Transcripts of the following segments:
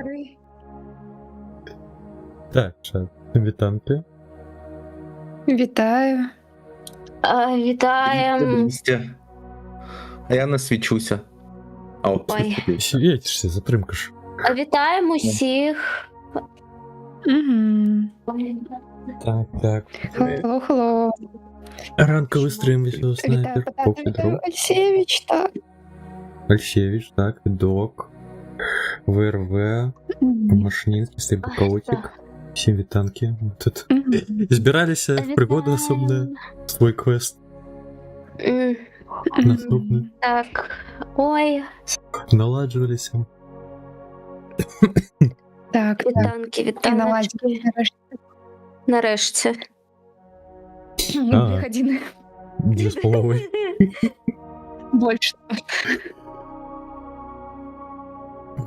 Три. Так, що, вітанки. Вітаю. Вітаємо. А я насвічуся. А от Ой. Світишся, затримка ж. Вітаємо усіх. Угу. Так. Хелло. Ранковий стрим від Вітаю, снайпер, поки друг. Альсєвич, так. Альсєвич, так, Док, ВРВ, Машнінський, Стейбуковик. Всім вітанки. Тут збиралися в пригоду особливо свій квест. Наступний. Так. Ой, Наладжувалися. Так, вітанки, і вітанки. наладили нарешті. Нарешті. А. 2 години. 2,5. Більше.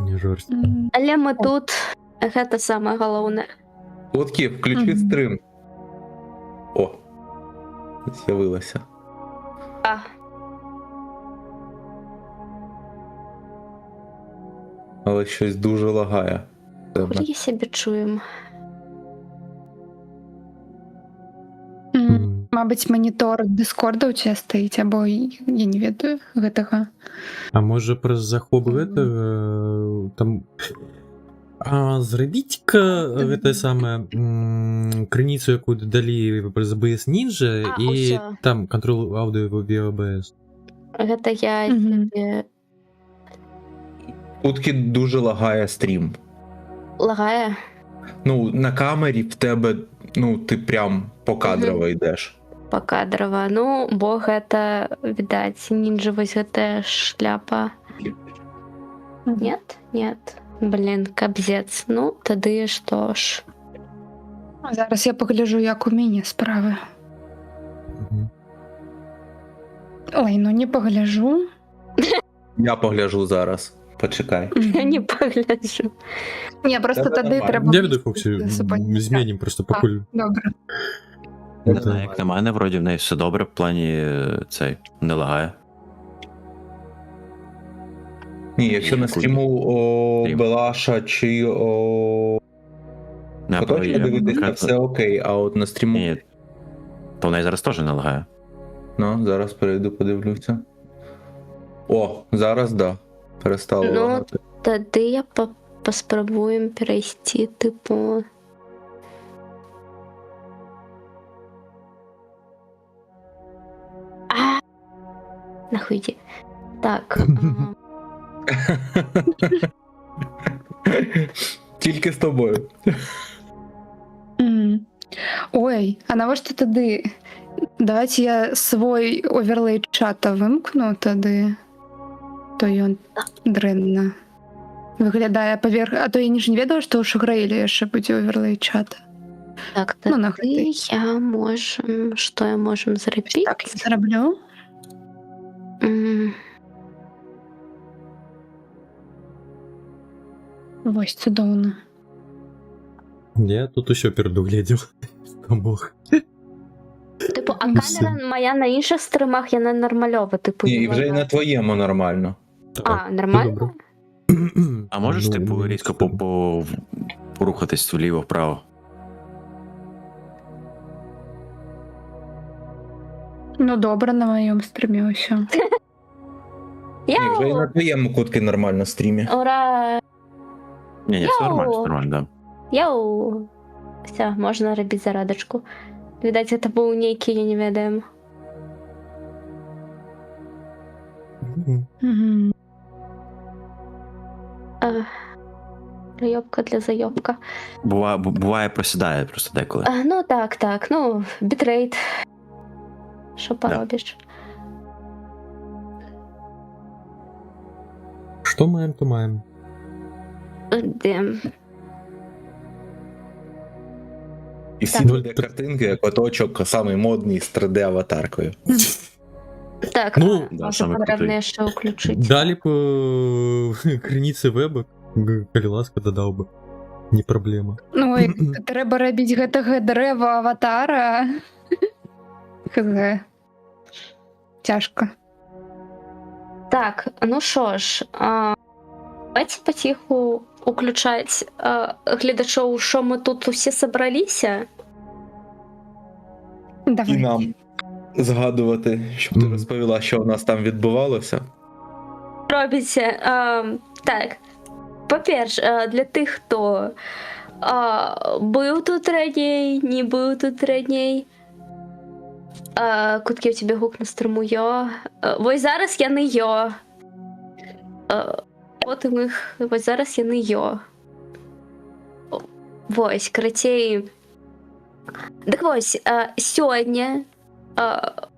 Не жорстко. Але ми тут. Це саме головне. Лотки, включи стрим. О, з'явилося. А, Але щось дуже лагає. хулі себе чуємо. Мабуть, монітор Дискорда у тебе стоїть, або я не ведаю гэтага. А може про захоп там... зрабіць-ка гэта самае крыніцу, якую далі з ABS Ninja, А, і усё. там контроль аўдыо в ABS. Гэта я Мгм. себе Утки дуже лагає стрім. лагає. Ну, на камері в тебе, ну, ти прям покадрово йдеш. Покадрово. Ну, бо гэта, відаць, нінджа вось гэтая шляпа. Нет? Нет. Блін, кабзец. Ну, тады што ж. Зараз я погляджу, як у мяне справи. Ой, ну не погляджу. Я погляжу зараз. Почекай. Я не погляджу. Ні, просто Тебе тоді нормально. треба... Я веду Фоксі, засипати. змінім просто покуль. Добре. Не знаю, як на мене, вроді в неї все добре, в плані цей не лагає. Ні, якщо на стріму Стрім. Белаша чи Не, Поточно дивитися, конкретно- все окей, а от на стріму... Ні, то в неї зараз теж не лагає. Ну, зараз перейду, подивлюся. О, зараз, да. Перестало Ну, лагати. Тады я паспрабуем перайсці, тыпу... А! Нахуй иди. Так. Тільки з тобою. Мгм. Ой, а навошта тады? Давайте я свой оверлей чата вимкну тады. То ён дрэнна выглядае паверх. А то я не ж не ведала, што ў Шуграіле яшчэ будзе оверлей чата. Так, Ну, тады нахуй. я можем... Што я можем зрабіць? Так, я зраблю. М, Вось, цудоўна. Я тут усё перадугледзеў. Помог. Типу, а Ну, камера моя на інших стримах, я не нормальова, типу, Ні, і не вже і вона. на твоєму нормально. А, нормально? добре. А можеш, Ну, типу, різко порухатись вліво-вправо? Ну, добре, на моєму стрімі усё. Ні, вже і на Яу! твоєму кутки нормально стрімі. Ура! Ні, все Йоу! нормально, все нормально, да. Яу! Все, можна робити зарадочку. Відаць, це був нейкий, я не ведаю. Мгм. Зайобка для зайобка. Буває просідає просто деколи. Ну так, ну, бітрейт. Що поробиш? Що маємо, то маємо. Де? І всі Так. 2D картинки, як оточок, самий модний з 3D аватаркою. Так, Ну, да, може саме потрібно крутий. ще включити. Далі по крыніцы веба, калі ласка, дадаў бы. Не праблема. Ну, і треба робити гэтага дрэва аватара. Хз. Тяжко. Так, ну що ж, давайте потиху уключаць гледачоў, що ми тут усі собраліся. Давай. І нам згадувати, щоб ти Мгм. розповіла, що у нас там відбувалося. Робіться. Так. По-перше, для тих, хто був тут раней, не був тут раней. Кутки у тебе гук на струму йо. Ось зараз я не йо. Потім їх. Ось зараз я не йо. Ось, карацей. Так ось, сьогодні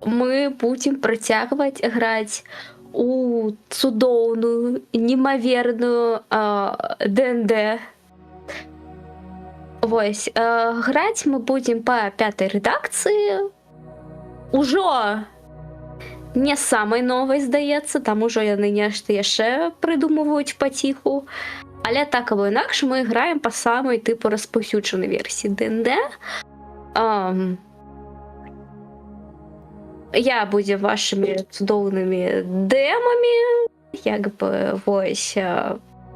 ми будемо працягваць граць у цудоўную, немаверную ДНД. Вось, граць мы будем по 5-й редакції. Ужо не самай новай, здаецца, там ужо яны нешта яшчэ прыдумваюць паціху. Але так або інакш мы граем па самай тыпу распаўсюджанай версіі ДНД. Я будзе вашымі цудоўнымі дэмамі, як бы, вось,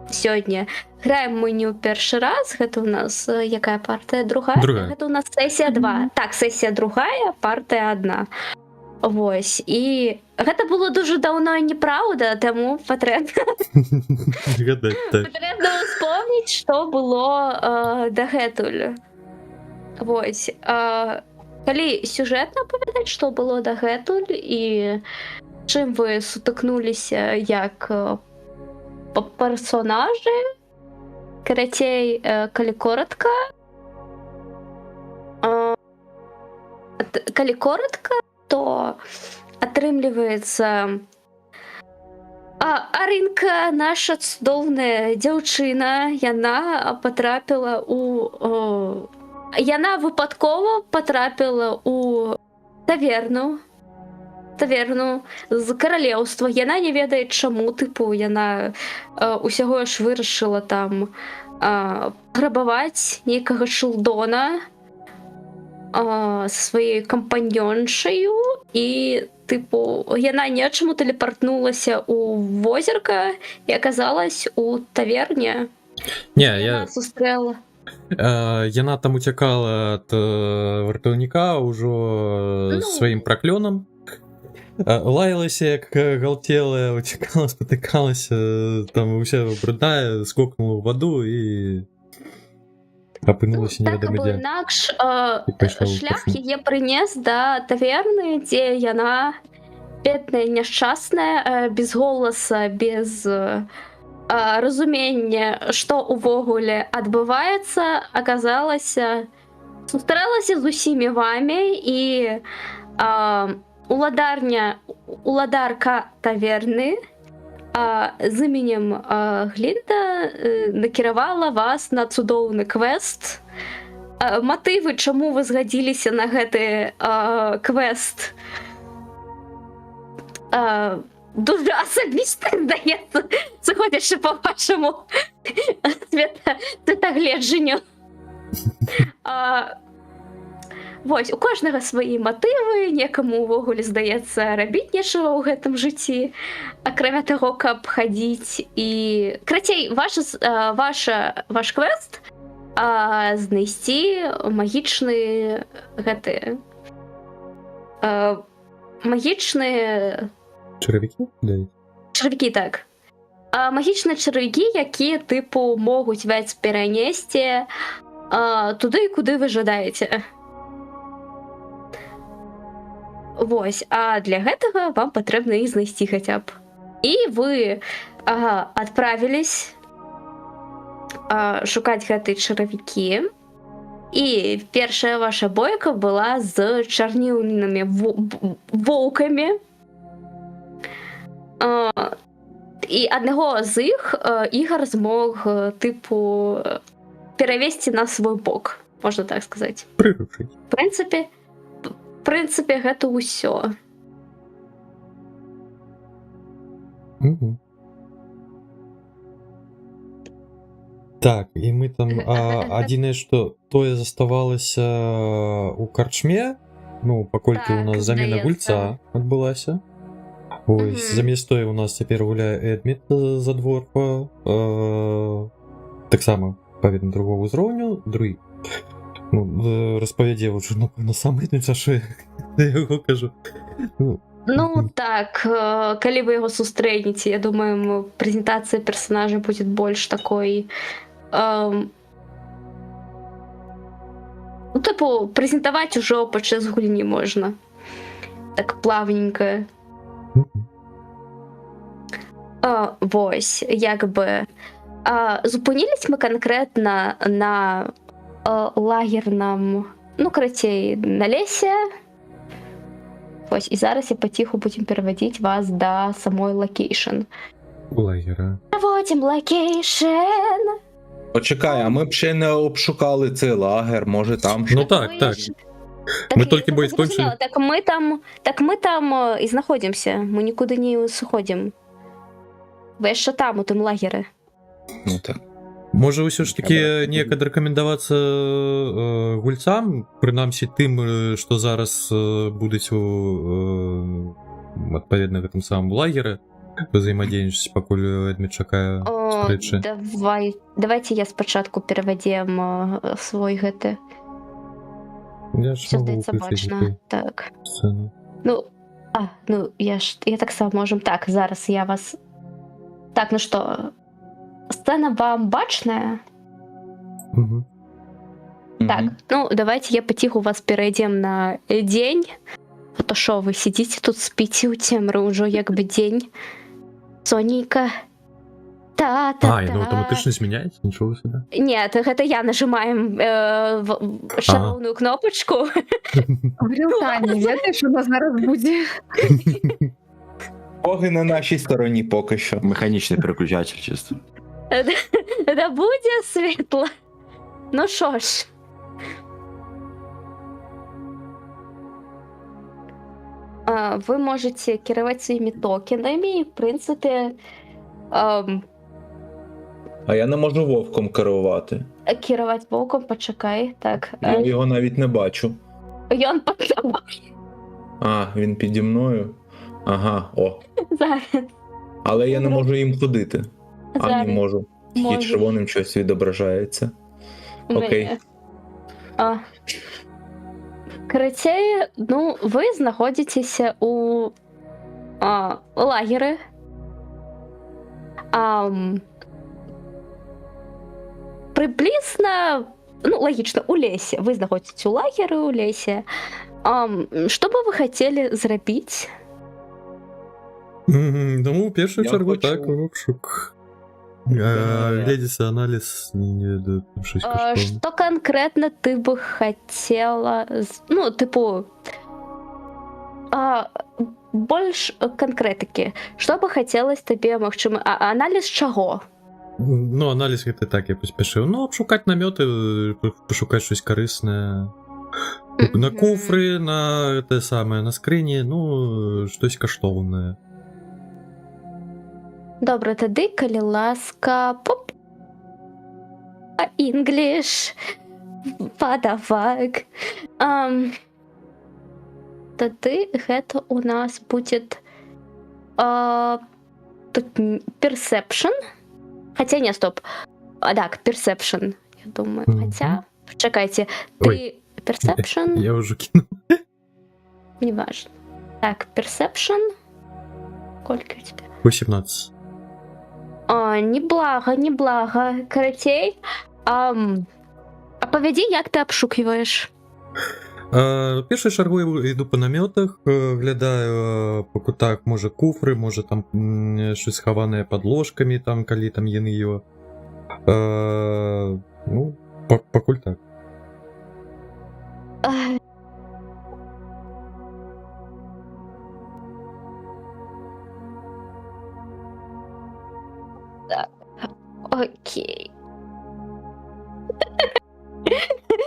сёння граем мы не ў першы раз, гэта ў нас якая партыя? Другая? Другая. Гэта ў нас сесія 2. Так, сесія другая, партыя 1. Вось, і гэта было дуже даўно і неправда, таму патрэбна Гадаць, так. успомніць, што было дагэтуль. Вось, калі сюжэтна апавядаць, што было дагэтуль і чым вы сутыкнуліся як персонажы, карацей, калі коротка, то атрымліваецца Арынка, наша цудоўная дзяўчына, яна патрапіла у... Яна выпадкова потрапіла у таверну з каралеўства. Яна не ведае чаму, тыпу, яна усяго ж вырашыла там грабаваць нейкага шылдона са сваёй кампаньёншаю і тыпу яна нечаму тэлепартнулася у возерка і аказалась у таверне. Не, я... Сустрэла. Яна там уцякала ад вартаўніка ўжо сваім праклёнам. Лаялася, як галтелая, уцякала, спатыкалася, там уся брудная, скокнула ў ваду і апынулася невядома Так, дзе. або інакш, пайшла ў шлях кухню. яе прынес да таверны, дзе яна, бедная, няшчасная, без голаса, без разумення, што ўвогуле адбываецца, аказалася, сустрэлася з усімі вамі і уладарка таверны з іменем Глінда накіравала вас на цудоўны квест. Матывы, чаму вы згадзіліся на гэты квест, дуже асабіста, здаецца, заходзячы па вашаму светагледжанню. Вось, у кожнага свае матывы, некаму ўвогуле здаецца рабіць нечага ў гэтым жыцці, акрамя таго, каб хадзіць і... Карацей, ваш квест знайсці магічны гэты... магічныя... Чаравікі? Чарвікі, так. Магічныя чарвікі, якія, тыпу, могуць вас перанесці туды, куды вы жадаеце. Вось, а для гэтага вам патрэбна іх знайсці хаця б. І вы адправілись шукаць гэтыя чаравікі. І першая ваша бойка была з чарніўнымі воўкамі. І аднаго з іх Ігар змог, тыпу, перавесці на свой бок, можна так сказаць. Прыручыць. В прынцыпе, гэта ўсё. Так, і мы там адзінае, што тое заставалася у карчме, ну, паколькі Так, у нас замена здаецца. гульца адбылася. Ось, замест тое у нас цяпер гуляе Эдміт за дворка. так само паведна другого ўзроўню, другі. Ну, распавядзе ўжо, напэўна, сам мытніца, що я яго кажу. Ну так, калі вы яго сустрэнеце, я думаю, прэзентацыя персонажа будзе больш такой... Ну, типу, прэзентаваць ужо падчас гульні можна. Так плавненько. Вось, як бы... Зупынілись мы канкрэтна на лагерном, ну, карацей, на лесе. Вось, і зараз я паціху будзем пераводзіць вас да самой локейшн. Лагера. Пераводзім локейшн. Почекай, а ми б ще не обшукали цей лагер, може там Ну так. Мы толькі бой скончили. Так мы там і знаходзімся. Мы нікуди не сыходзім. Вы яшчэ там, у тым лагеры. Ну так. Можа ўсё ж такі неяк адракамендавацца гульцам, прынамсі тым, што зараз будуць адпаведна гэтым самым лагеры взаимодейнічаць, пакуль Эдмі чакае сустрэчы. Давайте я спачатку перавадзем свой гэты. Я ж Все магу здаецца ўключыць бачна. гэту Так. сцэну. Я таксама можем. Так, зараз я вас... Так, ну што, сцэна вам бачная? Мгм. Так, ну давайте я паціху вас перайдзем на дзень. А то шо, вы сидите тут, спите у цемры, ўжо як бы дзень. Сонейка. Та-та-та. Ну аўтаматычна змяняецца, нічога сабе. Нет, гэта я нажимаем шароўную кнопачку. В реалтаймі, ведаеш, у нас зараз будзе. Боги на нашій стороні поки що. Механічний переключатель чисто. Да буде світло. Ну що ж. Вы можете кіраваць сваімі токенамі, і, в прынцыпе, А я не можу вовком керувати. кіраваць вокам, пачакай. Так. Я його навіть не бачу. Ён пад тобой. А, він піді мною. Ага, о. Зараз. Але я не можу їм ходити. А Зараз. не можу. Тільки Можеш. червоним щось відображається. Окей. Карацей, ну, ви знаходзіцеся у лагеры. Приблизно, ну, логічно, у лесе. Ви знаходзіцеся у лагеры, у лесе. Што бы вы хацелі зрабіць? Ну, у першую Я чаргу хочу- так, обшук. Гледзіцца аналіз, не ведаю, там щось каштоўнае. Што канкрэтна ты бы хацела... Ну, тыпу... Больш канкрэтыкі. Што бы хацелось табе, магчыма... Аналіз чаго? Ну, аналіз гэта так, я паспяшыў. Ну, абшукаць намёты, пашукаць щось карыснае. На куфры, на гэта самае, на скрыні, ну, штось каштоўнае. Добра, тады, калі ласка, поп. English. Падавак. Тады гэта у нас будет тут perception. Хотя не, стоп. Так, perception, я думаю. Мгм. Хотя, чекайте, ты Ой. perception? Я ўжо кінуў. Неважно. Так, perception. Сколько у тебя? 18. Неблага. Карацей. Апавядзі, як ты абшукиваешь? Першую чаргу я іду па намётах, глядаю па кутах, можа куфры, можа там щось схаванае пад ложкамі, там, калі там яны ёо. Ну, пакуль так. Окей.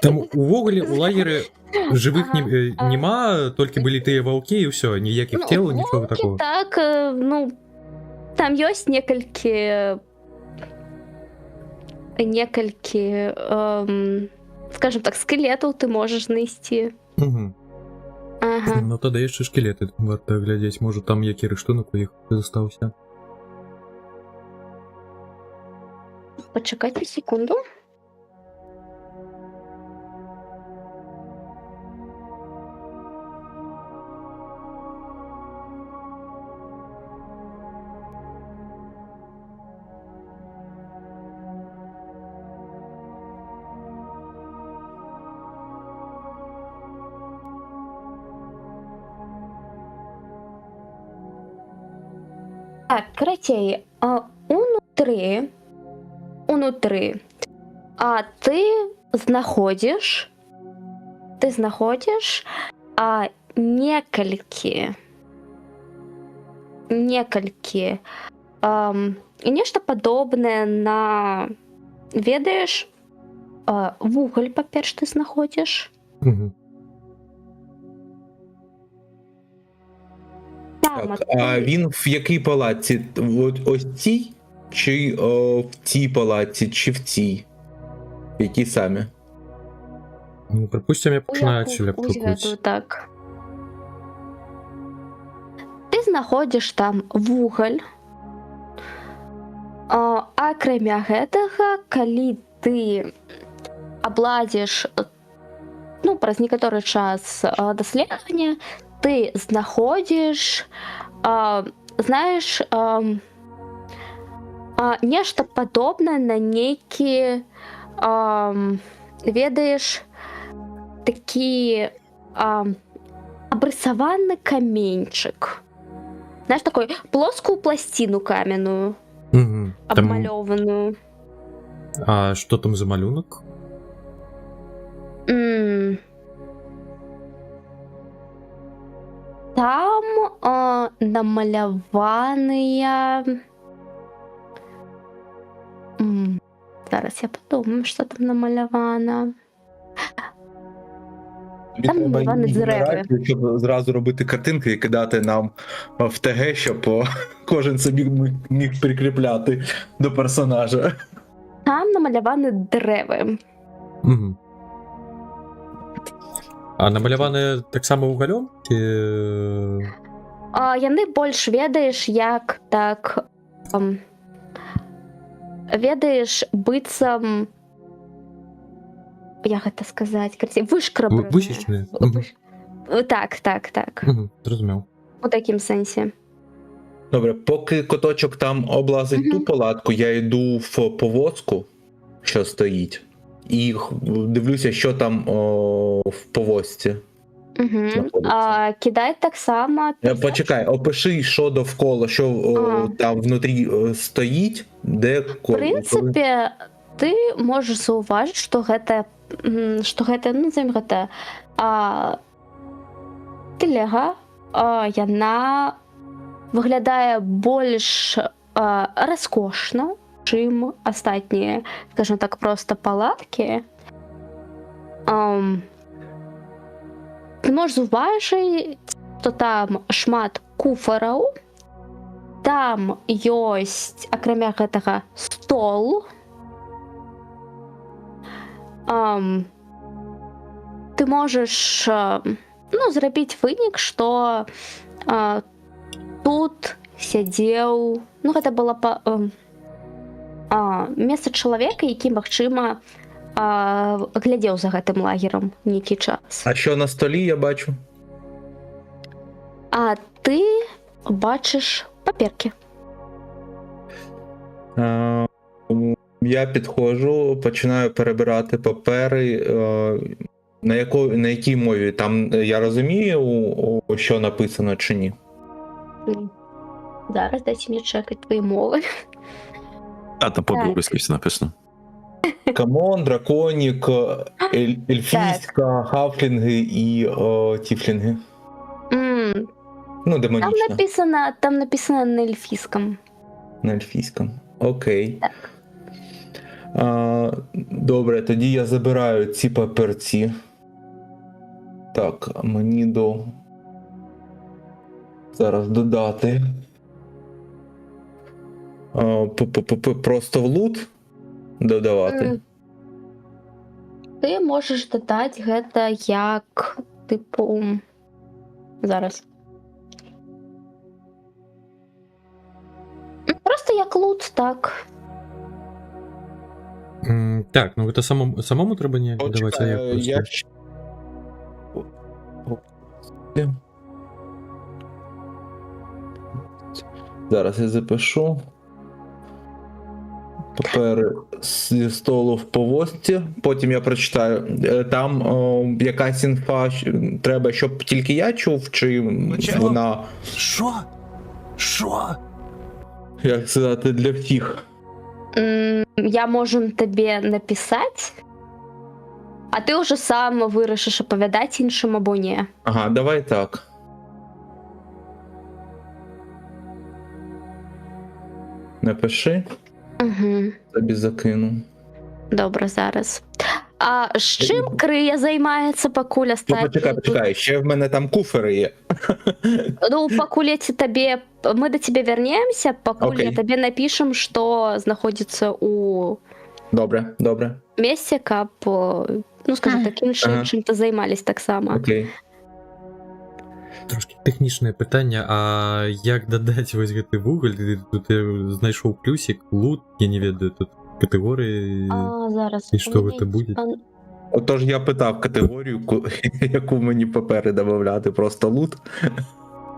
Там увогуле у лагеры жывых Ага. няма, толькі былі тыя ваўкі і ўсё, ніякіх цел, нічога волки, такого. так, ну, там ёсць некалькі, скажем так, скелетаў ты можаш знайсці. Угу. Ага. Ну тады яшчэ шкілеты варта глядзець, можа там які рыштунак у іх застаўся. Почекайте секунду. Так, карацей, унутры, ты знаходзіш некалькі нешта падобнае на, ведаеш, вугаль, па-перш, ты знаходзіш. Мгм. Так, а він в якій палаці? Ось цій? Чи в цій палаці, чи в цій? Які самі? Ну, припустимо, я починаю ціля Узгоду, крутити. так. Ти знаходзіш там вугаль. Акрамя гэтага, калі ты абладзіш, ну, праз некаторы час даследавання, ты знаходзіш, знаеш, нешта падобнае на нейкі, ведаеш, такі абрысаваны каменьчык. Знаешь, такой плоскую пластину каменную, Мгм. Там... обмалёванную. А що там за малюнок? Там намаляваныя... Зараз я подумаю, що там намалявано. Тобі Там треба намальовані її дерева. генерацію, щоб зразу робити картинки і кидати нам в ТГ, щоб кожен собі міг прикріпляти до персонажа. Там намаляваны дрэвы. Мгм. А намаляване так само уголем? Ці... Яны больш, ведаеш, як так... ведаеш, быццам... Як гэта сказаць? Вышкрабленыя. Высечныя? Мгм. Так. Мгм. Зрозумів. У такім сенсі. Добре, поки коточок там облазить ту палатку, я йду в повозку, що стоїть, і дивлюся, що там в повозці. знаходиться. Кидай так само... Почекай, опиши, що довкола, що там внутрі стоїть, де В прынцыпе, ты можаш заўважыць, што гэта, ну, назовем гэта, телега, яна выглядае больш раскошна, чым астатнія, скажем так, проста палаткі. Ты можаш заўважыць, што там шмат куфараў, там ёсць, акрамя гэтага, стол. Ты можаш, ну, зрабіць вынік, што тут сядзеў, ну, гэта было месца чалавека, які, магчыма, глядзеў за гэтым лагерам нейкі час. А що на столі я бачу? А ты бачыш паперкі. Я підходжу, починаю перебирати папери. На якій мові? Там я розумію, що написано чи ні? Зараз дайте мені чекати твої мови. А там по-білоруськи все написано. Камон, драконік, ельфійська, хафлінги і тіфлінги. Ну, демонічна. Там написано на ельфійському. На ельфійському. Окей. Так. Добре, тоді я забираю ці папірці. Так, мені зараз додати. Просто в лут додавати. Ти можеш додати гэта як, типу... Зараз. Просто як лут, так. Так, ну це самому треба ніяк давати, а як Почекай, просто? я... Зараз я запишу. Папери зі столу в повозці, потім я прочитаю. Там якась інфа треба, щоб тільки я чув, чи чого? вона, Що? Що? як сказати, для всіх. Я можу тобі написати, а ти вже сам вирішиш оповідати іншим або ні. Ага, давай так. Напиши, Угу. тобі закину. Добре, зараз. А з чим Крия займається, покуль Ну, останні? почекай, ще в мене там куфери є. Ну, покуль я тебе... Мы до тебя вернемся, покуль Окей. я тебе напишем, что знаходится у Добре, місці, каб, ну, скажімо так, іншим Ага. чим-то займались так само. окей. Трошки технічне питання, а як додати ось гэты вуголь? Тут я знайшов плюсик, лут, я не ведаю, тут категорії. Зараз. І що це буде? Отож я питав категорію, яку мені папери додавати, просто лут.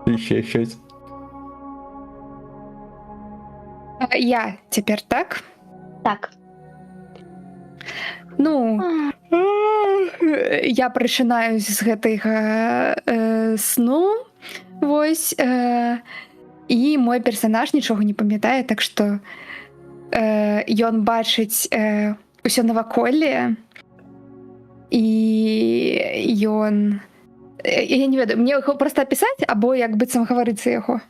І ще щось. Я тепер так? Так. Ну, я прачынаюсь з гэтага сну, вось, і мой персанаж нічога не памятае, так што ён бачыць усё наваколле, і ён... Я не ведаю, мне яго проста апісаць, або як быццам гаварыцца яго?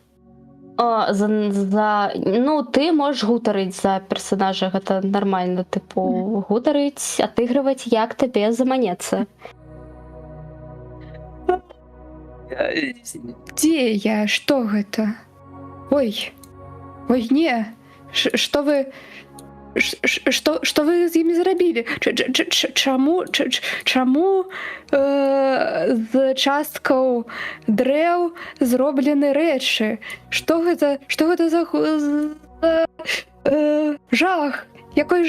Ну, ты можаш гутарыць за персонажа, гэта нармальна, тыпу, гутарыць, атыгрываць, як табе заманецца. Дзе я? Што гэта? Ой, не. Што вы... Што вы з імі зрабілі? Чаму з часткаў дрэў зроблены рэчы? Што гэта за жах? Якой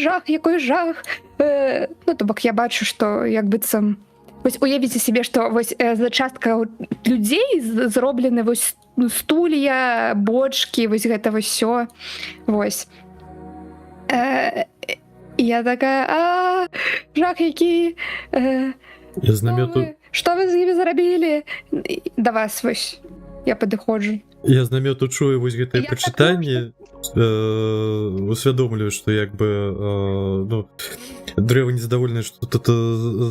жах? Ну, то бок я бачу, што як быццам... Вось уявіце сябе, што вось за часткаў людзей зроблены вось стулья, бочкі, вось гэта вось всё. Вось. Я такая, жах які, Я з намёту... што вы з імі зрабілі? Да вас вось, я падыходжу. Я з намёту чую вось гэтае Я прачытанне, усвядомлюю, што як бы ну, дрэва незадаволенае, што тут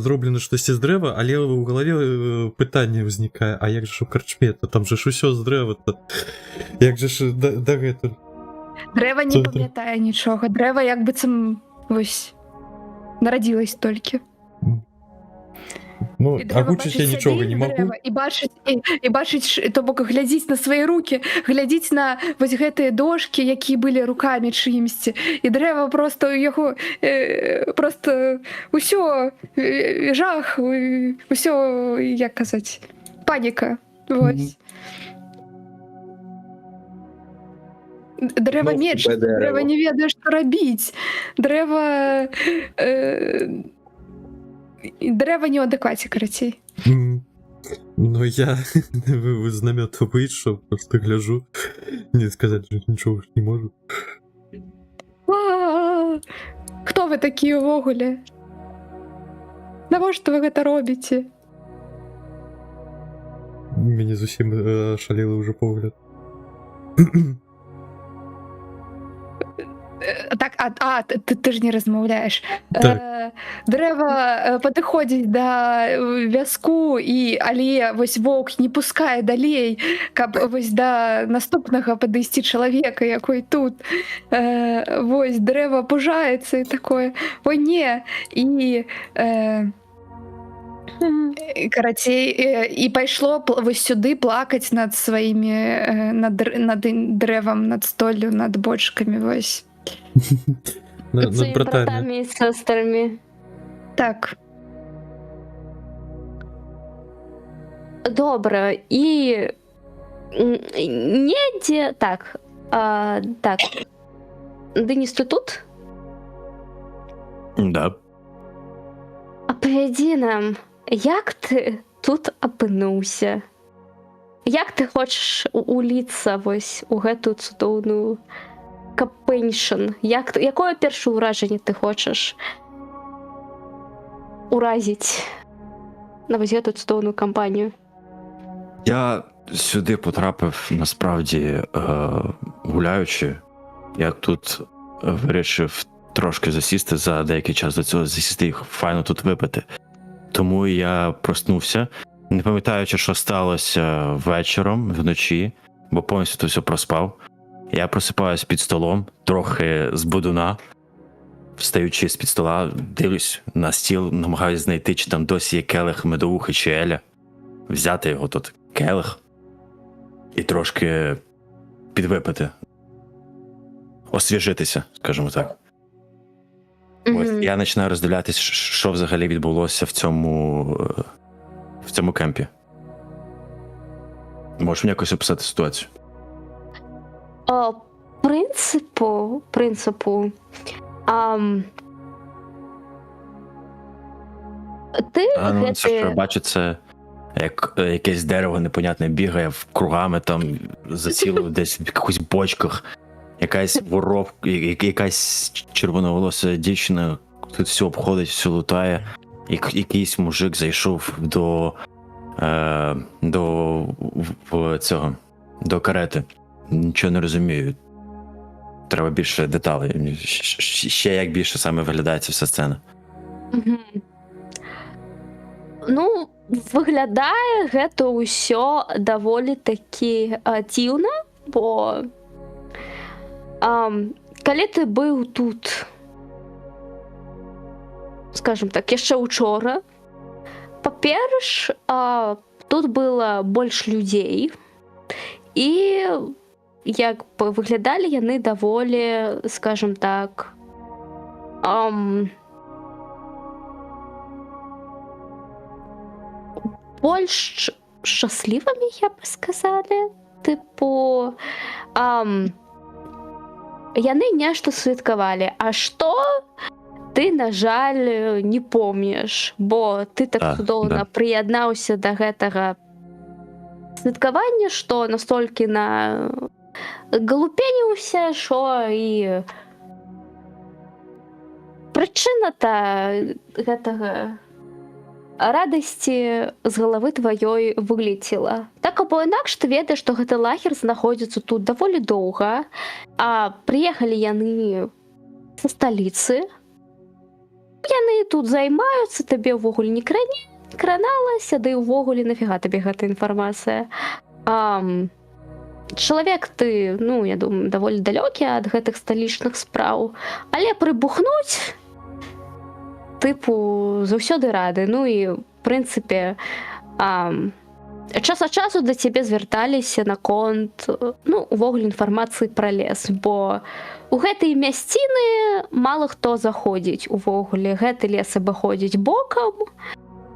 зроблена штосьці з дрэва, але ў галаве пытанне ўзнікае, а як жа ў карчме, то там жа ж усё з дрэва, як жа ж дагэтуль. Дрэва не памятае нічога, дрэва як быццам вось нарадзілась толькі. Ну, І дрэва агучыць я бачыць нічога сябе не і магу. дрэва, і бачыць, то бок глядзіць на свае рукі, глядзіць на вось гэтыя дошкі, якія былі рукамі чымсьці, і дрэва просто ў яго просто ўсё жах, усё, як казаць, паніка. Вось. Дрэва Ну, меч, хіба дрэва. дрэва не ведае, што рабіць. Дрэва не ў адэкваце, карацей. Ну, я з намёту выйшаў, просто гляжу, не сказаць, што нічога ж не можу. Хто вы такія ўвогуле? Навошта вы гэта робіце? Мяне зусім шалелы ўжо погляд. Так, ты ж не размаўляеш. Так. Дрэва падыходзіць да вязку, але вось воўк не пускае далей, каб вось да наступнага падысці чалавека, якой тут. Вось дрэва пужаецца і такое. Ой, не. І карацей, і пайшло вось сюды плакаць над сваімі, над дрэвам, над столлю, над бочкамі, вось. Над Своими братамі. братами и сестрами. Так. Добре, і недзе... Так. Денис, ти тут? Да. Апавядзі нам, як ты тут апынуўся? Як ты хочаш уліцца вось у гэтую цудоўную капэньшн? Якое першае ўражанне ты хочаш уразіць на вось гэтую цудоўную кампанію? Я сюди потрапив насправді гуляючи. Я тут вирішив трошки засісти за деякий час до цього, засісти їх файно тут випити. Тому я проснувся, не пам'ятаючи, що сталося вечором, вночі, бо повністю то все проспав. Я просипаюсь під столом, трохи з будуна, встаючи з-під стола, дивлюсь на стіл, намагаюсь знайти, чи там досі є келих медовухи чи еля. Взяти його тут, келих, і трошки підвипити. Освіжитися, скажімо так. Ось, я починаю роздивлятись, що взагалі відбулося в цьому кемпі. Можеш мені якось описати ситуацію? Принципу, ти Це, що я бачу, це як якесь дерево непонятне бігає в кругами, там засіло десь в якихось бочках. Якась якась червоноволоса дівчина тут все обходить, все лутає. Якийсь мужик зайшов до карети. Нічого не розумію. Треба більше деталей. Ще як більше саме виглядає ця вся сцена. Ну, выглядае гэта ўсё даволі такі дзіўна, бо калі ты быў тут, скажем так, яшчэ учора, па-перш, тут было больш людзей, і як бы выглядалі яны даволі, скажем так, больш шчаслівымі, я бы сказала. Тыпу, яны нешта святкавалі, а што ты, на жаль, не помніш, бо ты так цудоўна прыяднаўся да гэтага святкавання, што настолькі галупеніўся, што і прычына-то гэтага радасці з галавы тваёй вылецела. Так або інакш ты ведаеш, што гэты лагер знаходзіцца тут даволі доўга, а прыехалі яны са сталіцы. Яны тут займаюцца, табе ўвогуле не краналася, да і ўвогуле нафіга табе гэта інфармацыя. Чалавек ты, ну, я думаю, даволі далёкі ад гэтых сталічных спраў, але прыбухнуць тыпу заўсёды рады. Ну і в прынцыпе час ад часу да цябе звярталіся наконт, ну, увогуле інфармацыі пра лес, бо у гэтай мясціны мала хто заходзіць увогуле. Гэты лес абыходзіць бокам,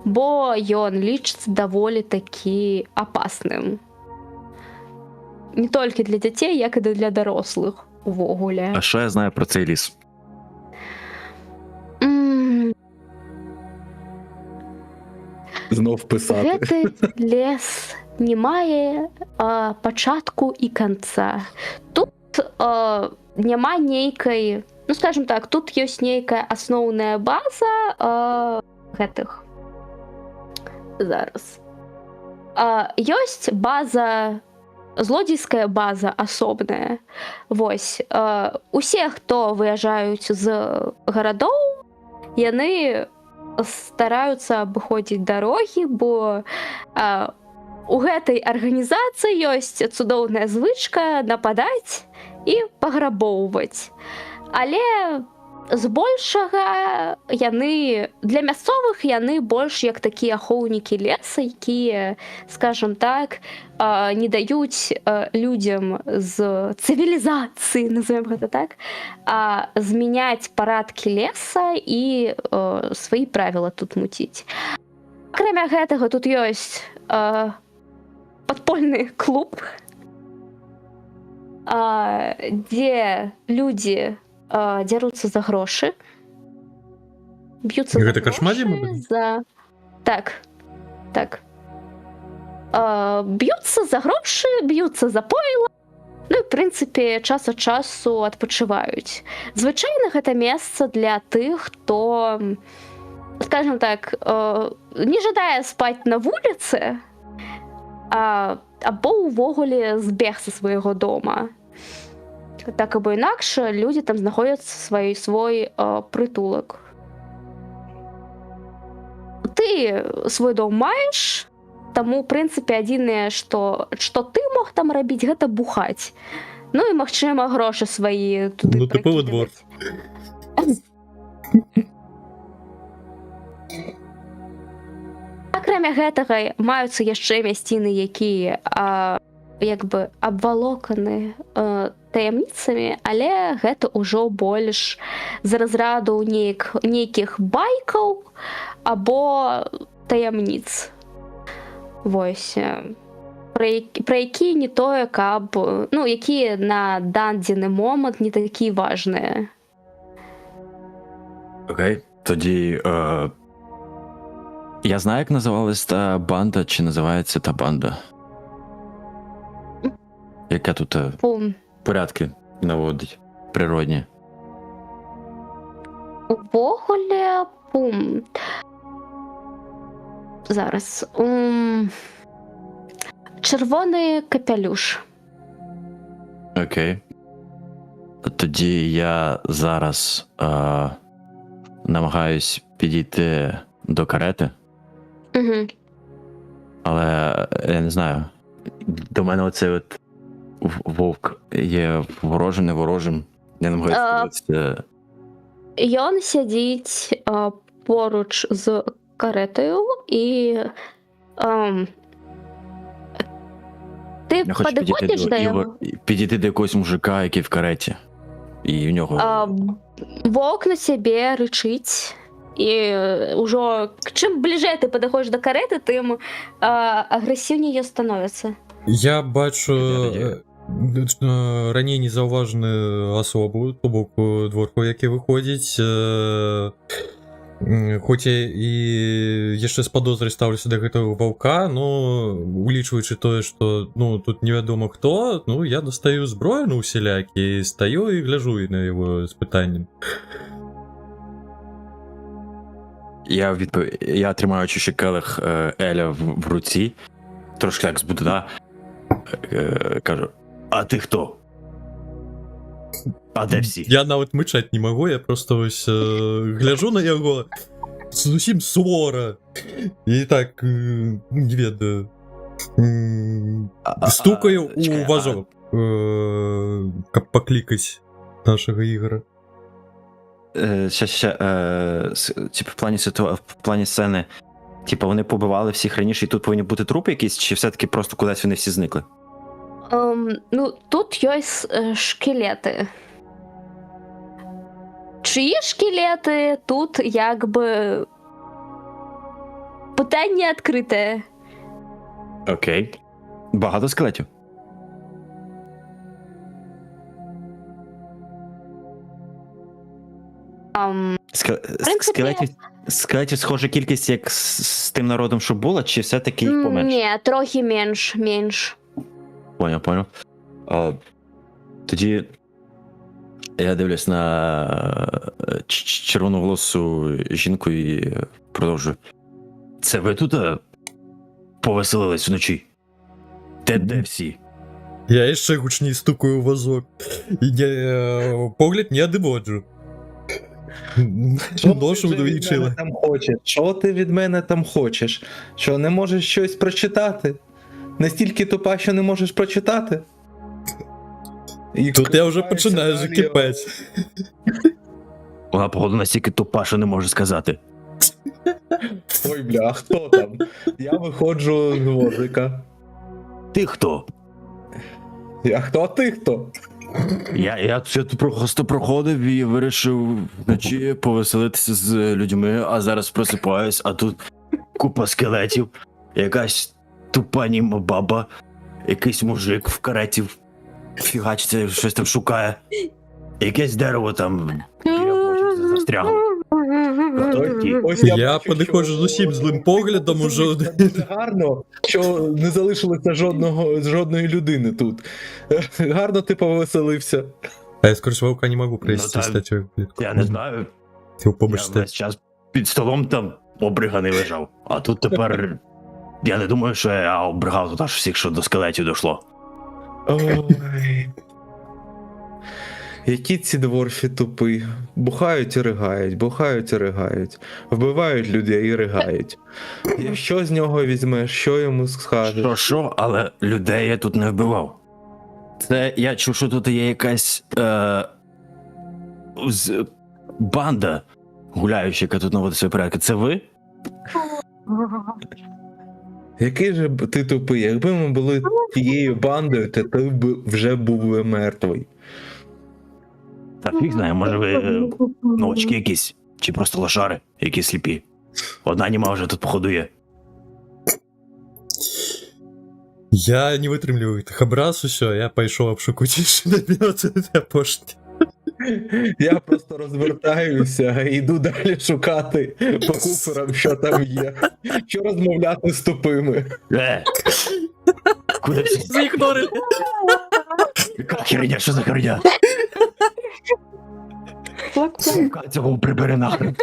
бо ён лічыцца даволі такі апасным. Не толькі для дзяцей, як і для дарослых увогуле. А що я знаю про цей ліс? Знов писати. Гэты лес не мае пачатку і канца. Тут няма нейкай, ну, скажем так, тут ёсць нейкая асноўная база гэтых. Зараз. Ёсць база, злодзейская база асобная. Вось. Усе, хто выязджаюць з гарадоў, яны стараюцца абыходзіць дарогі, бо у гэтай арганізацыі ёсць цудоўная звычка нападаць і паграбоўваць. Але збольшага яны, для мясцовых яны больш як такія ахоўнікі леса, якія, скажем так, не даюць людзям з цывілізацыі, назовем гэта так, змяняць парадкі леса і свае правілы тут муціць. Акрамя гэтага, тут ёсць падпольны клуб, дзе людзі дзяруцца за грошы. б'ються Гэта за Кашмадзе, гроші, мабуть? Так. Так. Б'ються за гроші, б'ються за пойло. Ну і, в прынцыпе, час ад часу адпачываюць. Звычайна гэта месца для тых, хто, скажем так, не жадае спаць на вуліцы, або ўвогуле збег са свайго дома. Так або інакш, людзі там знаходзяць свой прытулак. Ты свой дом маеш, таму, ў прынцыпе, адзінае, што ты мог там рабіць, гэта бухаць. Ну і, магчыма, грошы свае туды Ну, тыповы двор. Акрамя гэтага, маюцца яшчэ мясціны, якія як бы абвалоканы таямніцамі, але гэта ўжо больш з разраду нейкіх байкаў або таямніц. Вось. Пра якія не тое, каб... Ну, якія на дадзены момант не такі важныя. Окей, тоді... Я знаю, як називалась та банда, чи називається та банда? Яка тут порядки наводить природні? Увогуле, зараз. Червоний капелюш. Окей. Тоді я зараз намагаюсь підійти до карети. Угу. Але я не знаю. До мене оцей от вовк є ворожим, не ворожим. Я намагаюся подивитися. Ён сядзіць поруч з каретою і ти Я хочу підходиш до його? підійти до якогось мужика, який в кареті. І в нього... Вовк на себе рычить. І уже чим ближе ти підходиш до карети, тим агресивніше становиться. Я бачу раней незаўважную асобу, то бок дворку, які выходзіць. Хоць я і яшчэ з падозрай стаўлюся да гэтага ваўка, но улічваючы тое, што тут невядома хто, я дастаю зброю на усялякі, стаю і гляжу на яго з пытаннем. Я тримаючи ще келих Еля в руці, трошки як збудена, кажу: а ти хто? А де всі? Я нават мычаць не магу, я просто ось гляжу на яго зусім сувора і так, не ведаю, стукаю у вазок, каб паклікаць нашага ігора. Типу, в плані сцени, типу, вони побивали всіх раніше, і тут повинні бути трупи якісь, чи все-таки просто кудись вони всі зникли? Тут ёсць шкілети. Чиї шкілети, тут якби питання відкрите. Окей. Багато скелетів? Скелетів схожа кількість, як з тим народом, що було, чи все-таки їх поменше? Ні, трохи менш. Понял. Тоді я дивлюсь на червоноволосу жінку і продовжую. Це ви тут повеселились вночі? Де всі? Я яшчэ гучней стукаю у вазок. І погляд не адводжу. Ношу вдвічила. Що ти від мене там хочеш? Що, не можеш щось прочитати? Настільки тупа, що не можеш прочитати? Тут я вже починаю закипати. Вона, походу, настільки тупа, що не може сказати. Ой, бля, а хто там? Я виходжу з возика. Ти хто? А хто, а ти хто? Я тут просто проходив і вирішив вночі повеселитися з людьми, а зараз просипаюсь, а тут купа скелетів, якась тупа німа баба, якийсь мужик в кареті фігачиться, щось там шукає, якесь дерево там біля бочок застрягло. Хто ті? Ось Я бачу, підходжу що з усім злим поглядом уже. це дуже гарно, що не залишилося жодної людини тут. Гарно ти повеселився. А я скоро вовка не могу провести, Ну, та- кстати. Я не знаю. Его Я помощь весь час під столом там обриганий лежав. А тут тепер. Я не думаю, що я обригав тут аж всіх, що до скелетів дійшло. Ой. Які ці дворфі тупі. Бухають і ригають, бухають і ригають. Вбивають людей і ригають. Що з нього візьмеш, що йому скажеш? Що, але людей я тут не вбивав. Це я чув, що тут є якась банда гуляюча, яка тут наводить свої порядки. Це ви? Який же б ти тупий? Якби ми були тією бандою, то ти б вже був би мертвий. Та фіг знає, може ви новачки якісь, чи просто лошари, які сліпі. Одна німа вже тут походу є. Я не витримлю тих образ, все, я пішов обшукати намет для пошти. Я просто розвертаюся і йду далі шукати по куферам, що там є. Що розмовляти з тупими. Куди всі? Заігнорили. Яка херня, що за херня? Плак-плак. Сука, цього прибери нахрен.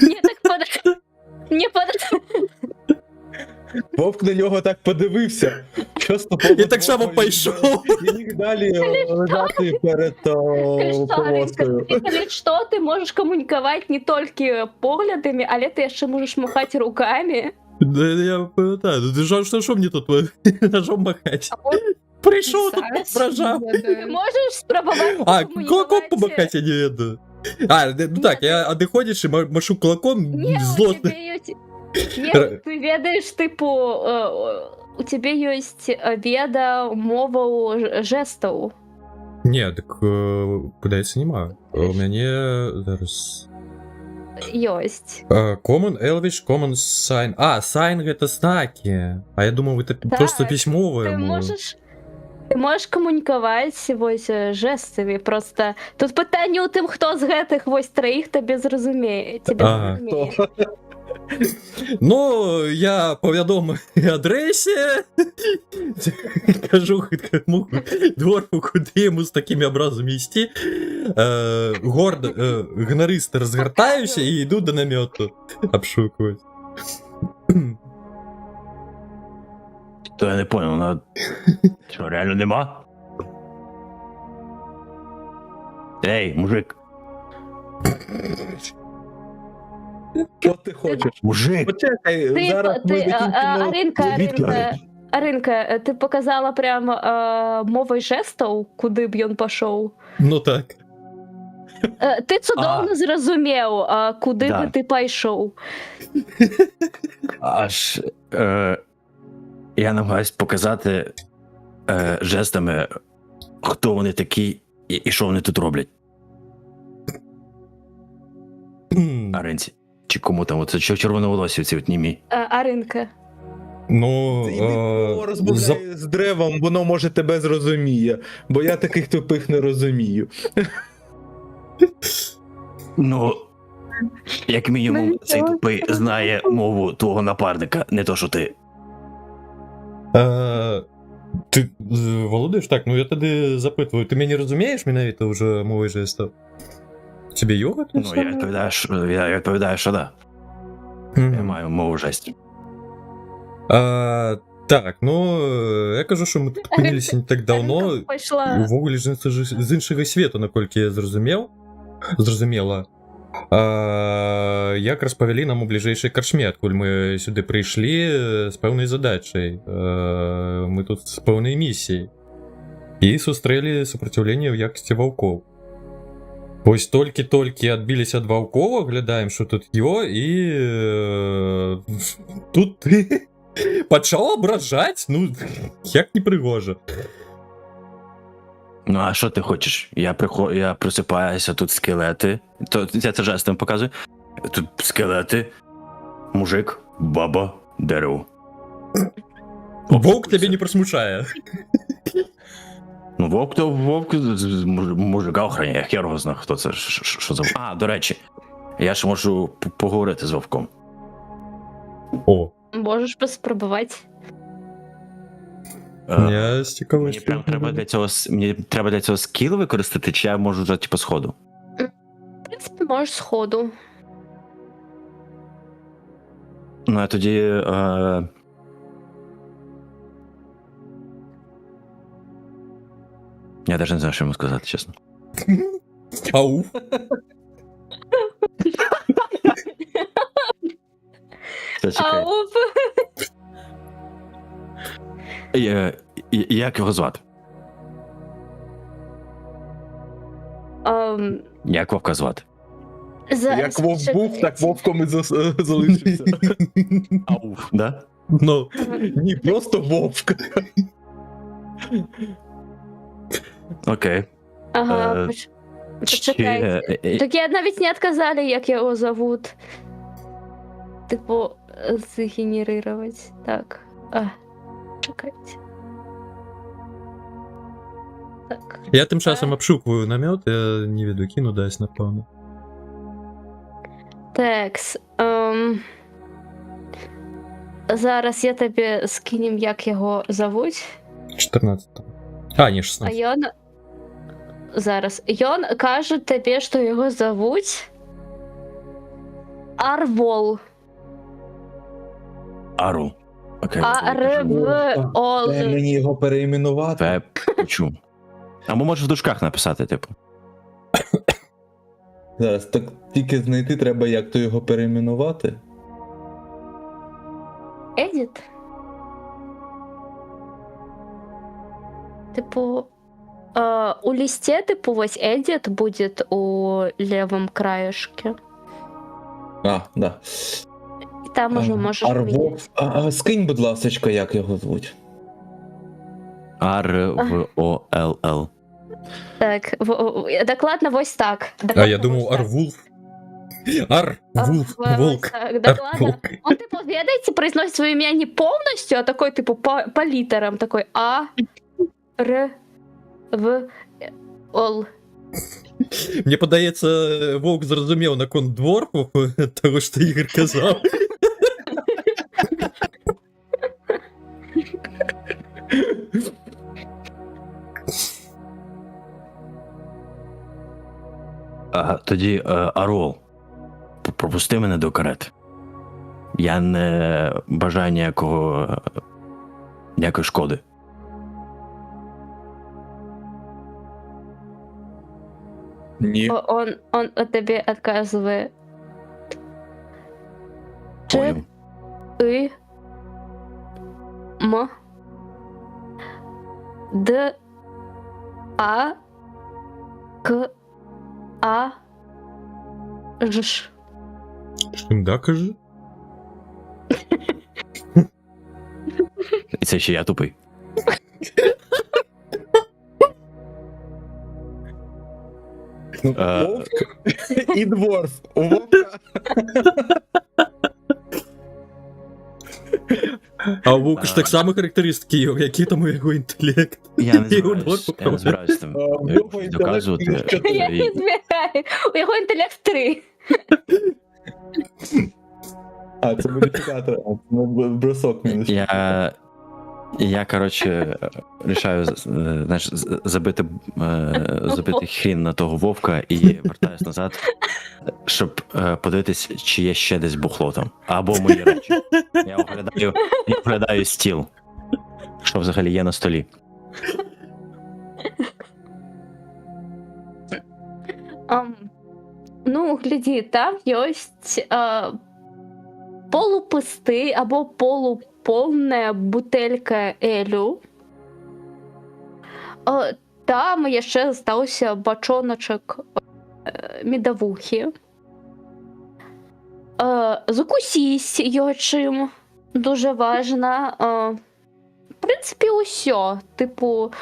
Ні, так подожди. Не подожди. Вовк на нього так подивився. Що з тобою? І так само пішов. І міг далі лежати перед повозкою. Коли що, ти можеш комунікувати не тільки поглядами, але ти ще можеш махати руками. Да, я пам'ятаю, ну ти ж що мені тут ножом махать? Прийшов тут, прожав. Ти можеш спробувати А, кулаком помахать я не веду. А, ну так, а ты ходишь и машу кулаком Ні, злостно. Нет, ты ведаешь, типу, у тебя есть веда мову жестов. Не, так куда я снимаю? У меня зараз... Есть. Common Elvish, Common Sign. А, Sign это знаки. А я думал, это Так, просто письмовое. Ти можеш комунікувати ось жестами, просто тут питання у тим, хто з гэтых ось троїх тебе зрозуміє. Ага. Ну, я повідом адресі, кажу кому дворфу, куди йому з такими образами йти. Гордо, гнористо розгортаюся і йду до намету обшукувати. То я не понял, вона... Що, реально нема? Ей, мужик, Що ти хочеш? мужик! Почекай, Ти, зараз ми закінчимо. Аринка, ти показала прямо мовою жестів, куди б він пішов. Ну так. Ти чудовно зрозумів, куди Да. би ти пішов. Аж я намагаюсь показати жестами, хто вони такі і що вони тут роблять. Аренці. Чи кому там, оце червоноволосі ці от німі. Аринка. Ну, Іди розмовляй з древом, воно може тебе зрозуміє, бо я таких тупих не розумію. Ну, як мінімум, цей тупий знає мову твого напарника, не то, що ти. Ти володуєш? Так, ну я тоді запитую, ти мене розумієш менавіто вже мовою жестів? Тебе йога? Ну, я відповідаю, що да. Я маю мову жестів. Так, ну, я кажу, що ми тут опинилися не так давно. Аринка пішла. В Google з іншого світу, наскільки я зрозуміла. Як розповіли нам у ближайшій карчмі, откуль ми сюди прийшли з певною задачею. Ми тут з певною місією. І зустріли сопротивлення в якості вовков. Ось тільки відбились від вовкова, глядаємо, що тут є, і тут ти почав ображати, ну, як не пригоже. Ну, а що ти хочеш? Я просипаюся, тут скелети. То я це жестом показую. Тут скелети, мужик, баба, дерево. Вовк тебе не просмушає. Ну, вовк мужика охороняє, хер його знає, хто це, що за... А, до речі, Я ж можу поговорити з вовком. О, Можеш поспробувати. я з Мені цікавості. прям треба для цього мені треба для цього скіл використати, чи я можу вже типу сходу? В принципі, можеш сходу. Ну, а тоді. Я навіть не знаю, що йому сказати, чесно. Ау. Та чекай. Ауф. Як його звати? Як вовка звати? Як вовк був, так вовком і залишився. Ауф, да? Ну, Ні, просто вовк. Окей. Ага, Е, почекайте. Чи- Так я навіть не отказали, як його зовут. Типу, згенерировать. Так. Чекайте. Так. я тим часом обшукую намет, я не веду кину десь, напевно. Текс. Зараз я тобі скинем, як його зовуть. 14. А, ні, А 16. Йон. Зараз. Йон каже тобі, що його зовуть Арвол. Ару. Окей. Арвол. Дай мені його переіменувати. Це почув. Або можеш в дужках написати, типу. Зараз так тільки знайти треба, як то його переіменувати. Едіт. Типу, у листе, типу, ось edit будет у левом краешке. Да. І там уже можеш Арвов. Скинь, будь ласочка, як його звуть. Арволл. Так, докладно ось так. А Докладно я думав ось так. Арвулф. Арвулф, волк. Так, докладно. Волк. Он, типу, ведаете, произносит свое имя не полностью, а такой, типу, по литерам. Такой А, Р, В, Ол. Мені подається, Вовк зрозумів на кон дворфу, того, що Ігор казав. Тоді Арол. Пропусти мене до карет. Я не бажаю ніякої шкоди. Ні. Он тебе отказывает. Понял. И, М, Д, А, К, А, Ж. Да, кажи. І це ще я тупий. Вовк і дворф. У вовка. А у Вовка ж так само характеристики, які там у його інтелект. Я не І у збираюсь, Дворфу я не збираюсь там В його доказувати. інтелект Я не збираю. У його інтелект 3. Це модифікатор, бросок мінус. Я коротше, рішаю знаєш, забити хрін на того вовка і вертаюсь назад, щоб подивитись, чи є ще десь бухло там. Або мої речі. Я оглядаю стіл. Що взагалі є на столі. Ну, гляди, там є полупустий або полуповна бутелька Елю. Там ще залишився бачоночок медовухи. Закусись його чим. Дуже важно. В принципі, усе. Типу,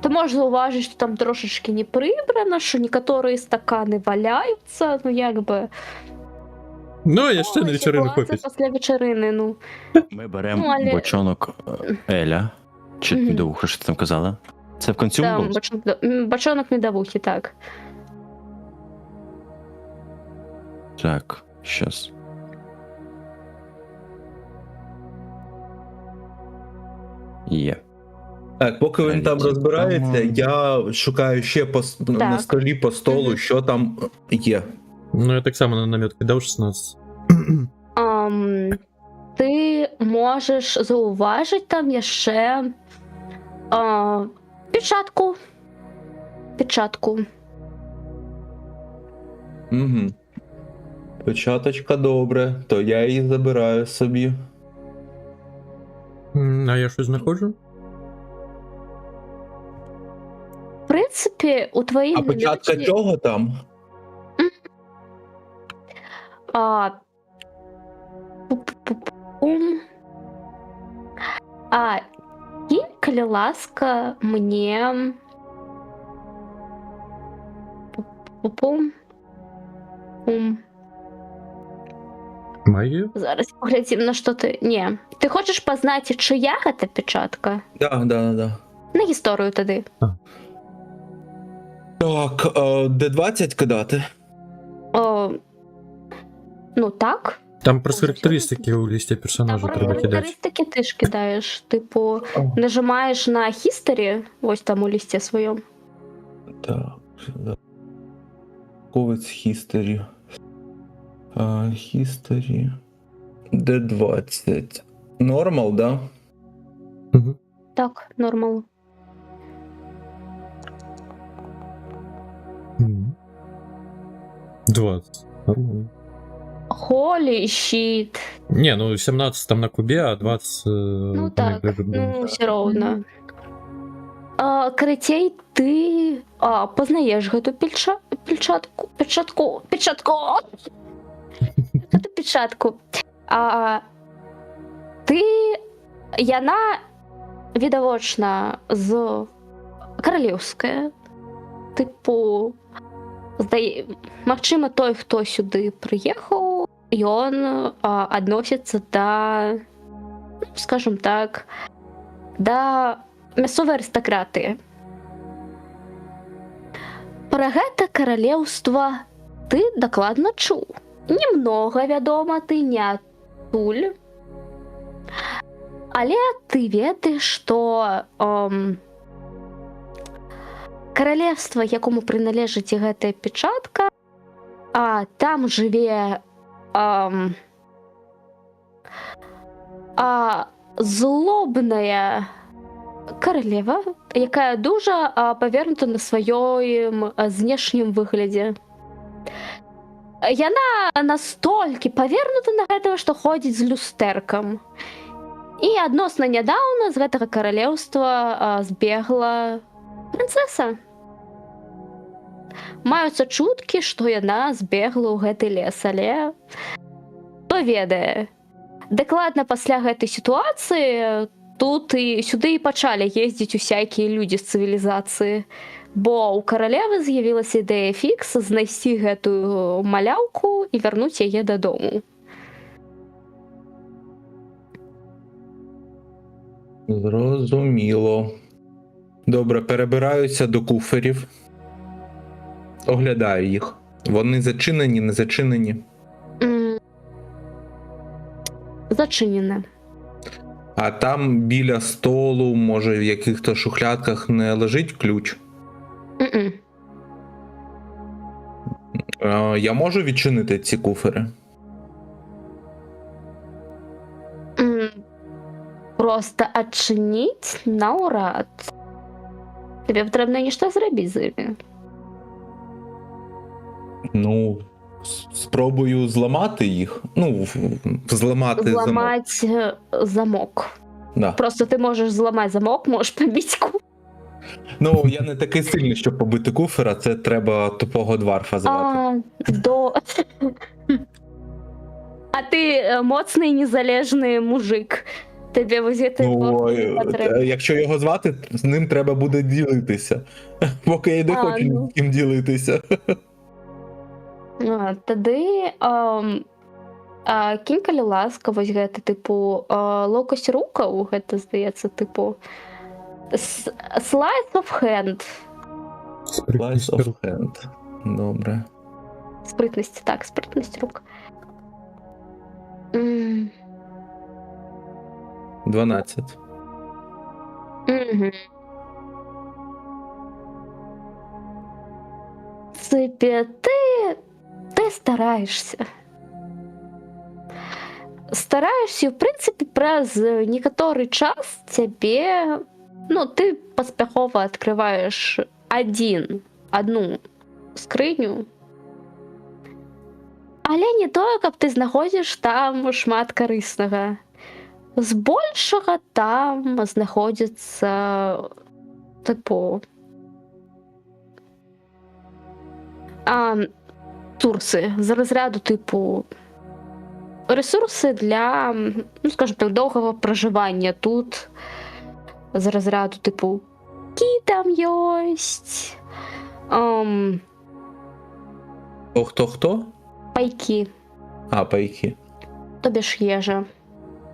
ти можеш зауважити, що там трошечки не прибрано, що некоторі стакани валяються, ну якби. Ну, я ще на вечерину хопісь. Після вечерини, ну. Ми беремо Ну, але- бочонок Еля. Чи Мгм. медовуха, що ти там казала? Це в консюм Там було? бачонок медовухи, так. Так, щас. Є. Так, поки він там Навіть розбирається, там, я шукаю ще на Так. столі по столу, Мгм. що там є. Ну, я так само на намет кидав 16. Ти можеш зауважити там ще печатку. Печатку. Угу. Початочка добре, то я її забираю собі. А я щось знаходжу? В принципі, у твоїй А початка наміті- чого там? А, пу-пу-пу-пум. А, кинь, коли ласка, мне... Пу-пу-пум. Пум. Магію? Зараз поглядім на що ти... Ні. Ти хочеш познати, чия це печатка? Да. На історію тоді. Так, Д20 кидати. О, ну так. Там про характеристики у листі Там персонажа про треба кидати. характеристики ти ж кидаєш. Типу, нажимаєш на history, ось там у листі своєму. Так. Ковець History. History. Д20. Нормал, да? Угу. Так, нормал. Мгм. 20. Нормально. Holy shit. Не, ну 17 там на кубе, а 20... Ну там так, я даже думаю. ну все равно. Кретей, ти познаєш гэту печатку. Гэту печатку. Яна відавочна з каралеўская. Типу, магчыма, той, хто сюды прыехаў, ён адносіцца да, скажем так, да мясцовай арыстакратыі. Пра гэта каралеўства ты дакладна чуў. Немнога вядома, ты не адтуль. Але ты ведаеш, што каралевства, якому прыналежыць гэтая печатка, там жыве злобная каралева, якая дужа павернута на сваём знешнім выглядзе. Яна настолькі павернута на гэтага, што ходзіць з люстэркам. І адносна нядаўна з гэтага каралеўства збегла прынцэса. Маюцца чуткі, што яна збегла ў гэты лес, але хто ведае. Дакладна пасля гэтай сітуацыі тут і сюды і пачалі ездзіць усякія людзі з цывілізацыі, бо ў каралевы з'явілася ідэя фікс знайсці гэтую маляўку і вярнуць яе дадому. Зрозуміло. Добре, перебираюся до куферів. Оглядаю їх. Вони зачинені, не зачинені. Зачинене. А там біля столу, може, в яких-то шухлядках не лежить ключ. М-м. Я можу відчинити ці куфери? Просто адчыніць наўрад. Тебе патрэбна нешта зрабіць з імі. Ну, спробую зламати їх. Ну, зламати замок. Зламаць замок. Да. Просто ти можеш зламати замок, можеш побити куфер. Ну, я не такий сильний, щоб побити куфера, це треба тупого дварфа звати. А ти моцний незалежний мужик. Тебе возити Ну, якщо його звати, з ним треба буде ділитися. Поки я не хочу ні з ким ділитися. Тоді кинь, калі ласка, вось гэта, типу, локость рукаў, гэта, здаецца, типу, sleight of hand. Slice of hand. Добре. Спритність, так, спритність рук. М, 12. мгм. В принципі, ти стараєшся. Стараешься, в принципе, праз некоторый час тебе, ну, ты поспяхова открываешь одну скрыню, але не тое, каб ты знаходзіш там шмат карыснага. З большага там знаходзіцца, тыпу, ресурсы з разряду тыпу ресурсы для, ну, скажем так, довгого проживання тут. З разряду, типу, кі там ёсць. Хто? Пайки, Пайки. тобі ж їжа.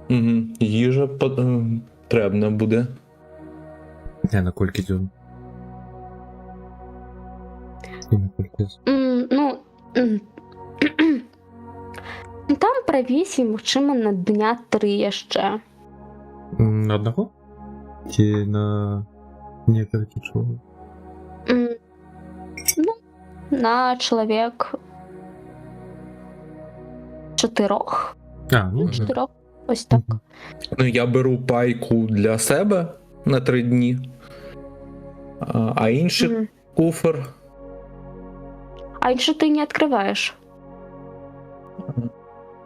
Угу. Їжа потрібна буде. Не, на колькі дзён. І на колькі Ну, там правісі, магчыма, на дня 3 яшчэ. На одного? Ці на некалькі чого? Ну, на чалавек 4. Ну, 4. Ось так. Ну, я беру пайку для себе на 3 дні, а інший Мгм. куфер. А інше ти не відкриваєш.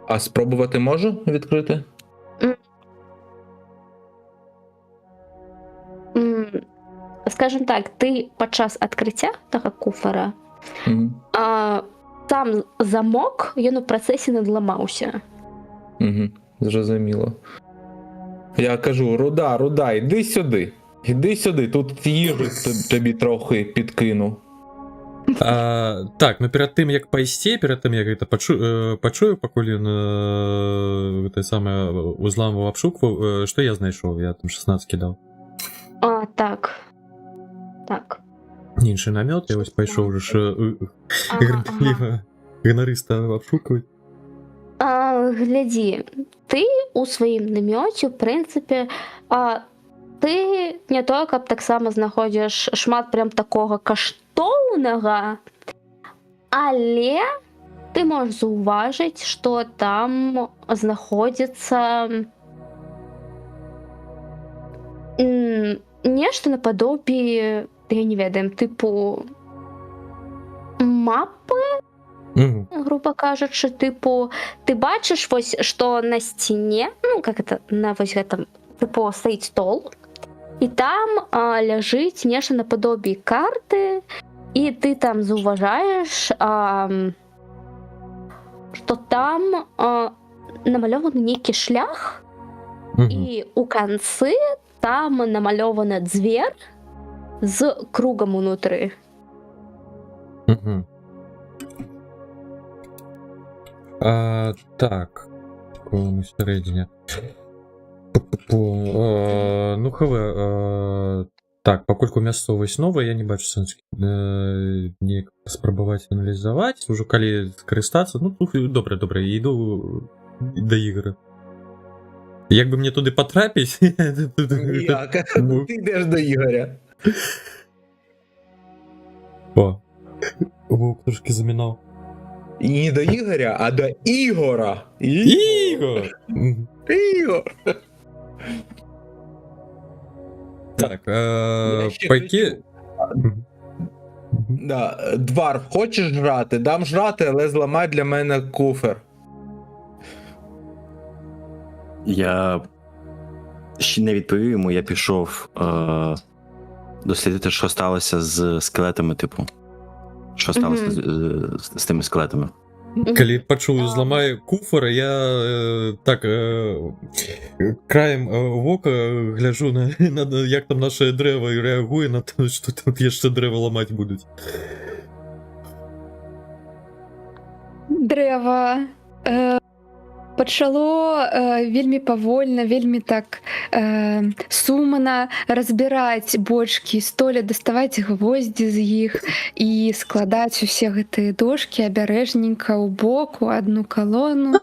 А спробувати можу відкрити? Скажем так, ти падчас адкрыцця таго куфара, Угу. сам замок, ён у працэсе надламаўся. Угу. Зрозуміло. Я кажу: Руда, іди сюди. Іди сюди, тут їжу тобі трохи підкину. Так, ну перед тым як пайсці, перед тым як гэта пачую, пакуль ён гэтае самае узламваў абшукваў, што я знайшоў? Я там 16 кідаў. Так. Так. Іншы намёт, я вось пайшоў уже ж ганарыста абшукваць. Глядзі, ты у сваім намёце, в прынцыпе, ты не тое, каб таксама знаходзіш шмат прям такога каштоўнага, але ты можаш заўважыць, што там знаходзіцца нешта нападобе, я не ведаю, тыпу мапы, грубо кажучы, тыпу, ты бачыш вось, што на сцяне, ну, как это, на вось гэтым, тыпу, стаіць стол, і там ляжыць нешта нападобе карты, і ты там заўважаеш, што там намалёваны нейкі шлях, і ў канцы там намалёвана дзвер з кругам унутры. Так, на сярэдзіне. Ну, так, пакольку мясцовасць новая, я не бачу сэнс неяк спрабаваць аналізаваць, ужо калі скарыстацца, ну, добра, іду да ігры. Як бы мне туды патрапіць? Як? Ти йдеш до Ігоря. Вовк трошки замінав. І не до Ігоря, а до Ігора. Ігор! Так, пайки... Дварф, хочеш жрати? Дам жрати, але зламай для мене куфер. Я ще не відповів йому, я пішов дослідити, що сталося з скелетами, типу. Що сталося з тими скелетами. Калі пачую зламай куфара, я так краем вока гляджу на як там наше дрэва і рэагуе на то, што тут яшчэ дрэва ламаць будуць. Дрэва. пачало вельмі павольна, вельмі так сумна разбіраць бочкі, столі, даставаць гвоздзі з іх і складаць усе гэтыя дошкі абярэжненька ў боку, адну калону.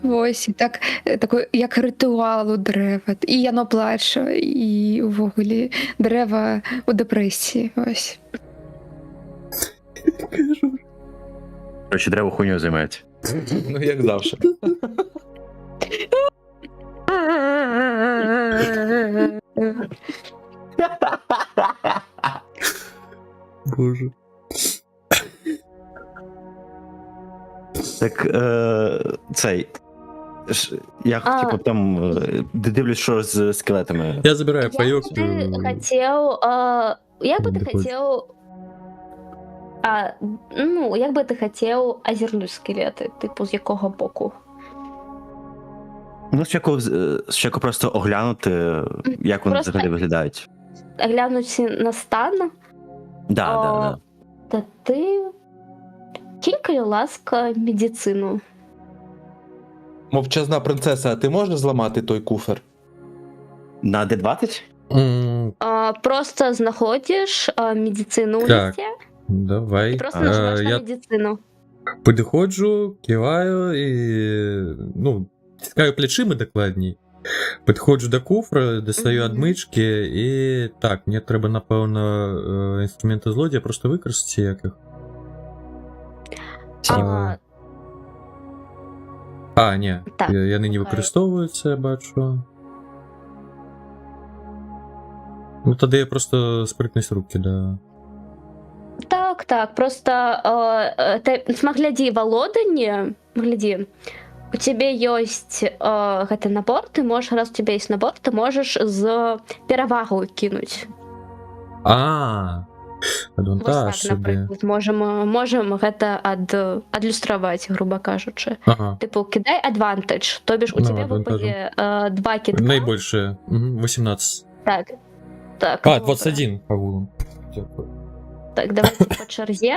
Вось, і так, такой, як рытуал у дрэва. І яно плача, і ўвогуле дрэва ў дэпрэсіі. Вось. Короче, древо хуйню займається. Ну, як завжди. Боже. Так, цей. Я типу там дивлюсь, що з скелетами. Я забираю пайок. Ты хотел, як би ти не хочеш. хотів, ну, як би ти хотів озернуть скелети, типу, з якого боку? Ну, спочатку просто оглянути, як вони Просто- взагалі виглядають. Глянуть на стан, Да. та ти кінь, ласка, медицину. Мовчазна принцеса, а ти можеш зламати той куфер? На D20? Просто знаходиш медицину у Так. лісі, Давай. і просто нажимаєш на Я медицину. підходжу, киваю і, ну, стискаю плечима докладній. Підходжу до куфра, достаю Мгм. адмички і так, мені треба, напевно, інструменти злодія просто використати яких. Ні, Так, я нині окей. використовую це, я бачу. Ну, тоді я просто спритність руки, да. Так, просто гляди, володание, гляди, у тебя есть гэты набор, ты можешь, раз у тебя есть набор, ты можешь з перавагу кинуть. Адвантаж Вось так, собі. наприклад, можем гэта адлюстраваць, грубо кажучи. Ага, Типу, кидай advantage, то бишь у Ну, тебя адвантажем. выпадет 2 кидка. найбільше. 18. Так, А, добре. 21, по-моєму. Дякую. Так, давайте по черзі.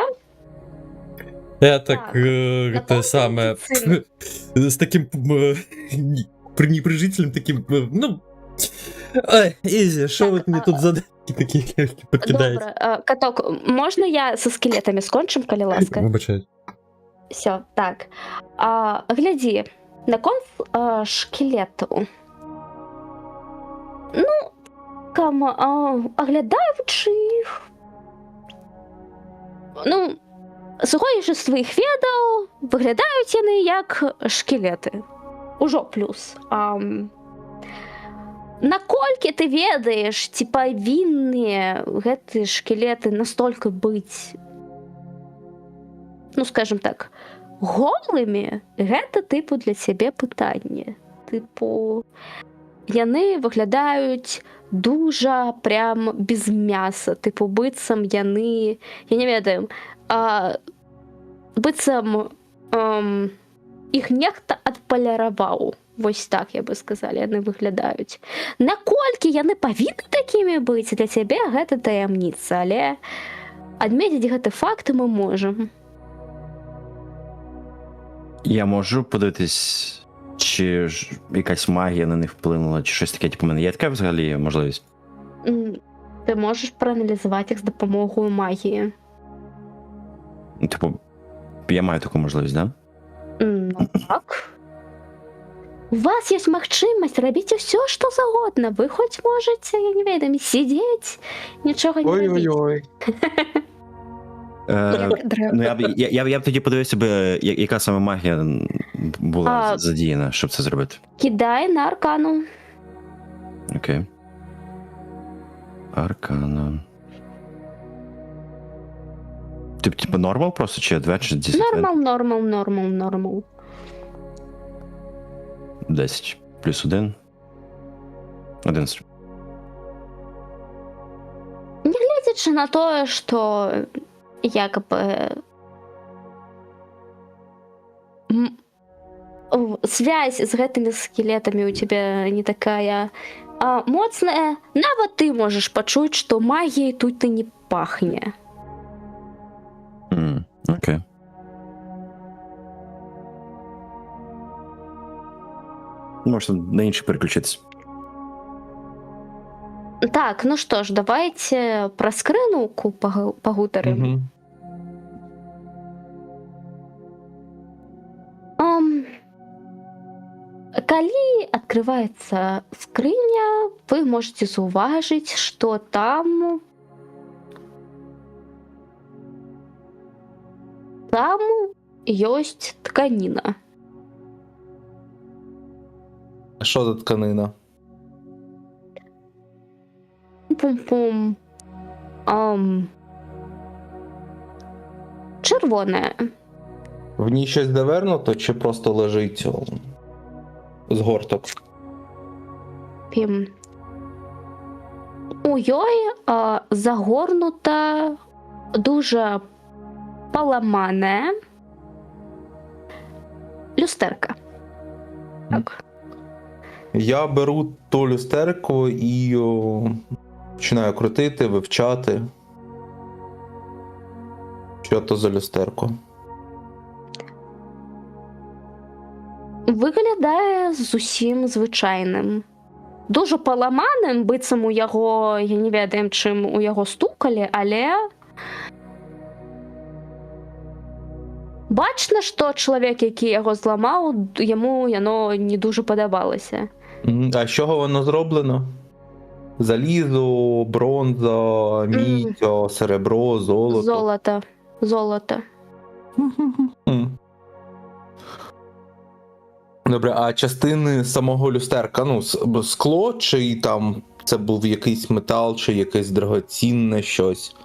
Я так, Так, те напомню саме, медицину. з таким пренебрежительним таким, ну, ай, Ізі, що Так, ви мені тут за такі підкидаєте? Добре, каток, можна я со скелетами скончим, коли ласка? Вибачайте. Все, так. Гляди, на конц шкелету. Ну, оглядаючи їх. Ну, судячи з твоїх відео, виглядають вони як шкелети. Ужо плюс. Наколькі ты ведаеш, ці павінны гэтыя шкелеты настолькі быць, ну, скажем так, голымі, гэта тыпу для цябе пытанне. Тыпу, яны выглядаюць дужа прям без мяса, тыпу быццам яны, я не ведаю, быццам іх нехта адпаляраваў. Вось так, я бы сказала, яны выглядаюць. Наколькі яны павінны такімі быць, для цябе гэта таямніца, але адметіць гэты факт мы можам. Я можу подивитись, чи ж якась магія на них вплинула, чи щось таке, типу, у мене є така взагалі можливість? Ти можеш проаналізувати їх з допомогою магії. Ну, типу, я маю таку можливість, да? Ну так. У вас есть магчымасць рабіць усё, што загодна. Вы хоць можаце, я не ведаю, сидзець, нічога не рабіць. Ой-ой-ой. Як дрэва. Ну, я б тоді подивився би, яка саме магія була задіяна, щоб це зробити. Кидай на аркану. Окей. Аркана. Типу нормал просто, чи adventure, чи Нормал. 10 плюс 1. 11. Не глядячи на тое, што якобы связь з гэтымі скелетамі у тебя не такая моцная, нават ты можаш пачуць, што магіяй тут і не пахне. Окей. Можете на інший переключитись. Так, ну що ж, давайте про скринуку погутаримо. Угу. Калі открывается скрыня, вы можете зауважить, что там есть тканина. Що за тканина? Пум-пум. Червоне. В ній щось завернуто чи просто лежить згорток? Пім. У ёй загорнута дуже поламане люстерка. Так. Я беру ту люстерку і починаю крутити, вивчати. Що то за люстерко? Виглядає зусім звичайним. Дуже поламаним, быццам у яго, я не ведаю, чим у яго стукалі, але бачно, що чоловік, який його зламав, йому яно не дуже подобалося. А з чого воно зроблено? Залізо, бронза, мідь, серебро, золото. Золото. Хм. Добре, а частини самого люстерка, ну, скло, чи там це був якийсь метал, чи якесь дорогоцінне щось?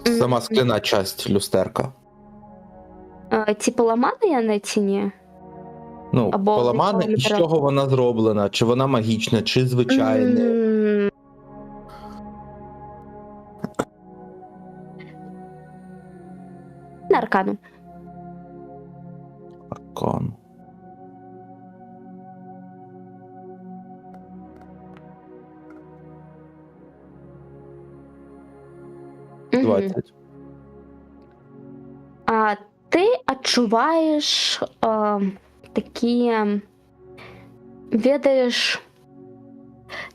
Сама скляна часть люстерка. Ці поламані я на ціні? Ну, Або поламана, і з метал. чого вона зроблена? Чи вона магічна, чи звичайна? На аркану. Аркан. Мгм. 20. А ти адчуваєш такі, ведаеш,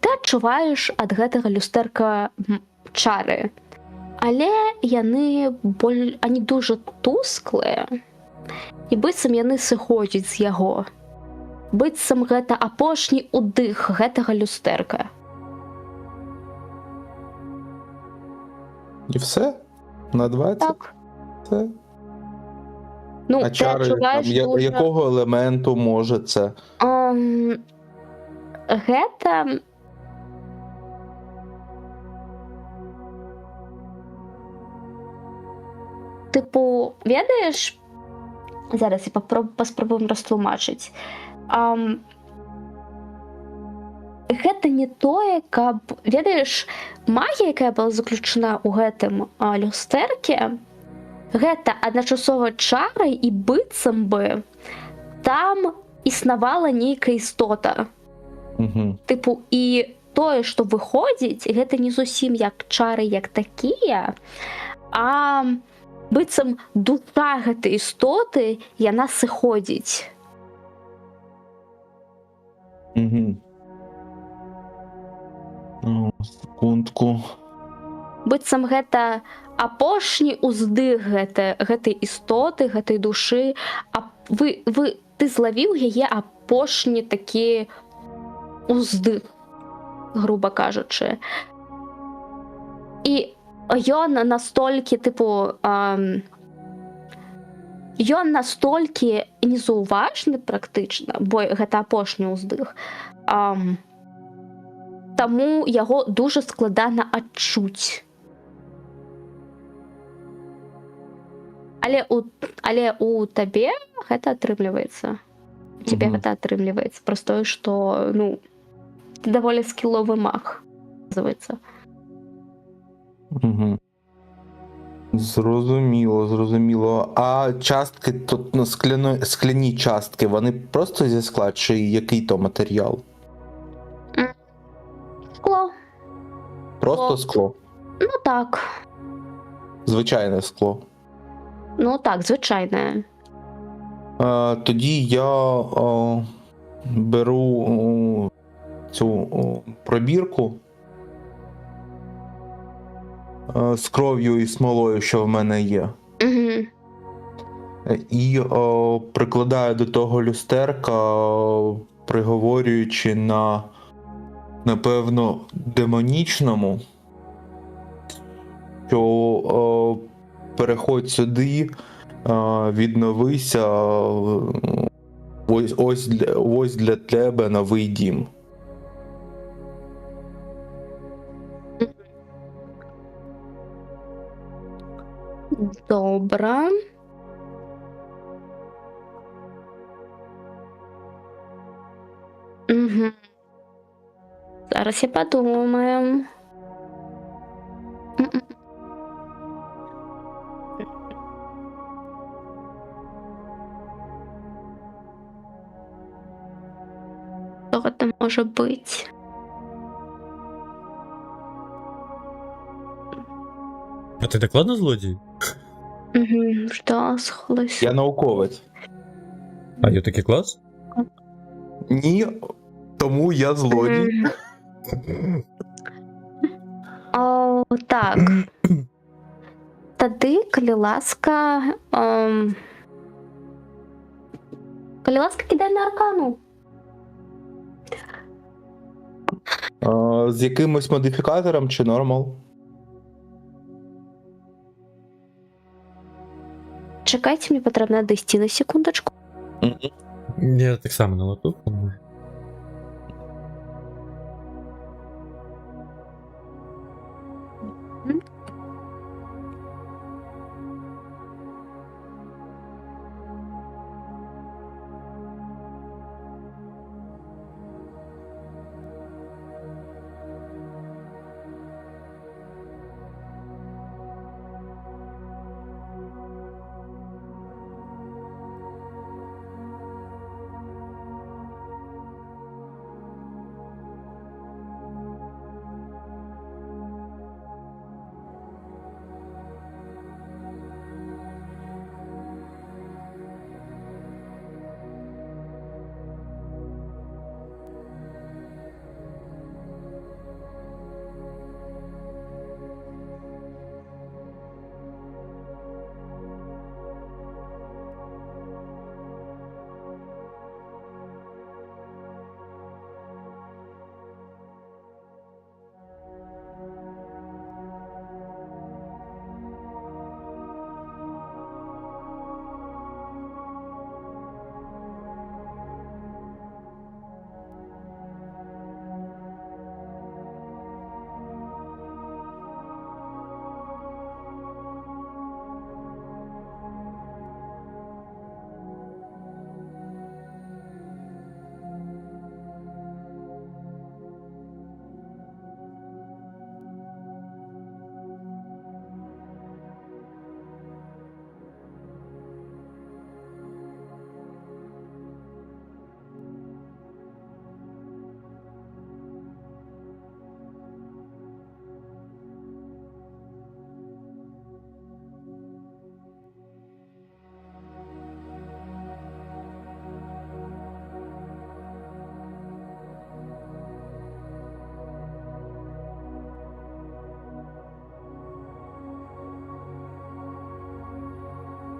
ти адчуваеш ад гэтага люстэрка чары, але яны они дуже тусклыя, і быццам яны сыходзяць з яго. Быццам гэта апошні ўдых гэтага люстэрка. І все? На 20? Так. Все? Ну, А ти чари, там, адчуваєш дуже... якого елементу може це? Гэта типу, ведаеш, зараз я паспрабуем растлумачыць. Гэта не тое, каб, ведаеш, магія, якая была заключана ў гэтым люстэрке, гэта адначасова чарай і быццам бы там існавала нейкая істота. Угу. Типу, і тое, што выходзіць, гэта не зусім як чары як такія, а быццам душа гэтай істоты, яна сыходзіць. Угу. О, секундку. Быццам гэта апошні ўздых гэтай істоты, гэтай душы, а ты злавіў яе апошні такі уздых, груба кажучы. І ён настолькі, типу, ён настолькі незаўважны практычна, бо гэта апошні ўздых, таму яго дуже складана адчуць. Але у табе гэта атрымліваецца. У тебе гэта атрымліваецца. Просто што, ну, ты даволі скіловы маг, называецца. Угу. Зрозуміло. А частки, тут, ну, скляні частки, вони просто зі скла, чи який то матеріал? Скло. Просто скло. Ну так. Звичайне скло. Ну так, звичайне. Тоді я беру цю пробірку з кров'ю і смолою, що в мене є. Угу. І прикладаю до того люстерка, приговорюючи на, напевно, демонічному, що переходь сюди, відновися, ось для тебе новий дім. Добре. Угу. Зараз я подумаю. М-м. Що це може бути? А ти докладно злодій? Угу. Що схолись? Я науковець. А є такий клас? Ні, тому я злодій. О, так. Тоді, коли ласка, кидай на аркану. З якимось модифікатором чи нормал? Чекайте, мені потрібно дійти на секундочку. Я так само на лату.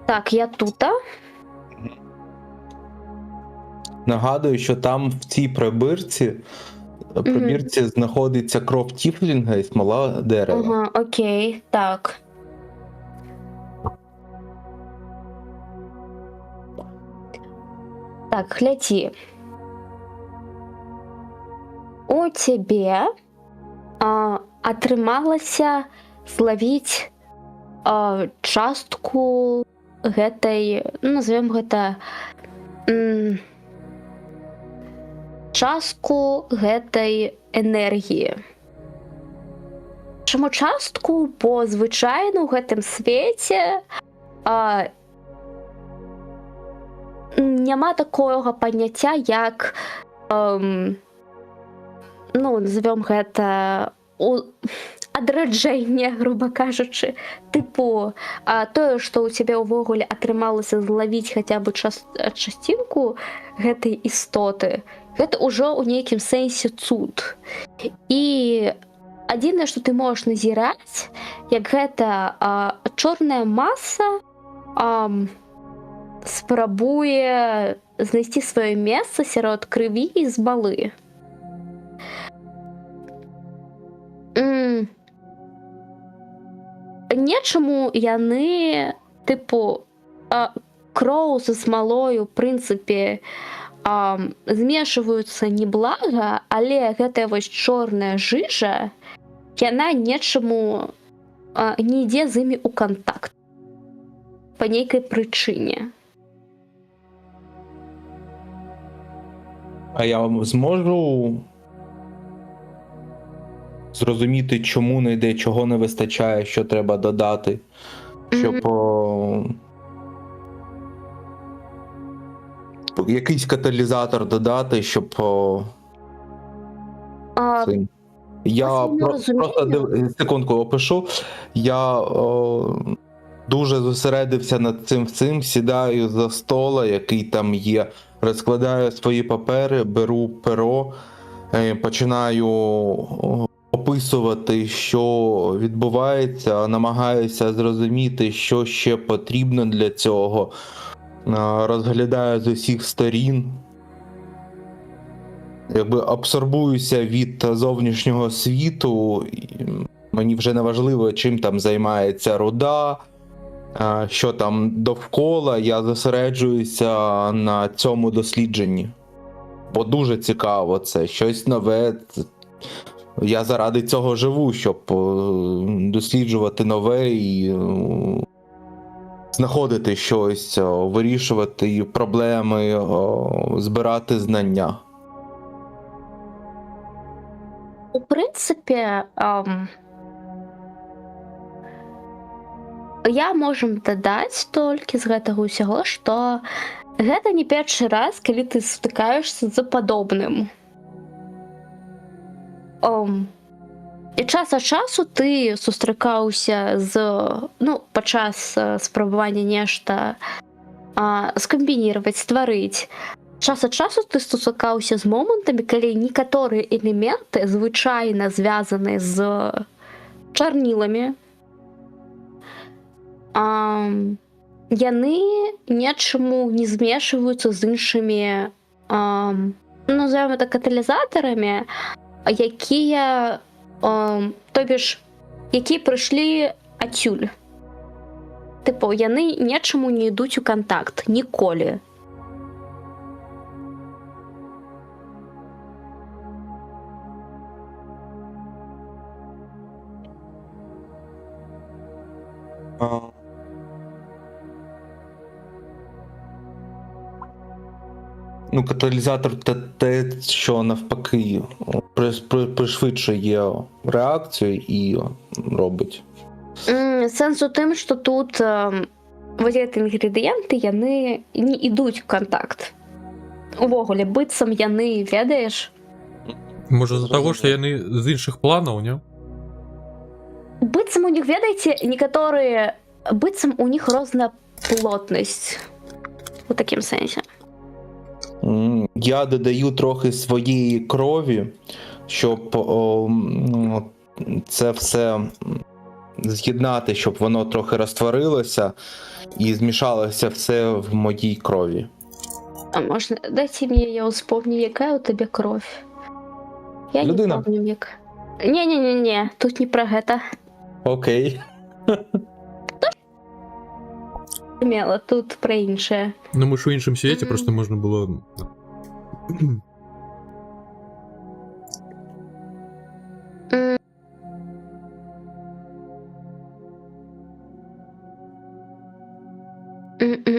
Так, я тут. Нагадую, що там в цій пробірці знаходиться кров тіфлінга і смола дерева. Ага, окей, так. Так, гляди. У тебе атрымалася злавіць частку гэтай, назовем гэта, частку гэтай энергіі. Чаму частку? Бо звычайна ў гэтым свеце няма такога паняцця, як назовем гэта адраджэнне, грубо кажучы. Тыпу, тое, што ў цябе ўвогуле атрымалася злавіць хаця бы часцінку гэтай істоты, гэта ўжо ў нейкім сэнсе цуд. І адзінае, што ты можаш назіраць, як гэта чорная маса спрабуе знайсці сваё месца сярод крыві і змалы. Нечаму яны, тыпу, кроў са смалою, ў прынцыпе, змешваюцца неблага, але гэтая вось чорная жыжа, яна нечаму не ідзе з імі ў кантакт па нейкай прычыне. А я зможу зрозуміти, чому не йде, чого не вистачає, що треба додати, щоб якийсь каталізатор додати, щоб цим. Я просто секундку опишу. Я дуже зосередився над цим, сідаю за стола, який там є, розкладаю свої папери, беру перо, починаю описувати, що відбувається, намагаюся зрозуміти, що ще потрібно для цього, розглядаю з усіх сторін, якби абсорбуюся від зовнішнього світу, мені вже не важливо, чим там займається руда, що там довкола, я зосереджуюся на цьому дослідженні. Бо дуже цікаво це, щось нове. Я заради цього живу, щоб досліджувати нове і знаходити щось, вирішувати проблеми, збирати знання. У прынцыпе, я можам дадаць толькі з гэтага ўсяго, што гэта не першы раз, калі ты сутыкаешся з падобным. І час ад часу ты сустракаўся з, падчас спрабавання нешта скамбініраваць, стварыць. Час ад часу ты сустракаўся з момантамі, калі некаторыя элементы, звычайна звязаныя з чарніламі, яны нечаму не змешваюцца з іншымі, назовем это каталізатарамі, якія, то бишь, якія прыйшлі адсюль. Тыпу, яны нечаму не ідуць у кантакт ніколі. Каталізатор – це те, що навпаки пришвидшує реакцію і робить. Сенс у тым, што тут вось гэты інгрэдыенты, яны не ідуць у кантакт. Увогуле, быццам яны, ведаеш? Можа з-за таго, што яны з іншых планаў, не? Быццам у них, ведаеце, некаторыя, быццам у них розная плотнасць. У такім сэнсе. Я додаю трохи своєї крові, щоб це все з'єднати, щоб воно трохи розтворилося і змішалося все в моїй крові. А можна, дайте мені, я успомню, яка у тебе кров. Я Людина. не помню, як. Не, тут не про гэта. Окей. Мела, тут про іншае. Ну, мы ж у іншым свеце, просто можна было...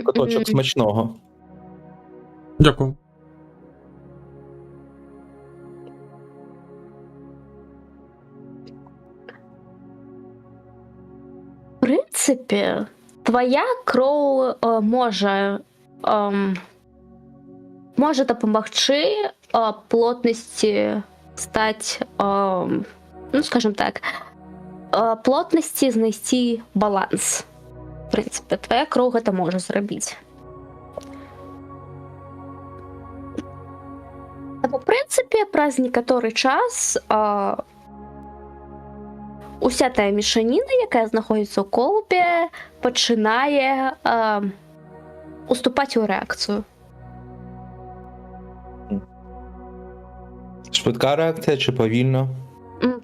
Куточок смачного. Дякую. В прынцыпе, твоя кроў можа дапамагчы плотнасці стаць, скажем так, плотнасці знайсці баланс. В прынцыпе, твая кроў гэта можа зрабіць. Таму, в прынцыпе, праз некаторы час уся тая мешаніна, якая знаходзіцца ў колбе, пачынае уступаць у рэакцыю. Швидка реакція чи повільно?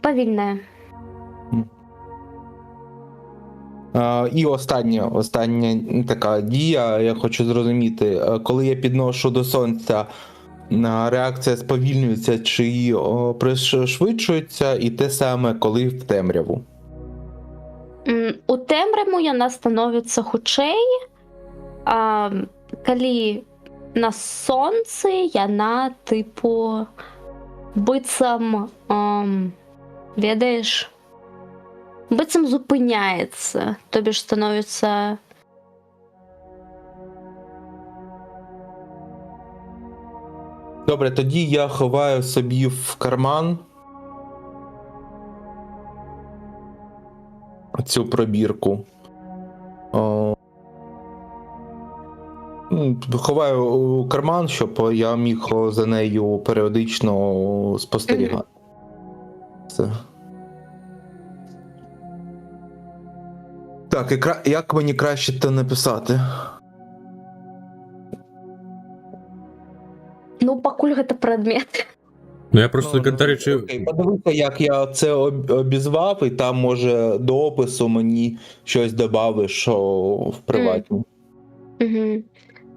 Павільная. І остання така дія, я хочу зрозуміти, коли я підношу до сонця, реакція сповільнюється чи пришвидшується, і те саме, коли в темряву? У темряву яна становіцца хутчэй, калі на сонцы яна тыпу быццам, ведаеш, быццам зупыняецца, то бишь становіцца Добре, тоді я ховаю собі в карман цю пробірку. Ховаю у карман, щоб я міг за нею періодично спостерігати. Все. Так, як мені краще це написати? Ну, пакуль гэта прадмет. Ну я просто коментарі. Окей, подивися, як я це обізвав, і там, може, до опису мені щось додавиш в приватні.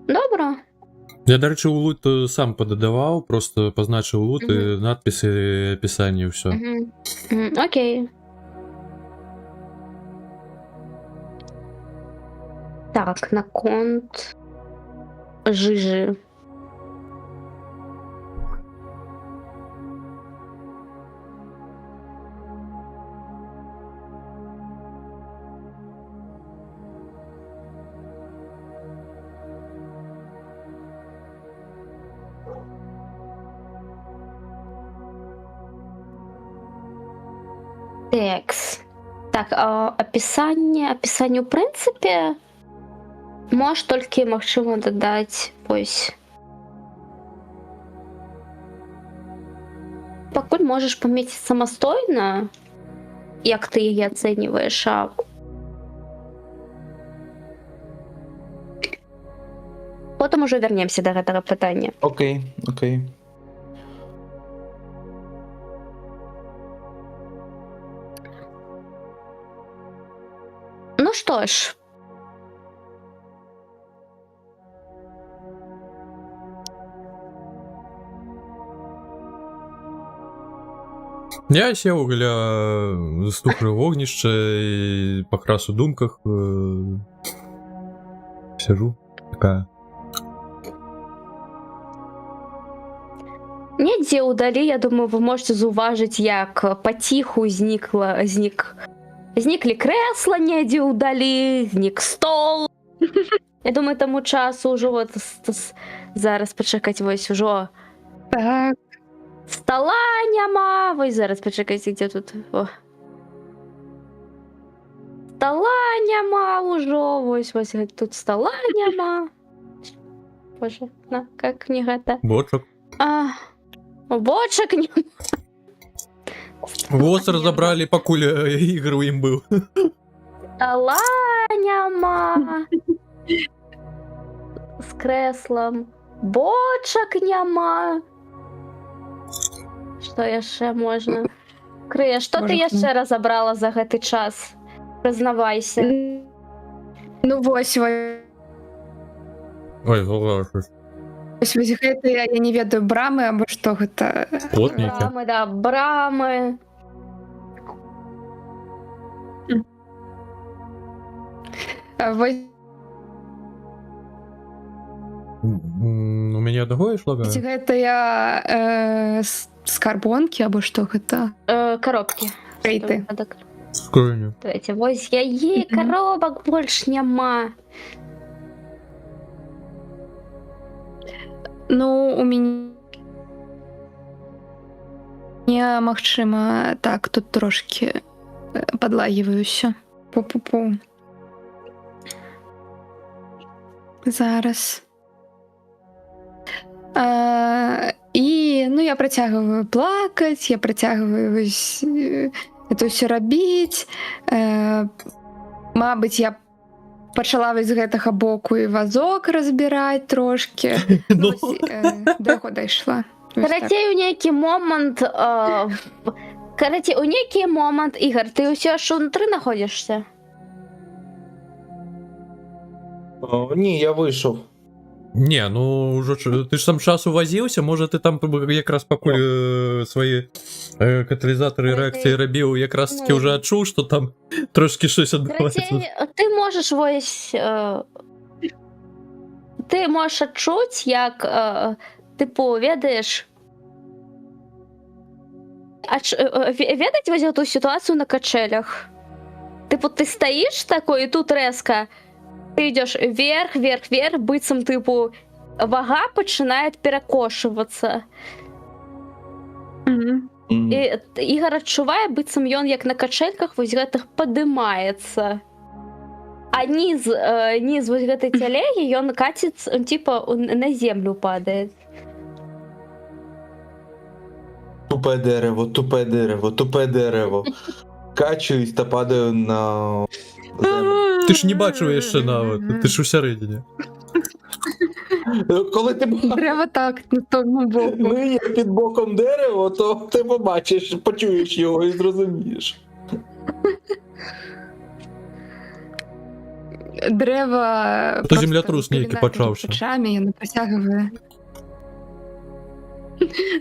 Добре. Я, до речі, у лут сам пододавав, просто позначив лут і надписи, описання і все. Окей. Так, на конт жижи. Текст. Так, описание, в принципе, можешь только, магчыма, додать, ось. Пакуль можешь пометить самостойно, як ты яе оцениваешь, потом уже вернемся до гэтага пытання. Окей. Ну что ж. Я сел ля стухле вогнішча і покрас у думках. Сижу. Такая. Недзе ўдалі, я думаю, вы можете заўважыць, як паціху зніклі крэсла недзе ўдалі, знік стол. Я думаю, таму часу ўжо вот зараз пачакаць, вось ужо Так, стола няма. Вось зараз пачакайце, дзе тут. О. Стола няма ўжо, вось тут стола няма. Боже, на, как не гэта. Бочок. Бочак няма. Вот разобрали, пакуль ігр у ім быў. Стола няма. З крэслам. Бочак няма. Што яшчэ можна? Крыя, што ты яшчэ разабрала за гэты час? Прызнавайся. ну вось. Ой, голова. Вось гэта я не ведаю, брамы або што гэта. Плотненько. Брамы, да, брамы. Вось У мяне аднаго ішло? ці гэта я скарбонкі або што гэта? Коробкі. Рэйты. Скрыню. Давайте, вось яе, коробак больш няма. Ну, у мяне магчыма, так, тут трошки подлагиваюся. Пу-пу-пу. Зараз. І, ну, я працягваю плакаць, я працягваю это ўсё рабіць. Мабыць, я пачала вось з гэтага боку і вазок разбіраць трошкі. Ну. До яго дайшла. Карацей, у нейкі момант... у нейкі момант, Ігор, ты ўсё ж унутры знаходзішся? Ні, я вийшов. Не, ну уже ты ж сам часу возіўся, можа ты там якраз пакуль свае каталізатары рэакцыі рабіў, якраз таки уже адчуў, што там трошки щось адбываецца. Карацей, ты можаш вось... Ты можаш адчуць, як, тыпу, ведаеш... Ведаць вось эту сітуацыю на качелях? Тыпу, ты стаіш такой, і тут рэзка ты ідёш вверх, вверх, вверх, быццам, тыпу, вага пачынае перакошвацца. І Ігор адчувае, быццам ён як на качэльках вось гэтых падымаецца. А ніз вось гэтай цялегі, ён каціць, типа, на землю падае. Тупе дерево, тупе дерево, тупе дерево. Качуюсь та падаю на землю. Ти ж не бачив яшчэ нават, ти ж усередині. Коли ти Треба так, на тому боку. є під боком дерево, то ти побачиш, почуєш його і зрозумієш. Древа... То землятрус нейкий почався. Яно працягвае.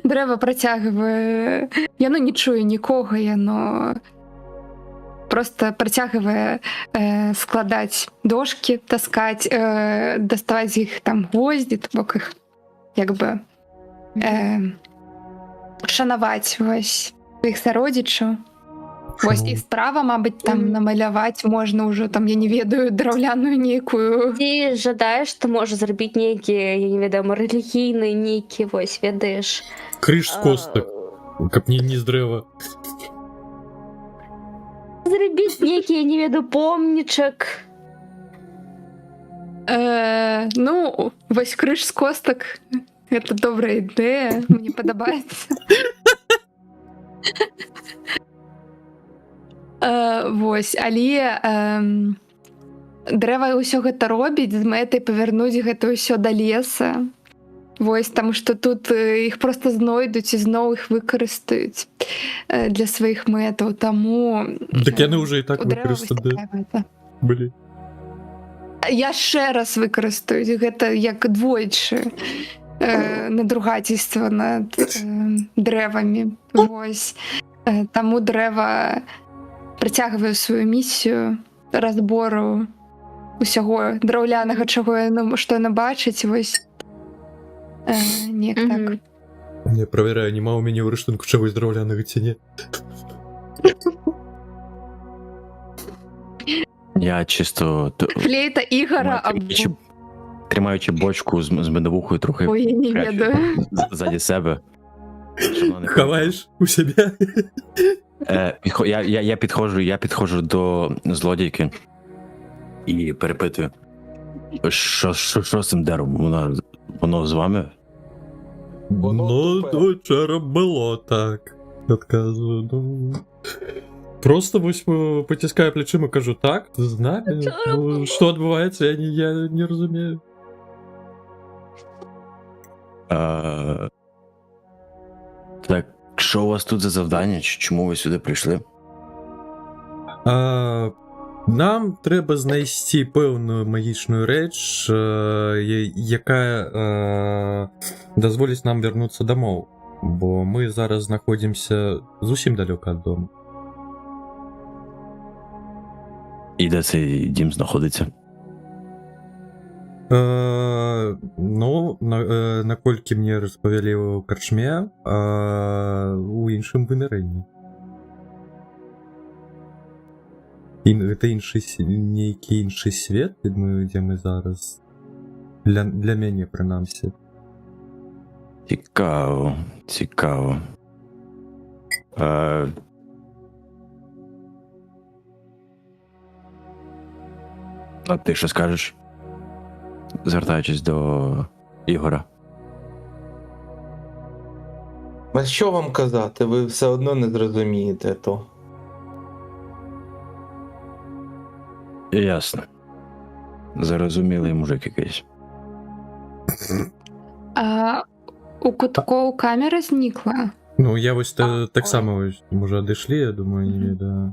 Древа працягвае... Яно не чуе нікога, яно... Просто працягвае складаць дошкі, таскаць, даставаць з іх там гвоздзі, то бок іх як бы шанаваць вось іх сародзічаў. Вось і справа, мабыць, там намаляваць можна ўжо там, я не ведаю, драўляную нейкую. Ты жадаеш, ты можаш зрабіць нейкі, я не ведаю, рэлігійны нейкі, вось, ведаеш. Крыж з костак, каб не з дрэва. Зрабіць нейкі, я не ведаю, помнічак. Ну, вось крыж з костак. Гэта добрая ідэя, мне падабаецца. Вось, але дрэва ўсё гэта робіць з мэтай павярнуць гэта ўсё да леса. Вось, таму што тут іх проста знойдуць і зноў іх выкарыстаюць для сваіх мэтаў, таму... Так яны ўжо і так выкарыстаюць. Блин. Яшчэ раз выкарыстаюць, гэта як двойчы надругацельства над дрэвамі. Вось. Таму дрэва працягвае сваю місію разбору усяго драўлянага, чаго што яна бачыць, вось. Неяк так. Не, правяраю, нема ў мяне ў рыштунку чагось драўлянага ці не. Я чисто... Флейта Ігора Тримаючи бочку з медовухою трохи... Ой, я не ведаю. Ззаді себе. Ховаєш у себе? Я підходжу до злодійки і перепитую. Що з цим деревом? Воно з вами? Ну, вчора було так. Отказую, ну... Просто ось потискаю плечима, кажу, так, з нами? Ну, що відбувається, я не розумію. Так, що у вас тут за завдання? Чому ви сюди прийшли? Нам треба знайти певну магічну реч, яка дозволить нам вернуться домов. Бо ми зараз знаходимося зовсім далеко від дому. І де цей дім знаходиться? Ну, наколькі мне розповіли у карчме, у іншым вымярэнні. Гэта нейкі іншы свет, дзе мы зараз. Для мяне, прынамсі. Цікаво. А ти що скажеш? Звертаючись до Ігора. А що вам казати? Ви все одно не зрозумієте то. Ясно. Зарозумілий мужик якийсь. А у Кутко камера зникла. Ну, я ось так само ось, може, одійшли, я думаю, ні, да.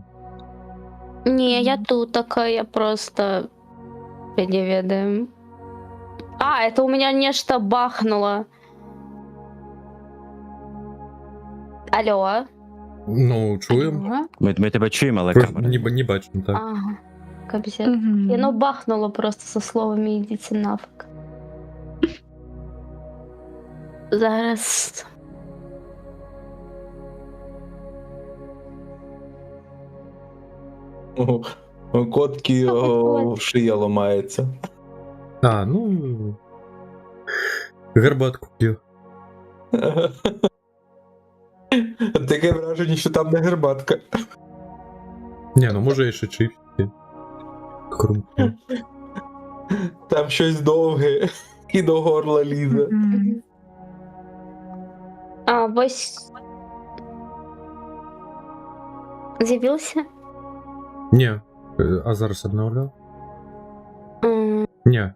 Не, я тут такая, я просто... Я не ведаю. А, это у меня нечто бахнуло. Алло. Ну, чуємо. Алло? Ми тебе чуємо, але Просто камера. не бачимо, так. Ага. Капец. Мгм. И оно бахнуло просто со словами «идите нафиг». Зараз... Котки шия ламається. А, ну... Гарбатку п'ю. Таке враження, що там не гербатка. Ні, ну може ще чипсики. Крумки. Там щось довге і до горла лізе. Мгм. А, ось... З'явився? Ні. А зараз обновляв? Ні.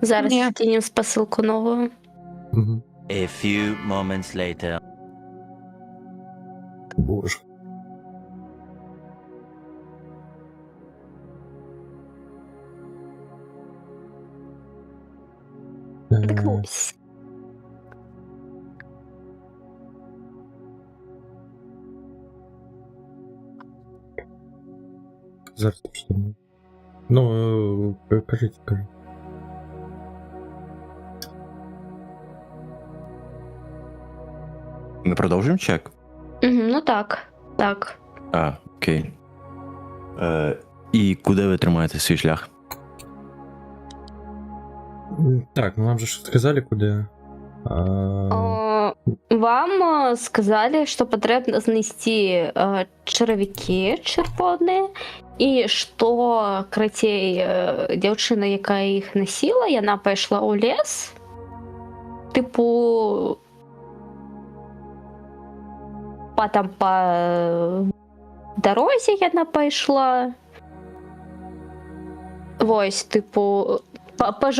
Зараз Ні. скинем посилку нову. Угу. A few moments later. Боже. Так ось. Зараз що. Ну, кажіть. Ми продовжуємо чек? Ну так. Так. А, окей. І куди ви тримаєте свій шлях? Так, ну вам же ж сказали, куди. Вам сказали, що потрібно знести червяки червоні, і що кратей дівчина, яка їх носила, і вона пішла у ліс. Типу, по дорозі вона пішла. Ось, типу, по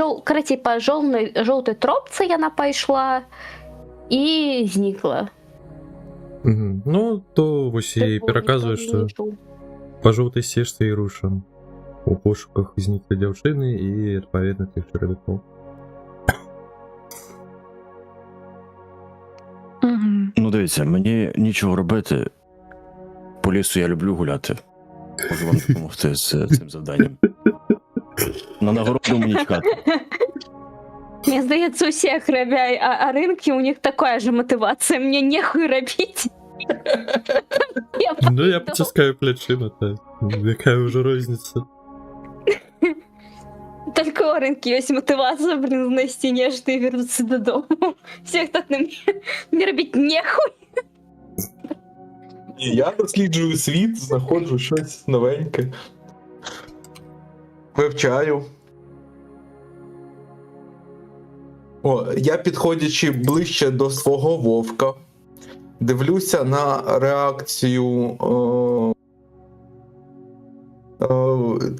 жовтій тропці вона пішла і зникла. Угу. Ну, то ось і Типу, переказує, ніхто не що чув. по жовтій стежці і рушим. У пошуках зникли дівчини і, відповідно, тих черв'яків. Мгм. Ну, дивіться, мені нічого робити. По лісу я люблю гуляти. Можу вам допомогти з цим завданням. На нагороду мені чекати. Мне здається, у всех а рынки, у них такая же мотивация. Мне нехуй робить. Ну, я потискаю плечима, так. Яка вже різниця? Только у рынки есть мотивация, блин, знести нечто и вернуться додому. Всех так не робить нехуй. Я досліджую світ, знаходжу щось новеньке. Вивчаю. О, я, підходячи ближче до свого вовка, дивлюся на реакцію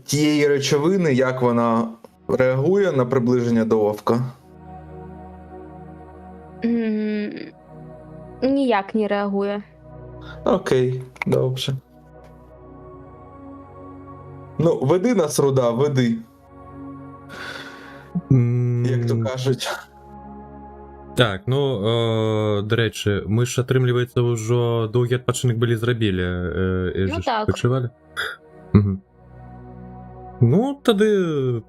тієї речовини, як вона реагує на приближення до вовка. Ніяк не реагує. Окей, добре. Ну, веди нас, Руда, веди, як то кажуть. Так, ну, до речі, ми ж, отрымлівається, вже довгий відпочинок були зробили. Ну так. Відпочивали? Угу. Ну, тоді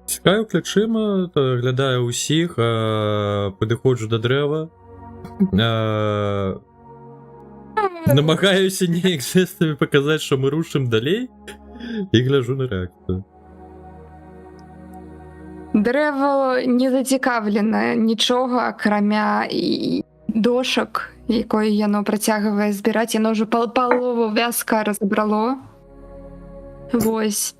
цікаю плечима, глядаю усіх, підходжу до дерева, намагаюся ніяк жестами показати, що ми рушимо далі, і гляжу на реакцію. Дерево не зацікавлене нічого, акрамя і дошок, якої яно працягвае збіраць. Яно вже палову вязка розбрало. Вось.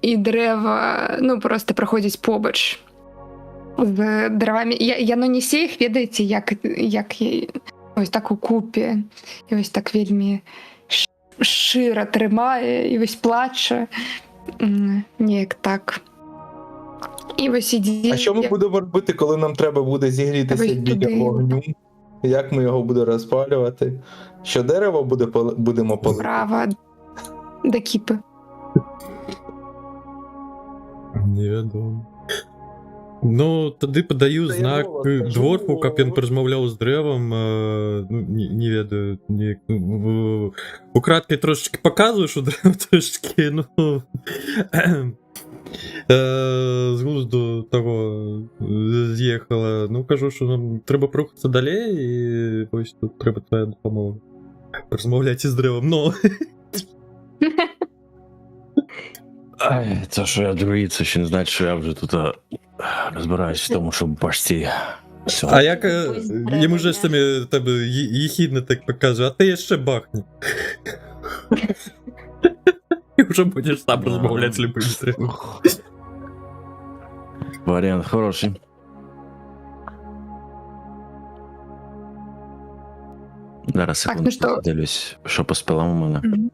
і дерева ну, просто проходять побач з деревами. Я ну, не всі їх, ведаєте, як ось так у купі, і ось так вельми широ тримає, і ось плаче. Ніяк так. І ось іді. А що ми будемо робити, коли нам треба буде зігрітися Ось біля туди. вогню? Як ми його будемо розпалювати? Що дерево будемо палити? Справа до кіпи. Невідомо. Ну, тоді подаю Та я знак Вова, скажу. дворфу, каб він порозмовляв з древом. Ну, не ведаю. Украдкой трошечки показую, що дерево трошечки, ну... з глузду того з'їхала. Ну, кажу, що нам треба рухатися далі, і ось тут треба твоя допомога. Розмовляти з древом, ну... Ай, це що я друїд, це ще не значить, що я вже тут розбираюсь в тому, що в башці. Все. А як Пусть древо йому же не- самі тебе їхідно так показує, а ти ще бахни. І вже будеш сам розмовляти з любим древом. Варіант хороший. Зараз Так, секунду, ну що? дивлюсь, що по спилам у мене.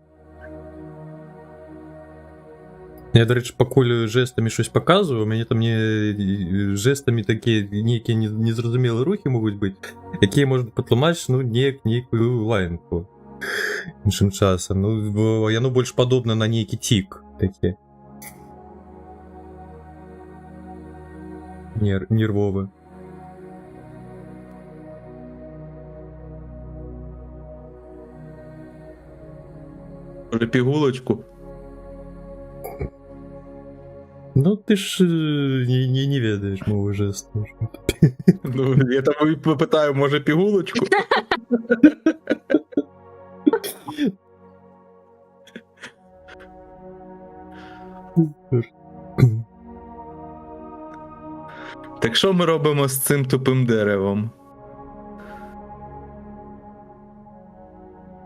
Я, до речі, покулю жестами щось показую, мені там жестами такі ніякі незрозумілі рухи можуть бути, які можуть потлумачити, ну, ніяку лайнку. Іншим часом. Ну, воно більш подобне на ніякий тік такі. Нервове. Може, пігулочку? Ну, ти ж не ведаєш мови жесту. Ну, я там і питаю, може, пігулочку? Так що ми робимо з цим тупим деревом?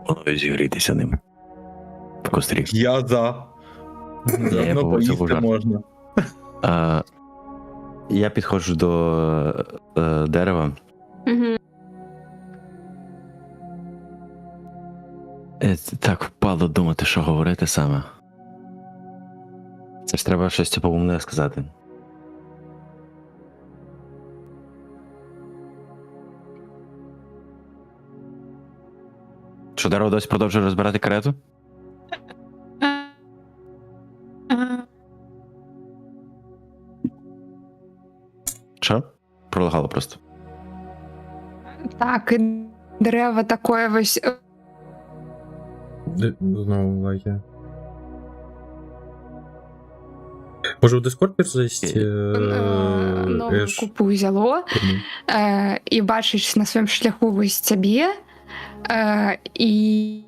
Воно зігрітися ним. В кострі. Я за. Я Заодно побачив поїсти жарт. можна. Я підходжу до дерева. Мгм. Так впало думати, що говорити саме. Це ж треба щось типу умне сказати. Що дерево досі продовжує розбирати карету? Що? Пролагало просто. Так, і дерево таке ось. Знову лаги. Може, у Discord перезайти? Нову купу взяло, і бачиш на своєму шляху ось тебе, і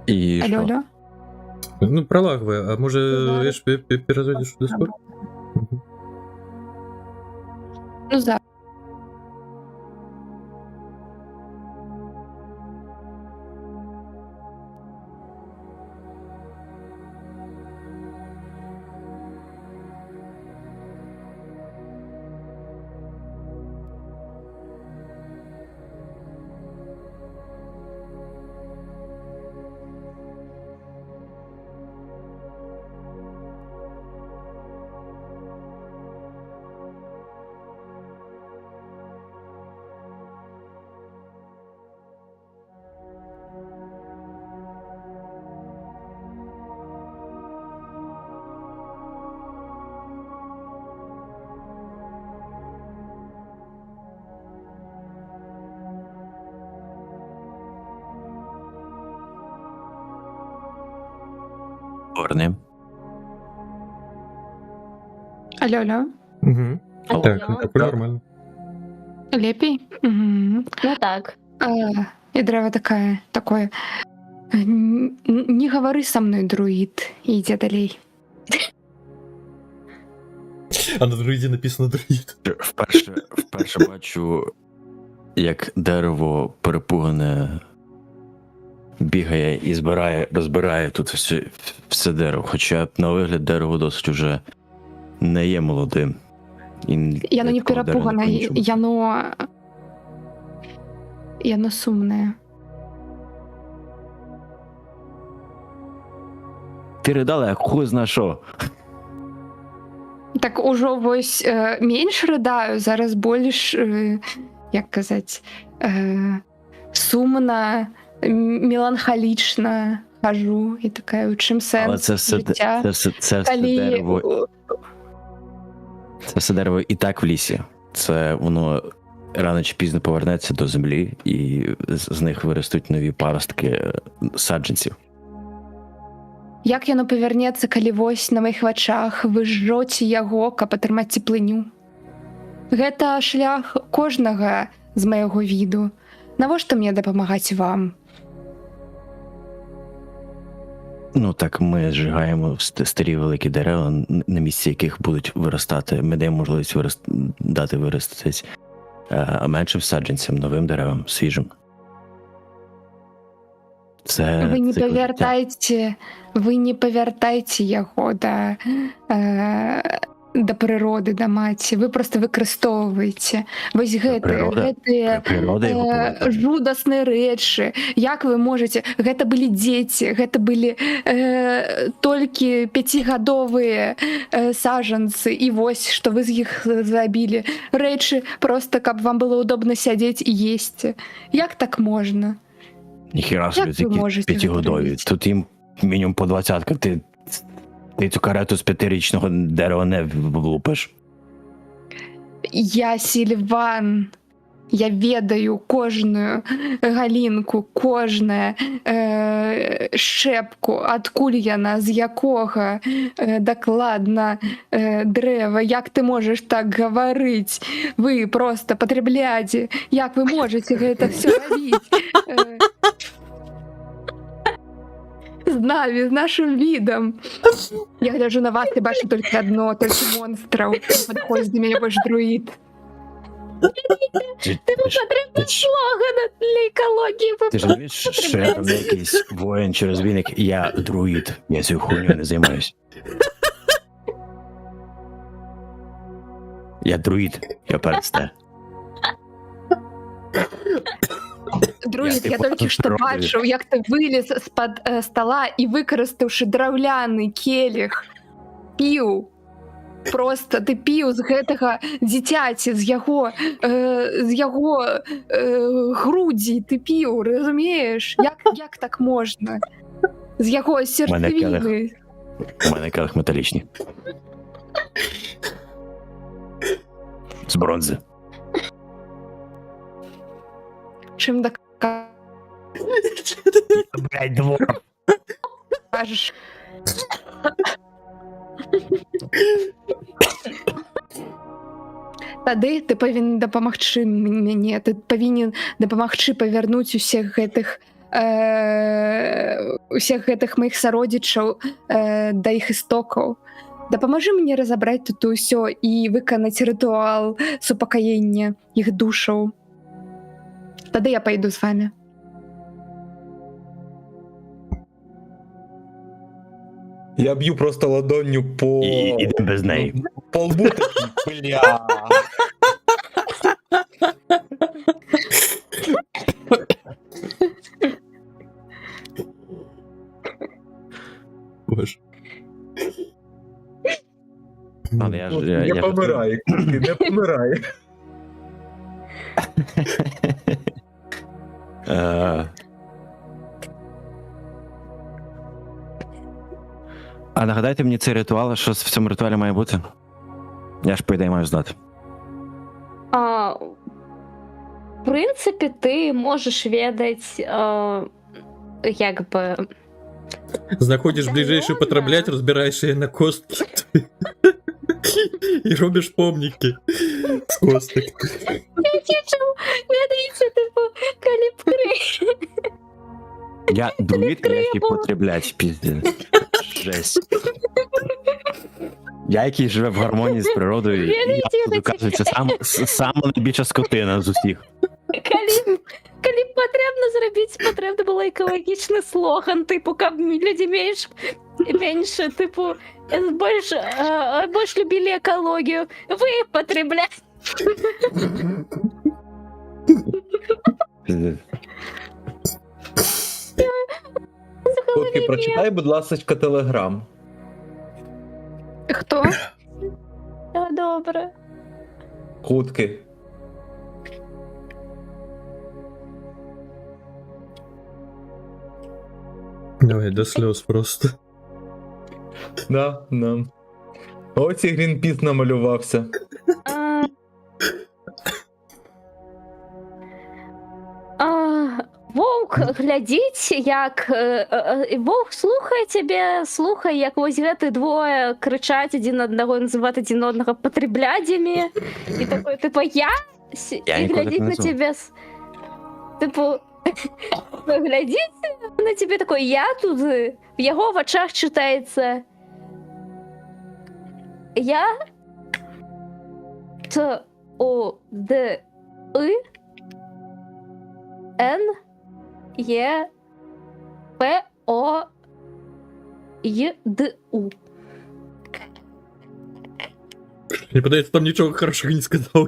І що? алло. Ну, пролагивай, а може, я ж перезайдеш у Discord? Ну, зараз. Поверни. Алло. Угу. Алло. Так, ну, так нормально. Лепей? Угу. Ну так. И дерево такое. Не говори со мной, друид, и иди далей. А на друиді написано друид. Вперше бачу як дерево перепугане бігає і розбирає тут все дерево. Хоча на вигляд дерево досить уже не є молодим. Яно не перепугане, яно сумне. Ти ридала, як хуй зна що. Так ужо вось менш рыдаю, зараз больш, як казаць, сумна, меланхалічна хожу і такая, у чым Але сэнс це все життя? Це все дерево і так в лісі. Це воно рано чи пізно повернеться до землі, і з них виростуть нові паростки саджанців. Як яно павернецца, калі вось на маіх вачах вы жжоце яго, каб атрымаць цеплыню? Гэта шлях кожнага з майго віду. Навошта мне дапамагаць вам? Ну так ми зжигаємо старі великі дерева, на місці яких будуть виростати. Ми даємо можливість дати виростати меншим саджанцям, новим деревам, свіжим. Це вы не павяртайце яго да прыроды, да маці. Вы просто выкарыстоўваеце вось гэтыя жудасныя рэчы. Як вы можаце? Гэта былі дзеці, гэта былі толькі 5гадовыя саджанцы, і вось што вы з іх зрабілі. Рэчы просто, каб вам было удобна сядзець і есці. Як так можна? Ніхіра собі такі 5годові. Тут їм мінімум по 20-ка. Ти цю карету з 5-річного дерева не влупиш? Я Сільван. Я ведаю кожную галінку, кожнае шчэпку, адкуль яна, з якога дакладна дрэва. Як ты можаш так гаварыць? Вы просто патрабляце. Як вы можаце гэта все рабіць? З намі, з нашим відом. Я гляджу на вас і бачу тільки одно, тільки монстрів. Підходить до мене ваш друїд. Ти потрібен слоган для екології. Ти ж розумієш, що я там якийсь воїн чи розвідник? Я друїд. Я цією хуйнею не займаюсь. Я друїд. Я пересте. Друзі, я тільки що бачив, як ти виліз з-під стола і, використавши драўляны келіх, піў. Просто ти піў з гэтага дзіцяці, з яго грудзі ти піў, розумієш? Як так можна? З яго серцевіни. У мене келих металічний. З бронзи. Чим Блядь, двор. докажеш? Тады ты павінен дапамагчы мяне, ты павінен дапамагчы павярнуць усіх гэтых маіх сародзічаў да іх істокаў. Дапамажы мне разабраць тут усё і выканаць рытуал супакаення іх душаў. Тады я пайду з вами. Я б'ю просто ладонню по... І йдемо без неї. По лбу такий, бля. Боже. Але Не помирай, не помирай. А нагадайте мені цей ритуал, що в цьому ритуалі має бути? Я ж, по ідеї, маю знати. В принципі, ти можеш ведаць, як би... Знаходиш ближайший потраблять, розбираєш її на костки. І робиш помніки з косток. Ведається, типу, калібри. Я друїд, який потреблять, піздець. Жесть. Я, який живе в гармонії з природою, і я буду, кажуть, це сама найбільша скотина з усіх. Калі б патрэбна зрабіць, патрэбна было экалагічны слоган, типу, каб людзі менш, типу, больш любілі экалогію. Вы патрабляць. Кутки, прочитай, будь ласка, телеграм. Хто? Добре. Кутки. Ой, до слез просто. Да. Ось і Грінпіс намалювався. Воўк глядзіць, як воўк слухае, як вось гэты двое крычаць адзін аднаго, называць адзін однага патрэблядзямі. І такой, типа, Я і ніколи глядзіць так не на назвав. цябе, типу, глядзіць на цябе такой, я тут, в яго вачах чытаецца. Я Т-У-Д-И Н-Е-П-О-Й-Д-У. Мне подается, там ничего хорошего не сказал.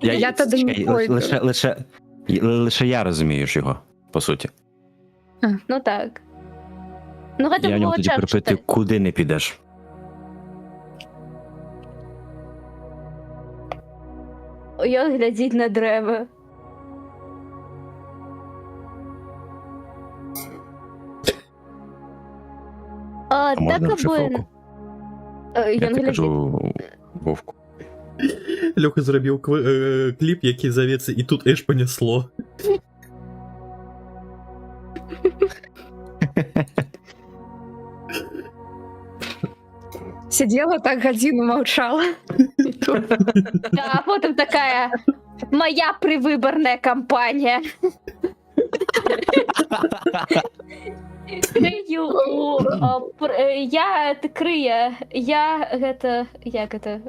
Я тоді не чекай, пойду. лише я розумію ж його, по суті. Ну так. Ну, гэта Я в в ньому тоді очах припити, читаю. куди не підеш. Ён глядзіць на дрэва. А Так можна аби... вшифровку? Я Ён ти глядзіць. кажу Вовку. Леха зробив кліп, який зоветься «І тут Еш понесло». Сидела так годину, мовчала. А потім такая моя привиборная кампанія. Крыю я крые, я гэта, як это?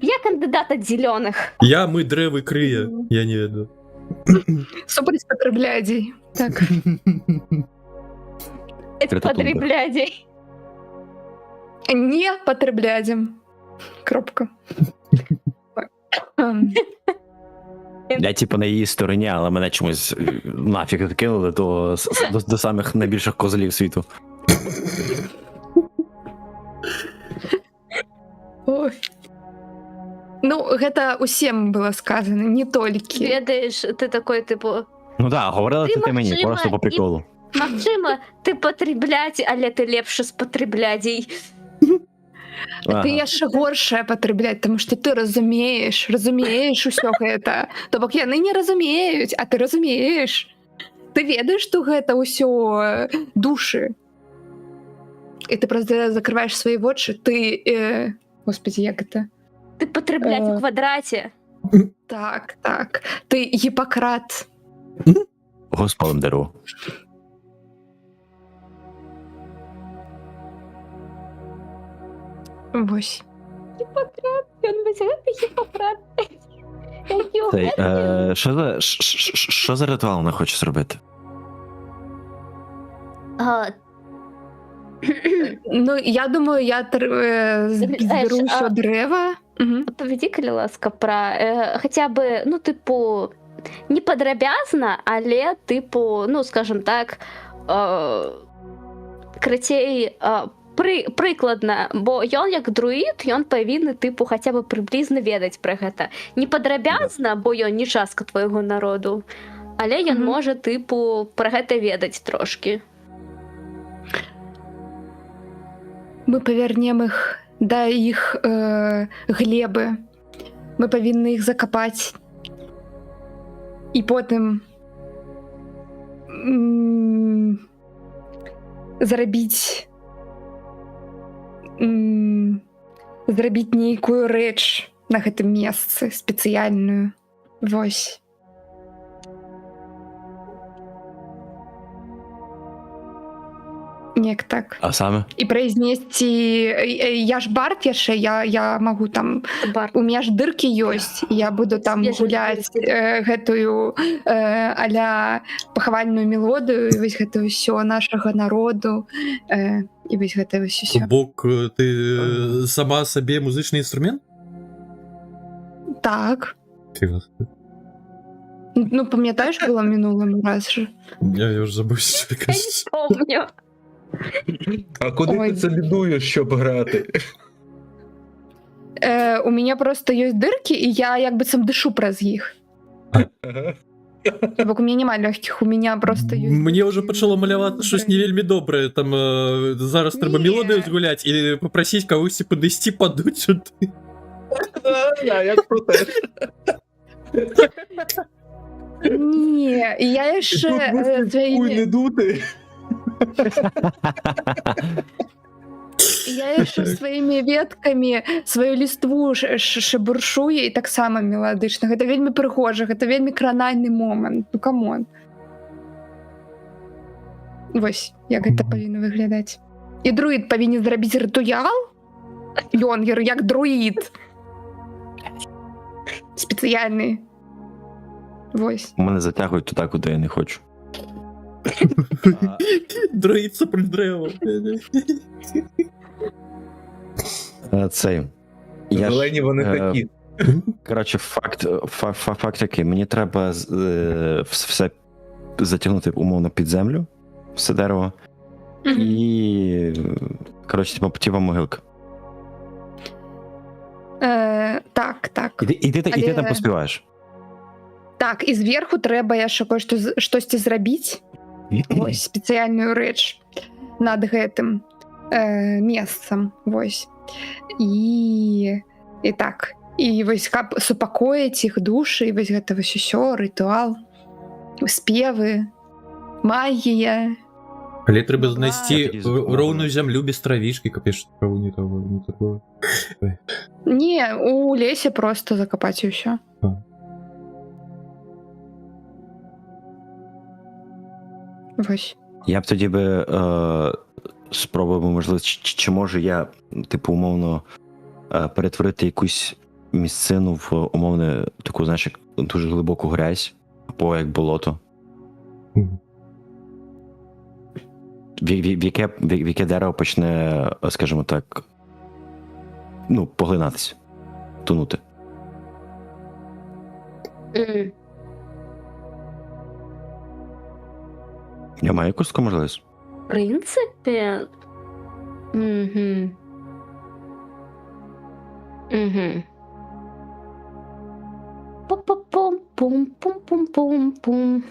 Я кандидат от зеленых. Мы древи крия. Я не веду. Супраць патрэблядзей. Так. Это Тумбер. потребляди. Не патрэблядзем. Кропка. Я типу на її стороні, але мене чомусь нафіг відкинули до самих найбільших козелів світу. Ой. Ну, гэта усім было сказано, не толькі. Ведаеш, ти такой, типу, Ну так, говорила Ти, це ти мені, Максима, просто по приколу. Магчыма, ти потребляць, але ти лепше з потреблядзей. Ага. Ты яшчэ горшае патрабляць, таму што ты разумееш усё гэта. То бок яны не разумеюць, а ты разумееш. Ты ведаеш, што гэта ўсё душы. І ты проста закрываеш свае вочы, ты... Господи, як гэта? Ти потребляць у квадраті. Так. Ты Гіппократ. Господом дару. Вось. Ён вось гэты Гіппократ. Цей, що за ритуал вона хоче зробити? Ну, я думаю, я зберу ўсё дрэва. Павядзі, калі ласка, пра хаця бы, ну, типу, не падрабязна, але, типу, ну, скажем так, крыцей прыкладна, бо ён як друід, ён павінны, типу, хаця бы прыблізна ведаць пра гэта. Не падрабязна, бо ён не частка твайго народу, але ён можа, типу, пра гэта ведаць трошкі. Мы павернем іх да іх глебы. Мы павінны іх закапаць. І потым зрабіць нейкую рэч на гэтым месцы спецыяльную. Вось. Неяк так. А саме? І прайзнесці я ж бард яшчэ, я магу там Бар. у меня ж дыркі ёсць, я буду там Свежие гуляць дырки. гэтую а-ля пахавальную мелодыю і вось гэта ўсё нашага народу і вось гэта вось усё. Бок, ты сама сабе музычны інструмент? Так. Фіга. Ну, памятаеш, было мінулым раз же. Я вже забувся, що ти Я кажеш. не помню. А куди Ой. ти це бідуєш, щоб грати? У меня просто ёсць дыркі, і я як быццам дышу праз іх. Ага. Бок у меня няма лёгкіх, у меня просто ёсць. Мне вже почало малявати щось не вельмі добре. Там зараз треба Ні. мелодію згуляти і попросити когось подисти, подуть сюди. Я про те. Ні, я яшчэ Хуй сваімі... не дути. Я яшчэ сваімі веткамі сваю ліству шабуршуе і таксама меладычна. Гэта вельмі прыгожа, гэта вельмі кранальны момант. Ну камон. Вось, як гэта павінна выглядаць. І друід павінен зрабіць рытуал? Йонгер, як друід. Спецыяльны. Вось. Мене затягують туди, куди я не хочу. Дроїться при древо. Цей. Я ж, Зелені вони такі. коротше, факт такий. Мені треба все затягнути умовно під землю, все дерево. І, коротше, типа могилка. Так. І ти Але- там поспіваєш. Так, і зверху трэба яшчэ штосьці зрабіць. Вось, спецыяльную рэч над гэтым месцам. Вось. І так. І вось каб супакоіць іх душы, і вось гэта вось усё, рытуал, спевы, магія. Але треба Ну, знайсці тоді запомню. роўную зямлю без травішки, капеш, траву не того, не такого. Не, у лесе просто закапаць і ўсё. Вось. Я б тоді би спробував, можливо, чи можу я, типу, умовно, перетворити якусь місцину в умовне таку, знаєш, як дуже глибоку грязь, або як болото. В яке дерево почне, скажімо так, ну, поглинатися, тонути. Я маю якусь таку можливість? В принципі. Угу. Угу. Пум-пум-пум-пум-пум-пум-пум.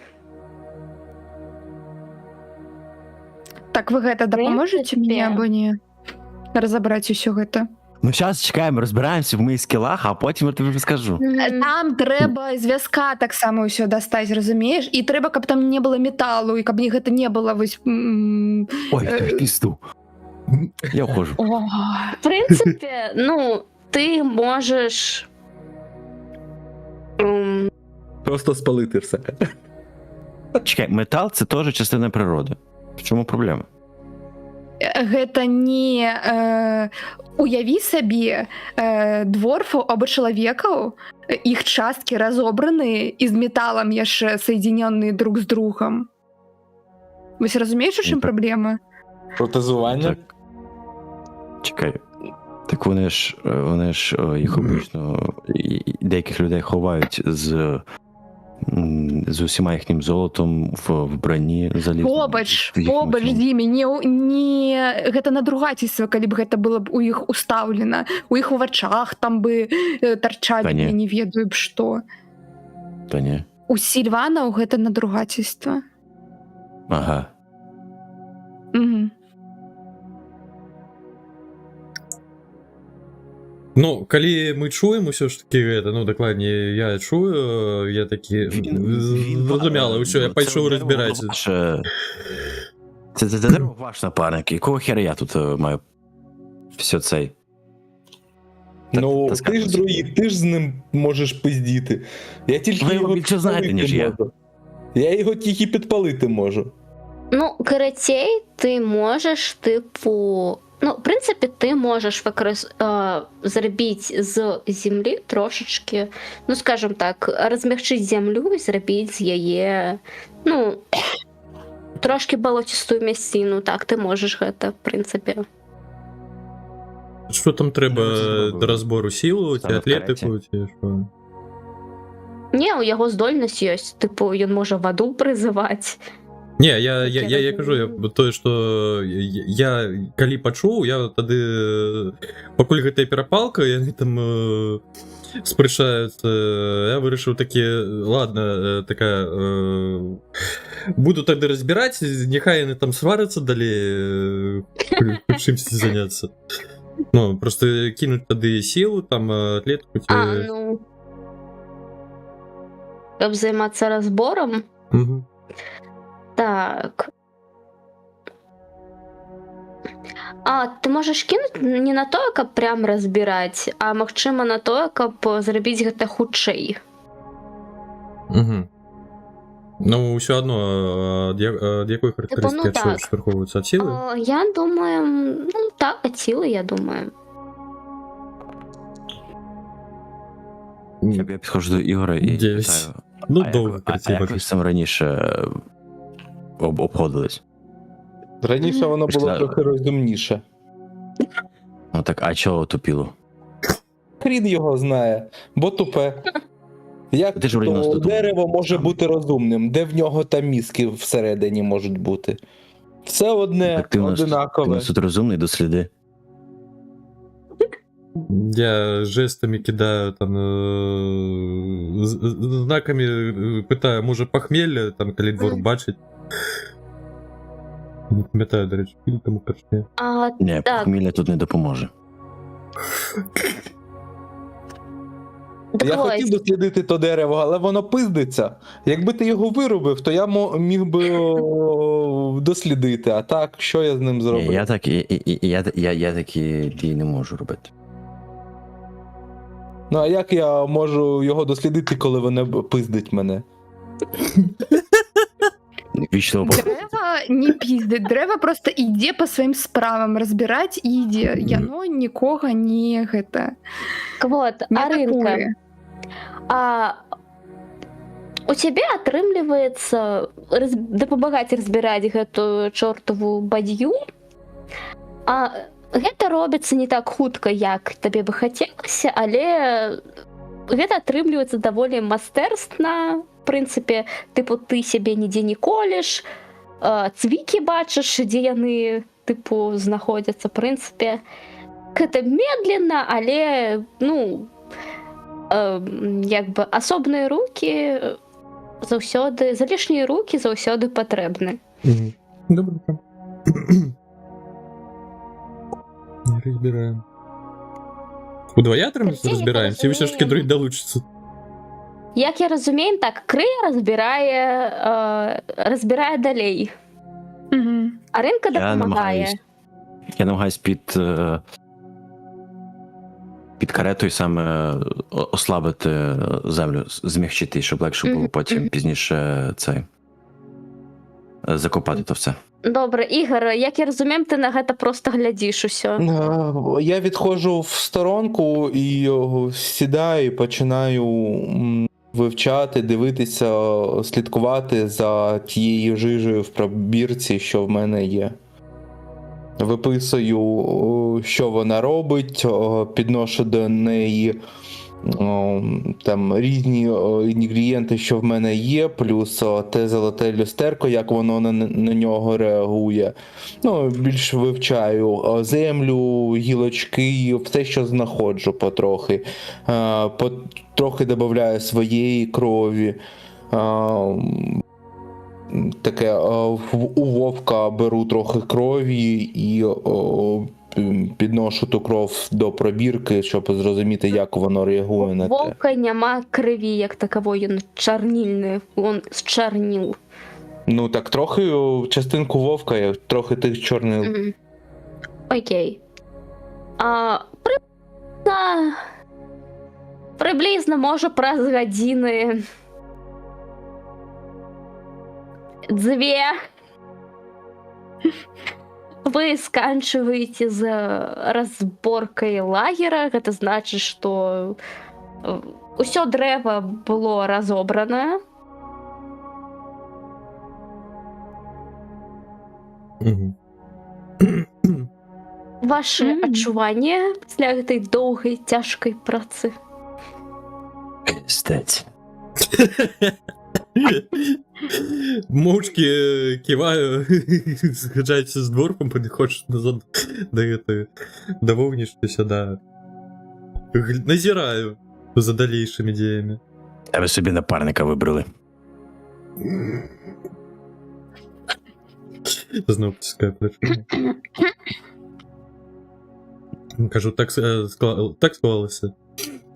Так, ви гэта дапаможаце принципе. мне або не? Разабраць усё гэта. Ну, зараз чекаємо, розбираємося в моїх скілах, а потім я тобі розкажу. Там трэба звязка таксама ўсё дастаць, разумееш? І трэба, каб там не было металу, і каб гэта не было вось... Ой, ти пізду. Я ухожу. О, В принципі, ну, ти можеш. Просто спалити все. Чекай, метал – це теж частина природи. В чому проблема? гэта не... Уяві сабе дворфаў або чалавекаў, іх часткі разобраны і з металам яшчэ соединённые друг з другом. Вось разумееш, у чым праблема? Протезування? Так. Чекай. Так вони ж їх обично, деяких людей ховають з усіма їхнім золотом в броні залізному. Побач з імі, не гэта надругательство, калі б гэта было б у іх устаўлена, у іх у вачах там бы тарчалі, Та ні. я не ведаю б што. Та ні. У сільванаў гэта надругательство. Ага. Угу. Ну, калі мы чуем усё ж таки гэта, ну, дакладней, я чую, я такі зразумела, ўсё, я пайшоў разбіраць. Це дерево ваш напарник. Якого хера я тут маю все цей? Ну, таскати ти ж собі. друїд, ти ж з ним можеш пиздіти. Я тільки Ви його більше знаєте, підпалити ніж я. можу. Я його тільки підпалити можу. Ну, карацей ти можеш, типу. Ну, в принципі, ти можеш зробити з землі трошечки, ну, скажімо так, розмягчити землю і зробити з її, ну, трошки болотисту місцину, так, ти можеш це, в принципі. Що там треба Ну, це до розбору силу, ці саме в атлетику, ці що? Ні, у його здольність є, типу, він може воду призивати. Ні, я кажу, то, що я коли почув, я тоді, покуль гэта перапалка, і вони там спрашаються, я вирішив таки, ладно, така, буду тоді розбирати, нехай вони там сваряться далі, хоч чимось зайнятися. Ну, просто кинуть тоді силу, там, атлетику. Ну. Щоб займатися розбором. Угу. Так. А, ти можеш кинути не на то, каб прям розбирати, а магчыма на то, каб зрабіць гэта хутчэй. Угу. Ну, все одно, от якої характеристики ну, так. відштовховуються? От сили? Я думаю, ну так, от сили, я думаю. Я підходжу до Ігора і 9. питаю, Ну, а довго як ви з цим раніше обходились? Раніше воно було Пішла- трохи розумніше. Ну так, а чого тупіло? Хрін його знає, бо тупе. Як Ти ж врівняв то з додому. дерево може Сам. бути розумним? Де в нього там мізки всередині можуть бути? Все одне, Так ти в нас одинакове. тут розумний, досліди. Я жестами кидаю, там, знаками питаю, може похмілля, там, коли двор бачить. Не пам'ятаю, до речі, піль тому корчні. Ні, Так. похмілля тут не допоможе. Так Я ось. хотів дослідити то дерево, але воно пиздиться. Якби ти його виробив, то я міг би дослідити. А так, що я з ним Ні, зробив? я такі дії не можу робити. Ну а як я можу його дослідити, коли воно пиздить мене? Вічно Древо не пиздить, древо просто іде по своїм справам розбирати і йде. Яно нікого не гэта, Вот, не Аринка, атакує. у цябе атрымліваецца дапамагаць разбіраць гэту чортову бадью, а гэта робіцца не так хутка, як табе бы хацелася, але гэта атрымліваецца даволі майстэрна. В прынцыпе, тыпу, ты сябе нідзе не колеш, цвікі бачыш, дзе яны, тыпу, знаходзяцца. В прынцыпе, гэта медленно, але, ну, як бы асобныя рукі заўсёды, залішнія рукі заўсёды патрэбны. Добре. Не розбираємо. Удвоя Красиво, розбираємо? Чи все ж таки друг долучиться? Як я разумею, так, Крыя разбірае далей. Угу. А Ринка Я дапамагае. намагаюсь під каретою саме ослабити землю, змягчити, щоб легше було Мгм, потім мгм. пізніше закопати то все. Добре, Ігор, як я розумію, ти на гэта просто глядиш усё. Я відходжу в сторонку і сідаю і починаю вивчати, дивитися, слідкувати за тією жижею в пробірці, що в мене є. Виписую, що вона робить, підношу до неї там різні інгредієнти, що в мене є, плюс те золоте люстерко, як воно на нього реагує. Ну, більш вивчаю землю, гілочки, все, що знаходжу потрохи. Трохи додаю своєї крові. Таке у вовка беру трохи крові і підношу ту кров до пробірки, щоб зрозуміти, як воно реагує на те. Вовка нема крові, як такової, він чорнільний, він зчорнів. Ну так трохи частинку вовка, трохи тих чорних. Мгм. Окей. Приблизно, може, праз години 2 Вы сканчиваете за разборкой лагера. Гэта значыць, што ўсё дрэва было разобрана. Мгм. Вашы адчуванні пасля гэтай доўгай цяжкай працы. Пиздець. Мовчки киваю, згаджаюся з дворфом, підходжу назад до вогнища сюди. Назираю за дальнейшими діями. А ви собі напарника вибрали. Знову пускаю плечо. Кажу, так склалося.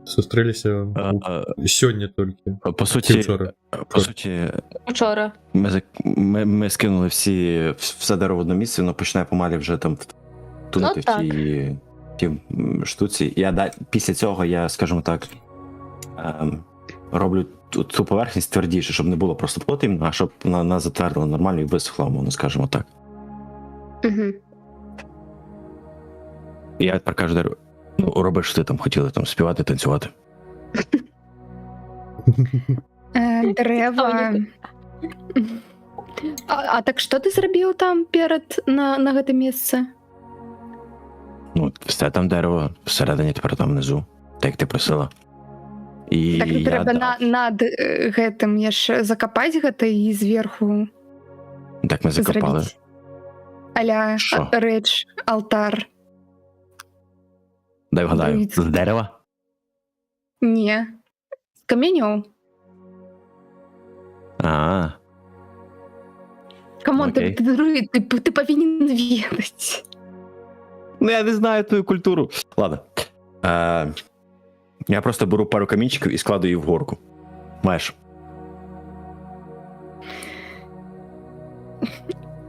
Зустрілися сьогодні тільки. По суті, Вчора. Вчора. ми скинули все дерево в одне місце, воно починає помалі вже там тунути в тій штуці. Після цього я, скажімо так, роблю цю поверхність твердіше, щоб не було просто плотим, а щоб вона затвердила нормально і висохла, воно, скажімо так. Угу. І я тепер кажу дереву, роби, що ти там хотіли, там співати, танцювати. Дрэва. А так што ты зрабіў там перад на гэтым месцы? Все там дерево, всередині тепер там внизу, так як ти просила. І Так я трэба дав. над гэтым яшчэ закапаць гэта і зверху Так ми закопали. зрабіць. Аля Що? рэч, алтар. Дай вгадаю, Дивіться. з дерева? Не. З камянёў. Камон, Окей. ты павінен ведаць. Я не знаю твою культуру. Ладно. Я просто беру пару камінчиків і складу її в горку. Маєш.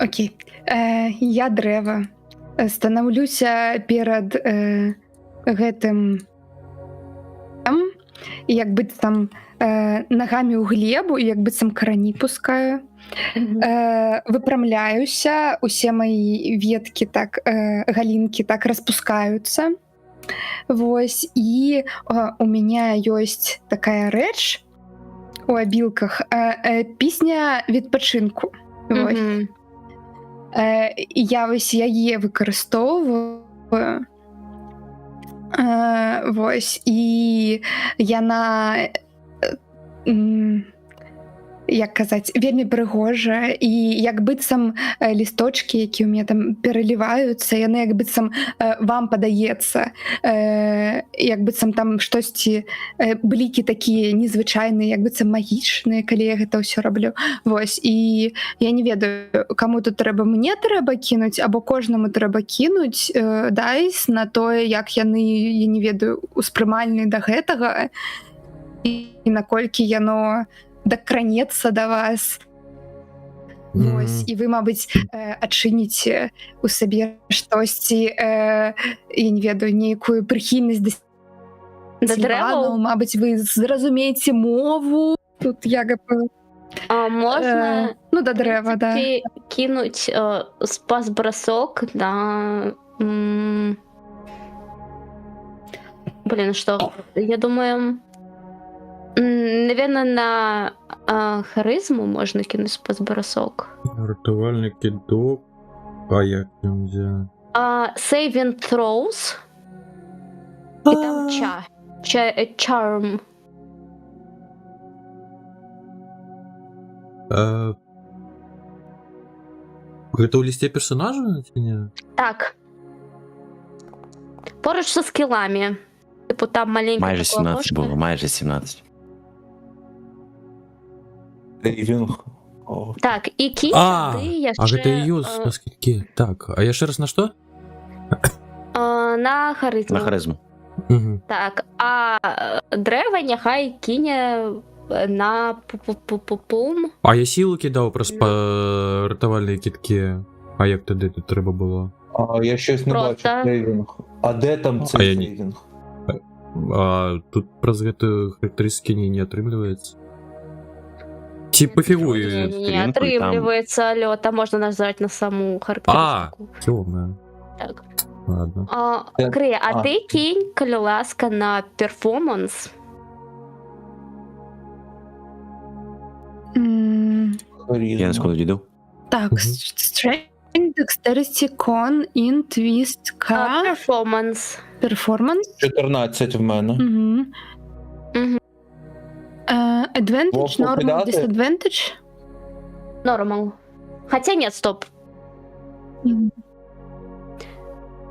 Окей. Я дрэва. Станаўлюся перад гэтым і як быццам нагамі ў глебу і як быццам карані пускаю. Выпрамляюся, усе мои веткі так, галінкі так распускаюцца. Вось, і у меня ёсць такая рэч у абілках, пісня відпачынку. Вось. Я вось яе выкарыстоўваю. Вось, і яна, як казаць, вельмі прыгожая, і як быццам лісточкі, які ў мяне там пераліваюцца, яны як быццам вам падаецца, як быццам там штосьці, блікі такія незвычайныя, як быццам магічныя, калі я гэта ўсё раблю. Вось, і я не ведаю, каму тут трэба, мне трэба кінуць, або кожнаму трэба кінуць дайс на тое, як яны, я не ведаю, успрымальныя да гэтага, і наколькі яно дакранецца да вас. Вось, і вы, мабыць, адчыніце у сабе штосьці, я не ведаю, нейкую прыхільнасць да дрэваў, мабыць, вы зразумееце мову, тут яга... Можна да дрэва, да. Кінуць спас-бросок на... Блин, что? Я думаю... Наверное, на харизму можно кинуть спас-бросок. Рятувальний кидок. А як там взяти? Saving throws. И там charm. Это у листе персонажа чи ні? Так. Поруч со скиллами. Типу там маленькая Майже такая 17 ложка. було, майже 17. Сейвінг. Так, і кінь туди я А ще... гэта її наскільки? Так, а я ще раз на що? На харизму. На харизму. Угу. Так, а древо нехай кине на пум. А я силу кидав про рятувальні кітки. А як тоді тут треба було? Я щось не Просто. бачу. Сейвінг. А де там А цей я ні. сейвінг? А тут про гэтую характеристики не отрымліваецца. Ці пофігуй. Не сторінку, і там- отрымліваецца, але там можна нажаць на саму характарыстыку. Тёмна. Так. Ладно. Крыя, а А. ты кинь, калі ласка, на перформанс. Я на секунду дійду. Так, Мгм. Strength, Dexterity, Con, Int, Twist, K, Перформанс. Performance. 14 в мене. Угу. Мгм. Advantage, Вовку Normal, кидати? Disadvantage. Нормал. Хотя нет, стоп.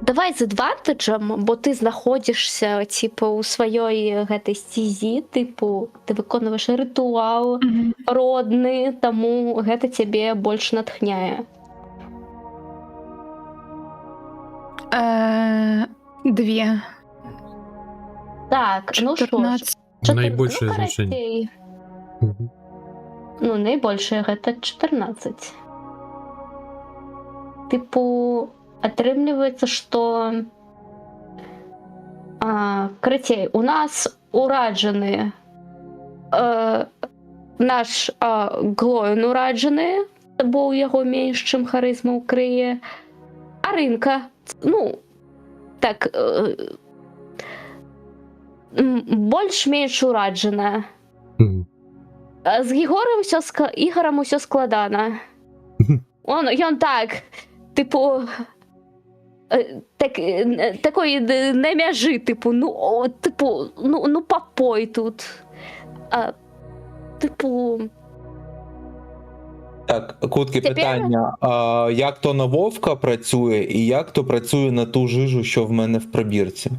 Давай з адвантаджем, бо ти знаходишся, типу, у своїй гэтай стезі, типу, ти виконуєш ритуал Мгм. родний, тому гэта тебе больш натхняє. 2. Так, ну що ж. 14. Найбольшее ну, значение. карацей. Мгм. Ну, найбольшее гэта 14. Типу, атрымліваецца, што карацей, у нас ураджаны наш Глоін ураджаны, бо ў яго менш, чым харызма ў крые. А рынка, ну, так, больш-менш ураджана. Мгм. З Ігорем усё складана. Ён так, типу, такої на мяжі, типу, ну попой тут. Типу, Так, кутки, Тепер- питання. Як то на Вовка працює, і як то працює на ту жижу, що в мене в пробірці?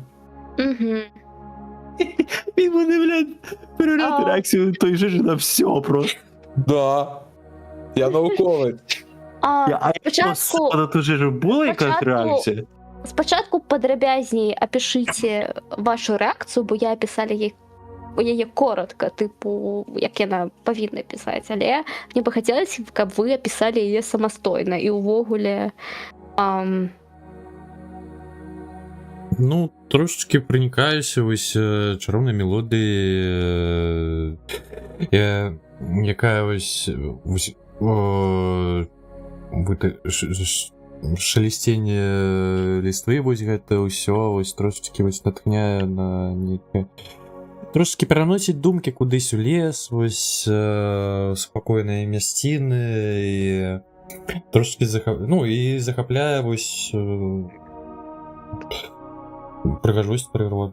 угу. Він мене, блядь, перевіряти А. реакцію той же на все просто. Да. Я науковець. А Спочатку- на ту же була якась спочатку- реакція? Спочатку подрабязней опишіть вашу реакцію, бо я писала яе коротко, типу, як яна павінна пісаць, але мне бы хацелася, каб вы апісалі яе самастойна і ўвогуле Ну, трошечки проникаюся ось чароўнай мелодыі, якая ось шелестение ліствы, вось гэта ўсё ось трошечки вось натхняе на нейкае, трошечки пераносіць думкі кудысь у лес, вось спакойныя мясціны, і трошечки захапляе вось прыгажосць прыроды.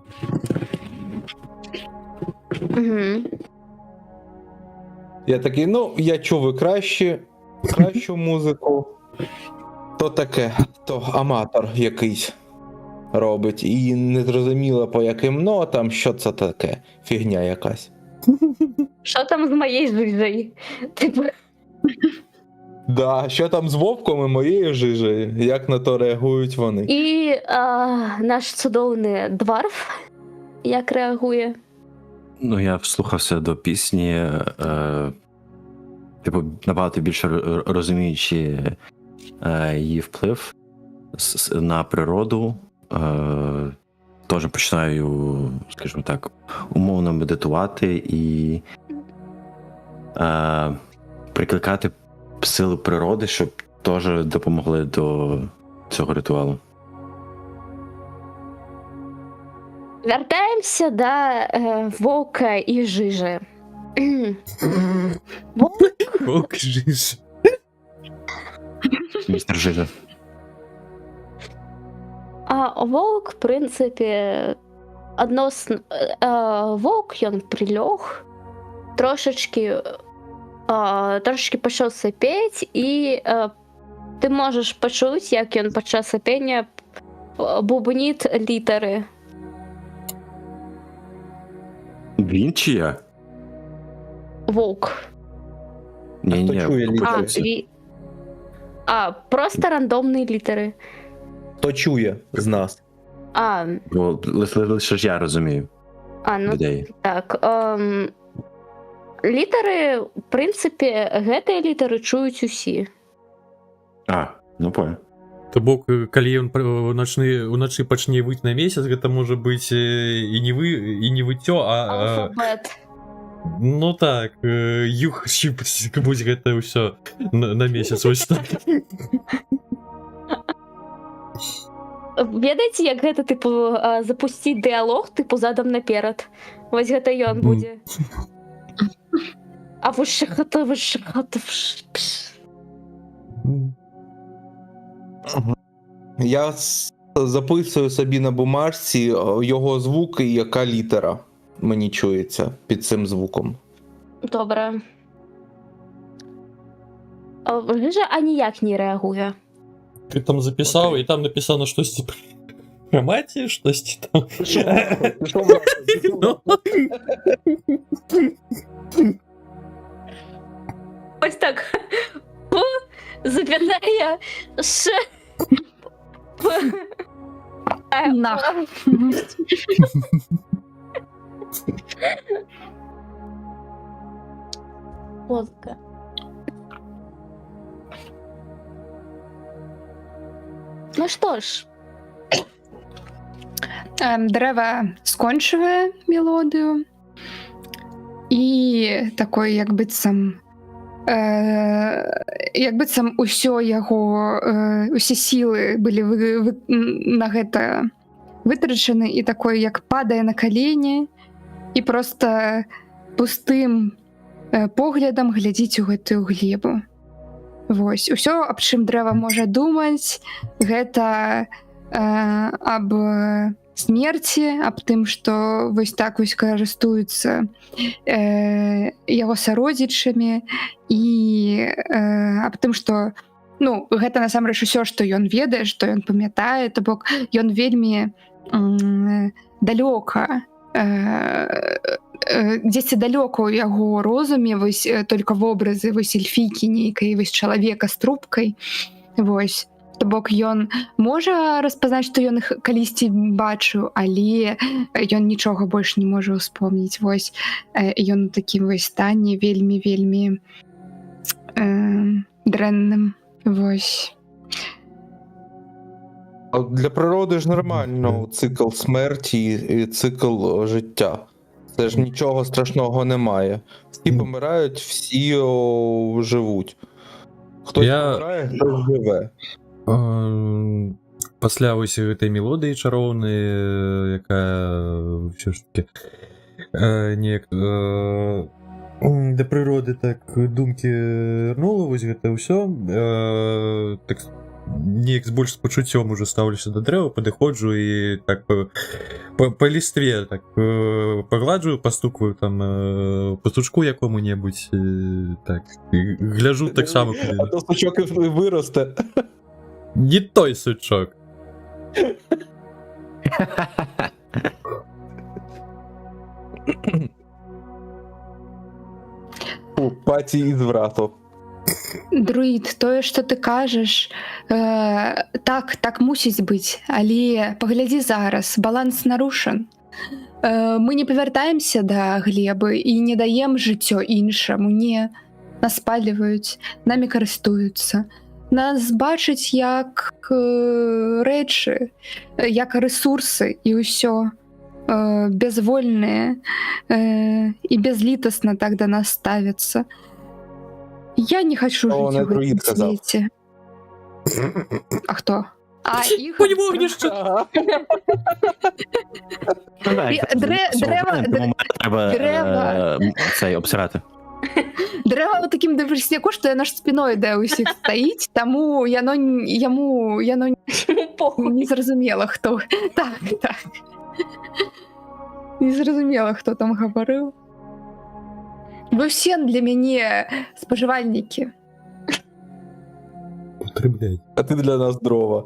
Я такий, ну, я чув і кращу музику. То таке, то аматор якийсь робить. І не зрозуміло по яким нотам, що це таке. Фігня якась. Що там з моєю жижею? Типу, Да, що там з Вовком і моєю жижею, як на то реагують вони. і наш цудовний дварф як реагує? Ну, я вслухався до пісні, типу, набагато більше розуміючи її вплив на природу. Теж починаю, скажімо так, умовно медитувати і прикликати сили природи, щоб теж допомогли до цього ритуалу. Вертаємося до вовка і жижи. Волк жиж. Містер Жижа. А вовк, в принципі, односно... Вовк, ён прилёг, трошечки пачаў сапець, і ти можеш почуць, як ён падчас сапення бубніт літары. Він чи я? Вовк. Ні, хто чує літери? Просто рандомні літери. Хто чує з нас? Бо лише ж я розумію Ну людей. так. Літары, в прынцыпе, гэтыя літары чуюць усі. Ну понял. То бок, калі ён уначы пачне выць на месяц, гэта можа быць і не выццё, Алфабет. Ну так, юг будь гэта ўсё на месяц вось так. Ведаеце, як гэта тыпу запусціць дыалог тыпу задам наперад. Вось гэта ён будзе. А вось гэта Я записую собі на бумажці його звуки і яка літера мені чується під цим звуком. Добре. Грижа аніяк не реагує. Ти там записав, і там написано щось типу граматі, щось там. Ось так. Запятая Ш. Нах. Лодка. Ну что ж, Дрэва скончывае мелодыю і такой як быццам усё яго усе сілы былі на гэта вытрачаны і такой як падае на калені і просто пустым поглядам глядзіць у гэтую глебу. Вось усё, аб чым дрэва можа думаць, гэта аб смерці, аб тым, што вось так вось карыстуюцца яго сародзічамі і аб тым, што ну, гэта насамрэч усё, што ён ведае, што ён памятае, то бок ён вельмі далёка дзесьці далёка ў яго розуме вось только вобразы вось эльфійкі нейкай вось чалавека з трубкай. Вось то бок ён можа распазнаць, што ён іх калісьці бачыў, але ён нічога больш не можа ўспомніць. Вось ён у такім вось стане вельмі дрэнным. Вось. Для природи ж нормально цикл смерті і цикл життя. Це ж нічого страшного немає. Всі помирають, всі живуть. Хтось помирає, хтось живе. Пасля вось гэтай мелодыі чароўнай, якая ўсё ж такі неяк да прыроды так думкі вярнула, вось гэта ўсё так неяк з больш з пачуццём уже стаўлюся да дрэва, падыходжу і так па лістве так пагладжу, пастукваю там па сучку якому-небудзь, так гляжу таксама. А то сучок і выросте. Не той сучок. Паці із врату. Друід, тое, што ты кажаш, так мусіць быць, але паглядзі зараз, баланс нарушан. Мы не павяртаемся да глебы і не даем жыццё іншаму, не. Нас спальваюць, намі карыстуюцца. Нас бачаць як рэчы, як рэсурсы і ўсё безвольныя і безлітасна так да нас ставяцца. Я не хочу жыць у гэтым свеце. А хто? А, іх? Конь вогнішча! Треба цей обсирати. Дрэва ў такім дабрасняку, што яно ж спіной да ўсіх стаіць, таму яму не зразумела, хто. Так. Не зразумела, хто там гаварыў. Вы ўсе для мяне спажывальнікі. Потребляй. А ти для нас дрова.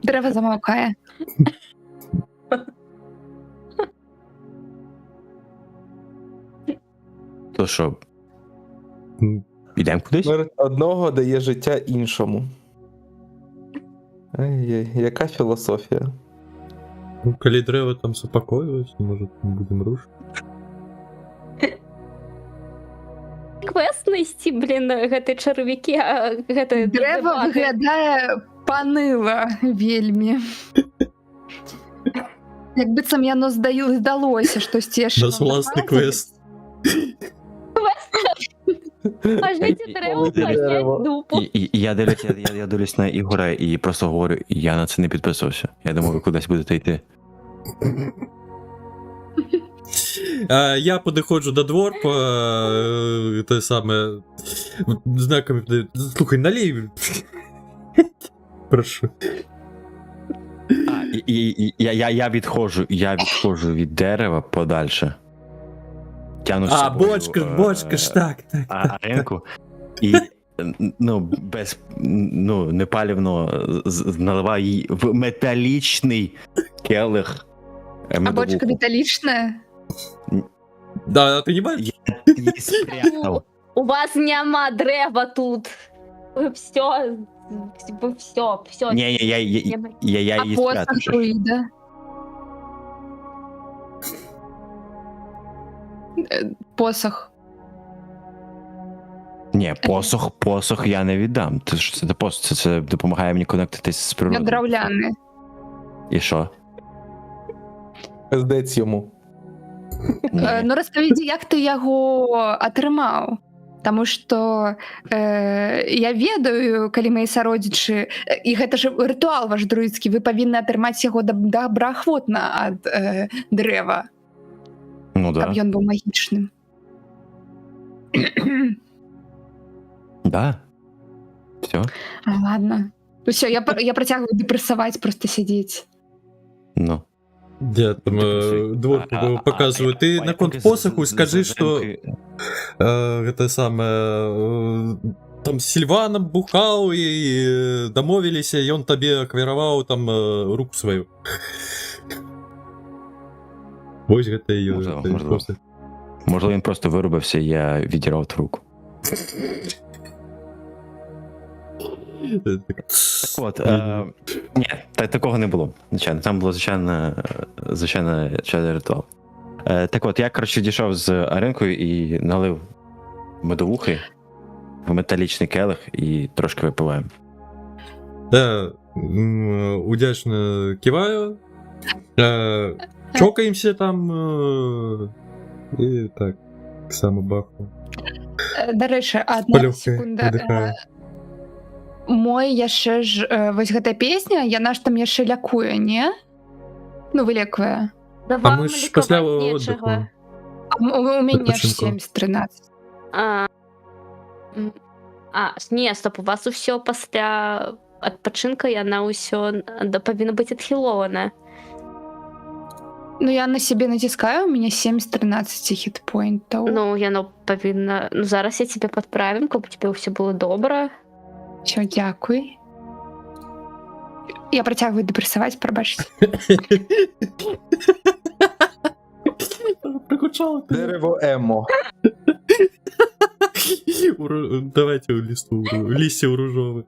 Дрэва замаўкае. То що, підемо кудись? Смерть одного дає життя іншому. Ай-яй, яка філософія. Ну, калі дрэва там супакоююць, можа, будем рушыць. Квест знайсці, блін, гэты чаравікі, а гэта... Дрэва выглядае паныла вельмі. Як быццам яно здалося, штосьці яшчэ. У нас власний квест. Кажите, треба підняти дупу. І я дивлюсь на Ігора і просто говорю, я на це не підписувався. Я думаю, ви кудись будете йти. Я підходжу до дворпа, те саме, знаками, слухай, налій. Прошу. Я відходжу від дерева подальше. Тяну з собою, бочка ж, так. Аренку. І, непалівно наливаю її в металічний келих. А бочка металічна? Да, ти не бачиш? Я її спрятав. У вас нема дерева тут. Ви все. Ні, я А її посох спрятав. друїда? Посох. Ні, посох я не віддам. Це посох, це допомагає мені конектитись з природою. Драуляний. І що? Пиздець йому. Ні. Ну розповіді, як ти його атрымаў? Таму што я ведаю, калі мае сародзічы, і гэта ж рытуал ваш друідскі, вы павінны атрымаць яго добраахвотна ад дрэва, Ну каб да. ён быў магічным. Да. Все. Ладно. Усё, я працягваю дэпрэсаваць, просто сядзець. Ну. Где там дворпу показываю. Ты на конт посоху скажи, что это самое... Там с Сильваном бухал и домовились, и он тебе аквировал там руку свою. Ось гэта Можливо, ее. можливо. Можливо, він просто вирубився, і я відірвав ту руку. Так от, ні, такого не було. Звичайно, там було звичайний ритуал. Так от, я, коротше, дійшов з Аренкою і налив медовухи в металічний келих і трошки випиваємо. Да, удячно киваю. Чокаемся там. И так, к самому баху. Дарэчы, одна Палёгкай секунда. выдыхаю. Мой яшчэ ж вось гэта песня, яна ж там яшчэ лякуе, не? Ну, вылеквае. Да А вам мы ж пасля лікаваць отдыху. нечага. У мяне ж Адпачынку. 7-13. Не, стоп, у вас усё пасля адпачынка, яна ўсё павінна быць адхілована. Ну, я на себе натискаю, у меня 7 з 13 хитпоинтов. Ну, яно павінна... Ну, зараз я тебе падправім, каб у тебе ўсё было добра. Всё, дякуй. Я працягваю дэпрэсаваць, прабачце. Прокучало. Дерево емо. Давайте листья урожовые.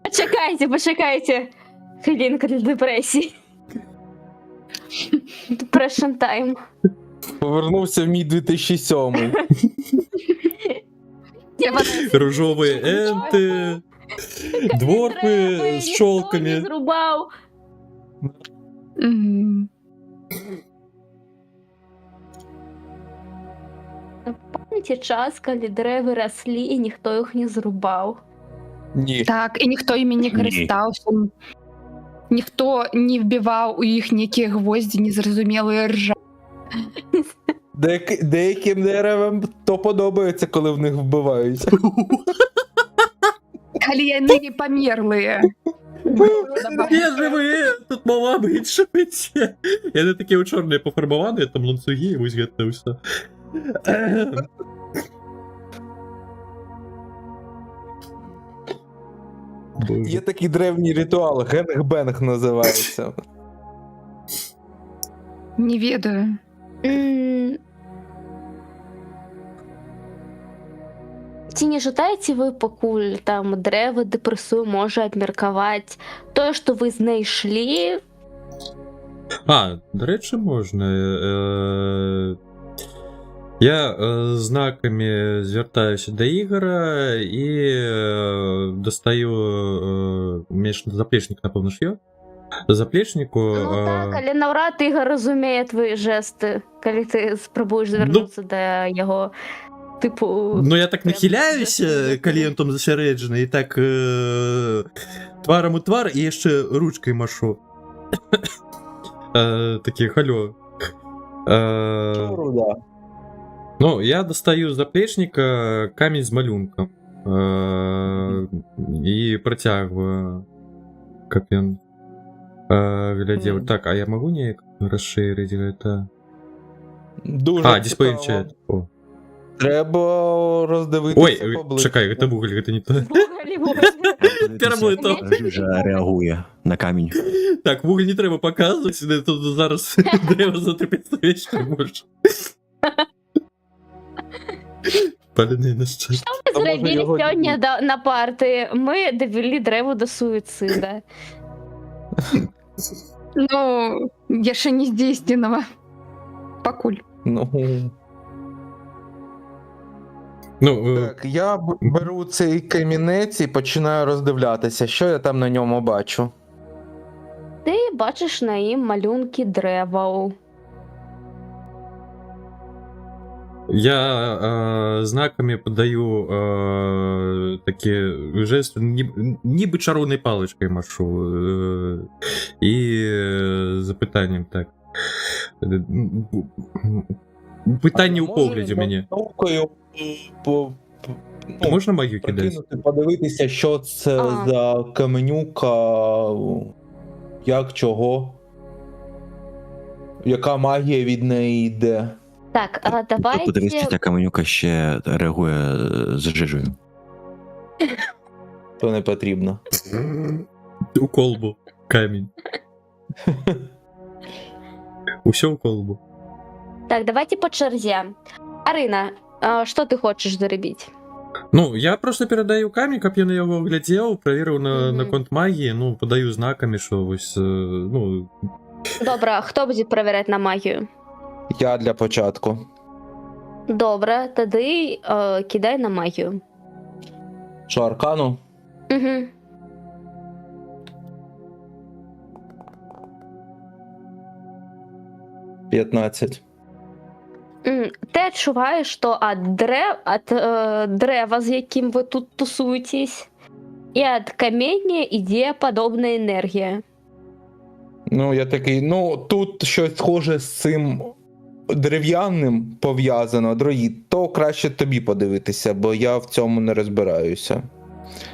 Почекайте. Хвилинка для депресії. Depression time. Повернувся в мій 2007. Ружовые энты. Дворпы с Не челками. зрубав. Мгм. Пам'ятаєте час, коли дерева росли і ніхто їх не зрубав? Ні. Так, і ніхто імі не карыстаўся. Ніхто не вбіваў у іх нейкія гвоздзі незразумелыя ржа. Деяким деревам то подобається, коли в них вбивають. Калі яны не памерлыя. Где же вы? Тут мала быть, шипите. Яны такие у чорные пофарбованные, там ланцуги, вось гэта ўсё. Є такий древній ритуал, генг-бенг називається. Не ведаю. Ці не жадаеце вы пакуль там дрэва дэпрэсую можа абмеркаваць тое, што вы знайшлі? До речі, можна. Я знаками звертаюся до Ігора і достаю мне ж заплечник, напевно, ж є. Заплечнику... Ну так, але навряд Ігор розуміє твої жести, коли ти спробуєш звернутися до його, типу... Ну, я так прям нахиляюся, жести. коли він там зосереджений, і так тваром у твар, і ще ручкою машу. Такі, халло. Да. Ну, я достаю з заплечника камінь з малюнком. І протягиваю, как він глядел. Мгм. Так, а я могу не расширить это? Дуже Дисплей цікаво. чат. О. Треба роздивитися Ой, поближче. чекай, это вуголь, это не то. Подивитися, Перебито. Жижа реагує на камінь. Так, вуголь не треба показувати, тут зараз дерево затрапить свічки може. Паляний наш час. Ми А може зробили його сьогодні на парти. Ми довели древо до суїцида. Ну, я ще не здійсненого. Покуль. Ну, Ну, так, я беру цей камінець і починаю роздивлятися, що я там на ньому бачу. Ти бачиш на їм малюнки дерева. я знаками подаю такі жести, ніби чарівною паличкою машу. І запитанням так. Питання у погляді мені. Наукою Можна магію кидати? прикинути, подивитися, що це Ага. за каменюка, як, чого, яка магія від неї йде. Так, а Подивись, чи давайте... ця каменюка ще реагує з жижею. То не потрібно. У колбу. Камінь. Усе у колбу. Так, давайте по черзі. Арина, що ти хочеш заробити? Ну, я просто передаю камінь, каб я на його глядів, перевірив на Мгм. конт магії, ну, подаю знаками, що ось, ну, Добре, хто буде перевіряти на магію? Я для початку. Добре, тоді кидай на магію. Що, аркану? Угу. — 15. Ти відчуваєш, що від дерева, з яким ви тут тусуєтесь, і від каміння йде подобна енергія. Ну, я такий, ну, тут щось схоже з цим дерев'яним пов'язано, дроїд, то краще тобі подивитися, бо я в цьому не розбираюся.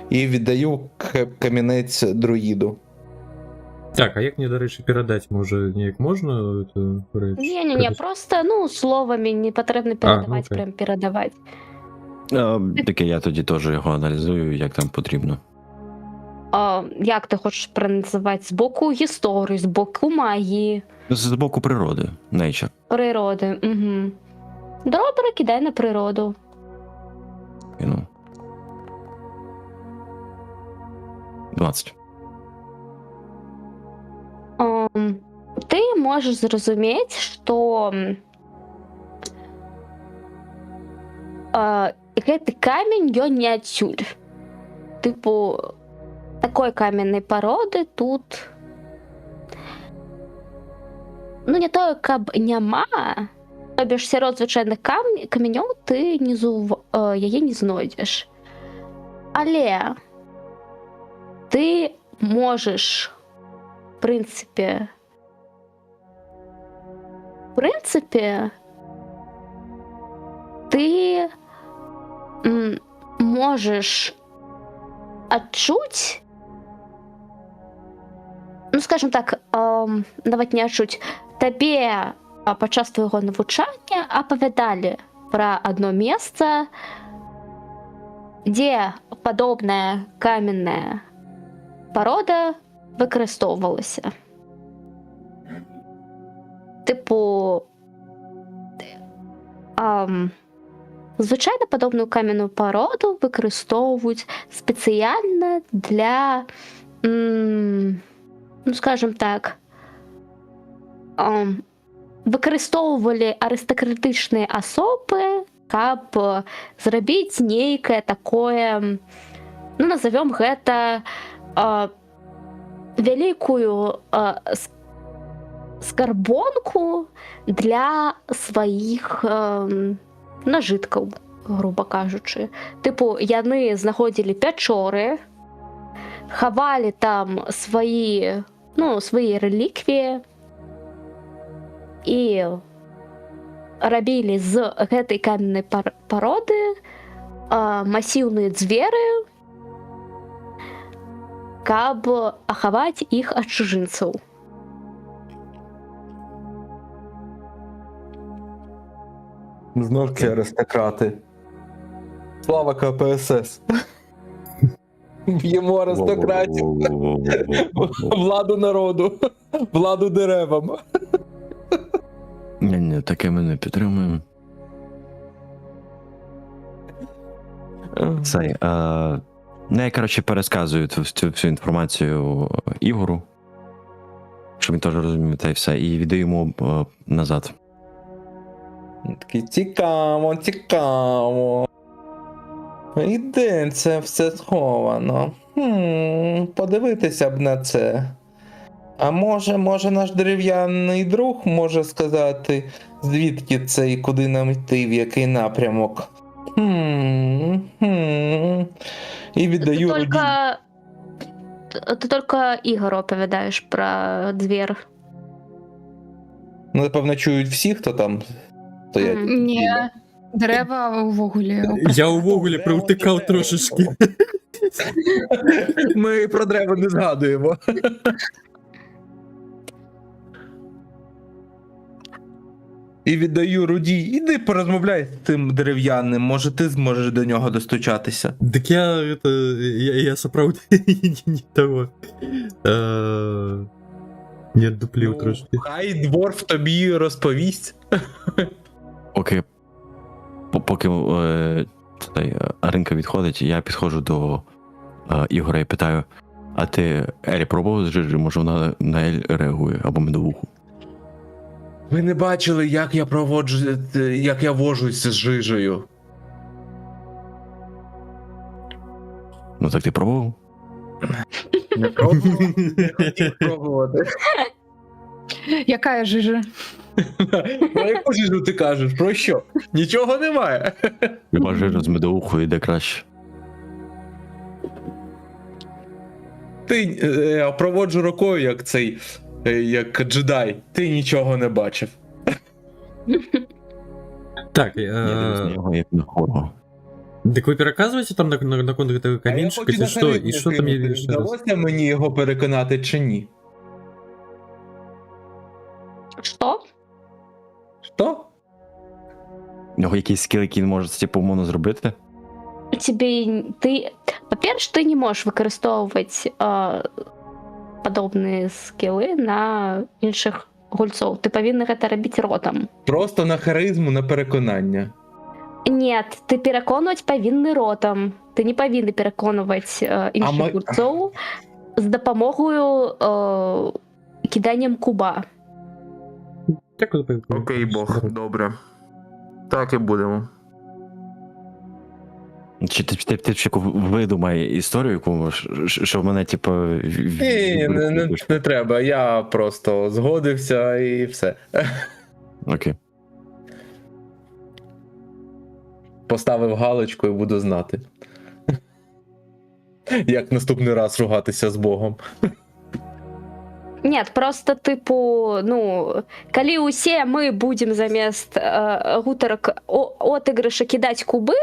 І віддаю камінець друїду. Так, а як мені, до речі, передати, може, ніяк можна? Ні, просто, словами не потрібно передавати, окей. прям передавати. Таке я тоді теж його аналізую, як там потрібно. Як ти хочеш проназивати? З боку історії, з боку магії, З боку природи, nature. природи. Угу. Добре, кидай на природу. Ну. 20. Ти можеш зрозуміти, що этот камень, он не отсюда. Типу, такой каменной породы тут... Ну, не то, каб нема, тобі ж серед звичайних каменів ти її не знайдеш. Але ти можеш, в принципі, ты можешь отчуть, ну, скажем так, давайте не отчуть, тебе падчас твоего навучання оповедали про одно место, где подобная каменная порода використовувалася. Типу, звичайно, подобну кам'яну породу використовують спеціально для, ну, скажімо так, використовували аристократичні особи, каб зробити некое такое, ну, назовем гэта великую скарбонку для сваіх нажыткаў, грубо кажучы. Тыпу, яны знаходзілі пячоры, хавалі там свае рэліквіі і рабілі з гэтай каменнай пароды масіўныя дзверы, каб ахаваць іх ад чужынцаў. Знов ці аристократи. Слава КПСС. Б'ємо аристократів. Владу народу. Владу деревам. Ні, таке ми не підтримуємо. Цей, я, коротше, пересказую цю всю інформацію Ігору, щоб він теж розумів та й все, і віддаю йому назад. Такий, цікаво. І де це все сховано? Подивитися б на це. А може наш дерев'яний друг може сказати, звідки це і куди нам йти, в який напрямок? І віддаю Руді. Ти тільки Ігору оповідаєш про двір. Ну, напевно, чують всі, хто там стоять. Ні, дерева увогуле. Я увогуле привтикав трошечки. Ми про дерева не згадуємо. І віддаю Руді. Іди порозмовляй з тим дерев'яним, може ти зможеш до нього достучатися. Так я справді не того. Не дуплів трошки. Хай дворф тобі розповість. Поки Аринка відходить, я підходжу до Ігора і питаю, а ти Елі пробував з Жижі? Може вона на Ель реагує, або медовуху? Ви не бачили, як я вожусь з Жижею. Ну так ти пробував? Не пробував? Не хотів пробувати. Яка жижа? Про яку Жижу ти кажеш? Про що? Нічого немає. Люба Жижа з медовухою йде краще. Ти проводжу рукою, як джедай. Ти нічого не бачив. Так, Я дивлюсь на нього, як на хорого. так ви переказуєте там на контур этого камінчика, чи що? І що там є? Вдалося мені його переконати чи ні? Що? Що? У нього якийсь скіл, який він може типу умовно зробити? По-перше, ти не можеш використовувати подобні скіли на інших гульцов. Ти повинен це робити ротом. Просто на харизму, на переконання. Ні, ти переконувати повинен ротом. Ти не повинен переконувати інших гульцов з допомогою киданням куба. Дякую. Окей, Бог, добре. Так і будемо. Чи ти видумай історію, яку, що в мене, типу... Ні, не треба, я просто згодився і все. Окей. Поставив галочку і буду знати. Як наступний раз ругатися з Богом. Нет, просто калі усе мы будем замест гутарак отыгрыша кидаць кубы,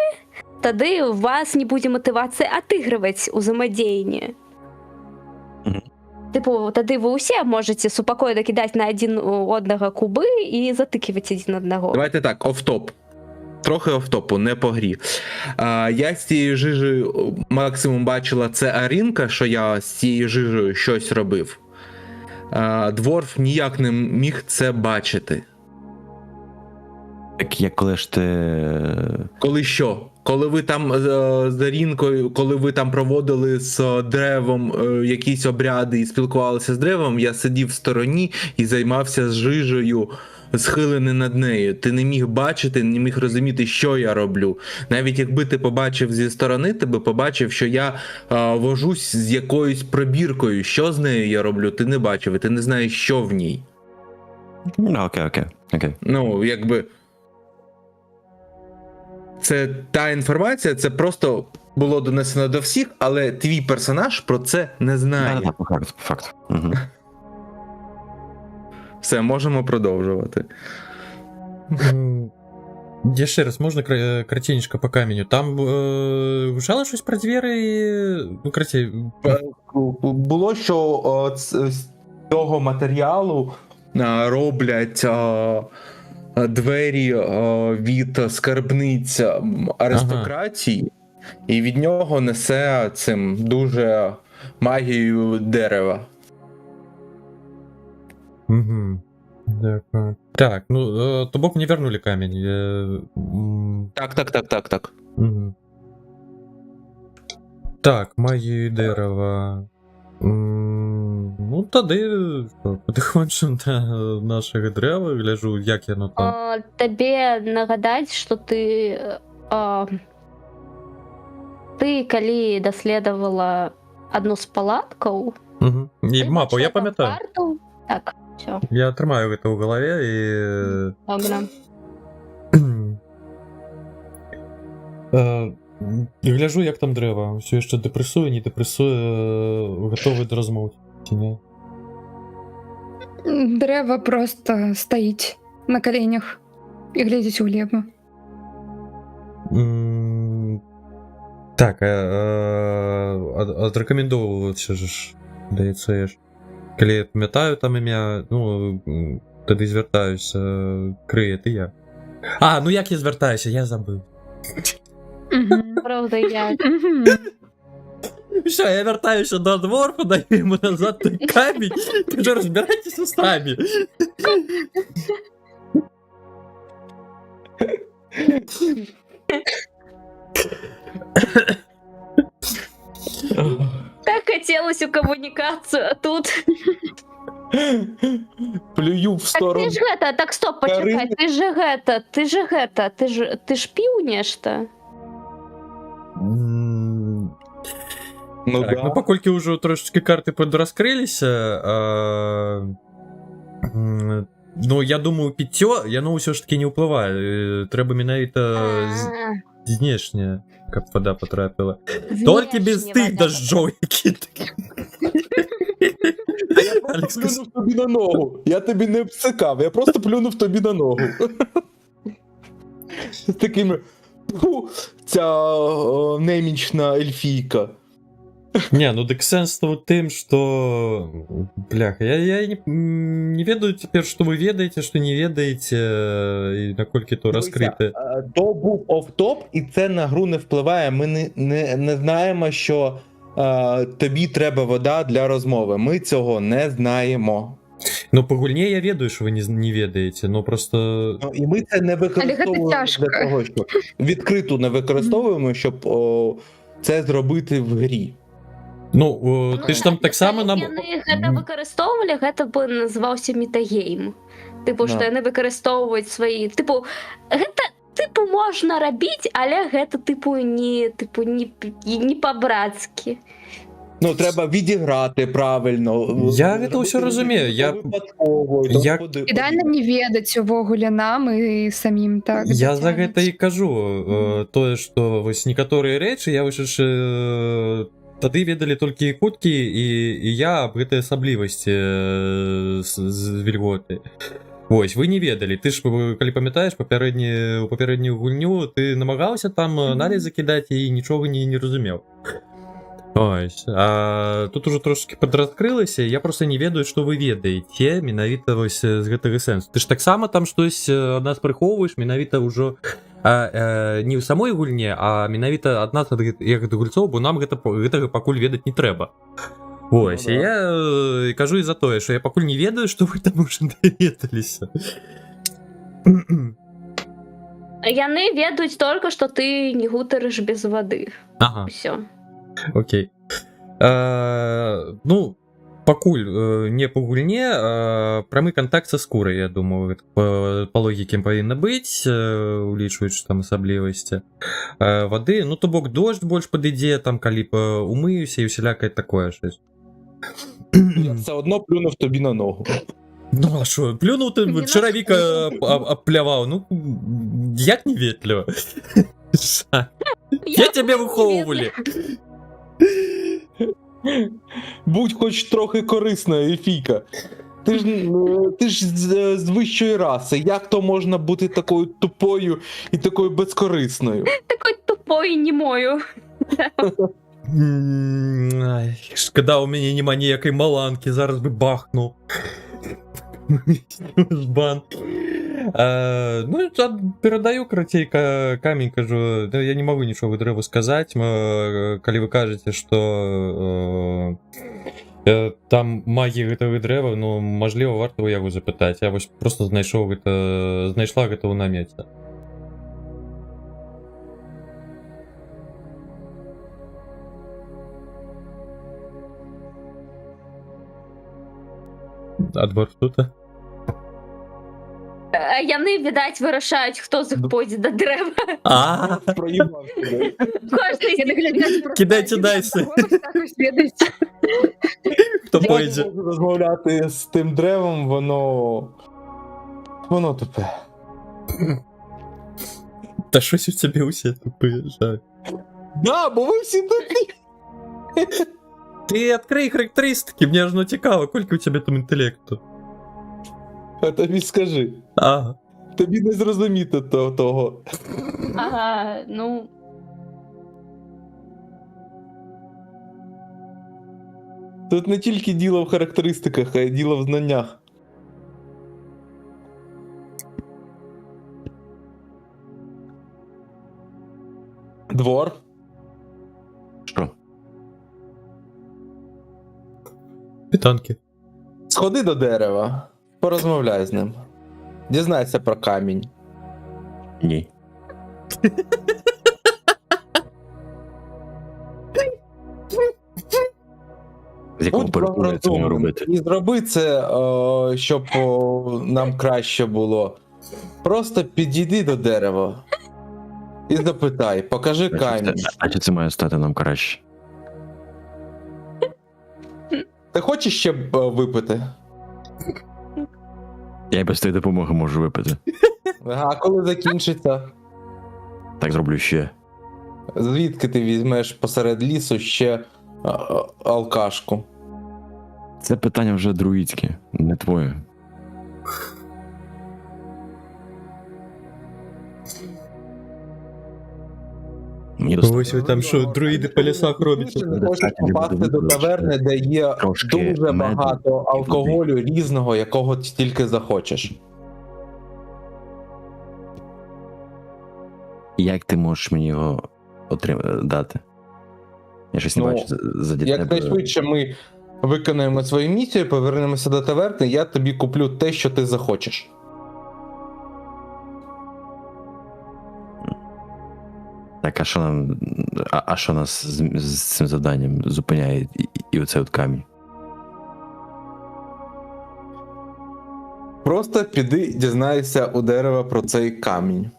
тады у вас не будзе матывацыі атыгрываць узаемадзеянне. Тады вы ўсе можете супакойна кідаць на адзін однага кубы і затыківаць адзін аднаго. Давайте так, офтоп. Трохи офтопу, не по грі. Я з цією жижею максимум бачила це Арінка, що я з цією жижею щось робив. Дворф ніяк не міг це бачити. Так як коли ж ти... Коли що? Коли ви там з Арінкою, коли ви там проводили з деревом якісь обряди і спілкувалися з деревом, я сидів в стороні і займався з жижею схилений над нею. Ти не міг бачити, не міг розуміти, що я роблю. Навіть якби ти побачив зі сторони, ти би побачив, що я вожусь з якоюсь пробіркою. Що з нею я роблю, ти не бачив, і ти не знаєш, що в ній. Ну, окей. Ну, якби. Це та інформація, це просто було донесено до всіх, але твій персонаж про це не знає. Да, по факту. Угу. Все, можемо продовжувати. Я ще раз, можна кратенечко по каменю? Там вжало щось про двері і... Ну, короче... Було, що з цього матеріалу роблять двері від скарбниць аристократії, і від нього несе цим дуже магією дерева. Угу. Так, ну, то бок мне вернули камень. Так. Угу. Так, магію дерева. Ну, тоді потихоньку до наших дерев гляжу, як яно там. Тебе нагадать, что ты коли доследовала одну з палаткаў, Угу. І мапу, я пам'ятаю. карту. Так, все, Я тримаю это в голове і... добре. Гляжу, як там дерева. Все ще депресує, не депресує, готовий до розмов. Чи ні? Дерево просто стоїть на коленях і глядить у небо. Так, отрекомендовував це ж, здається, я ж. Коли я пам'ятаю там ім'я, ну, тоді звертаюся, Крия, ти я. А, ну як я звертаюся, я забив. Правда, я. Все, я вертаюся до дворфа, даю йому назад той камінь, кажу, розбирайтеся самі. Так хотелось у коммуникацию, а тут... Плюю в Так сторону. ты ж гэта, так стоп, почекай, ты ж піў нешта? Ну, Так, ну паколькі ўжо трошечки карты подрозкрыліся, ну я думаю, піццё, яно ўсё ж таки не ўплывае, трэба менавіта знешне, каб вода потрапила. Толькі без тых дажджоў, які... Алекс, Плюнув тобі на ногу. Я тобі не обсикав, я просто плюнув тобі на ногу. З такими. Фу, ця немічна ельфійка. Не, ну дык сэнс у тым, што... Бляха, я не ведаю цяпер, што вы ведаеце, што не ведаеце, і наколькі то раскрыта. То був офтоп, і це на гру не впливає. Ми не знаємо, що тобі треба вода для розмови. Ми цього не знаємо. Ну, по гульне я ведаю, що ви не ведаєте, ну просто... Ну, і ми це не використовуємо тяжко. для того, щоб... Відкрито не використовуємо, щоб це зробити в грі. Ну, ти ж там так само нам... Яны гэта выкарыстоўвалі, гэта бы называўся метагейм. Тыпу, што Да. яны выкарыстоўваюць свае... Тыпу, гэта тыпу можна рабіць, але гэта не па-брацкі. Ну, треба відіграти правильно. Я це все розумію. Ідеально не ведаць увогуле нам і самім так. Я за зацягнуць. гэта і кажу, тое, што вось некаторыя рэчы, я вось ж тады ведалі толькі якуткі, і я аб гэтай асаблівасці з вільготы. Вось, вы не ведалі. Ты ж, калі памятаеш, папярэднюю гульню, ты намагаўся там аналізы кідаць і нічога не разумеў. Ось. А тут ужо трошки падраскрылася, я просто не ведаю, што вы ведаеце менавіта вось з гэтага сэнсу. Ты ж таксама там штось ад нас прыхоўваеш, менавіта ўжо не ў самой гульне, а менавіта ад нас, як ад гульцоў, бо нам гэтага пакуль ведаць не трэба. Вось, Ну, да. Я кажу і за тое, што я пакуль не ведаю, што вы там уже даведаліся. Яны ведаюць толькі, што ты не гутарыш без вады. Ага. Усё. Окей. Ну, Пакуль не по гульне, прамы контакт са скурай, я думаю, гэта па логіке павінна быць, улічваючы там асаблівасці вады, ну то бок дождж больш падыдзе, там калі умыюся і усялякае такое щось. Я все одно плюнув тобі на ногу. Ну а що, плюнув ти, Тобі чаравіка обплявав, ну як неветливо. Я тебе виховували. Будь хоч трохи корисна, Ельфійка. Ти ж з вищої раси. Як то можна бути такою тупою і такою безкорисною? Такой тупой немою. Ай, шкода, у мене нема ніякої маланки, зараз би бахнув. Жбан. Ну, я передаю кратейка камень, кажу, да, я не могу нічого дрэву сказаць, калі вы кажаце, што там магія гэтага дрэва, ну, мажліва, варта ў яго запытаць. Я вось просто знайшла гэта ў намеце. Адбор тут? А яны, відаць, вирішають, хто з них пойде до дерева. А, Проїбав тебе. Кожний кидайте дайси. Хто Я пойде? не можу розмовляти з тим древом, воно тупе. Та щось у тебе усі тупі, жаль. Да, бо ви всі тупі. Ти відкрий характеристики, мені аж цікаво, кільки у тебе там інтелекту. А тобі скажи. Ага. Тобі не зрозуміти того. Ага, ну. Тут не тільки діло в характеристиках, а й діло в знаннях. Двор. Що? Питанки. Сходи до дерева, порозмовляй з ним. Дізнайся про камінь. Ні. З якого Будь переконання це маю робити? І зроби це, щоб нам краще було. Просто підійди до дерева і запитай, покажи камінь. А чи це має стати нам краще? Ти хочеш ще випити? Я й без твоєї допомоги можу випити. А коли закінчиться? Так зроблю ще. Звідки ти візьмеш посеред лісу ще алкашку? Це питання вже друїдське, не твоє. Мені Ось ви там що, друїди по лісах робите? Ти не хочеш попасти до таверни, де є Трошки дуже меду багато і алкоголю різного, якого ти тільки захочеш. Як ти можеш мені його дати? Я щось не Ну, бачу за тебе. Якнайшвидше ми виконаємо свою місію, повернемося до таверни, я тобі куплю те, що ти захочеш. Так, а що нам. А що нас з цим завданням зупиняє і оцей от камінь? Просто піди, дізнайся у дерева про цей камінь.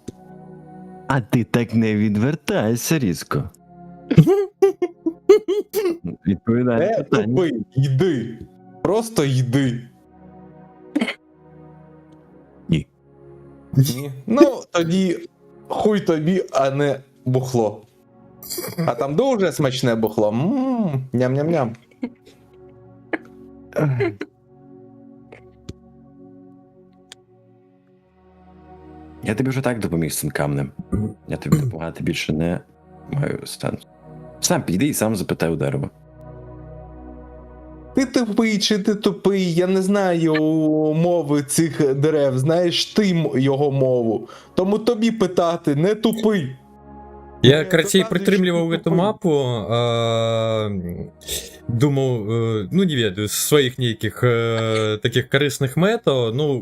А ти так не відвертайся різко. Відповідай на Не питання. тупи, йди. Просто йди. Ні. Ні? Ну, тоді хуй тобі, а не бухло. А там дуже смачне бухло. Ням-ням-ням. Я тобі вже так допоміг з цим камнем. Я тобі допомагати більше не маю сенсу. Сам підійди і сам запитай у дерева. Ти тупий чи ти тупий? Я не знаю мови цих дерев. Знаєш ти його мову. Тому тобі питати, не тупий. Я кратей притримлівав эту мапу, думав, ну не ведаю, з своїх нейкіх таких корисних метаў, ну,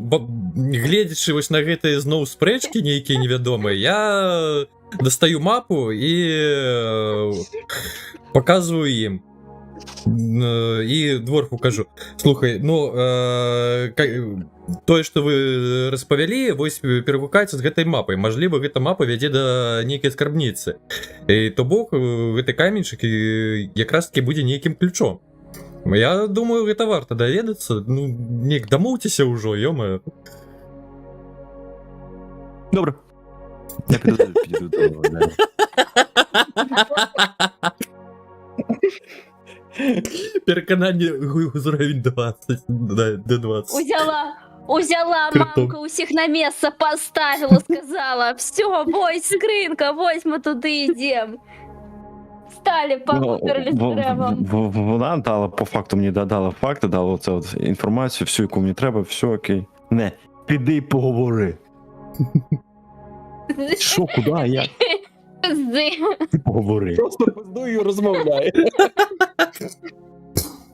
гледзячы вось на гэтыя зноў спрэчкі нейкія невядомыя, я дастаю мапу і показываю ім. І дворфу кажу: слухай, ну тое, што вы распавялі, вось перагукаецца з гэтай мапай. Мажліва, гэта мапа вядзе да нейкай скарбніцы. І то бок гэты каменьчык якраз таки будзе нейкім ключом. Я думаю, гэта варта даведацца. Ну, неяк дамоўцеся ўжо, ё-моё. Добре. Я піду до... Перакананне ўзровень 20 до 20. Узяла Круто. мамка, усіх на место поставила, сказала: все, вось скринка, вось мы туди йдем. Стали, поперлись древом. Вона дала, по факту мені дала факти, дала оце от інформацію, всю, яку мені треба, все окей. Не, піди й поговори. Що, куди, як? Ти поговори. Просто пиздую і розмовляє.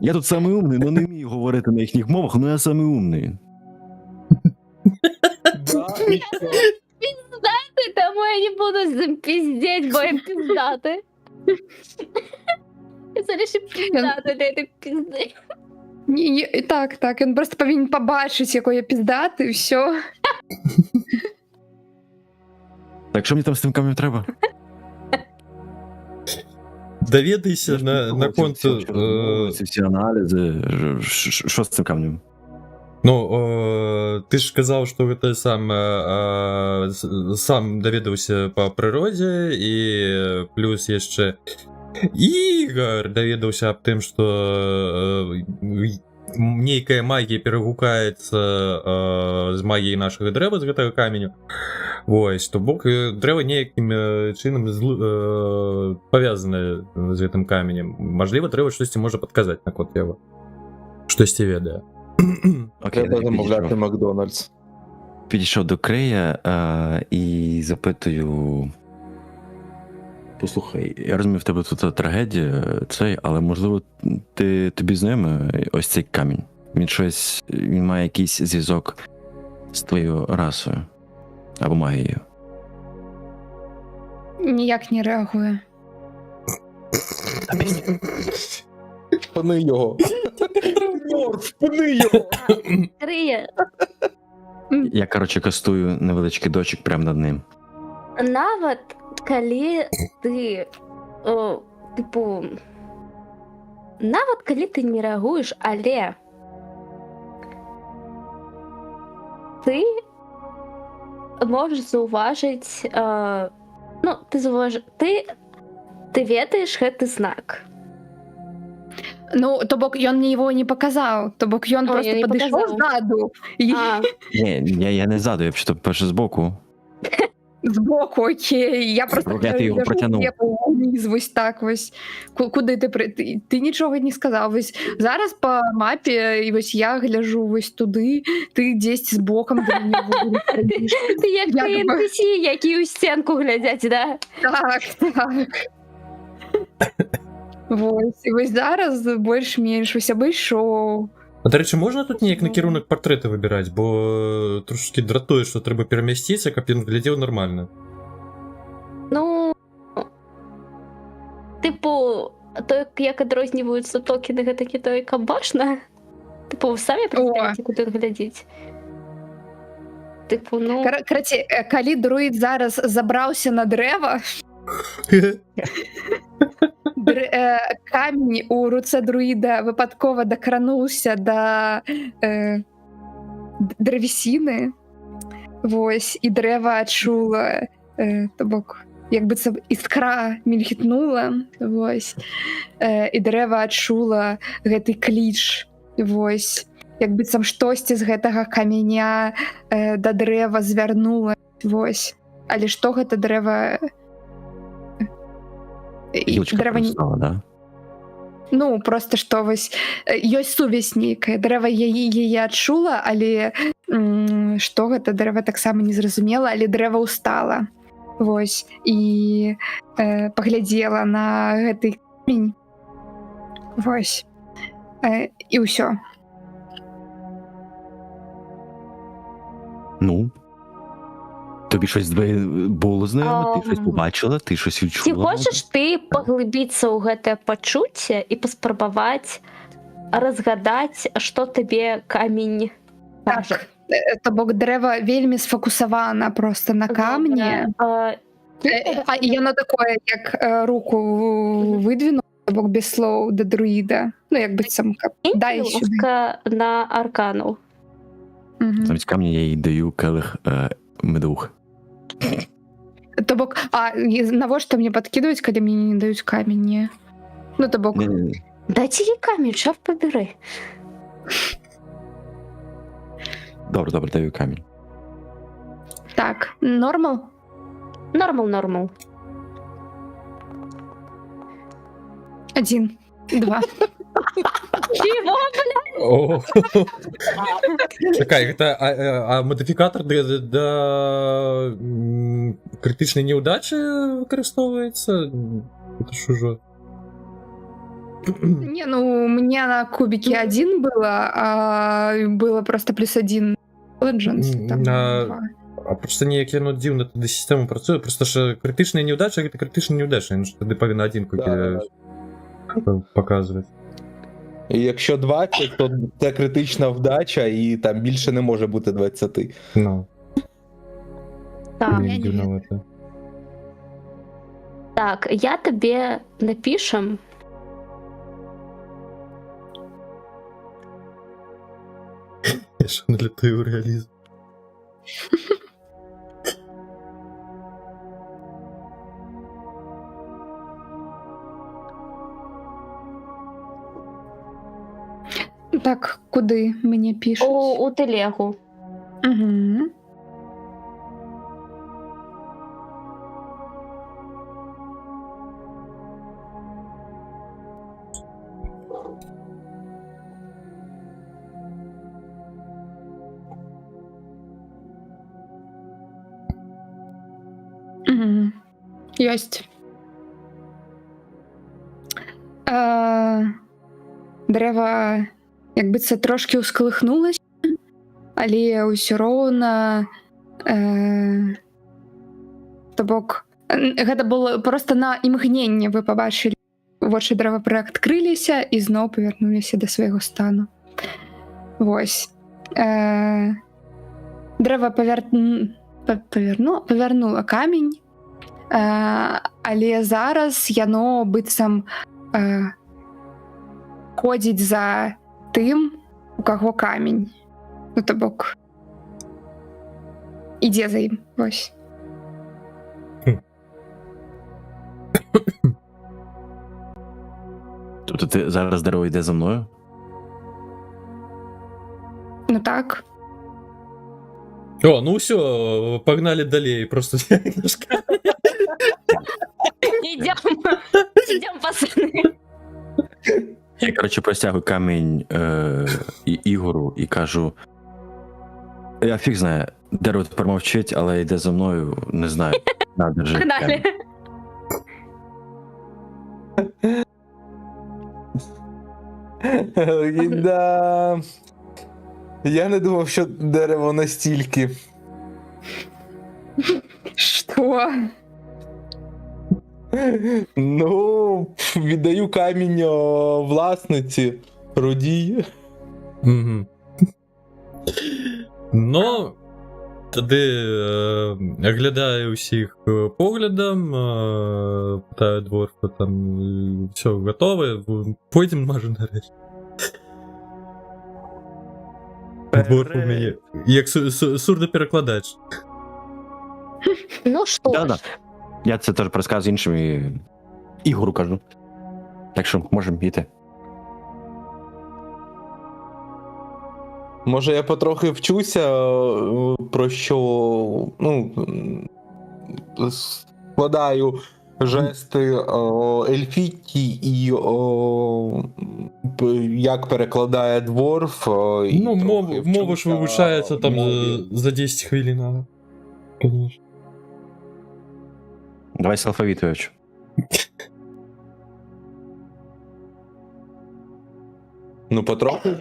Я тут самий умний, но не вмію говорити на їхніх мовах, но я самий умний. Тому я не буду з ним пиздеть, бо я пиздати. Я залишу пиздати, де ти пизди. Ні, так, він просто повинен побачити, який я піздатий, і все. Так, що мені там з тим камнем треба? Даведайся на конт... Ці всі аналізи, що з цим камнем? Ну, ты ж сказаў, што гэта сам даведаўся па прыродзе, і плюс яшчэ Ігор даведаўся аб тым, што нейкая магія перагукаецца з магіяй нашага дрэва, з гэтага каменю. Вось, то бок дрэва неякім чынам павязанае з гэтым каменем. Мажліва, дрэва штосьці можа падказаць наконт яго. Штосьці ведае. Треба замовляти Макдональдс. Підійшов до Крея і запитую: послухай, я розумію, в тебе тут трагедія, але можливо тобі знайомий ось цей камінь? Він має якийсь зв'язок з твоєю расою або магією? Ніяк не реагує. Пани його. Пани його. Криє. Я, коротше, кастую невеличкий дочик прямо над ним. Нават калі ты типу, нават калі ты не реагуеш, але ты можаш заўважыць, ну, ты ведаеш гэты знак. Ну, то бок ён мне его не показаў, то бок ён просто не падышоў показаў. ззаду і Ні, я не ззаду, я взагалі перше збоку. збоку, окей, я просто Я ти його ляжу протягнув. вниз, вось так вось. Куди ти нічого не сказав. Вось зараз по мапі, і вось я гляжу вось туди, ти десь з боком до мене виходиш. Ти як Я ти думаю- NPC, які у стінку глядять, да? Так. Вось, і вось зараз больш-менш вось абышоў. А, до речі, можна тут неяк накірунак партрэта выбіраць, бо трошки дратуе, што трэба перамясціцца, каб ён глядзеў нормально. Ну, типу, то, як адрозніваюцца токены гэтакі, то і кабашна. Типу, ви самі представляєте, куди глядіть? Типу, ну... Караці, калі друід зараз забраўся на дрэва, камень у руцэ друіда выпадкова дакрануўся да древесіны. Вось, і дрэва адчула, то бок, як быццам іскра мільгітнула, вось, і дрэва адчула гэты кліч, вось, як быццам штосьці з гэтага каменя да дрэва звярнула, вось. Але што гэта дрэва... Гілочка проростала, да? Ну, просто што вось, ёсць сувязь нейкая, дрэва яе адчула, але што гэта дрэва таксама не зразумела, але дрэва ўстала, вось, і паглядзела на гэты камень, вось, і ўсё. Ну? тобі щось було знайоме, ти щось побачила, ти щось відчула? Ці хочеш ти поглибіцца ў гэтае пачуцце і паспрабаваць разгадаць, што табе камень кажа? Так. То бок дрэва вельмі сфокусавана просто на камні. А і яно такое, як руку видвінуло, то бок без слоў да друіда. Ну, як быццам, каб дай сюди. На аркану. Мгм. Замість камня я їй даю келих медовух. То бок, навошта мне падкідваюць, калі мне не даюць камень? Не. Ну, то бок, Ні-ні-ні. Дайце їй камінь, чорт побери. Добре, даю камінь. так, нормал? Нормал. 1, 2. Чого? О. Чекай, а модифікатор до критичної неудачі використовується? Це що ж? Не, ну, у меня на кубике 1 было, а было просто +1 Legends. Там, На- 2. А просто ніяк яно дивно тоді система працює, просто що критична неудача, це критична неудача, ну що тоді повинна одинку показувати. І якщо 20, то це критична вдача, і там більше не може бути 20. Ну, Так, блін, дивновато. так, я тобі напишем. Я що не лютую реалізм. Так, куди мені пишуть? У телегу. Угу. Угу. Ёсць. Дрэва як быццам трошкі ўскалыхнулася, але ўсё роўна то бок гэта было проста на імгненне вы пабачылі вочы дрэва прыадкрыліся і зноў павярнуліся да свайго стану. Вось. Дрэва павярнула камень, але зараз яно быццам ходзіць за тым, у каго камень. Ну, то бок ідзе за ім. Вось. Тобто ти зараз дерево йде за мною? Ну так. О, ну все, погнали далее, просто Ідем, пацани. Я, коротше, простягую камінь Ігору і кажу: я фіг знає, дерево тепер мовчить, але йде за мною, не знаю. На, держи Погнали. камінь. Да. Я не думав, що дерево настільки. Що? Ну, віддаю камінь власниці, Рудій. Мгм. Ну, тоді оглядаю усіх поглядом, питаю дворфа, там, все, готове, пойдем, може, нарешті. Дворф у мене, як сурдоперекладач. Ну що Да-да. ж, Я це теж розказую іншим і Ігору кажу. Так що можемо йти. Може, я потрохи вчуся, про що, ну, складаю жести Ельфіті і як перекладає дворф. І Ну, трохи мова ж вчуся вивчається там мові. за 10 хвилин, ага. Конечно. Давай з алфавіту я вчу. Ну, потрохи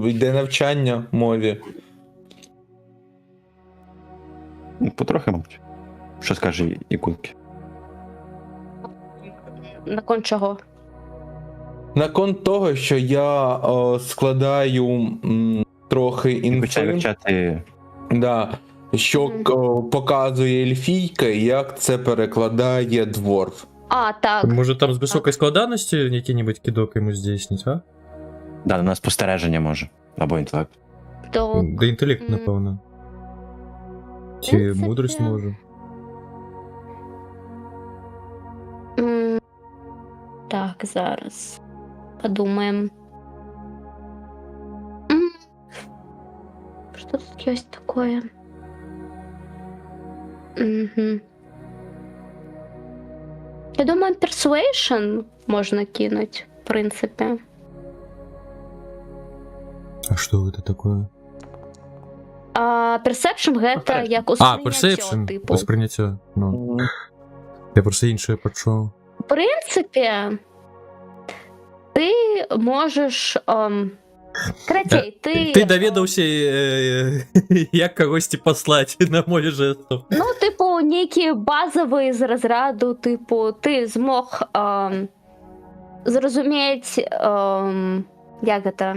йде навчання мові. потрохи, мабуть. Що скаже Ікунки? На кон чого? На конт того, що я складаю трохи І почав інфи, вивчати. да, що показує ельфійка, і як це перекладає дворф. А, так. Може там з високою складаністю який-небудь кидок йому здійснить, а? Да, на спостереження може. Або інтелект. То, Да інтелект, напевно. Чи принципі, мудрість може. так, зараз. Подумаем. Что тут есть такое? Угу. Я думаю, Persuasion можно кинуть, в принципе. А що це таке? А Perception гэта як А, усприйняття, персепшн, типу. восприняття. Ну, я просто інше почув. В принципі, ти можеш. Кратей, Ти довідався, як когось послати на мові жестів. Ну, типу, некий базовий з розряду, типу, ти змог зрозуміти, як це?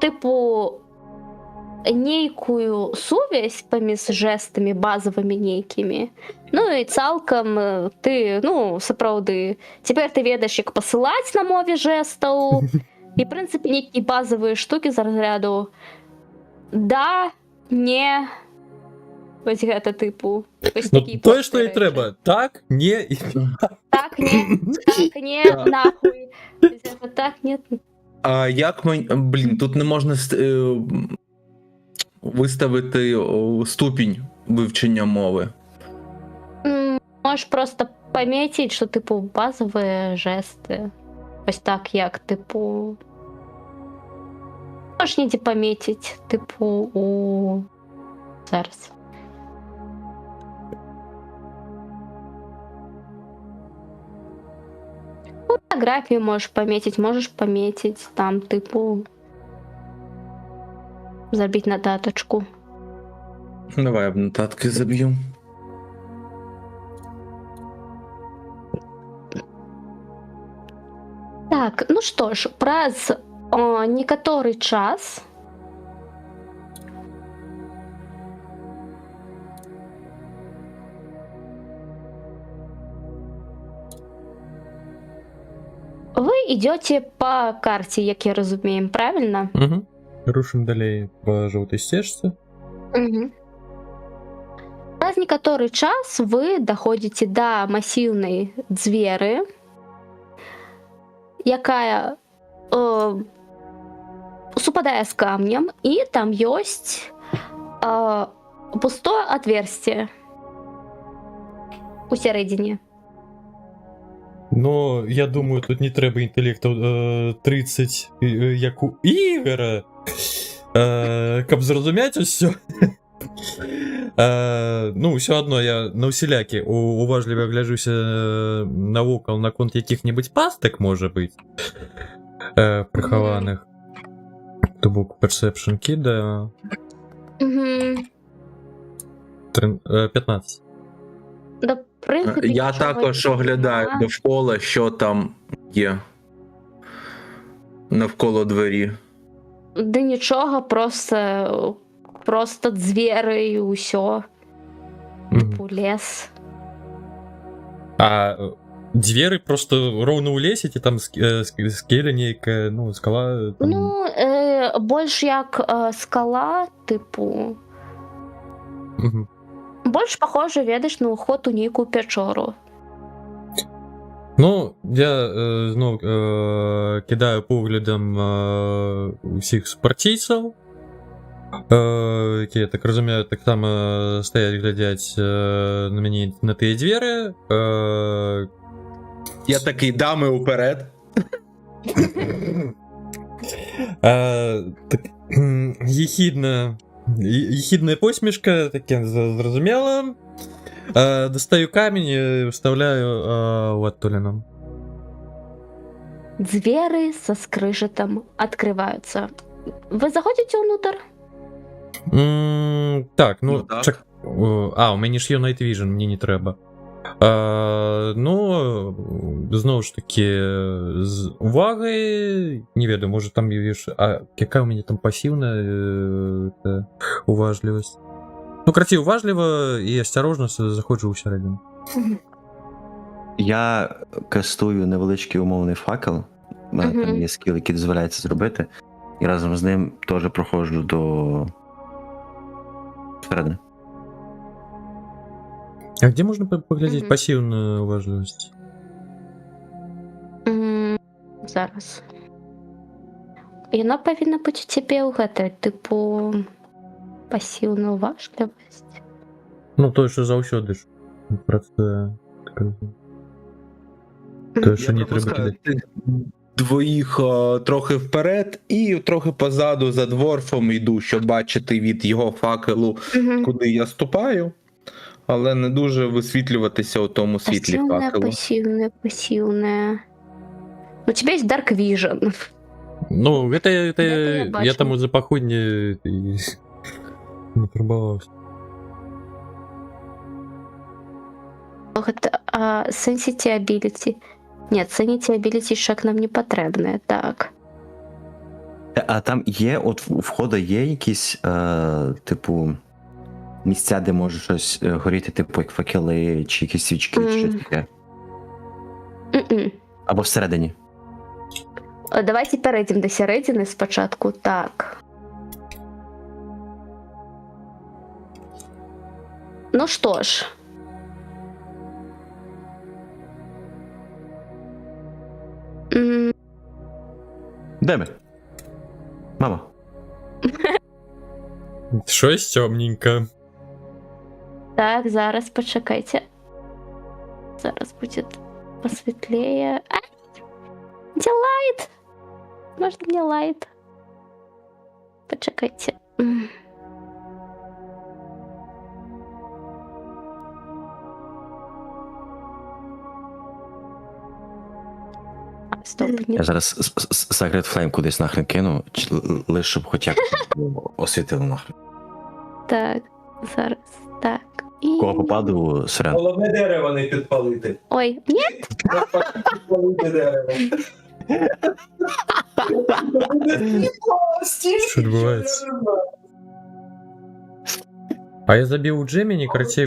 Типу, нейкую сувязь паміж жестами базовими нейкими. Ну і цалкам ти, ну, сапраўды, цяпер ты ведаеш, як пасылаць на мове жестаў. І, в прынцыпе, нейкія базовыя штукі з разряду да, не, вось гэта типу. Вось Ну, такі тое, простыя що і рэчы. треба. Так, не, і... Так, не, нахуй. Вось гэта так, нет. А як ми. Блін, тут не можна виставити ступінь вивчення мови. Можеш просто помітити, що, типу, базові жести. Ось так, як, типу. Можеш ніде помітити, типу, у. Зараз. Фотографію можеш помітити, там, типу. Забити на даточку. Давай я в нотатки заб'ю. Так, ну што ж, праз некаторы час вы идете по карте, як я разумеем, правильно? Угу. Рушим далей по жовтій стежці. Угу. Праз некаторы час вы доходите до массивной дзверы, якая супадае з камнем, і там ёсць пустое отверстие у сярэдзіне. Но я думаю, тут не треба інтелекту 30, як у Ігора, каб зрозуміти усё. Ну, все одно я на усілякі уважливо гляжуся навокал на конт яких-небудь пасток, може бути, прихованих. То був Perception кидає. Угу. 15. Да, в принципі, Я нічого також нема. оглядаю довкола, що там є навколо двері. Да нічого, просто дзверы і ўсё. Типу лес. А двери просто ровно у лесі, ті там скеля нейка, ну, скала. Там... Ну, больш як скала, типу. Угу. Больш похоже, ведаеш, на уход у нейкую пячору. Ну, я знову кидаю поглядом усіх спартійців, які, я так розумію, так само стоять, глядять на мені на ті двері. Я такий, дами уперед. Так, єхідна посмішка, таке зрозуміло. Достаю камінь і вставляю у оттулину. Дзверы со скрыжетом открываются. Вы заходите внутрь? Так, ну, Ну, так. у мені ж є Night Vision, мені не треба. Ну, знову ж таки, з уваги, не ведаю, може там є. Яка у мене там пасивна уважливість? Ну, короче, уважливо і осторожно заходжу усередину. Я кастую невеличкий умовний факел. У мене там є скіл, який дозволяє це зробити. І разом з ним теж проходжу до всередини. А где можна поглядеть Мгм. пасивну уважливість? Зараз. Яно повинно бути у тебе у гэтай, типу, пасіўна уважлівасць. Ну, той, що завсёди ж працює. То, що не треба кидати. Двоїх трохи вперед і трохи позаду за дворфом йду, щоб бачити від його факелу, куди я ступаю, але не дуже висвітлюватися у тому світлі факелу. Пасіўная. У тебя есть Dark Vision. Ну, это я я бачу. там за походні не пробувався. Sensitivity Ability. Нет, Sensitivity Ability шаг нам не потрібне. Так. А там є, от у входу є якісь, типу, місця, де може щось горіти, типу, як факели, чи якісь свічки, чи щось таке. М-м. Або всередині. Давайте перейдемо до середини спочатку. Так. Ну що ж. Де ми? Мама. Щось темненько. Так, зараз почекайте. Зараз буде посвітлее. Где лайт? Можно мне лайт? Почекайте. Стоп, Я нет. зараз Sacred Flame кудись нахрен кину, лише щоб хоч якось освітило нахрен. Так, зараз. Так. І... Кого попаду, сирен. Головне дерево не підпалити. Ой, ні, Підпалити дерево. Що відбувається? А я забил у Джемини, короче,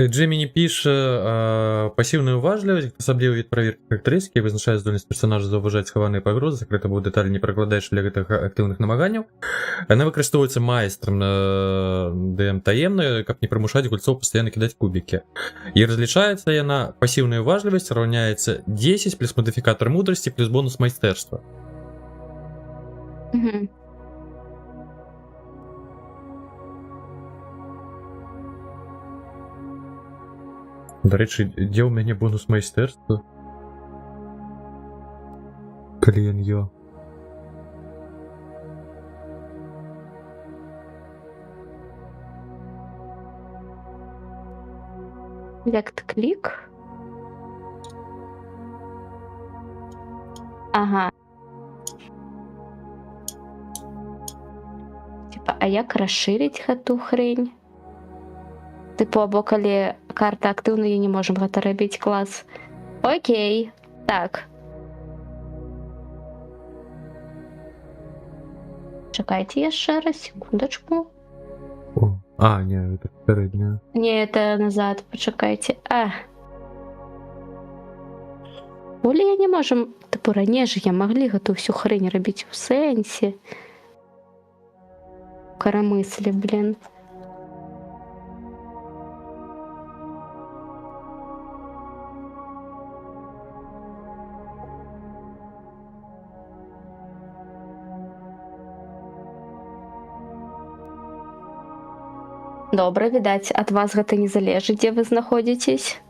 Джемини пише пассивную уважливость, особливо від проверки характеристики, визначає здольність персонажа зауважати сховані погрози, закрити або деталі не прокладаєш для активних намаганнів. Вона використовується майстром на ДМ таємно, як не примушати гульцов постійно кидати кубики. І розлічається вона пасивна уважливість, равняється 10 плюс модифікатор мудрості плюс бонус майстерства. Угу. До речі, де у мене бонус майстерства? Клін йо. Лект-клік. Ага. Типа, а як розширить гэту хрень? Типу, або коли карта активна, її не можемо гэта рабіць, клас. Окей. Так. Чекайте яшчэ раз, секундочку. О, ні, це передня. Не, это назад, почекайте. Болі я не можем... Типу, ранее я могли гэту всю хрень рабіць у сенсі. Карамыслі, блин. Добра, відаць, ад вас гэта не залежыць, дзе вы знаходзіцесь.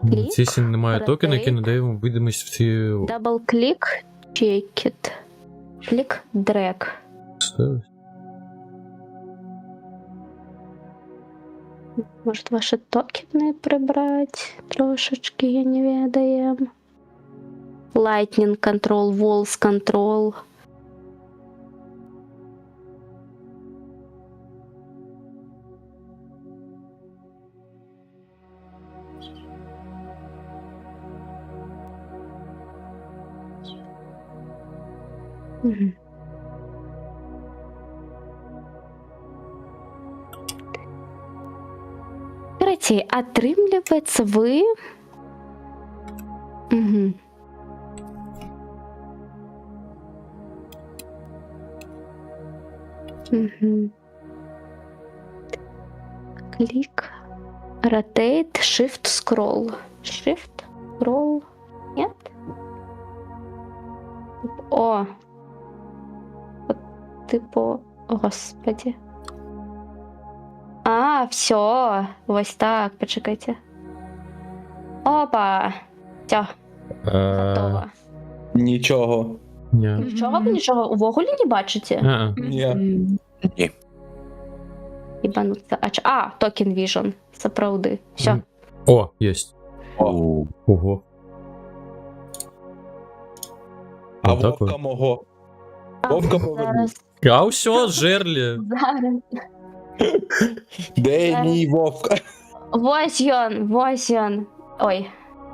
Клік, Ці немає токена, який надає йому видимість всі Дабл-клік, чекіт. Клік, дрек. ставить. Может, ваши токены прибрать трошечки, я не ведаю. Lightning control, walls control. Мгм. Третій, атрымліваецца вы. Угу. Угу. Клик, rotate, shift, scroll. Shift, scroll. Нет? О. От, типу, господи. А, все. Ось так, почекайте. Опа. Все, готово. Нічого. Ні. Нічого, ви нічого увогулі не бачите? А, Ні. Ні. Ібануться. Токен Vision. Сапраўды. Все. О, єсть. О, Ого. А Отак вовка от. мого. Вовка повернув. Зараз. А все, жерлі. Зараз. Де мій вовка? Ось ён.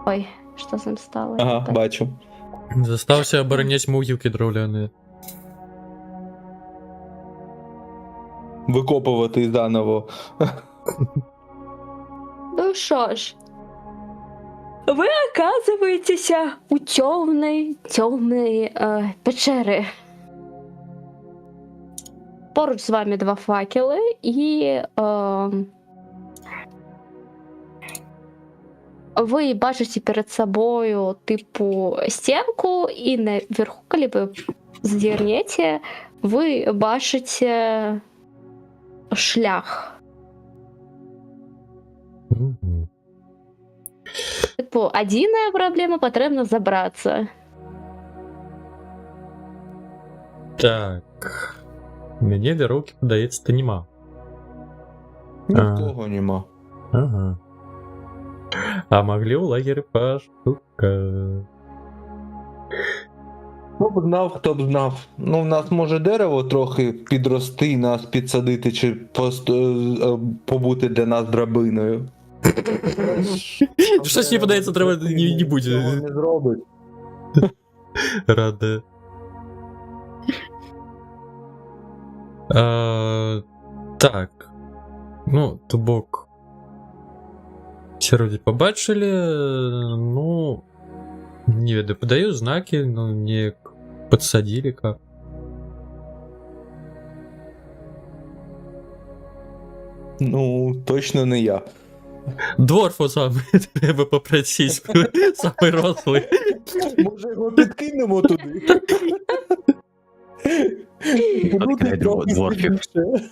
Ой, що з ним стало? Ага, бачу. Застався оборонять мугівки дровляні. Викопувати заново. Ну що ж, ви оказуєтеся у темної печери. Поруч з вами два факели і ви бачите перед собою типу стінку, і наверху, коли ви звернете, ви бачите шлях. Мгм. Типу, одна проблема, потрібно забратися. Так. Мені віровки, подається, то нема. Нікого нема. Ага. А могли у лагері пошукати. Хто б знав, хто б знав. Ну, в нас може дерево трохи підрости, нас підсадити, чи побути для нас драбиною. Щось мені подається, треба не будь Цього не зробить. рада. Так. Ну, тубок. Все вроде побачили, ну, не веду, подаю знаки, но не подсадили как. Ну, точно не я. Дворфу сам треба попросить, самий рослий. Може його підкинемо туди? Буде трохи дворфів. сильніше.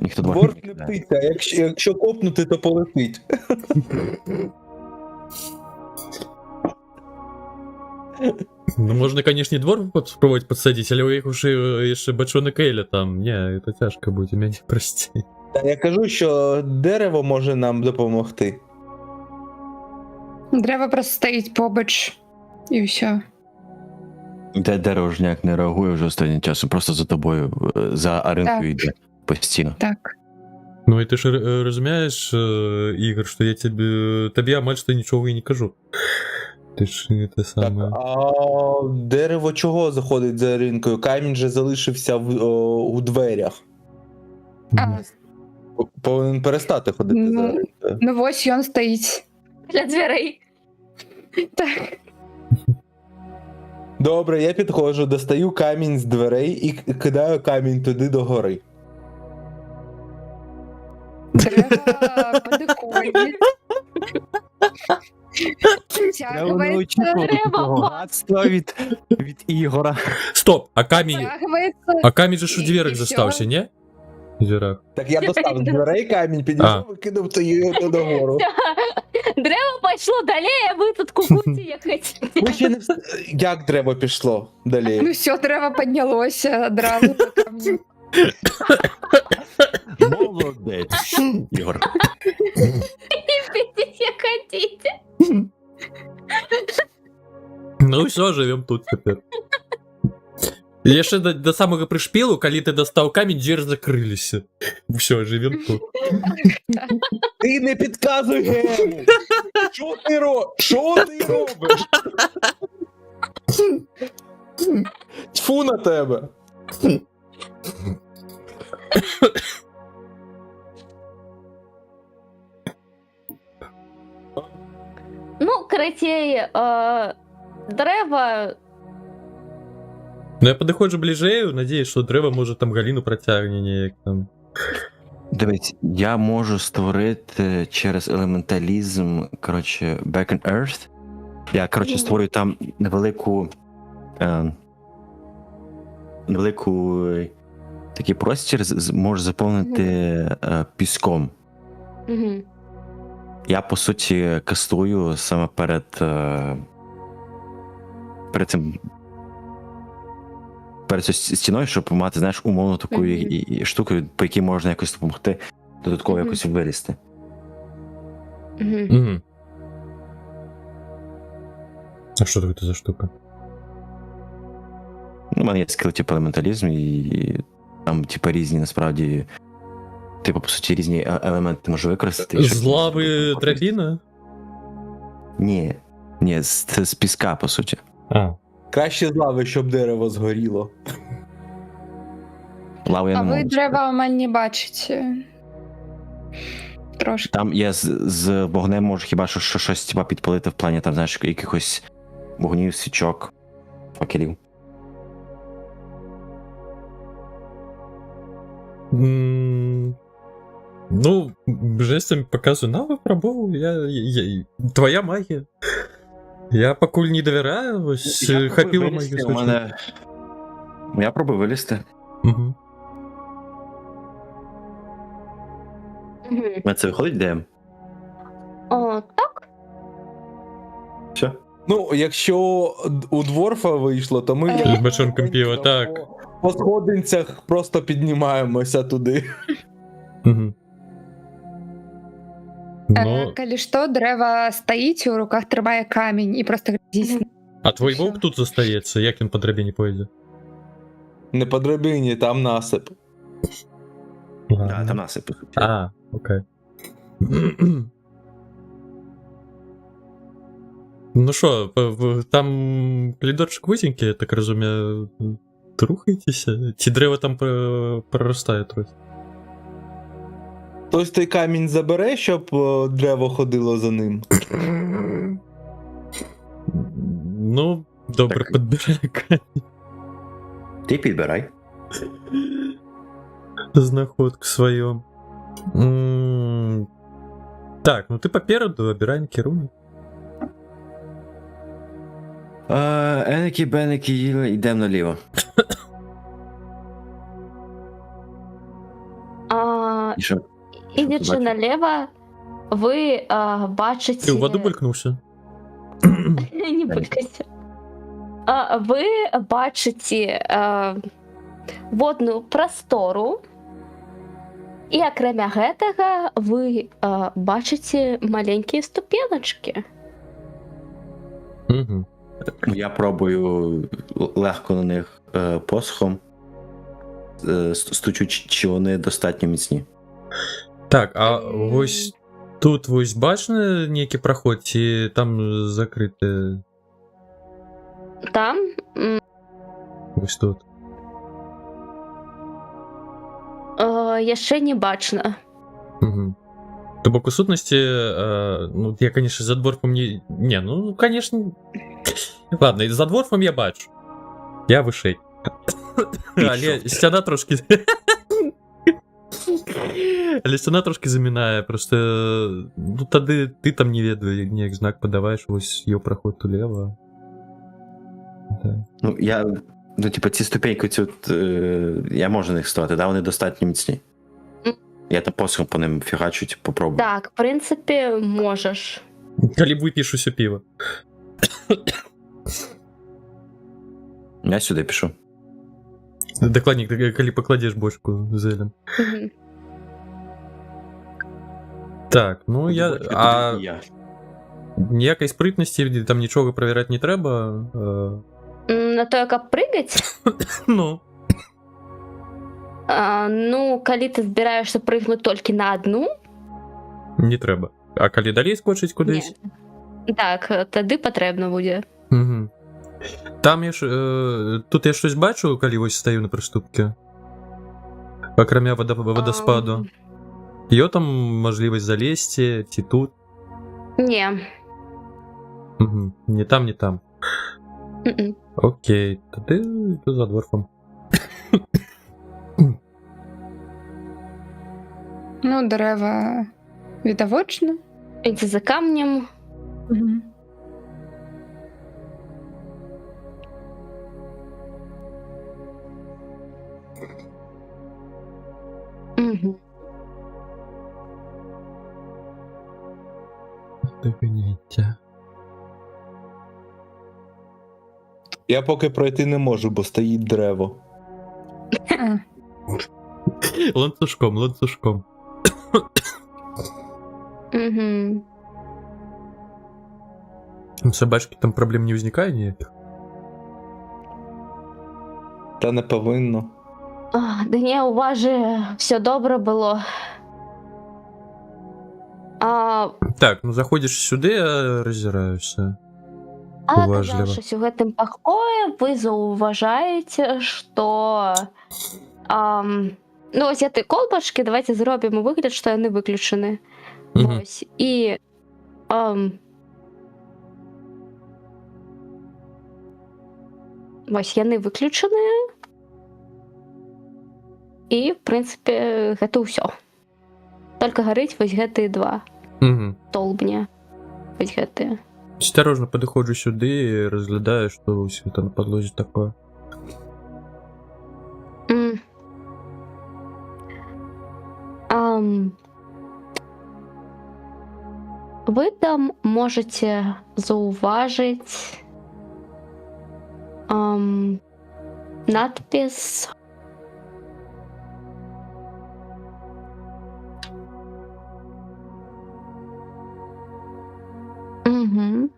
ніхто Дворф не кидає. птиця, якщо копнути, то полетить. Ну, можно, конечно, и двор попробовать подсадить, але у їх уже ще бачони Кейля там. Не, це тяжко буде, мене прости. Та я кажу, що дерево може нам допомогти. Дерево просто стоїть побач, і все. Де дерево ж ніяк не реагує вже останнім часом, просто за тобою, за Аринкою Так. йде постійно. Так. Ну і ти ж розумієш, Ігор, що я тобі амаль що нічого і не кажу. Ти ж не те Так, саме. а дерево чого заходить за ринкою? Камінь же залишився у дверях. А, Повинен перестати ходити за Ну. ринкою. ну ось він стоїть. Для дверей. Так. Добре, я підходжу, достаю камінь з дверей і кидаю камінь туди догори. Дерево подихонить. Втягується, багатства від Ігора. Стоп, а камінь же ж у І- дверях і застався, всьо. ні? В дверях. Так я достав з дверей камінь, підійшов і кинув його догору. Древо пішло далі, а ви тут кукуці їхати. Ви ще не Як дерево пішло далі? Ну все, дерево піднялося одразу по камню. Молодець, Ігор. Підіть, як хотіте. Ну все, живем тут тепер. Я ще до самого пришпілу, коли ти достав камінь, двері закрилися. Все, живем тут. Ти не підказуй Гему! Що ти робиш? Тьфу на тебе! Ну, коротей, дерева. Ну я підходжу ближею, надіюсь, що дерева може там Галіну протягне ніяк там. Дивись, я можу створити через елементалізм, коротше, Back on Earth. Я, коротше, створюю там невелику такий простір, можу заповнити піском. Угу. Я, по суті, кастую саме перед цим. Перед цією стіною, щоб мати, знаєш, умовно таку і штуку, по якій можна якось допомогти, додатково якось вилізти. Угу. А що таке за штука? Ну, у мене є скіл, типу, елементалізм, і там, типу, різні, насправді, типу, по суті, різні елементи можу використати. З лави драбіна? Ні, це з піска, по суті. А. Краще з лави, щоб дерево згоріло. Лаву я А не ви можу. дерева у мене бачите. Трошки. Там я з вогнем можу хіба що щось, типу, підпалити в плані, там, знаєш, якихось вогнів, свічок, факелів. Ну, жестами показую, на випробовую, твоя магія. Я покуль не довіряю, ось хапіла магію. У мене... Я пробую вилізти. Угу. У мене це виходить ДМ? О, так. Все? Ну, якщо у дворфа вийшло, то ми З бочонком пива, так. по сходинцях просто піднімаємося туди. Угу. Ну, Коли що, дерево стоїть, у руках тримає камінь і просто грізісь. а твій Всё. вовк тут зостається, як він по драбині поїде? Не по драбині, там насип. Так, там насип, по суті. А, окей. Ну що, там коридорчик вузенький, я так розумію, рухаєтеся? Ці дерева там проростають трохи. Хтось той камінь забере, щоб дерево ходило за ним. Ну, добре, Так. підбирай камінь. Ти підбирай. Знаходку свою. Так, ну ти попереду, обирай керунок. Еники, беники, йдемо наліво. І що? Ідучи бачиш? наліво, ви бачите... Ти у воду булькнувся? Не булькайся. Ви бачите водну простору, і окрім гэтага ви бачите маленькі ступеночки. Угу. Я пробую легко на них посохом. Стучу, чи вони достатньо міцні. Так, а ось тут ось бачно ніякий проход, чи там закрите Там ось тут? яшчэ не бачна. Угу. То бок у сутнасці, ну, я, конечно, за дворфом не... Не, ну, конечно... Ладно, за дворфом я бачу. Я вышэй. Але сцяна трошки... Але сцяна трошки замінає, просто... Ну, тады ты там не ведаю, неяк знак падаваеш, вось её праход улева. Да. Ну, типу, ці ступеньки, я можу на них ставити, да? Вони достатньо міцні. Я там посохом по ним фігачу, типу, попробую. Так, в принципі, можеш. Калі б випіш усё піва. Я сюди пішов. Докладнік, калі покладеш бочку зелем. Мгм. Так, ну я... А Я. ніякай спритності, там нічого перевіряти не треба. На то, як прыгаць, Ну, ну, калі ти збираєшся прыгнути тільки на одну, не треба. А калі далей скочить кудись? ні. Так, тоді потрібно буде. Угу. Там я ж, тут я щось бачу, коли ось стою на приступці? Окромя водоспаду. Є там можливість залізти, ці тут? Ні. Угу. Ні там, ні там. Мгм. Окей, тоді йду за дворфом. Ну, дерева відавочно. Іди за камнем. Угу. Угу. Дивіться. Я поки пройти не можу, бо стоїть дерево. Ланцюжком, ланцюжком. Угу. Собачки там проблем не возникає ніяких? Та не повинно. Да ні, у вас же все добре було. Так, ну заходиш сюди, я роззираюся. А Уважливо. оказавшись у гэтым пакоі, вы заўважаеце, што ну ось гэты колбачкі, давайте зробім выгляд, што яны выключаны. Мгм. Вось. І вось яны выключаныя. І, в прынцыпе, гэта ўсё. Толькі гарыць вось гэтыя два Угу. толбні. Вось гэтыя. Осторожно підходжу сюди і розглядаю, що усі там на підлозі таке. М. Вы там можете заўважыць надпіс Мгм.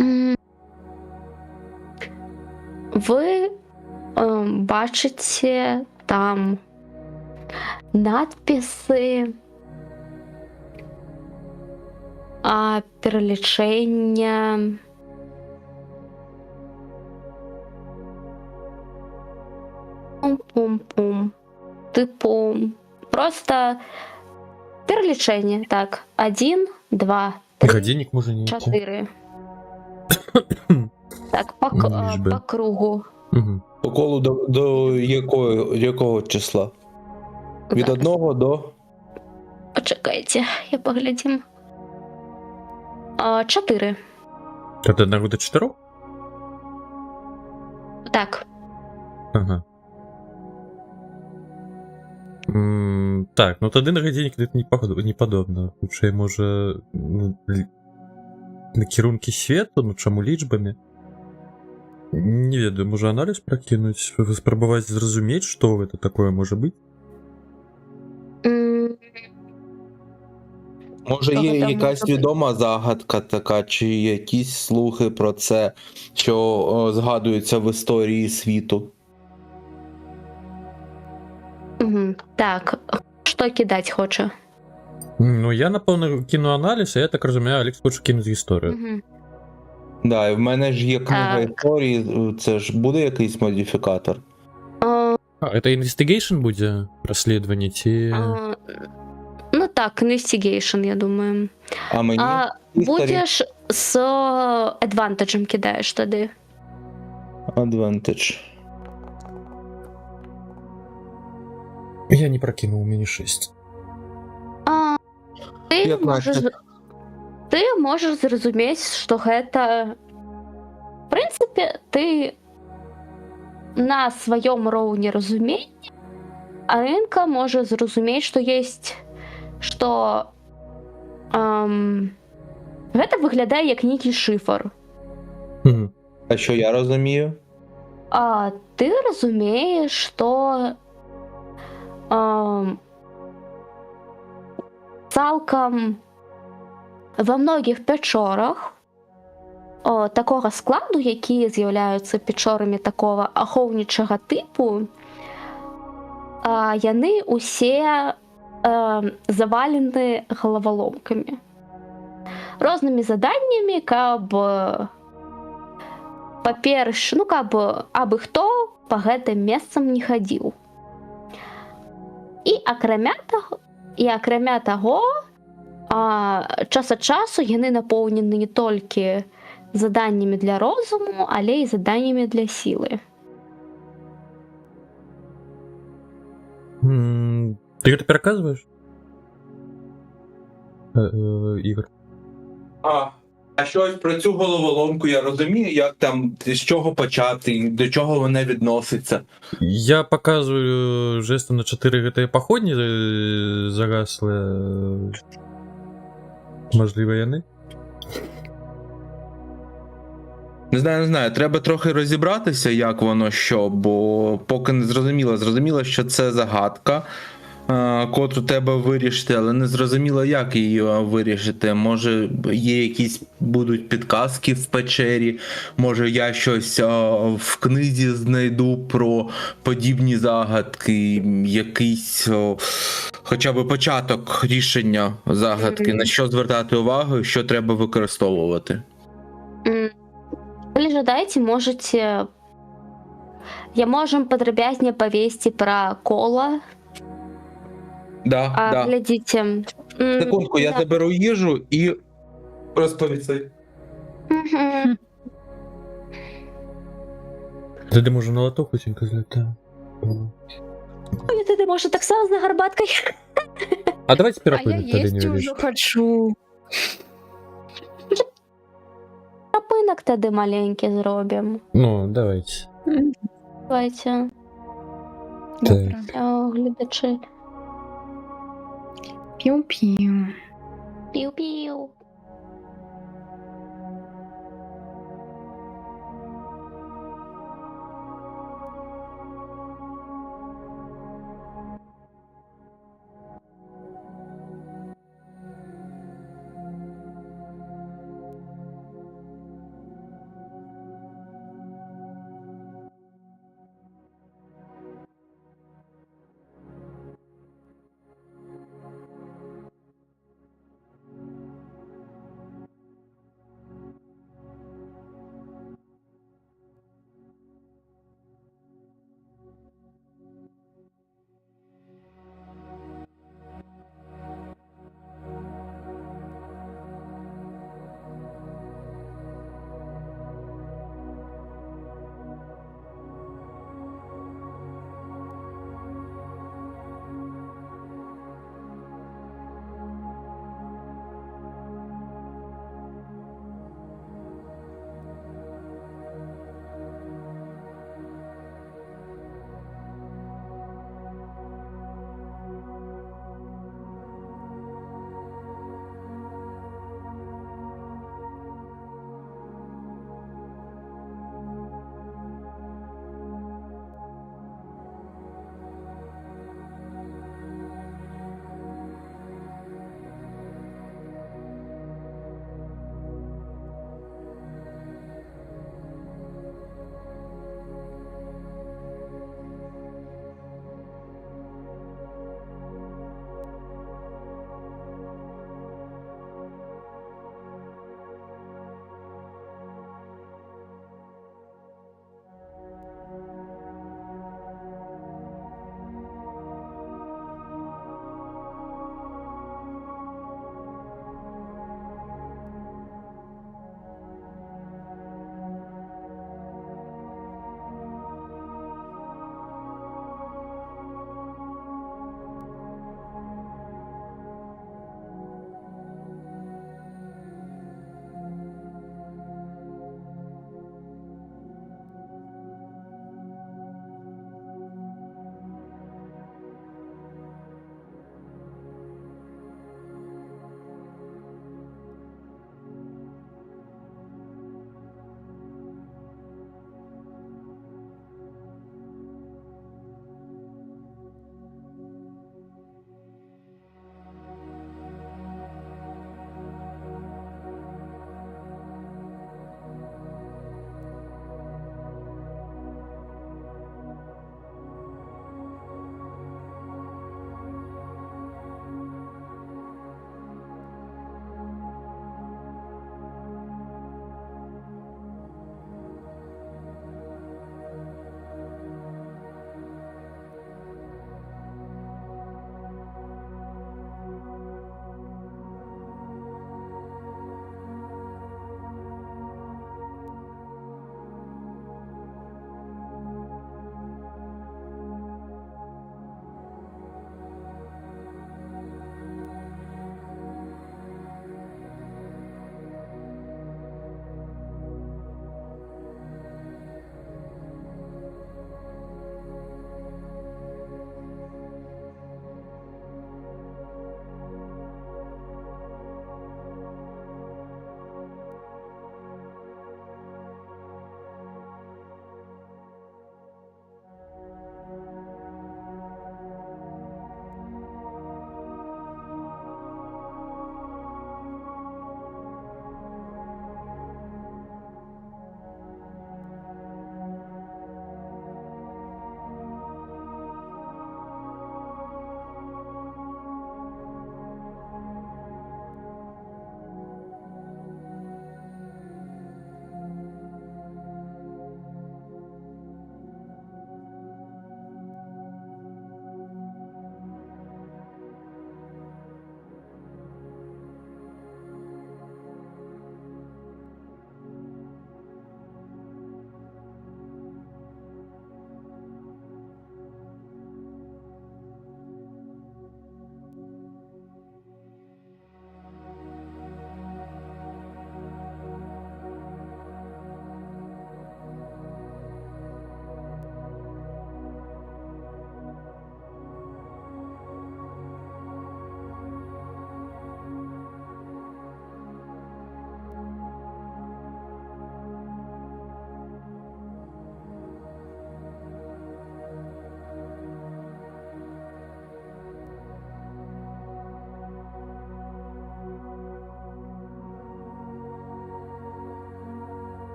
М. Ви бачите там надписи перелічення пум-пум-пум. Типу, просто перелічення. Так, 1, 2, 3, Годинник може не йти. 4. Так, Лиш би. по кругу. Угу. По колу до якого числа? Від Зараз. 1 до. Почекайте, я поглядім. 4. Від 1 до 4? Так. Ага. Так, ну тоді на годинник не подобно. Лучше може на керунки свету, ну чому лічбами. Не ведаю, може аналіз прокинуть, спробувати зрозуміти, що це таке може бути. Може Що є там якась може відома загадка така, чи якісь слухи про це, що згадуються в історії світу? Так, що кидать хоче? Ну, я, напевно, кину аналіз, а я так розумію, Алекс хоче кинути історію. Мгм. Да, і в мене ж є книга Так. історії, це ж буде якийсь модифікатор? А, це інвестигейшн буде розслідування, чи... Ну так, investigation, я думаю. А мені історії Будеш з адвантажем кидаєш тоді. Advantage. Я не прокинув, у мене 6. Ти 15. можеш зрозуміти, що гэта... В принципі, ти на своєму роўні розуміння, а ринка може зрозуміти, що є, що гэта виглядає як нейкий шифр. Угу. А що я розумію? А ти розумієш, що цалкам во многих печорах такого складу, які з'являються печорами такого ахоўнічага типу, яны усе завалены головоломками. Рознымі заданнямі, каб па-перш, ну каб абы хто па гэтым месцам не хадзіў. І акрамя таго, час ад часу яны напоўнены не толькі заданнямі для розуму, але і заданнямі для сілы. Ты это переказываешь? Ігор. А щось про цю головоломку я розумію, як там, з чого почати, до чого вона відноситься. Я показываю жестом на 4 GTA походні загасли. Можливо, яни? Не знаю, треба трохи розібратися, як воно що, бо поки не зрозуміло. Зрозуміло, що це загадка, котру треба вирішити, але не зрозуміло, як її вирішити. Може, є якісь будуть підказки в печері, може я щось в книзі знайду про подібні загадки, якийсь хоча б початок рішення загадки, на що звертати увагу, що треба використовувати. Калі жадаеце, я можам падрабязней павесці пра кола. Да. Глядзіце. Секундку, я заберу їжу і розповісти. Тоді може на лото хутенько злітає. Ой, тоді може так само з гарбаткою. А давайте А пирапыны я тогда не есть уже вирішимо. хочу. Рапинок тоді маленький зробимо. Ну, давайте. Давайте, Добре. глядачі. Піу-піу. Піу-піу.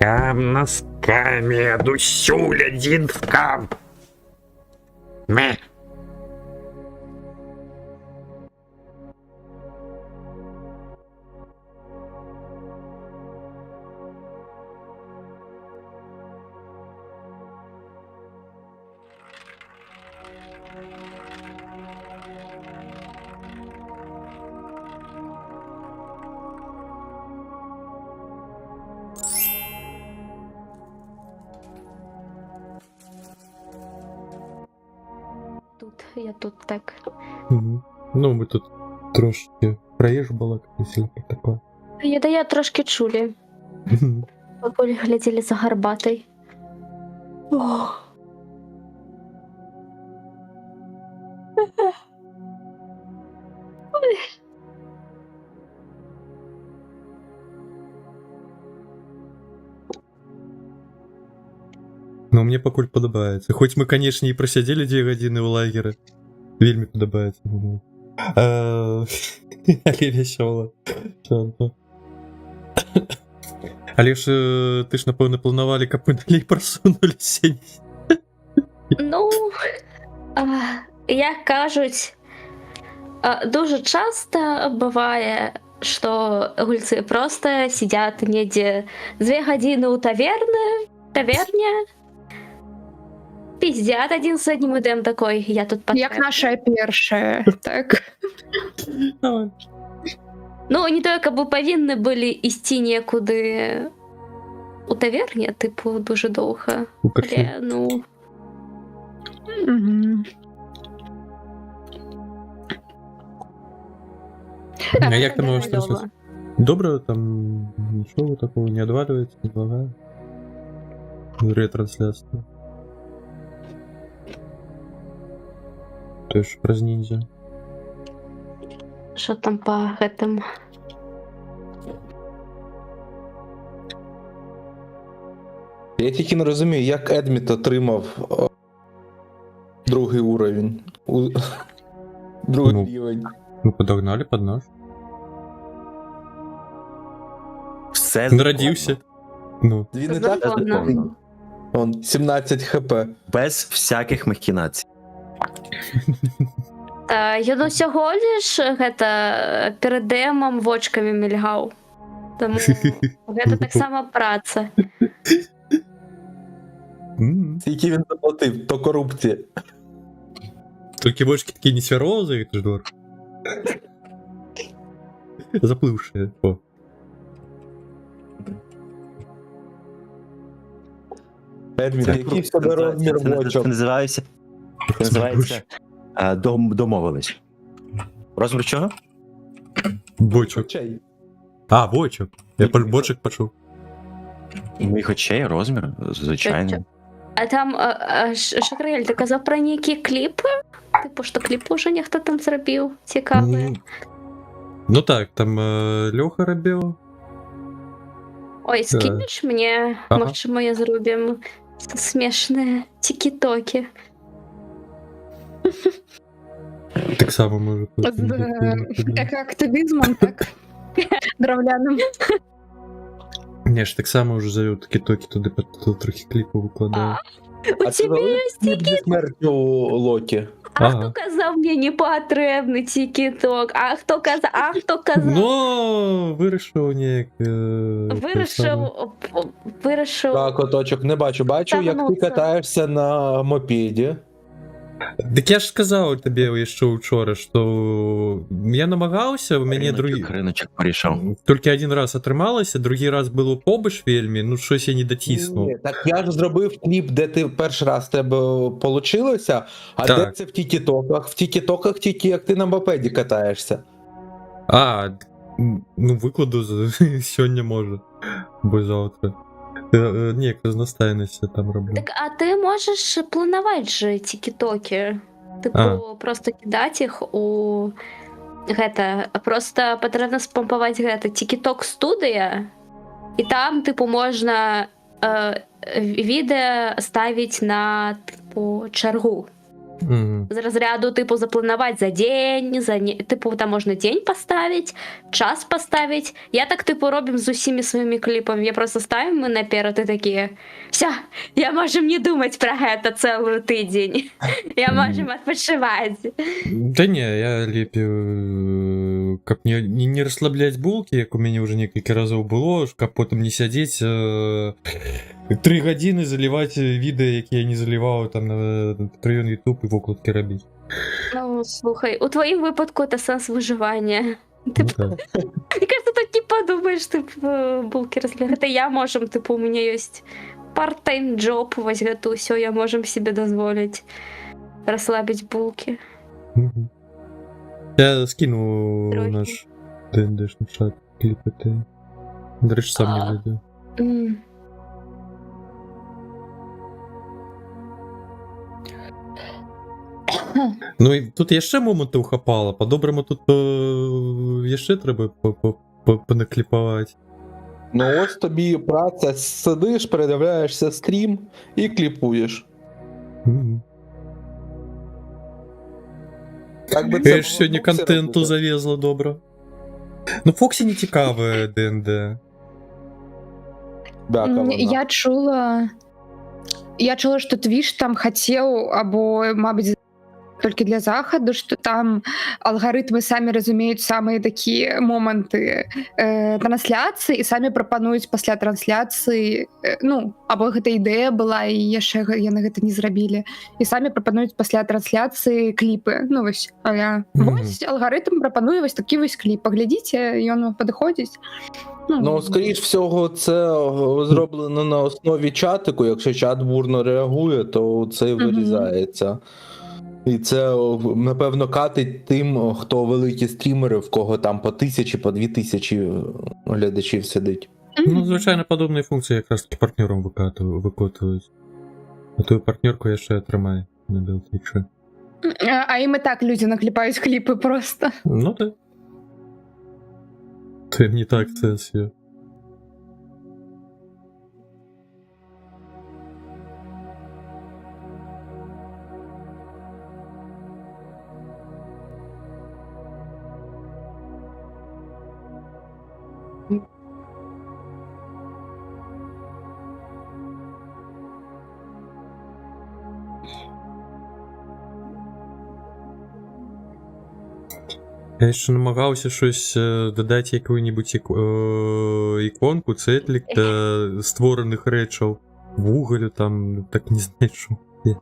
Кам носками, дусюль один в кам. Мэ. Я тут так. Мгм. Ну, ми тут трошки проїж балакали, таке. Я трошки чулі. Покуль гляділи за гарбатой. Ох. Ну, мне пакуль падабаецца. Хоць мы, канешне, і прасядзелі 2 гадзіны ў лагеры. Вельмі падабаецца. Але вясёла. Але ж ты ж, напэўна, планавалі, каб мы далей прасунуліся. Ну, як кажуть, дуже часто буває, що гульці просто сидять недзе 2 гадзіни у таверні, пиздят один з одним ідем такой, я тут Як наша першая, так? Ну, не то, каб павінны былі ісці некуды у таверні, типу, дуже доўга. Але, ну... Мгм. А як там у вас трансляція? Добре, там нічого такого не отваливается, не лагает. Ретрансляция. То есть праз ниндзя. Що там по гэтым? Я тільки не розумію, як Едміт отримав другий уровень. Другий Ну. рівень. Ну, подогнали под наш. Все Народився. Ну, Він і Законно. так законно. он 17 хп. Без всяких махінацій. Ён усяго лиш гэта перад демом вочкамі мільгаў. Таму гэта таксама праца. Скільки він заплатив, то корупція. Только бочки такие не сферозы, это ж двор. Заплывшие. О. Едміт, який в тебе розмір бочок? Це називається домовились. Розмір чого? Бочок. Очей. А, бочок. Я бочек пошел. Моїх очей розмір, звичайно. А там Шакрель, ти казав про які кліпи? Типу, що кліпи вже ніхто там зробив. Цікаве. Ну так, там Леха робил. Ой, скинеш мені, Ага. може, я зробимо смішні тікі-токи. Так само может. З екоактивізмом, так? Дровляним. Не ж так само уже зовет таки-токи туди трохи кліпу викладаю. У тебе є кліп зі смертю Локі. А хто казав мені непотребний тік-ток? А хто казав? Ну, вирішив ніяк. Вирішив. Так, коточок, не бачу. Бачу, як ти Тягнуться. катаєшся на мопеді. Так я ж сказав тобі ще вчора, що я намагався, у мене другий... Риночок порішав. Тільки один раз отрималося, другий раз було побиш вельми, ну щось я не дотиснув. Ні, так я ж зробив кліп, де ти перший раз в тебе получилося, а Так. де це в тік-токах? В тік-токах тільки як ти на мопеді катаєшся. А, ну викладу сьогодні може, бо завтра. Ні, разностайності там роблю. Так, а ти можеш планувати же тік-токи? Типу, просто кидати їх у гэта, просто патрэбна спампаваць гэта тік-ток студыя, і там, типу, можна відэа ставіць на, типу, чаргу. Мгм. З розряду, типу, запланувати за день, типу, там можна день поставити, час поставити. Я так, типу, робимо з усіма своїми кліпами. Я просто ставимо наперед і такі, все, я можу не думати про це цілий тиждень. Я можу відпочивати. Да не, я лепі, как не расслаблять булки, як у мене вже некілька разів було, как потім не сидіти 3 години заливати відео, які я не заливав там на прийом YouTube і викладки робити. Ну, слухай, у твоїм випадку це сенс виживання. Типу, Ну, да. мені кажется, так не подумаєш, типу, булки розглядати. Я можу, типу, у мене є part-time job, ось готу, все, я можу собі дозволити розслабити булки. Мгм. Я скину Трохи. наш ДНДшний чат кліпи. До речі, сам не видів. М. Ну і тут ще моменти ухапало. По-доброму тут ще треба понакліпувати. Ну ось тобі праця, сидиш, передивляєшся стрім і кліпуєш. Мгм. Так би Я ж сьогодні було контенту робити. завезла добре. Ну, Фоксі не цікаве ДНД. Да, Кавана. Я чула, що Твіч там хотів, або, мабуть, тільки для заходу, що там алгоритми самі розуміють саме такі моменти трансляції і самі пропонують після трансляції, ну, або гэта ідея була, і яшчэ яны гэта не зрабілі, і самі пропонують після трансляції кліпи. Ну, ось, ось алгоритм пропонує ось такі ось кліп. Поглядіться, і воно підходить. Ну, скоріш всього, це зроблено на основі чатику. Якщо чат бурно реагує, то це і вирізається. І це, напевно, катить тим, хто великі стрімери, в кого там по 1000, по 2000 глядачів сидить. Ну, звичайно, подобні функції якраз таки партнерам викотують. А ту партнерку я ще тримаю на білтічі. А їм і так люди накліпають кліпи просто. Ну так. Це не так це все. Я ще намагався щось додати яку-небудь іконку, цетлік для створених речей. Вуголю там, так не знайшов. Я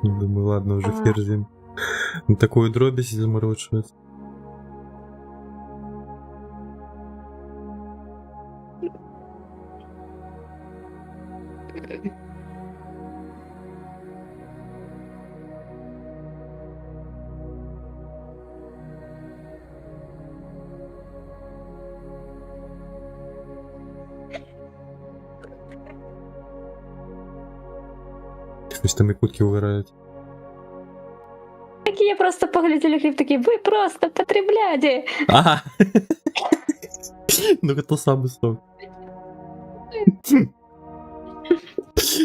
думаю, ладно, вже хер з ним. На такую дробість заморочуватися. Щось там і кутки виграють. Такі я просто погляділа кліп, такі, ви просто потребляді. Ага. Ну, это самый сок.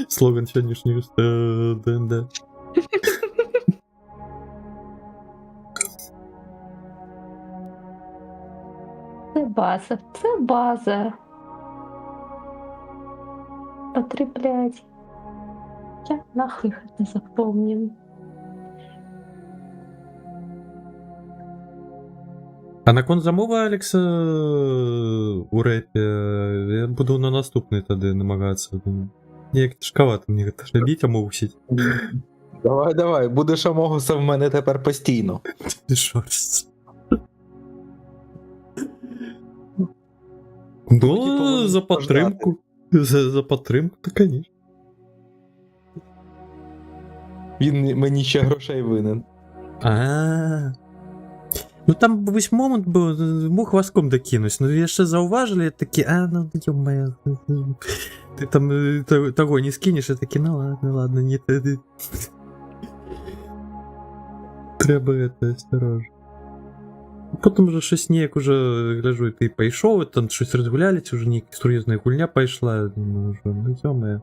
Слоган сегодняшнего ДНД. Це база, це база. Потреблять. Я нахуй не запомню. А на кон замови Алекса у репі я буду на наступний тоді намагатися. Ніяк тяжковато мені це робити, а мовсіть. Давай, будеш Амогуса в мене тепер постійно. Ти шорсть. Ну, за підтримку. За підтримку, то, конечно. Він мені ще грошей винен. А. Ну там весь момент був, мог воском докинуть, ну я ще зауважили, такі, ну ё-моё, ти там того не скинеш, і такі, ну ладно, не тоді. Треба это осторожно. Потім вже щось ніяк уже, гляжу, ти пішов, там щось розгулялись, уже ніяка серйозна гульня пішла, думаю, що, ну ё-моё.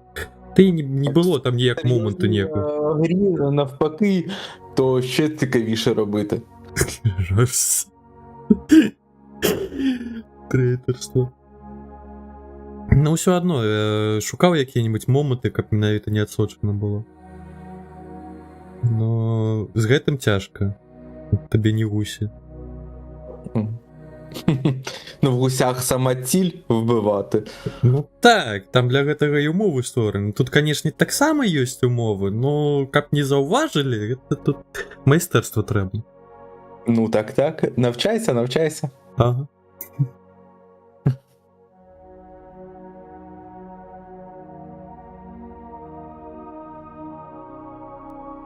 Та й не було там ніяк моменту ніякого. грі навпаки, то ще цікавіше робити. Жорс. Трейтерство. Ну, все одно, шукав які-небудь моменти, каб менавіта не адсочана было. Но з гэтым цяжка. Табе не гусі. Ну, в гусях сама ціль вбивати. Ну так, там для гэтага і умовы створаны. Тут, канешне, таксама ёсць умовы, но каб не заўважылі, гэта тут майстэрства трэба. Ну так. Навчайся. Ага.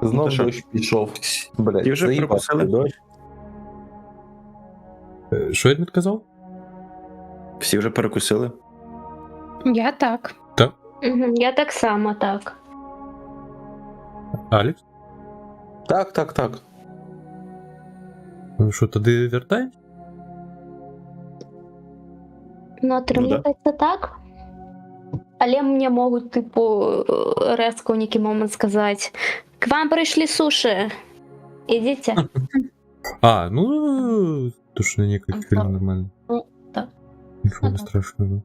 Знов Ну, то що? дощ пішов. Блядь, Ті вже заїбався припустили? дощ. Що я казав? Всі вже перекусили? Я так. Я так само так. Алекс? Так. Ну що, тоді вертаєш? Ну, атрымліваецца так. Але мне могуць, типу, резко в нейкі момент сказаць: к вам прыйшлі сушы. Ідзіце. А, ну, тушь на некоторых Ага. фильм нормально. Ну, так. Ничего Ага. страшного.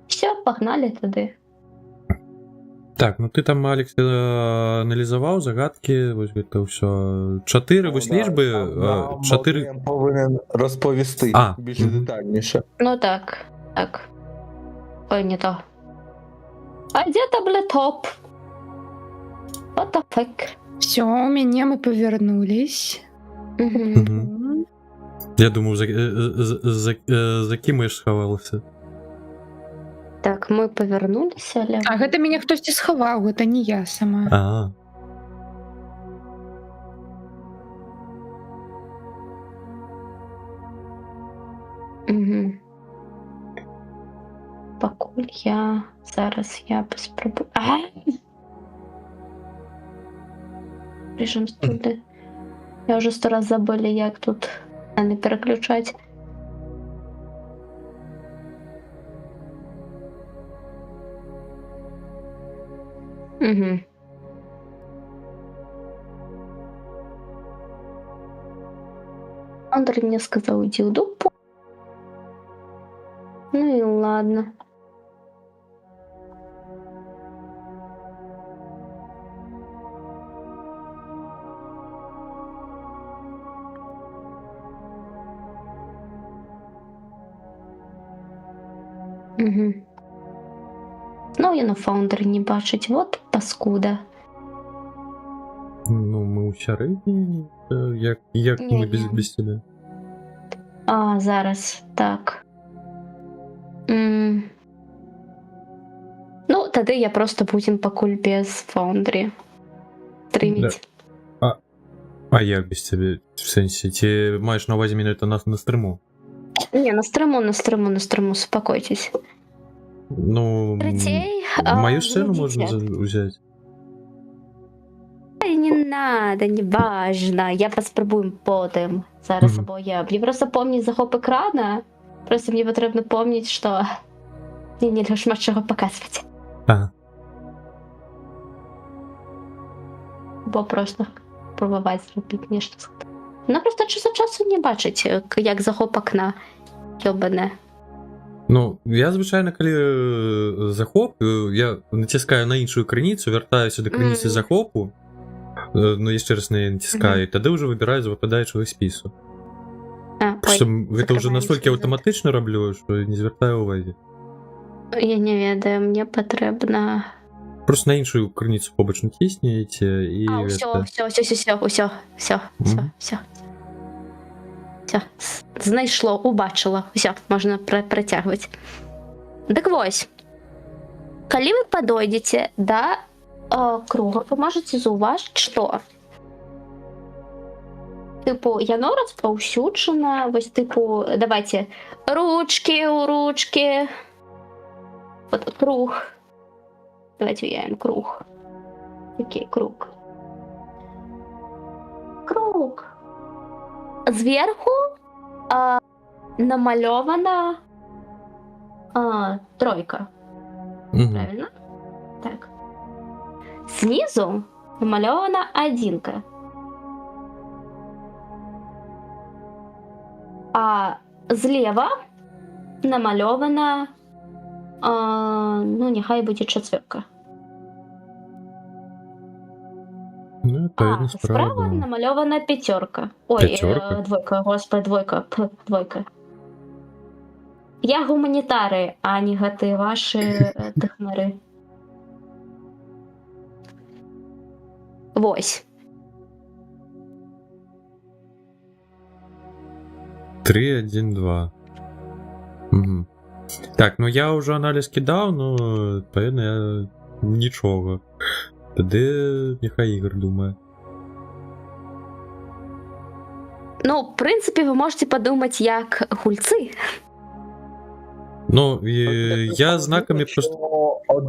Все, погнали туди. Так, ну ты там, Алекс, аналізував загадки, ось це все. 4, ось лічби, 4... Я повинен розповісти А, більш мгм. детальніше. Ну так. Ой, не то. А де таблетоп? What the fuck? Все, у меня мы повернулись. Мгм. Я думав, за ким я ж сховався. Так, ми повернулися, але... А гэта меня хтось схаваў, гэта не я сама. А, Угу. Пакуль зараз я паспрабую. Режим туди. Я вже 100 раз забыла, як тут не переключать. Угу. Андрей мне сказал, иди в дупу. Ну и ладно. Угу. Ну, я на фаундері не бачить. Вот паскуда. ну ми у середині, як ми Ні-ні. без тебе? А, зараз, так. Ну, тоді я просто будем пакуль без фаундері стримить. А як без тебе? В сенсі, ти маєш на увазі мене на стриму? Не, на стриму, успокойтесь. Ну, Третей, мою сцену можна видите. взяти. Ай, не надо, не важно. Я поспробуем потім. Зараз Мгм. або я. Мені просто помнить захоп екрана. Просто мені потрібно помнить, що мені не шмат чого показувати. Ага. Бо просто пробувати зробити нічого. Вона просто час від часу не бачить, як захоп окна. Йобане. Ну, я, звичайно, коли захоп, я натискаю на іншу краніцю, вертаюся до краніці Мгм. захопу, ну, я ще раз не натискаю, тоді вже вибираю з випадаючого спису. Просто це вже закриваємо настільки список. автоматично роблю, що не звертаю уваги. Я не ведаю, мені потрібно... Просто на іншу краніцю побочно тисніть і... А, все. Мгм. Все. Знайшло, убачила. Все, можна притягувати. Так ось. Коли ви подойдете до круга, ви можете зауважити, що типу, яно розповсюджено, ось типу, давайте, ручки у ручки. От круг. Давайте уявим круг. Окей, круг. Круг. Зверху намальована тройка. Мгм. Правильно? Так. Снизу намальована одинка. А зліва намальована, ну, нехай буде четверка. Ну, А відповідно, справа справа. намальована п'ятерка. Ой, П'ятерка? двойка, господи, двойка. Я гуманітари, а не гати ваші технари. Ось. 3, 1, 2. Угу. Так, ну я вже аналіз кидав, ну, відповідно, я нічого. Тоді нехай Ігор думає. Ну, в принципі, ви можете подумати, як гульці. Ну, я знаками просто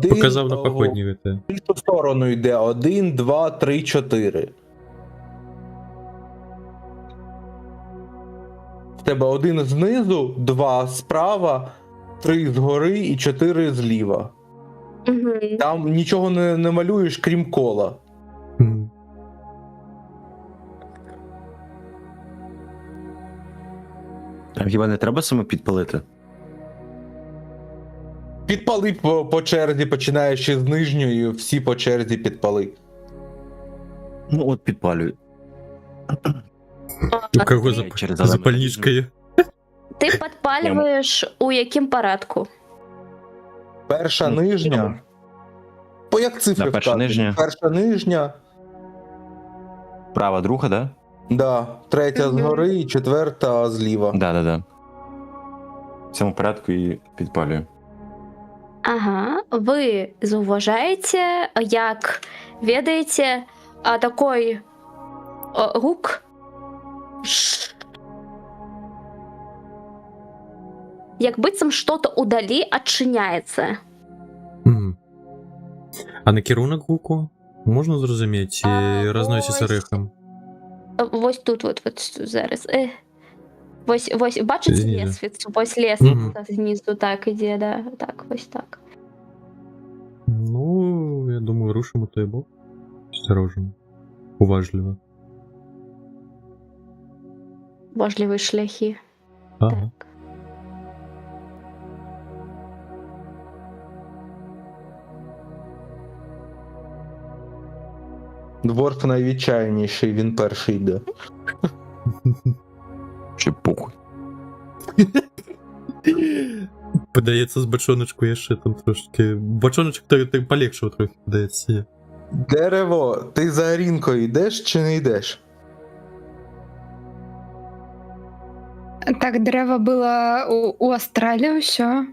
показав на походні ВТ. В іншу сторону йде 1, 2, 3, 4. В тебе 1 знизу, 2 справа, 3 згори і 4 зліва. Угу. Там нічого не малюєш, крім кола. Мгм. А хіба не треба саме підпалити? Підпали по черзі, починаючи з нижньої, всі по черзі підпали. Ну от підпалюю. У кого Ні, через запальничкою? Ти підпалюєш у яким порядку? Перша Ну, нижня. По як цифри Да, перша вказують? нижня. Перша нижня, Права друга, да? да, третя Мгм. згори і четверта зліва. Да. В цьому порядку і підпалюю. Ага, ви зауважаєте, як ведаєте, такой гук, як быццам что-то удалі адчыняецца. Мгм. А на керунок гуку можна зрозуміти, розноситься ось. рихом? Вось тут, вот зараз. Вось, бачите Знизу. лесвіцу? Вось Мгм. лесвіця знизу так іде, да, так, ось так. Ну, я думаю, рушимо той бок. Осторожно. Уважливо. Важливі шляхи. Ага. Так. Дворф найвідчайніший, він перший йде. Чи похуй. Подається з бочоночку я ще там трошки. Бочоночок так полегшив трохи, подається. Дерево, ти за Арінкою йдеш чи не йдеш? Так, дерево было у Астралии все.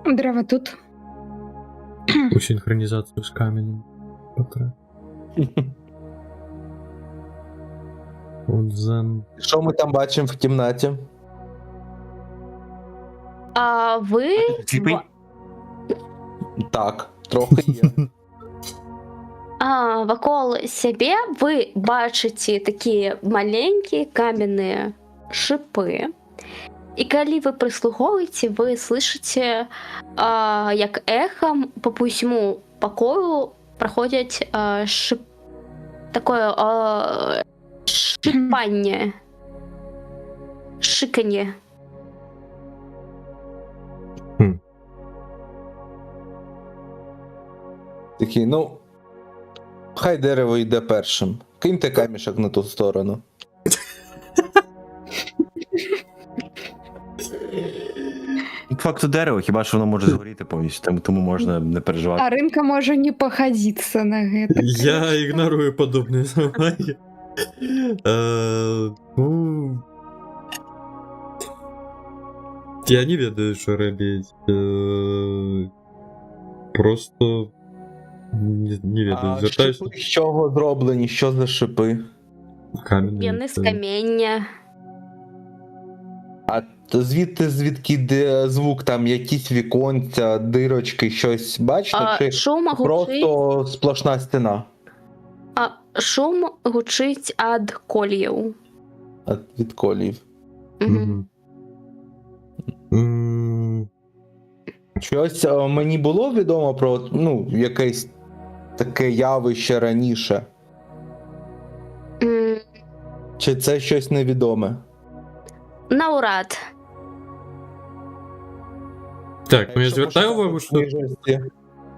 Дерево тут. У синхронізацію з каменем. Потра. От зен. Що ми там бачимо в кімнаті? А ви Сліпий? Так, трохи є. вакол сябе вы бачыце такія маленькія каменныя шипы. І калі вы прыслухоўваеце, вы слышыце, як эхам по усьму пакою праходзяць такое шипанне, шыканье. Такий, ну. Хай дерево йде першим. Киньте камішок на ту сторону. Факту дерево, хіба що воно може згоріти повністю, тому можна не переживати. А рынка може не походиться на это. Я ігнорую подобні замаги. Ну. Я не ведаю, що робити. Просто. Не ведаю. А Звертаюся шипи з чого зроблені? Що за шипи? в камінь. Яны з камення. А звідки де звук, там якісь віконця, дирочки, щось бачите? Чи Шум гучить. просто сплошна стіна Шум гучыць ад коліяў. від колів? Мгм. Щось мені було відомо про якесь таке явище раніше? М, Чи це щось невідоме? Навряд. Так, ну я Якщо звертаю пошукати увагу, в що книжці.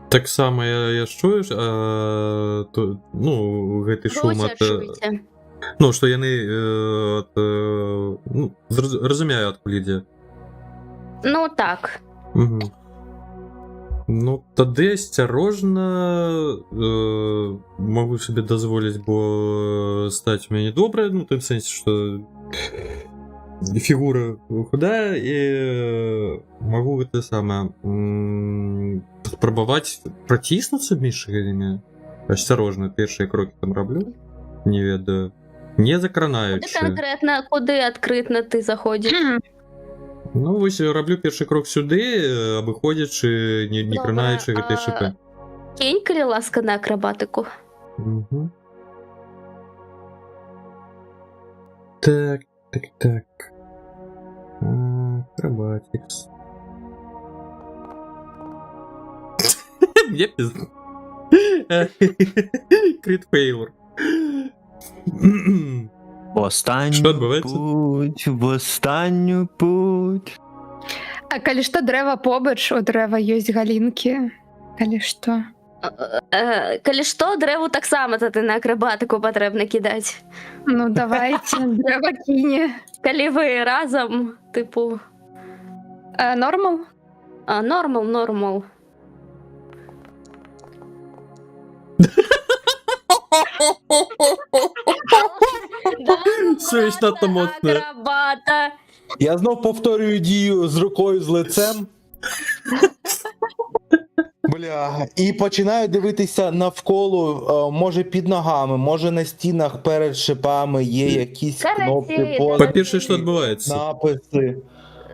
так само я ж чую, то, гэты шум Ви от... усе чуєте. Ну, што яны разумею, адкуль ідзе. Ну так. Угу. Ну, тады асцярожна магу сабе дазволіць, бо стаць у мяне добрая, ну, тым сэнсе, што фігура худая, і магу гэта самае спрабаваць праціснуцца між імі. Асцярожна, першыя крокі там раблю, не ведаю. Не Куди закранаючы. конкретно, куди адкритно ти заходиш? Ну, вось раблю першы крок сюди, абыходзячы, не Добре, кранаючы гэтай шипы. Кинь, калі ласка, на акробатику. Угу. Так. Акробатикс. Мне пизда. Крит фейлор. В останню Що відбувається? путь, в останню путь. А калі што дрэва побач, у дрэва ёсць галінкі. Калі што. Калі што, дрэву таксама тады на акробатику патрэбна кідаць. Ну давайте, дрэва кіне. Калі ви разам, типу, Нормал? нормал. Совість надто моцна. Акробата. Я знов повторюю дію з рукою з лицем. Бля. І починаю дивитися навколо, може під ногами, може на стінах перед шипами є якісь Коротше, кнопки, По-перше, що відбувається? написи.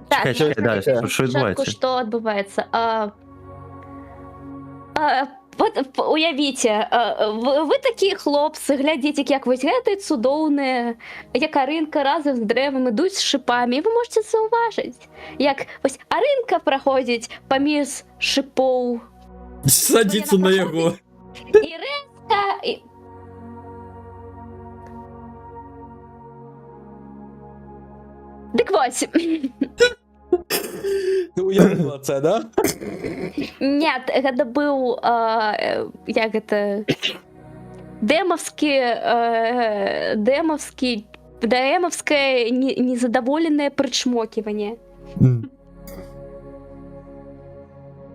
Так, Чекай, далі, що спочатку, відбувається? що відбувається? Уявіть, ви такі хлопці, глядіть, як ось гэты цудоўне, як Аринка разом з древом ідуть з шипами, і ви можете зауважити, як ось Аринка проходить поміж шипов, Садиться на його. і резка, і... Дик ось. Ти уявила це, да? Нет, гэта быў як гэта дэмаўскае незадаволенае прычмоківанне.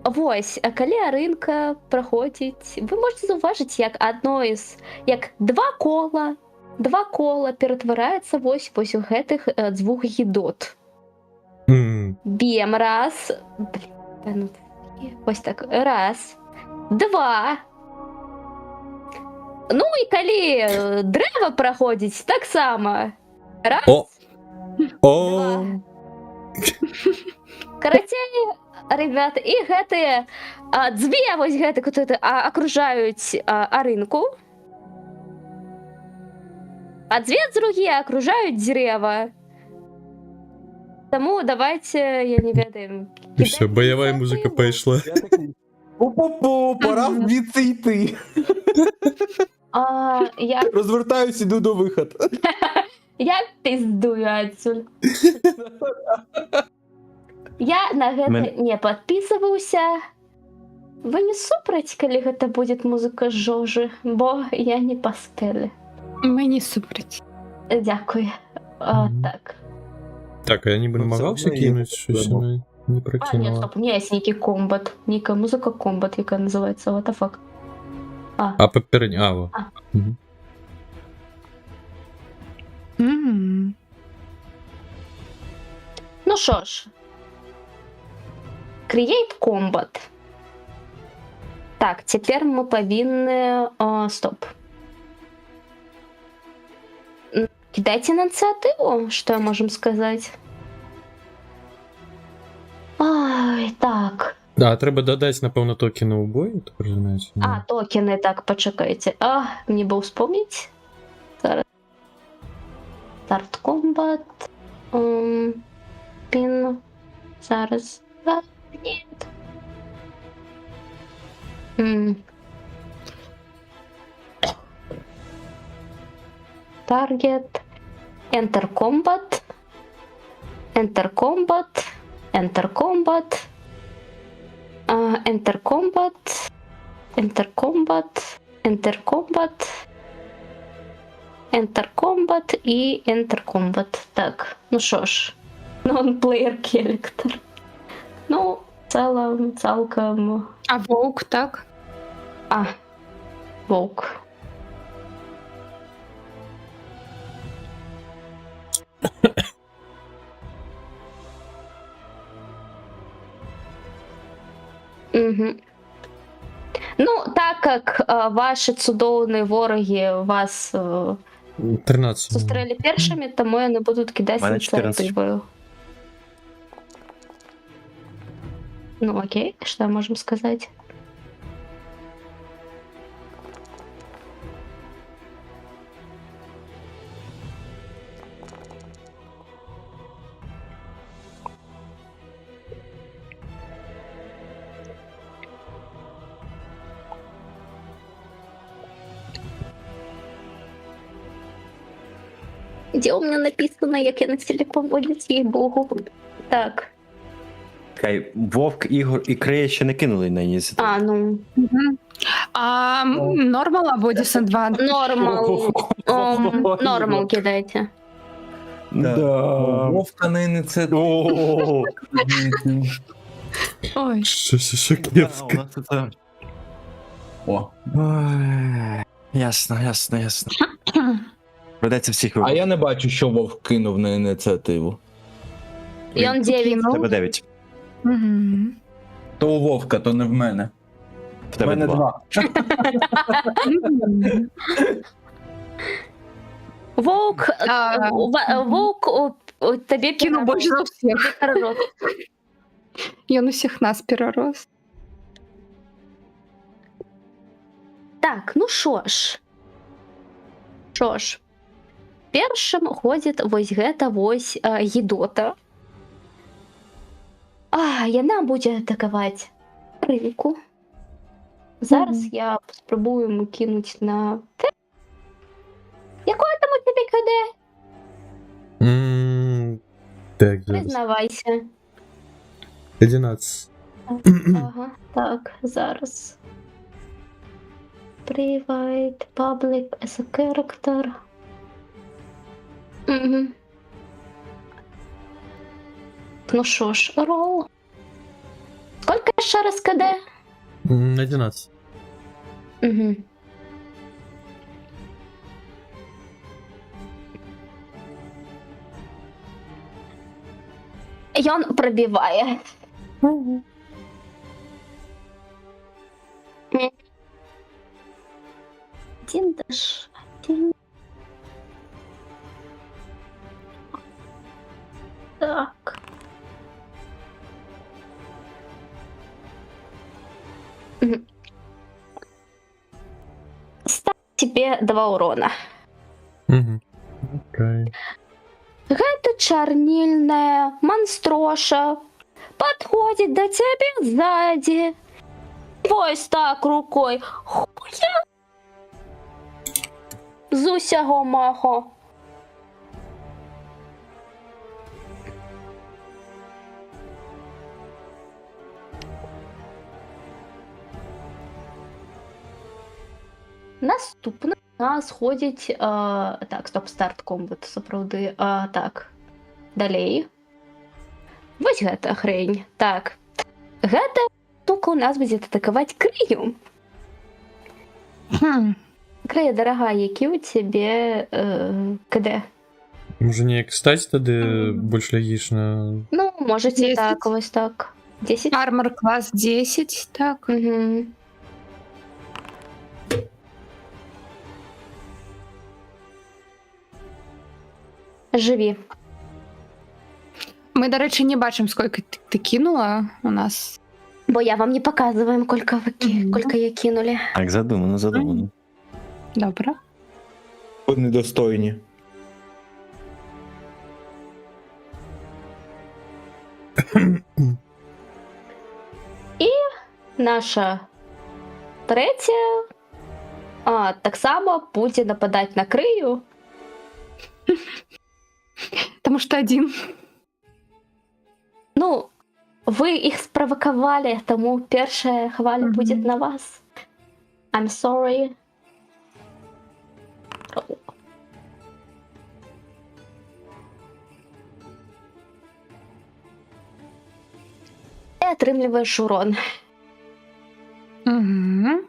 Вось, а калі Аринка праходзіць, вы можете заўважыць, як два кола ператвараецца вось у гэтых дзвюх гідот. Б'ем раз. Блин, ось так. Раз. Два. Ну і калі дрэва праходзіць, таксама. Раз. О! Два. Карацей, ребята, і гэтыя дзве вось гэтыя акружаюць Аринку. А дзве другія акружаюць дрэва. Тому давайте, я не ведаю. І все, бойова музика пайшла. Я такий, пу-пу-пу, пора звідси йти. Розвертаюсь, іду до виходу. Я пиздую отсюда. Я на гэта не подписываўся. Вы не супраць, калі гэта будет музыка Жожы, бо я не па стэле. Мы не супраць. Дзякуй. Так. Так, а я не бы намагаўся кінуць щось, не Не, прокинула. стоп, у меня есть некий комбат. Некая музыка комбат, якая называется. What the fuck? А попередньо, во. Мгм. Ну що ж. Create Combat. Так, тепер ми повинні... стоп. Кидайте инициативу, что можем сказать. Ай, так. Да, треба додать, напевно, токени у бою, так розумієш? Токени, так, почекайте. Мені би вспомнить. Зараз. Старт комбат. Пін. Зараз. Нет. М. Target. Enter combat. Enter combat. Enter combat. Enter combat. Enter combat. Enter combat. Enter combat і Enter combat. Так, ну що ж. Non-player character. Ну, цілком. А вовк, так? Вовк. Угу. Ну, так як ваші цудовні вороги вас 13. зустріли першими, тому я не буду кидати Мене 14. ініціативою. Ну, окей, що можемо сказати? Где у меня написано, як я на телефоні, їй богу. Так. Хай Вовк, Ігор і Крея ще не кинули на ініціативу. Ну. А нормал або десадвант? Нормал кидайте. Вовка на ініціативу. Ой. Що кепське. О. Ясно. Придеться всіх А вибрати. я не бачу, що Вовк кинув на ініціативу. І он 9. Кинув. Тебе 9. Мгм. То у Вовка, то не в мене. В В тебе мене 2. 2. Мгм. Вовк, тобі Кинув більше за всіх. перерос. Ён усіх нас перерос. Так, ну що ж. Першим ходить вось гэта вось гідота. Яна будзе атакаваць рынку. Зараз я спробую йому кинуть на те. Якое там у тебе КД? Так, зараз. Признавайся. 11. Ага, так, зараз. Private, public, as a character. Угу. Ну що ж, рол. Сколько ще раз КД? 11. Угу. І он пробиває. Один даш. Один. Так. Ставь тебе 2 урона. Угу. Окей. Эта чернильная монстроша подходит до тебя сзади. Ось так рукой. Хуя. З усього маху. Наступне у нас ходить. Так, стоп, старт комбат, сапраўды. Так. Далей. Вось гэта хрень. Так. Гэта штука у нас будзе атакаваць Крею. Крея, дорогая, які у тебе КД? Може неяк стаць тады больш лагічна. Ну, можете 10. так, ось так. 10? Армор класс 10, так. Угу. Живі. Ми, до речі, не бачимо, скільки ти кинула у нас. Бо я вам не показываем, сколько я кинули. Так, задумано. Добре. Недостойні. Наша третє так само буде нападати на крию. Тому що один. Ну, ви їх спровокували, тому перша хваля Мгм. буде на вас. I'm sorry. І отримуєш урон. Угу.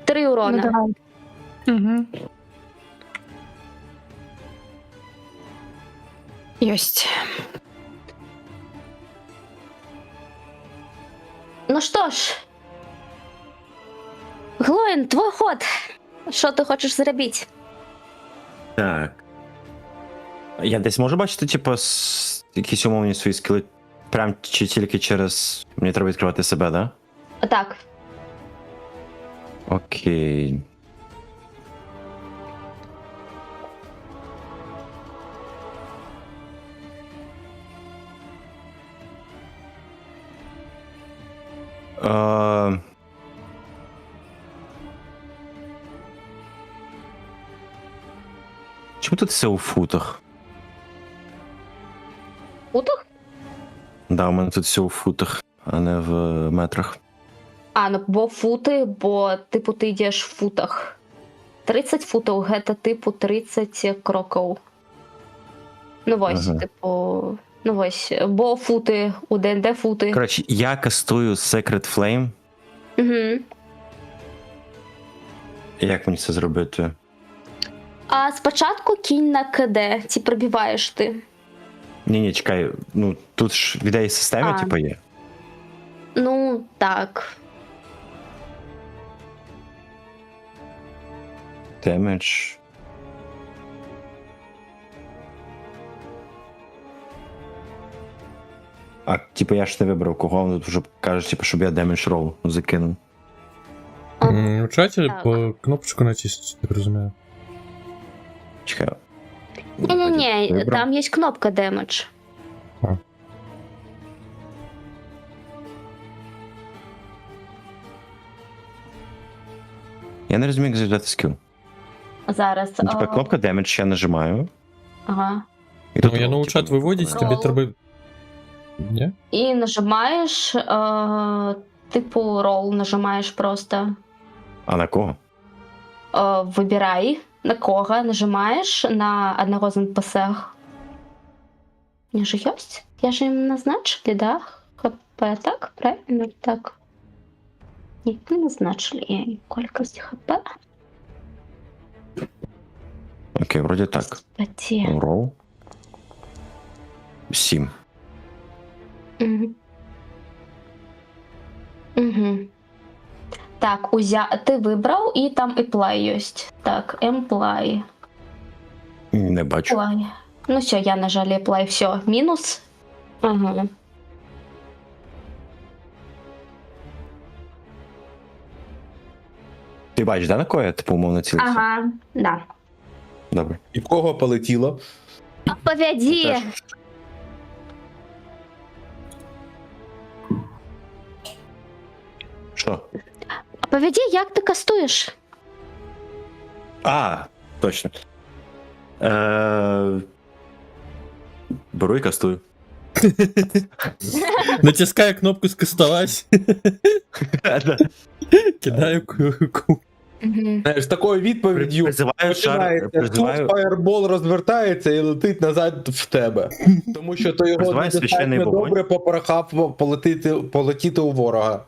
Три урона. Ну, давай. Угу. Єсть. Ну що ж, Глоїн, твій ход. Що ти хочеш зробити? Так. Я десь можу бачити, типу, якісь умовні свої скіли. Прям чи тільки через. Мені треба відкривати себе, да? Так. Окей. Е, Чому тут все у футах? Уток? Да, у мене тут все у футах, а не в метрах. Ну бо фути, бо типу ти йдеш в футах. 30 футів, це типу 30 кроків. Ну ось, Ага. типу. Ну ось, бо фути, у ДНД фути. Коротше, я кастую Secret Flame. Угу. Як мені це зробити? А спочатку кінь на КД, ці пробиваєш ти. Ні, чекай, ну тут ж в ідеї системи, типу, є. Ну, так. Damage. А, типу, я ж не вибрав кого, вони вже кажуть, типу, щоб я damage roll закинув. У чаті Так. по кнопочку натисніть, так розумію. Чекай. Ні-ні-ні, Вибрав. там є кнопка Damage. Я не розумію, як зажати скіл. Зараз. Ну, типу, кнопка damage я нажимаю. Ага. І Ну, тут, я на типу, чат виводить, тобі Roll. треба. Ні? І нажимаєш, типу, roll нажимаєш просто. А на кого? Вибирай, на кого нажимаєш на одного з NPC. Мне же есть? Я же им назначили, да? ХП, так? Правильно? Так. Нет, не назначили я им колькость ХП. Окей, вроді так. Кстати. Roll. 7. Угу. Угу. Так, ти вибрав, і там apply є. Так, apply. Не бачу. Apply. Ну все, я нажали apply, все, мінус. Ага. Ти бачиш, да, на кого я, типу, умовно цілився? Ага, да. Добре. І в кого полетіло? Поведи. Теж. Що? Поведи, як ти кастуєш? А, точно. Беру і кастую. Натискаю кнопку скастовать, Да. кидаю ку. Угу. Знаєш, з такою відповіддю Призиваю шар, починається. Тут призиваю, фаєрбол розвертається і летить назад в тебе. Тому що ти його Призиваю священний недостатньо вогонь. добре попрохав полетіти у ворога.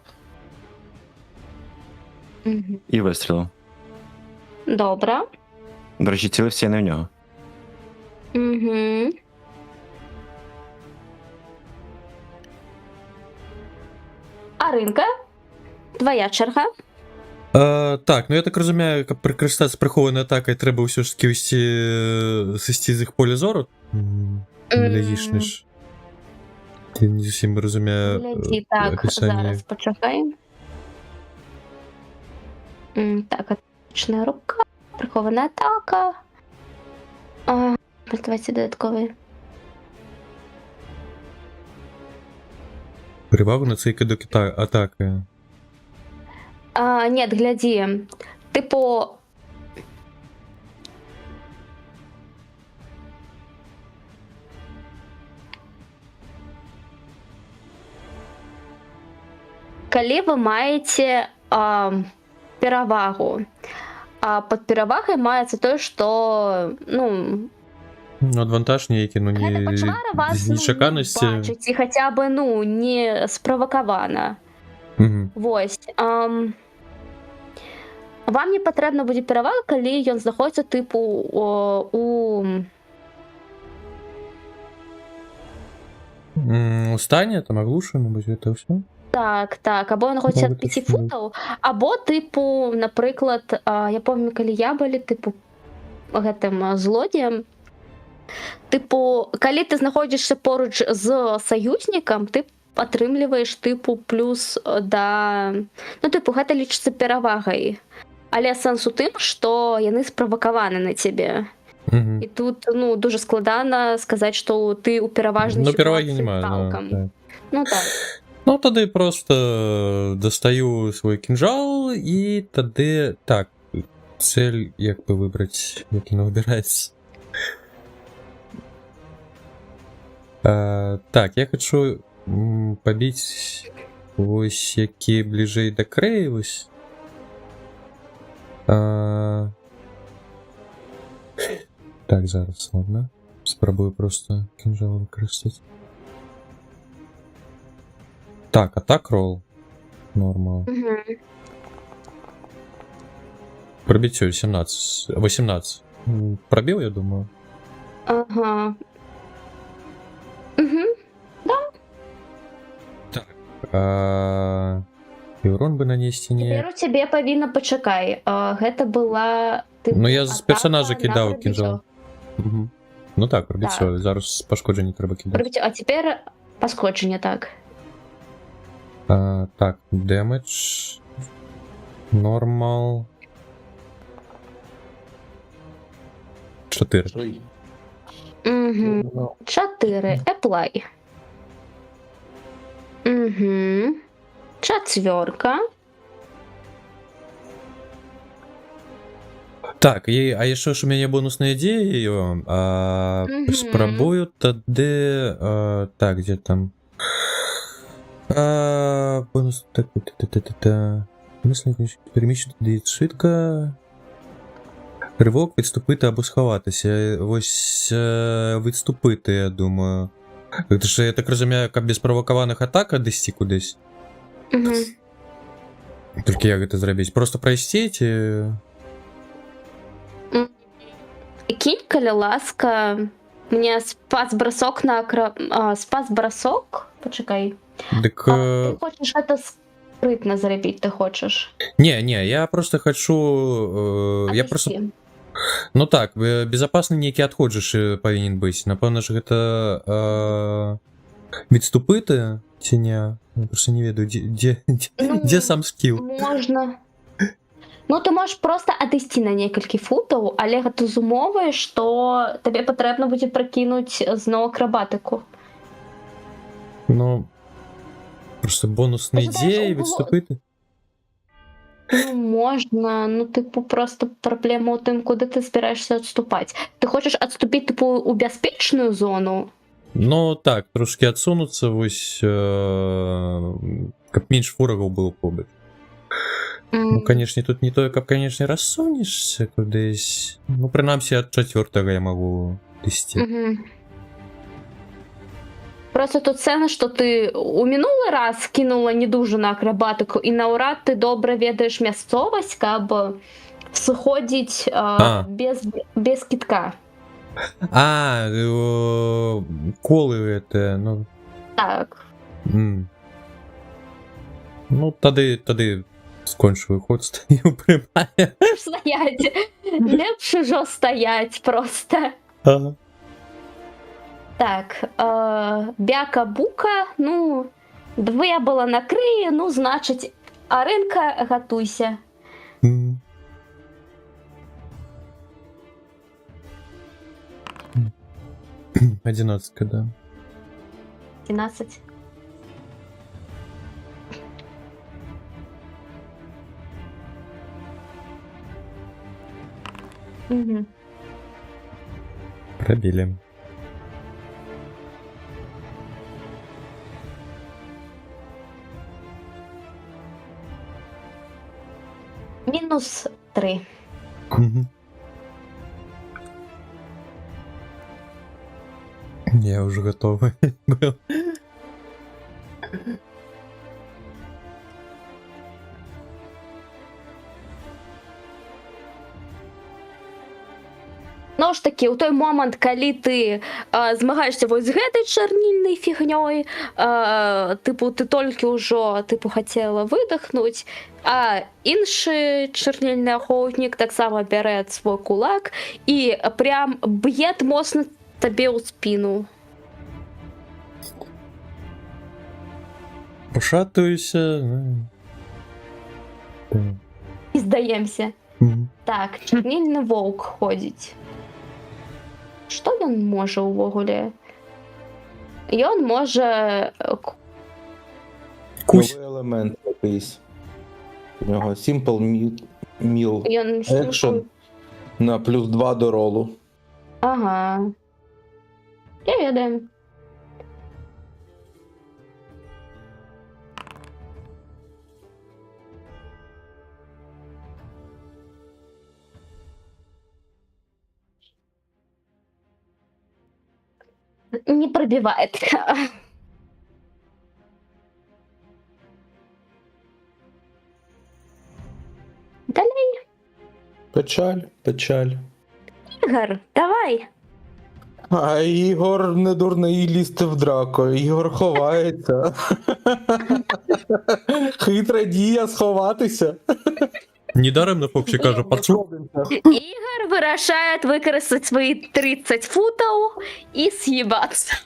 Угу. і вистрілив. Добре. До речі, цілився я не в нього. Угу. Аринка, твоя черга. Так, ну я так розумію, як прикористатися з прихованою атакою треба все ж таки усі систі з їх поля зору. Логічно ж. Я не зовсім розумію Гляді, так, описання. зараз почекай. Так, атачна рука, прихована атака. Давайте додатковий. Перевагу на цей кидок атаки. Ні, гляді. Типу. Калі ви маєте перевагу. А під перевагою мається те, що, ну, Ну, адвантаж ніякий, ну, гэта пачвара з вас не нечаканасці. бачыць і хаця бы, ну, не справакавана. Мгм. Вось. Вам не патрэбна будзе перавага, калі ён знаходзіцца тыпу У стане, там оглушены, вось гэта ўсё. так, або ён знаходзіцца ад Могу 5 точно футаў, або тыпу, напрыклад, я помню, калі я былі тыпу гэтым злодзеем, тыпу, калі ты знаходзішся поруч з саюзнікам, ты атрымліваеш тыпу плюс да, ну тыпу гэта лічыцца перавагай, але сэнс у тым, што яны справакаваны на цябе. Мгм. І тут, ну, дуже складана сказаць, што ты ў пераважнай Ну, перавагі сітуацыі немає, цалкам. так. Ну так. Ну, тады просто достаю свой кинжал, і тады, так, цель, як би вибрати, як вона вибирається. Так, я хочу побить ось які ближей до Креї, ось. Так, зараз, ладно. Спробую просто кинжал використати. Так, атак ролл. Норма. Угу. Пробитие 18. Пробил, я думаю. Ага. Угу. І урон би нанести не. Цяпер у цябе павінна пачакай. Гэта была тыпу, Ну, я з атака персонажа на кидав пробіццё. кинжал. Угу. Ну так, пробиття. Так. Зараз пошкодження треба кидати. Пробіццё. А цяпер паскоджанне, так. Так, демедж. Нормал. 4. Угу. 4. Apply. Угу. 4. Так, а ще ж у мене бонусна ідея. Мгм. Спробую тоді. Так, де там? Бонус. Так, мислення переміщення діє швидко. Ривок, відступити або сховатися. Ось відступити, я думаю. Тому що, я так розумію, як без провокованих атак десь кудись. Угу. Тільки як це зробити? Просто простіть і... Кинь, калі ласка, мне спас-бросок на спас-бросок? Почекай. Так... Ты хочешь это скрытно зрабіць, ты хочешь? Не, я просто хочу... Я просто... Ну так, безопасны нейкі адход же павінен быць. Напэўна ж гэта відступити ці не? Я просто не ведаю, дзе сам скіл. Можна. Ну, ты можаш просто адысці на некалькі футаў, але гэта з умовай, што табе патрэбна будзе пракінуць зноў акрабатыку. Ну, просто бонусны Ти знаєш, ідеї у було- відступити. Ну, можна, ну, типу, просто праблема ў тым, куды ты збіраешся адступаць. Ты хочаш адступіць, типу, у бяспечную зону? Ну так, трошки адсунуцца, вось, каб менш ворагаў было побыт. Ну, конечно, тут не тое, каб, конечно, рассунешься кудысь. Ну, прынамсі, ад 4-го я магу ісці. Мгм. Просто тут сцена, што ты у мінулы раз кінула не дужа на акрабатыку, і наўрад ты добра ведаеш мясцовасць, каб сыходзіць без кітка. Колы гэтыя, ну... Так. Ну, тады скончу ход, стаю прымае. Стаять. Лепш ужо стаять просто. Так, бяка-бука, ну, двоє була накриє, ну, значить, Аринка, готуйся. М. 11, да. 17. Угу. Пробили. Мінус 3. Мгм. Я уже готовый был. Знову ж таки, у той момент, коли ти змагаєшся ось з гэтай чорнільною фігньою, типу, ти тільки вже типу, хотіла видихнути, а інший чорнільний охотник так само бере свій кулак і прям б'є моцно тобі у спину. Пошатывайся. Ну. Да. І здаємося. Мгм. Так, чорнільний вовк ходить. Що він може увогуле? Він може Кусь. Новий елемент якийсь. У нього Simple Meal Він Action на плюс 2 до ролу. Ага. Я ведаю. Не пробивает. Далее, Печаль, печаль. Игорь, давай. А Ігор не дурний лізти в драку. Ігор ховається. Хитра дія сховатися. Недаром на Фоксі каже, пацу. Игорь вирішає використати свої 30 футів і з'їбатися.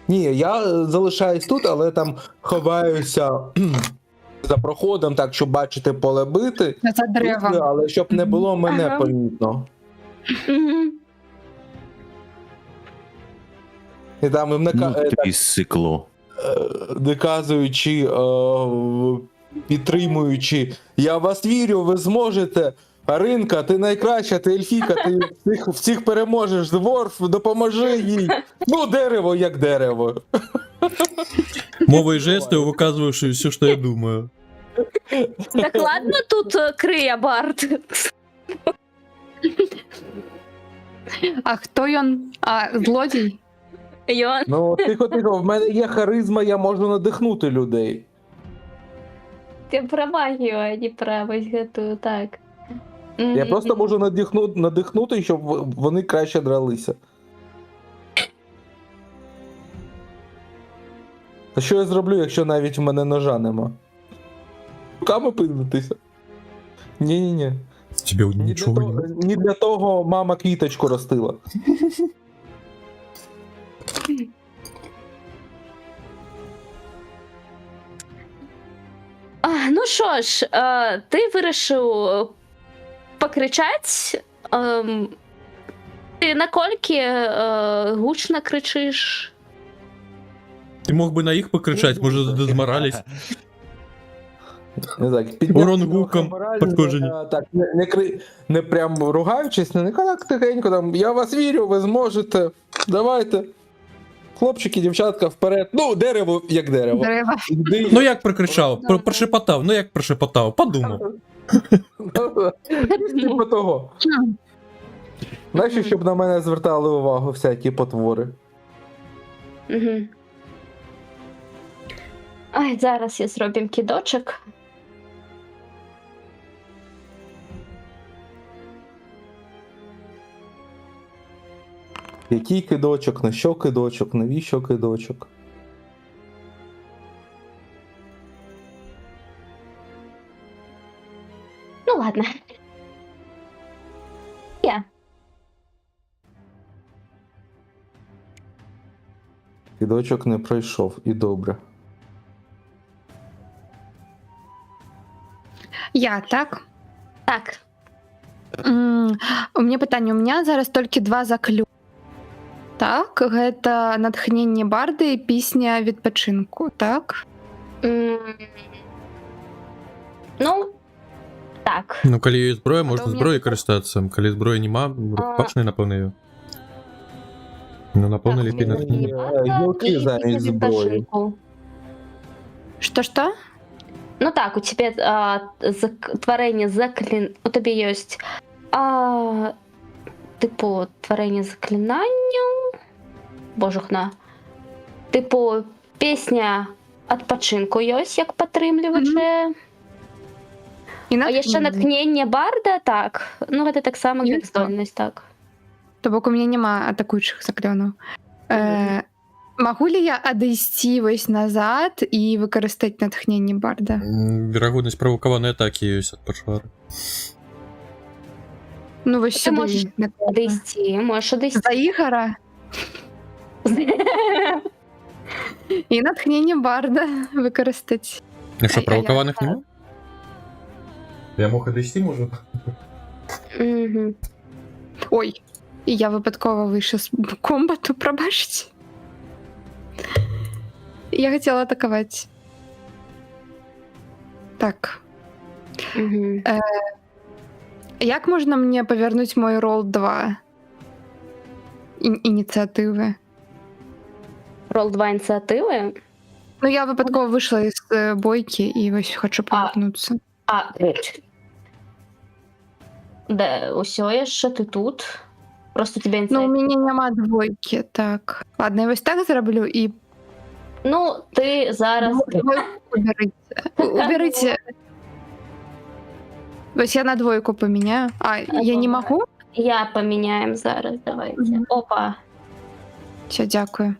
Ні, я залишаюсь тут, але там ховаюся за проходом, так, щоб бачити поле бити. За деревом. Але щоб не було мене Ага. помітно. Угу. І там їм Ну, тобі сикло. доказуючи, підтримуючи, я в вас вірю, ви зможете. Аринка, ти найкраща, ти ельфіка, ти всіх переможеш. Дворф, допоможи їй. Ну, дерево як дерево. Мовой жестов выказываешь все, что я думаю. Так ладно тут криє Барт. А хто він? А, злодій? Йон. Ну, тихо, в мене є харизма, я можу надихнути людей. Ти про магію, а не про ось гэту, так. Я просто можу надихнути, щоб вони краще дралися. А що я зроблю, якщо навіть в мене ножа нема? Руками пиздитися? Ні-ні-ні. Тебе Ні для, ничего того, не... ні для того мама квіточку ростила. Ну що ж, ти вирішив покричати. Ти накольки гучно кричиш? Ты мог бы на их покричать, может, дозморались. Не так, підняти Урон трохи гуком морально, пошкоджені. Так, не прям ругаючись, не так тихенько там. Я вас вірю, ви зможете. Давайте. Хлопчики, дівчатка, вперед. Ну, дерево як дерево. Дерева. Йди. Ну як прокричав, прошепотав, ну як прошепотав, подумав. Типу того. Знаєш, щоб на мене звертали увагу всякі потвори. Угу. Ай, зараз я зробим кидочок. Який кидочок, на що кидочок, навіщо кидочок? Ну ладно. Я. Кидочок не пройшов, і добре. Я, так? Так. У меня пытанне, у меня зараз толькі 2 заклю. Так, гэта натхненне барды і песня відпачынку, так? М, Ну, так. Ну, калі є зброя, можна у мене зброєю тут- користатися. Калі зброї нема, рукопашний наповнив. Ну, наповни Так, ліпі мені натхнення. багато, Гілки і замість після зброї. відпочинку. Что-что? Ну так, у тебе творення заклин... У тебе є типу творення заклинання. Божухна. Типу, пісня відпочинку є, як підтримлювача. І А є ще натхнення барда, так. Ну, це так само, як Ясно. здольність, так. То бок у меня няма атакуючых заклёнаў. Магу ли я адысці вось назад і выкарыстаць натхненне барда? Верагоднасць правакаванай атакі ёсць ад пачвары. Ну вось Ти можеш сюды. напэўна. Одійсти, можеш одійсти. За ігора і натхненне барда выкарыстаць. А що, А правокованих я- нема? Я мог одійсти, можу? Мгм. Ой, і я випадково вийшов з комбату, пробачте. Я хотіла атакувати. Так. Мгм. Як можна мені повернути мой рол 2? Ініціативи. Рол 2 ініціативи. Ну, я випадково вийшла із бойки і ось хочу повернутися. Де, усьо ще ти тут. Просто тебе Ну, у ініціатива. мене нема двойки, так. Ладно, я ось так зроблю і Ну, ти зараз. двойку уберите. Уберите. Ось я на двойку поміняю. А, я не можу? Я поміняємо зараз, давайте. Мгм. Опа. Все, дякую.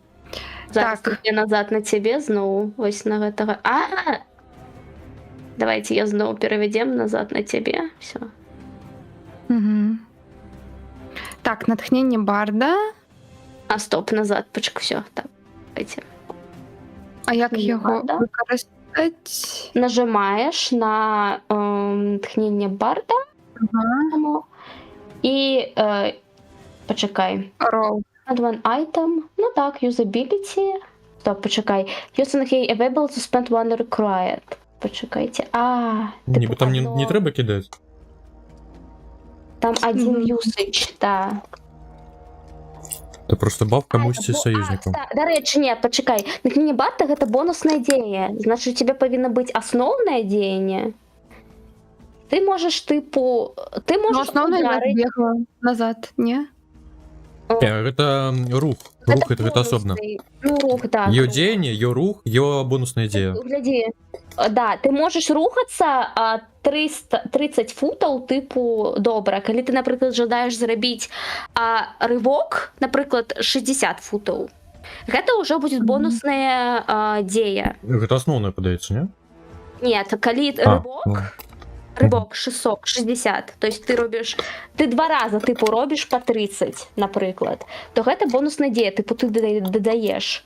Зараз Так. я назад на тебе знову. Ось на гэтага. Давайте я знову переведем назад на тебе. Все. Угу. Так, натхнення барда. А, стоп, назад, почекай, все. Так, давайте. А як Натхнення його барда. використати? Нажимаєш на тхнення барда. Ага. І почекай. Рол. Add one item. Ну так, usability. Стоп, почекай. Using a available to spend one required. Почекайте. Ніби там одно- не треба кидати. Там один Мгм. usage, так. Це просто бавка мусці союзникам. До речі, ні, почекай. Накіння барда – це бонусне діяння. Значить, у тебе повинно бути основне діяння. Ти можеш, типу, ти Ну, можеш основне я ударити. збігла назад, ні? Це рух. Рух це особно. бонусний. Ну, рух, так. Ее рух. деяние, ее рух, ее бонусная идея. Гляди, да, ти можеш рухатися 30 футів, типу, добре. Коли ти, наприклад, жадаєш зробити ривок, наприклад, 60 футів, це вже буде бонусна дія. Это основное подается, не? Ні, коли ривок 60, тобто ти робиш, ти 2 рази, типу, робиш по 30, наприклад, то це бонусна дія, типу, ти додаєш.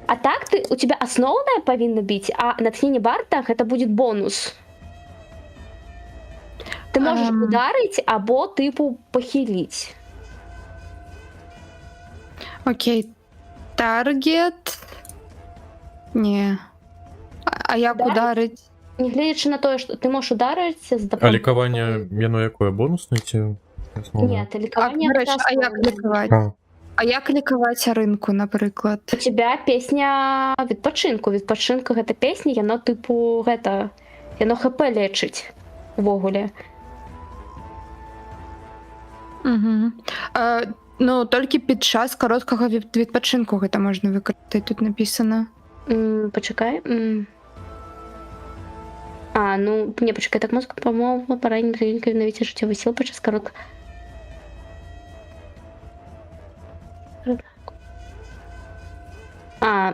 А так у тебя основная повинна быть, а натхнение барда это будет бонус. Ти можеш ударити або, типу, похилить. Окей. Таргет. Ні. А як Ударить? ударить? Не глядячи на те, що ти можеш ударитися з А допомогою. ликование, оно якое, бонусное идея? Ні, А, лікування до речі, це а як основне. лікувати? А, А як лікувати ринку, наприклад? У тебе пісня відпочинку. Відпочинку гэта пісня, яно, типу, яно ХП лечить в огулі. Угу. Ну, тільки під час короткого відпочинку це можна використати, тут написано. Почекай. Ну, не, почекай, так мозг, по-моєму, поранення клініки відновити життєві сил під час короткого.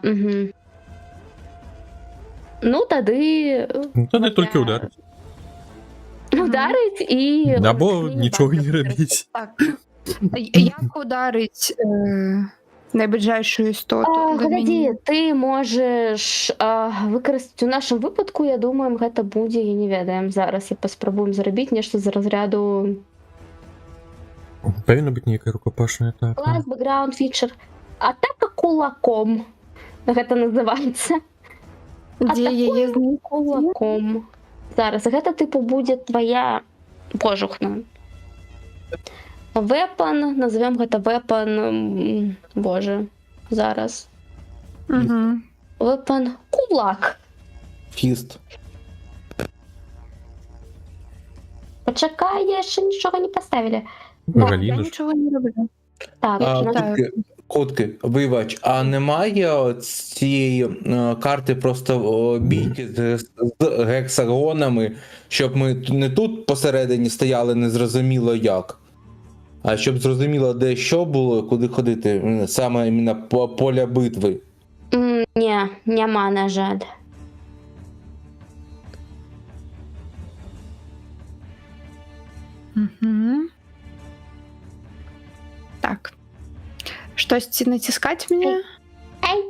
Угу. Ну, тоді... ну то не тільки ударить. Ударить і... Або нічого не робить. Так. Як ударить найближчу істоту до Гляди, мяне. ты можаш выкарыстаць у нашым выпадку, я думаю, гэта будзе, я не ведаем зараз, я паспрабуем зрабіць нешта з разряду Павінна быць нейкая рукапашная атака. клас, бэкграунд, фічер. Атака кулаком. Гэта называецца. Дзе яе знайти? Кулаком. Зараз, гэта тыпу будзе твоя пожухна. Вепан, назовем гэта вепан, боже, зараз. Угу. Вепан кулак. Фіст. Почакай, яшчэ нічога не поставілі. Я Галіна ж. нічого не роблю. Так, А, на- читаю. Котки, вибач, а немає цієї карти просто бійки з гексагонами, щоб ми не тут посередині стояли незрозуміло як, а щоб зрозуміло, де що було, куди ходити, саме іменно поля битви. Не, няма, на жаль. Угу. Так. Штосьці націскаць мне? Ай!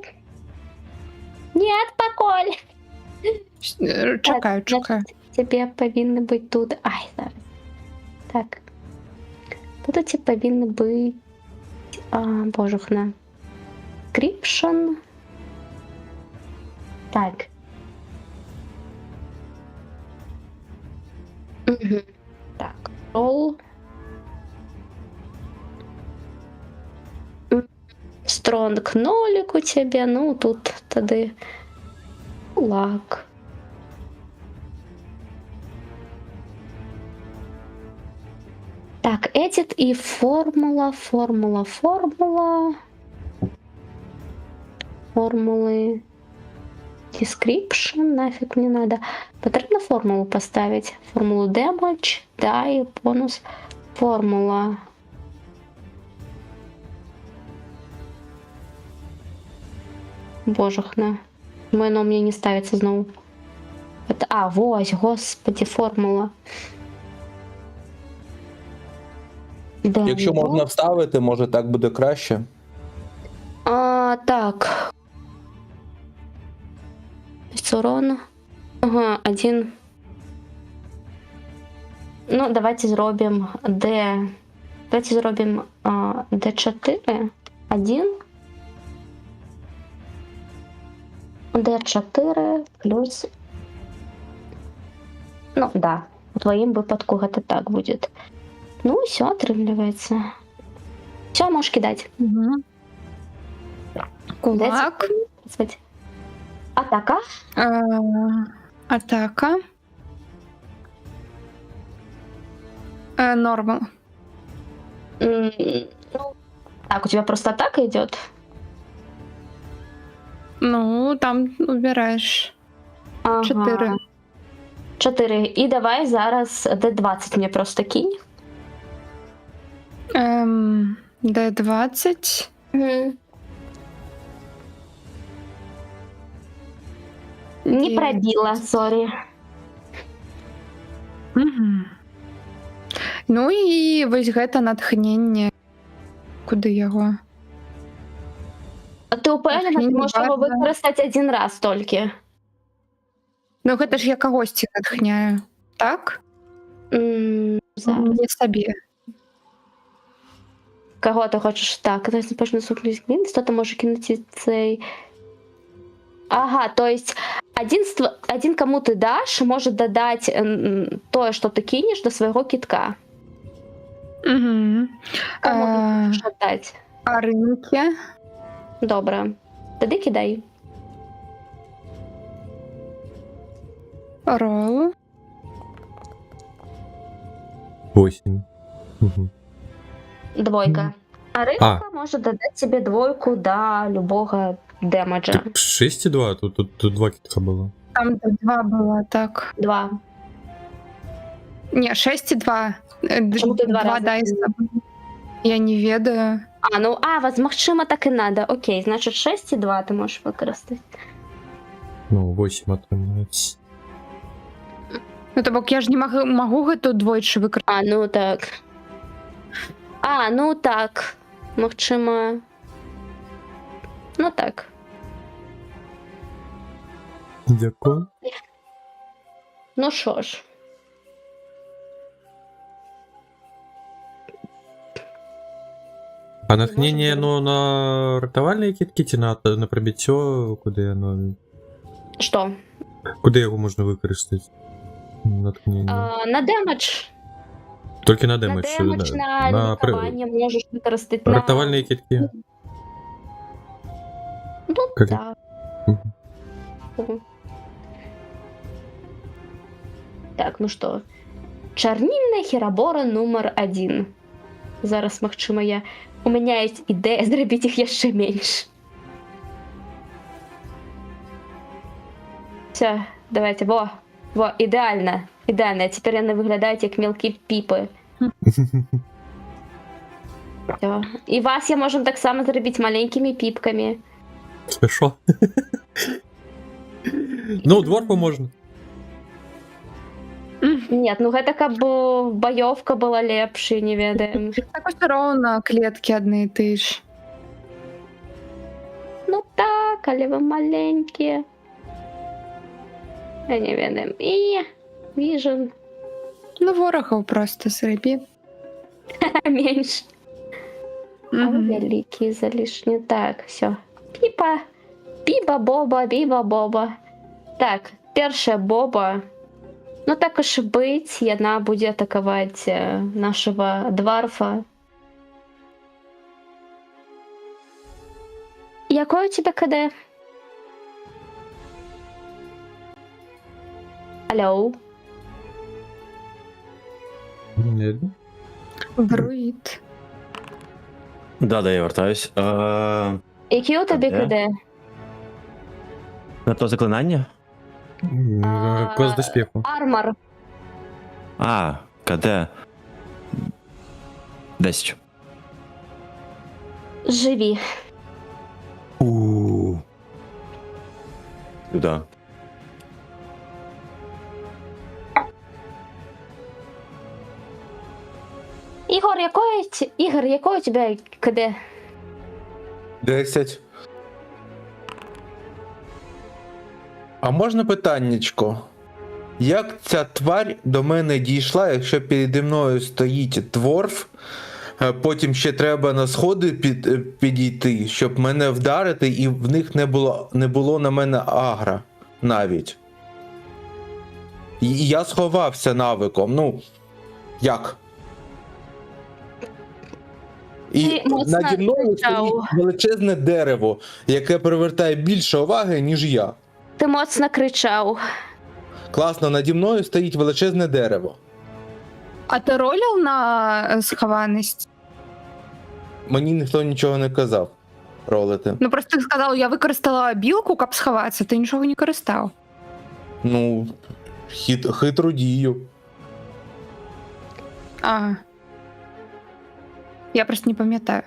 Нет, поколь! Чакаю, чакаю. Тебе павінны быць тут. Ай, зараз. Так. Тут у тебе павінны быць... божухна. Кріпшн. Так. Угу. Так. Ролл. Стронг нолик у тебе, ну тут тады лак. Так, edit и формула. Формулы. Description, нафиг мне надо. Потрібно формулу поставить. Формулу damage, да, и бонус формула. Божухна. Оно мне не ставится знову. Это, вось, господи, формула. Да, Якщо ну. можна вставити, може так буде краще. Так. Урон. Ага, 1. Ну, давайте зробимо D. Давайте зробимо D4. 1. D4 плюс... Ну, да. У твоїм випадку гэта так будет. Ну, все, отрывливается. Все, можешь кидать. Угу. Кулак. Дайте. Атака. Атака. Нормал. Ну, так, у тебя просто атака идет. Ну, там убираешь. 4. 4. И давай зараз D20 мне просто кинь. D20. Не И- пробила, сори. Угу. Ну і вось гэта натхненне. Куды яго? А ты упевнена, Ах, ти не можеш його бачила. використати один раз тільки? Ну гэта ж я кагосьці натхняю. Так? Зараз. Не сабе. Кого ти хочеш? Так, то есть почну сухнуть змін, хто-то може кинути цей... Ага, то есть один кому ты дашь, может додать то, что ты кинешь до своего китка. Угу. Кому ты хочешь отдать? А рынки? Добре. Тоді кидай. Ролл. 8. Угу. Двойка. А рынка может додать тебе двойку до любого демеджа. Так 6,2, тут 2 китка было. Там 2 было, так. 2. Не, 6,2. Чому ти два 2 рази дайса. Я не ведаю. Возможно, так і надо. Окей, значить 6,2 ти можеш використати. Ну, 8 отримається. Ну, то бок я ж не могу гэту двойчы выкрыць. Ну так. Ну так. Магчыма. Ну так. Дякую. Ну що ж. А натхнення, Можемо. ну, на рятувальні кітки чи на пробиття, куди воно. Що? Куди його можна використати? Натхнення. На демедж. Тільки на На демедж. демедж, на лікування можеш використати. Рятувальні кітки. Ну, Як? так. Мгм. Мгм. Так, ну що. Чарнільна хірабора номер 1. Зараз, магчыма, у мене є ідея зробити їх ще менше. Все, давайте, во, ідеально. Ідеально, тепер вони виглядають як мілкі піпи. Все. І вас я можу так само зробити маленькими піпками. Що? Ну, дворфу можна. Нет, ну гэта каб боёвка была лепшай, не ведаем. Так уж ровно клетки одні і ті ж. Ну так, але ви маленькі. Я не ведаем. І віжен Ну, ворогов просто зроби. менш. А Мгм. великий залишні. Так, все. Піпа. Біба-боба. Так, перша боба. Ну так уж і бить, яна буде атакувати нашого дварфа. Якое у тебя КД? Алло? Ні. Друїд. Да, я вертаюсь. Який у тебе КД? КД? На то заклинання? Клас доспіху. Армор. КД. 10. Живі. Сюда. Ігор, якое у тебе КД? 10. А можна питаннячко? Як ця тварь до мене дійшла, якщо переді мною стоїть дворф, потім ще треба на сходи підійти, щоб мене вдарити, і в них не було на мене агра навіть. І я сховався навиком. Ну, як? І Ти моцно наді мною кричав. стоїть величезне дерево, яке привертає більше уваги, ніж я. Ти моцно кричав. Класно, наді мною стоїть величезне дерево. А ти ролив на схованість? Мені ніхто нічого не казав ролити. Ну просто ти сказав, я використала білку, щоб сховатися, ти нічого не користав. Ну, хитру дію. Ага. Я просто не пам'ятаю.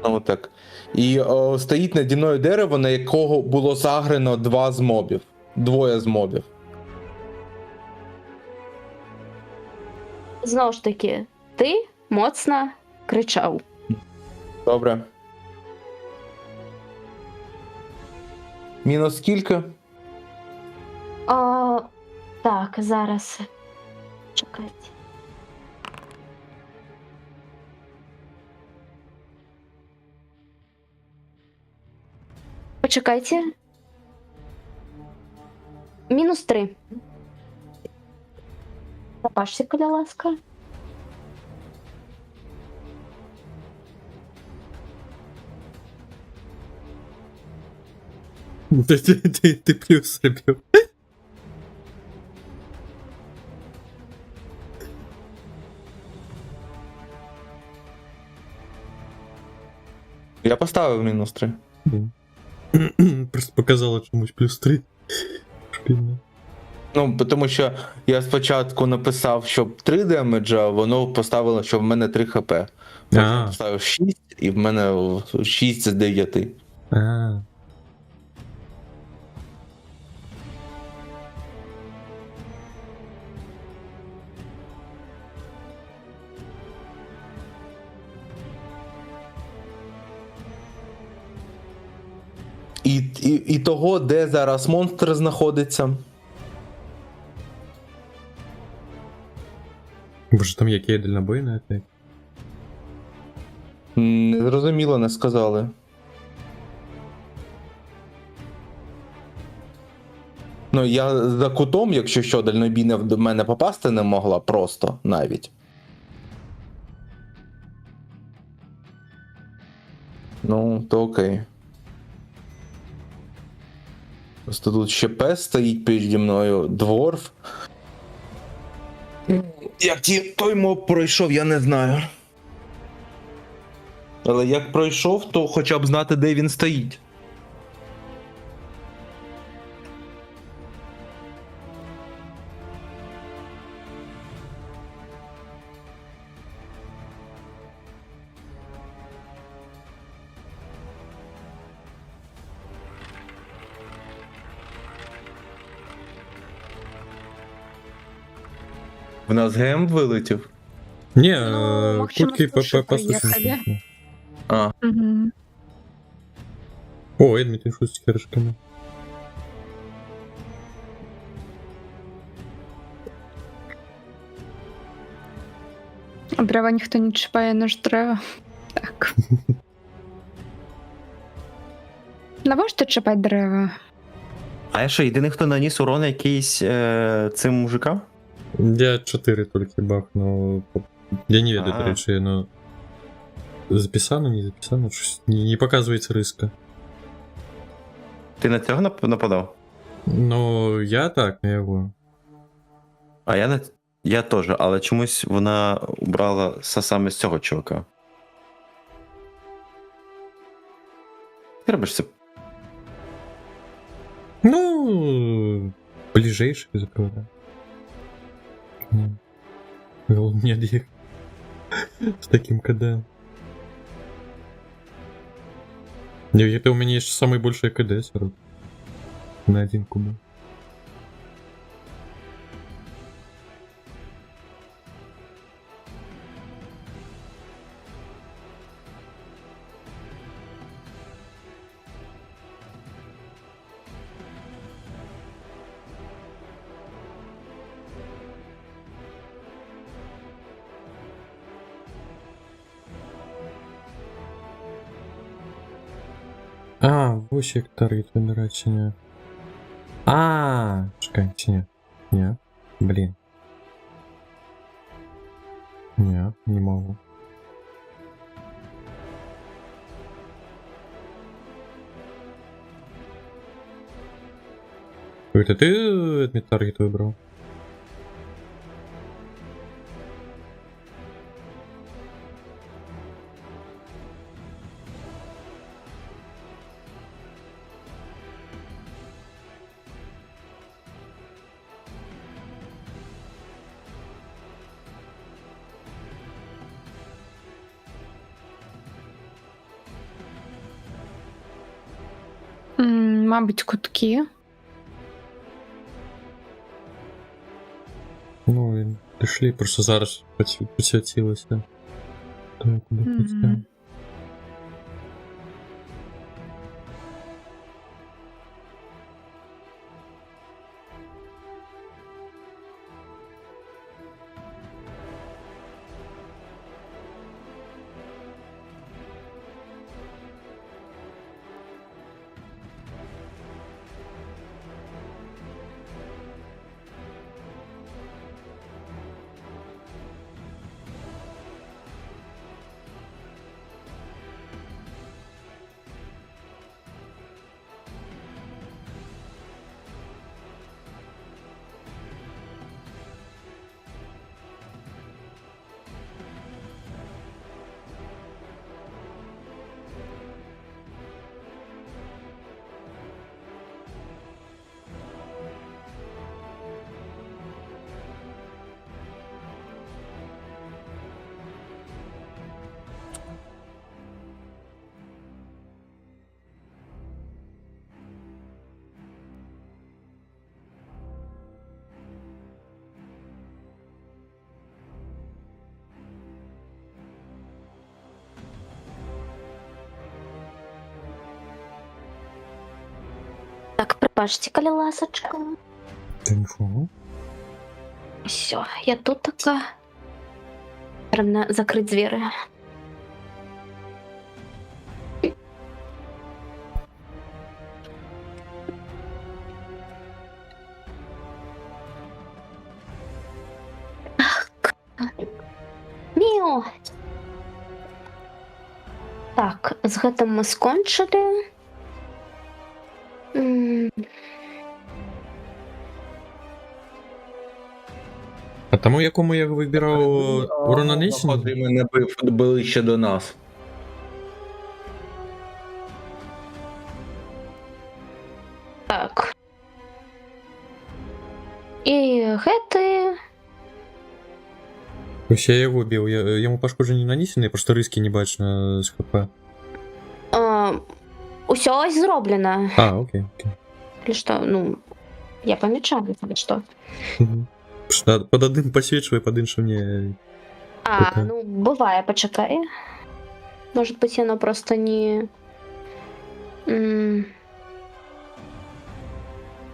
Ну, так. І стоїть наді мною дерево, на якого було заграно двоє з мобів. Знову ж таки, ти моцно кричав. Добре. Мінус скільки? Так, зараз. Чекайте. Почекайте. Мінус 3. Запашся, коля ласка. Ти плюс робив. Я поставив мінус 3. Просто показало чомусь плюс 3. Шпільно. Ну, тому що я спочатку написав, щоб 3 демеджа, воно поставило, що в мене 3 хп. Потім А. поставив 6, і в мене 6 з 9. А. і того, де зараз монстр знаходиться. Боже, там є дальнобойний опять. Не зрозуміло, не сказали. Ну, я за кутом, якщо що, дальнобійна в мене попасти не могла просто навіть. Ну, то окей. Просто тут ще пес стоїть переді мною, дворф. Як той моб пройшов, я не знаю. Але як пройшов, то хоча б знати, де він стоїть. В нас ГМ вилетів. Не, Ну, Максим, куртки слушай, послушай. приехали. А, Угу. О, Эдмитин шут с керышками. Дерева ніхто не чіпає, наш дерева. Так. Навіщо чіпати дерева? А я що, єдиний, хто наніс урон якийсь цим мужикам? Я 4 только бахнул. Я не ведаю, А. до речі, но... Записано, не записано? Щось не показується риска. Ти на цього нападав? Ну, я так, не його. А я теж, але чомусь вона убрала саме з цього чувака. Ти робиш це? Ну, ближайший закрываю. Нет их с таким КД. Не, это у меня есть самый большой КД, сорок. На 1 куб. А, Восик таргет выбирать чи не. Чекай, чи не. Не, блин. Не могу. Это ты этот таргет выбрал? Мабуть, кутки. Ну, і пішли, просто зараз підсвітилося. Так, Мгм. Пашці, калі ласочка. Та нічого. Все, я тут така. Треба закрити двері. Міо. Так, з гэтым мы скончылі. А тому, якому я вибирав урононесення? Походи мене ближче до нас. Так. І гэты... Ось я його бив, йому пошкодження нанесені, просто риски не бачно з ХП. Усё ось зроблено. А, окей. Или что, ну, я помечала, или что. Угу. Под одним посвічує, под іншим не... А, ну, бывает, почекай. Может быть, оно просто не...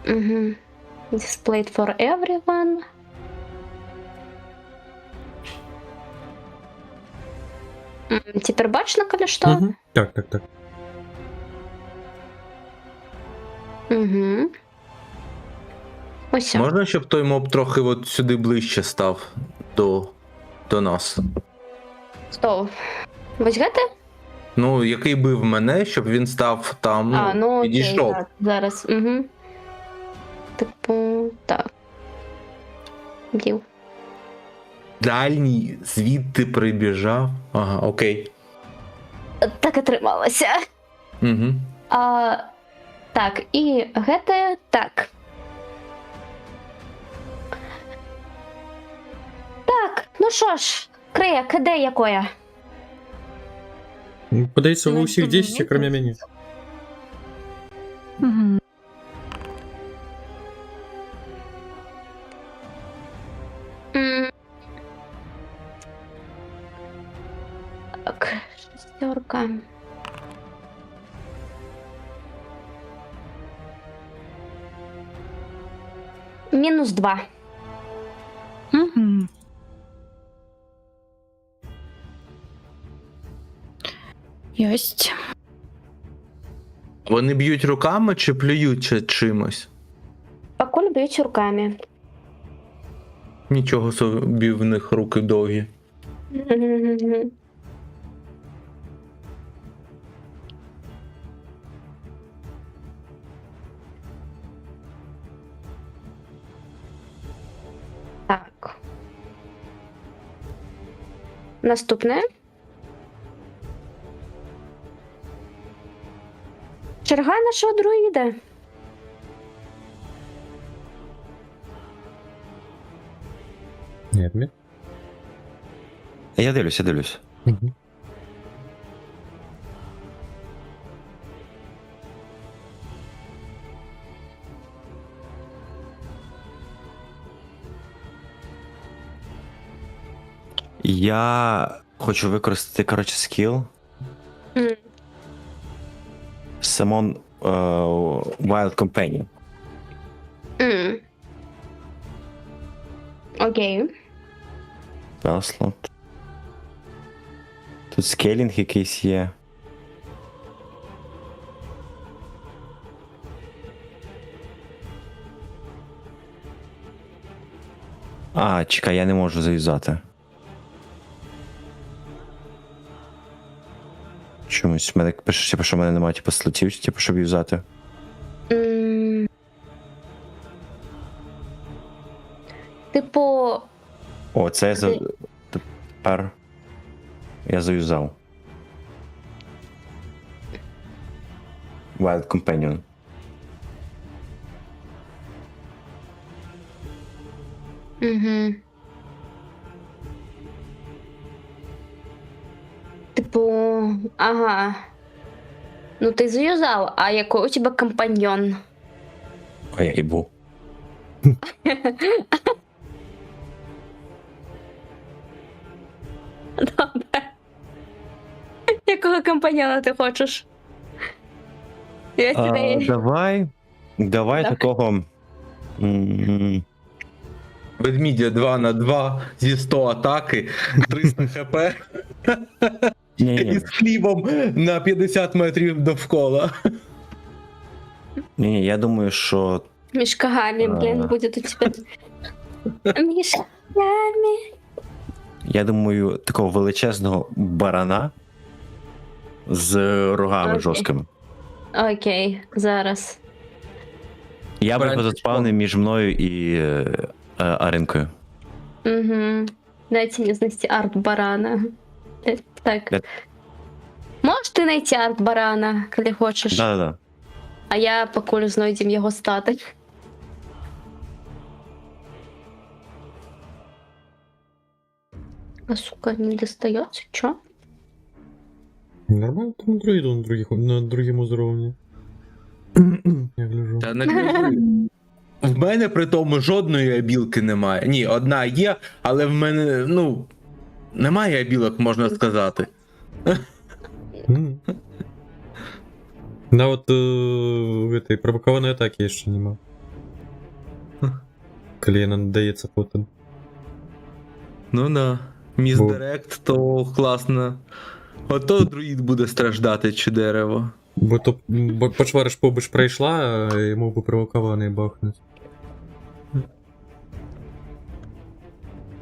Угу. Displayed for everyone. Тепер бачно, коли що? Угу. Так. Угу. Ось. Можна, щоб той моб трохи от сюди ближче став до нас? Стоп. Ось гэты? Ну, який бив мене, щоб він став там, ну, ну окей, підійшов. так, зараз. Угу. Типу, так. Діл. Дальній звідти прибіжав. Ага, окей. Так і трималася. Угу. Так, і гэты так. Так, ну що ж, Крея, КД якое? Подається у усіх 10, кроме мене. Угу. Так, шестерка. Мінус 2. Угу. Єсть. Вони б'ють руками чи плюють чимось? Покуль б'ють руками. Нічого собі, в них руки довгі. Так. Наступне. Черга нашого друїда. Ні. Я дивлюсь. Угу. Я хочу використати, коротше, скіл. Мгм. Summon Wild Companion. Окей. Spell slot. Тут скейлінг якийсь є. А, чекай, я не можу зав'язати. Чомусь в мене пише, типу, що в мене немає типу, слотів, типу, щоб юзати. Типу, О, це я тепер я заюзав. Wild Companion. угу. Типу, ага. Ну ти заюзав, а який у тебе компаньйон? А я і був. Добре. Якого компаньйона ти хочеш? Я тебе... Давай. Давай Так. такого. Ведмідя 2/2 зі 100 атаки, 300 хп Ні, і з хлібом на 50 метрів довкола. ні, я думаю, що Мишка Гами, блин, А. будет у тебя. Мишка Гами. Я думаю, такого величезного барана з рогами Окей. жорсткими. Окей, зараз. Я би Баранчик його заспавнив між мною і Аринкою. Угу. Дайте мне знайти арт барана. Так. Да. Можеш ти знайти арт барана, коли хочеш? Да-да-да. А я покуль знайдем його стати. А сука, не достається? Чо? Нормально, там друиду на другому уровне. Я гляжу. Та не кажи. В мене при тому жодної абілки немає. Ні, одна є, але в мене, ну, немає абілок, можна сказати. Да, вот этой провокованной атаки еще нема. Коли я надається потім. Ну да. Міс Бо- Директ, то класно. Ото друїд буде страждати, чи дерево. Бо то почвариш побиш пройшла, а йому би провокований бахнуть.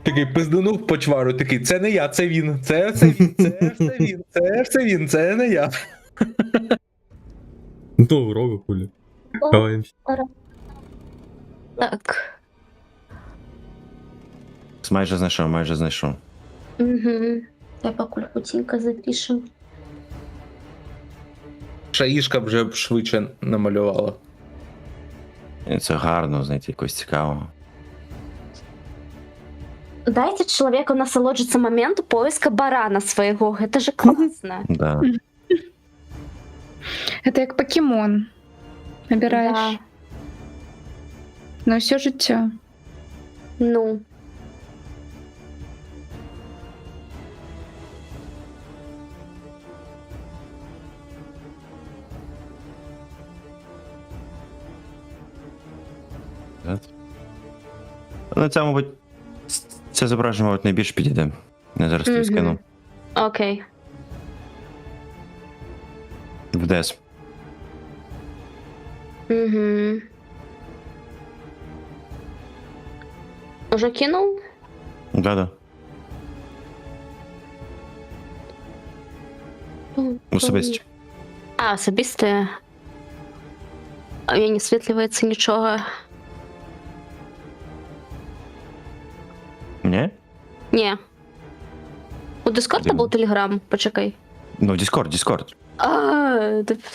Такий пизданув по чвару, такий, це не я, це він, це він, це він, це він, це не я. Ну, рога хули. Хаваємся. Так. Майже знайшов, майже знайшов. Угу. Я покуль хутенько запишем. Шаїшка вже б швидше намалювала. І це гарно знайти якось цікавого. Дайте человеку насолоджиться моменту поиска барана своего. Это же классно. Да. Это як покемон. Набираєш Да. на все життя. Ну. Ну, це, мабуть, це зображення, мабуть, найбільш підійде. Я зараз тобі Мгм. скину. Окей. В дес. Угу. Уже кинул? Да-да. Особисті. А, особисте. А я не світлюється нічого. Ні? Ні. У Дискорда Дивно. був Телеграм? Почекай. Ну, Discord.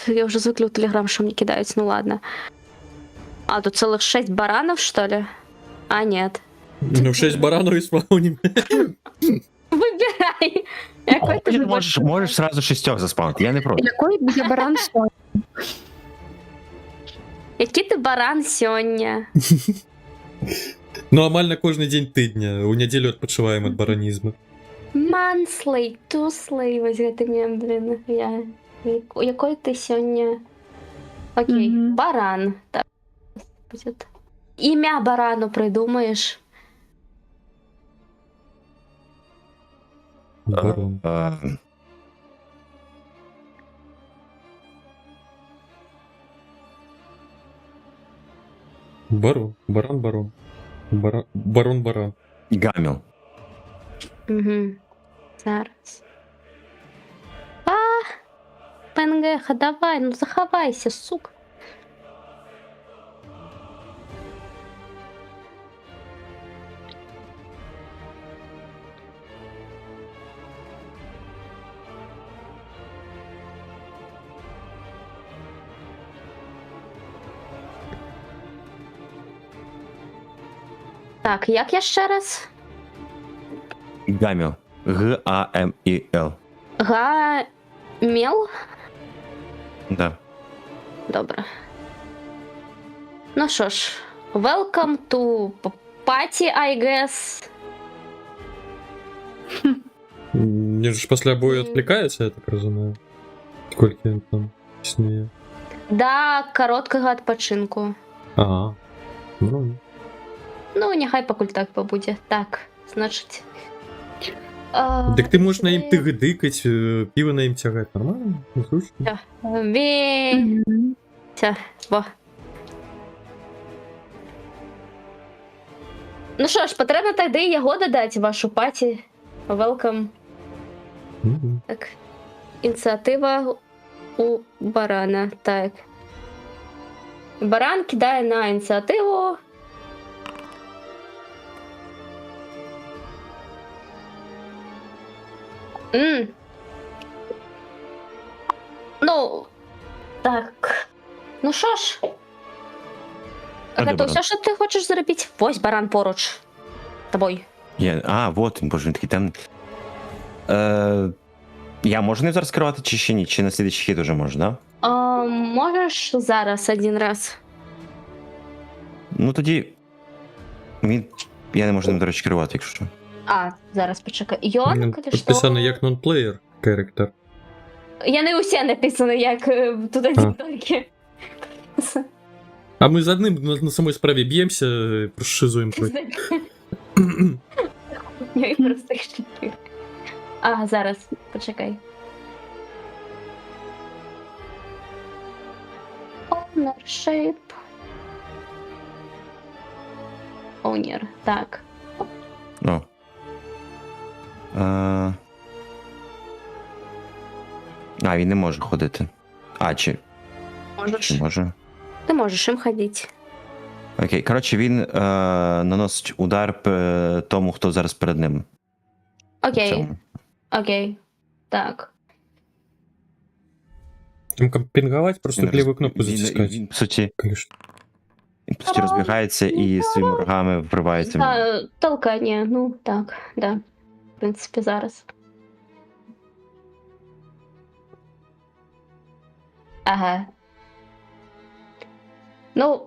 Я уже звыкла у Телеграм, что мне кидаются, ну ладно. А, тут целых 6 баранов, что ли? А, нет. Ну, 6 баранов і спавнім. Выбирай! Какой Ти ты можеш сразу 6 заспавнити, я не проти. Який буде баран сон? Який ти баран сьогодні? Нормально кожен день тижня. У неділю відпочиваємо від баранізму. Манслей, туслей, ось ти мені, блін, я... Який ти сьогодні? Окей, Мгм. баран. Так, буде. Ім'я барану придумаєш? Барон. Барон. Барон. Барон. Гаміл. Угу. Зараз. А! ПНГ, давай, ну заховайся, сука. Так, як я ще раз? Гаміл. Гаміл. Гамел? Да. Добре. Ну що ж, welcome to party, I guess. Він ж після бою відвлікається, я так розумію. Скільки він там існує. Да короткого відпочинку. Ага. Ну, Ну, нехай покуль так побуде. Так, значить. так ти можеш на їм тигидикать, пиво на їм тягать. Нормально? Ну, зручно. Вей. Мгм. Во. Ну що ж, потрібно тоді його додати в вашу паті. Welcome. Мгм. Так. Ініціатива у барана. Так. Баран кидає на ініціативу. М. Ну. Так. Ну що ж. де Гато, баран? все, що ти хочеш зробити? Ось баран поруч. Тобой. Вот він, боже, він такий темний. Я можу не зараз керувати чи ще ні? Чи на слідчий хід уже можу, да? Можеш зараз один раз? Ну тоді. Я не можу ним, до речі, керувати, якщо що. Зараз почекай. Йон, Він що? підписаний як non-player character. Я не усе написано, як тут один тільки. А ми з одним на самій справі б'ємося, прошизуємо. Я просто їх шипів. Зараз, почекай. Ownership. Owner, так. О. Він не може ходити. Чи Можеш. може? Ти можеш їм ходити. Окей, коротше, він наносить удар тому, хто зараз перед ним. Окей, Цьому. окей. Так. Там пінговать, просто Він ліву роз- кнопку він- затискати. Він, по суті, Конечно. розбігається і своїми рогами вривається. Толкання, ну так, да. В принципі, зараз. Ага. Ну,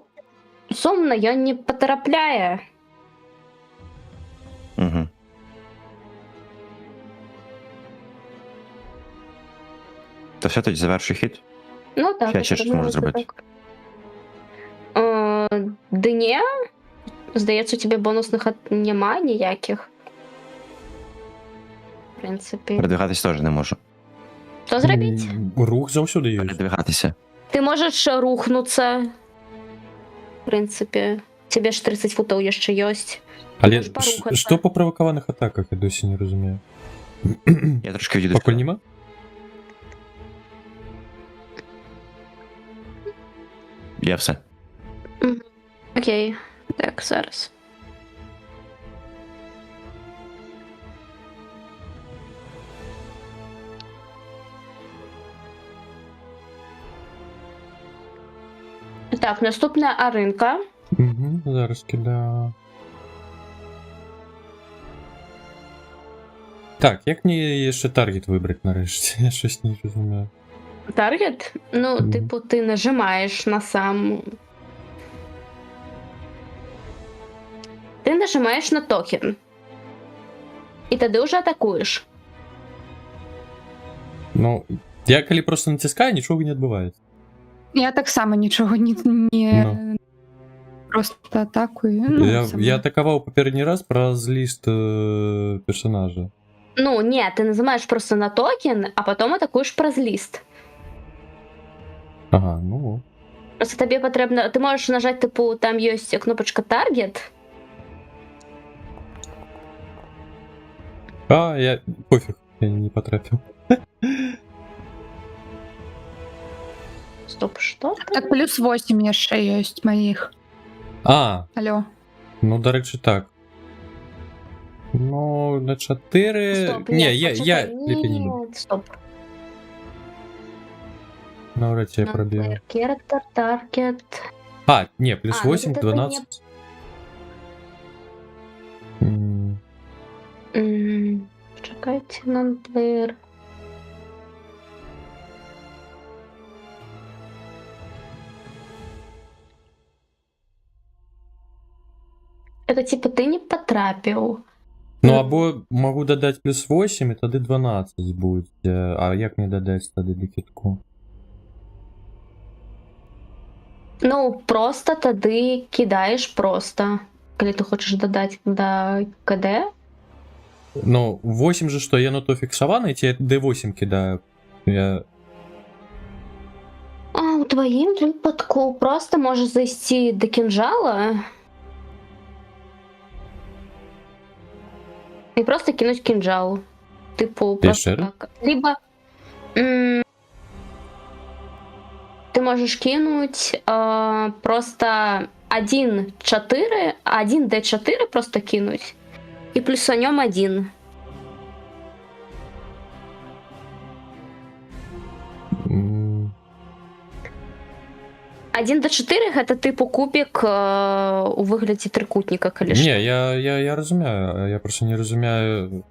сумно, я не потрапляє. Угу. То все, тоді завершуй хід. Ну так. Я ще щось можу зробити. Дні? Здається, у тебе бонусних нема ніяких. В принципі. Передвигатись теж не можу. Що зробити? Рух завсюди є. Передвигатися. Ти можеш рухнутися. В принципі. Тебе ж 30 футів ще є. Але Можеш порухатися. що по провокованих атаках, я досі не розумію. Я трошки відійду. Покуль нема? Я все. Окей. Так, зараз. Так, наступна Аринка. Угу, зараз кидаю. Так, як мені ще таргет вибрати нарешті? Я щось не розумію. Таргет? Ну, Мгм. типу, ти нажимаєш на сам. Ти нажимаєш на токен. І тоді вже атакуєш. Ну, я коли просто натискаю, нічого не відбувається. Я так само нічого Ну. просто атакую. Ну, Я атакував попередній раз про зліст персонажа. Ну, ні, ти нажимаєш просто на токен, а потім атакуєш про зліст. Ага, ну. Просто тобі потрібно. Ти можеш нажати, типу, там є кнопочка Target. Я пофіг, я не потрапив. Стоп, що? Так, плюс 8 ще є моїх. Алло. Ну, до речі, так. Ну, на 4... Стоп, Ні, я почекай, ліпініму. стоп. Навряд чи я пробив. Character, Target. Ні, плюс ну, 8, це 12. Чекайте, non-player. Это типа ты не потрапил. Ну, або можу додати плюс 8, і тоді 12 буде. А як мені додати тоді дефітку? Ну, просто тады кідаеш просто. Калі ты хочаш дадаць да КД. Ну, 8 же что, я на то фіксаваны, ці я D8 кидаю? Я... А у тваім выпадку просто можаш зайсці да кінжала і просто кінуць кінжал. Типу, просто Яшчэ раз? так. Либо ты можаш кінуць просто 1D4 просто кінуць і плюсанём 1. М, 1D4 гэта типу кубік у вигляді трикутника, калі што. Не, я розумію, я просто не розумію.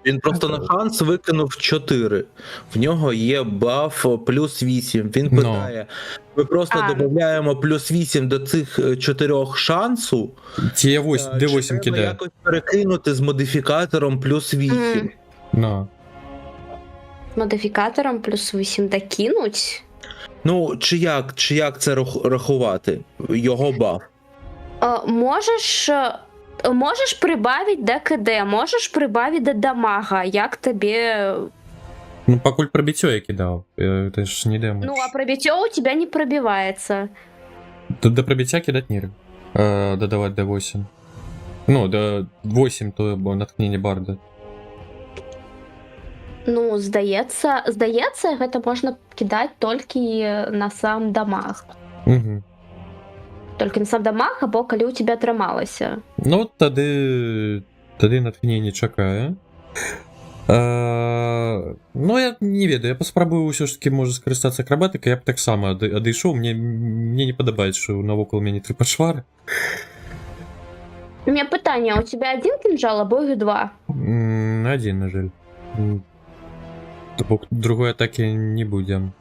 Він просто на шанс викинув 4. В нього є баф плюс 8. Він Ну. питає, ми просто додаємо плюс 8 до цих 4 шансу, Ці я чи D8 треба кидаю. якось перекинути з модифікатором плюс 8. Ну. Модифікатором плюс 8 докинуть. Ну, чи як це рахувати? Його баф. Можеш прибавить до КД, можеш прибавить до дамага, як тобі... Ну, покуль пробиття я кидав. Це ж не демедж. Ну, а пробиття у тебя не пробивается. Тут до пробиття кидать не додавать D8. Ну, до 8 то натхнення барда. Ну, здається, гэта можна кидать толькі на сам дамаг. Угу. Толькі на сам дамаг, або калі у тебя атрымалася. Ну, тады натхнення чакае. Ну, я не ведаю, я паспрабую ўсё ж таки можа скарыстацца акрабатыкай, я б таксама адышоў, мне не падабаецца, што навокал мяне 3 пачвары. У меня пытанне, а у тебя один кинжал, або их 2? Один, на жаль. То бок другой атаки не будем.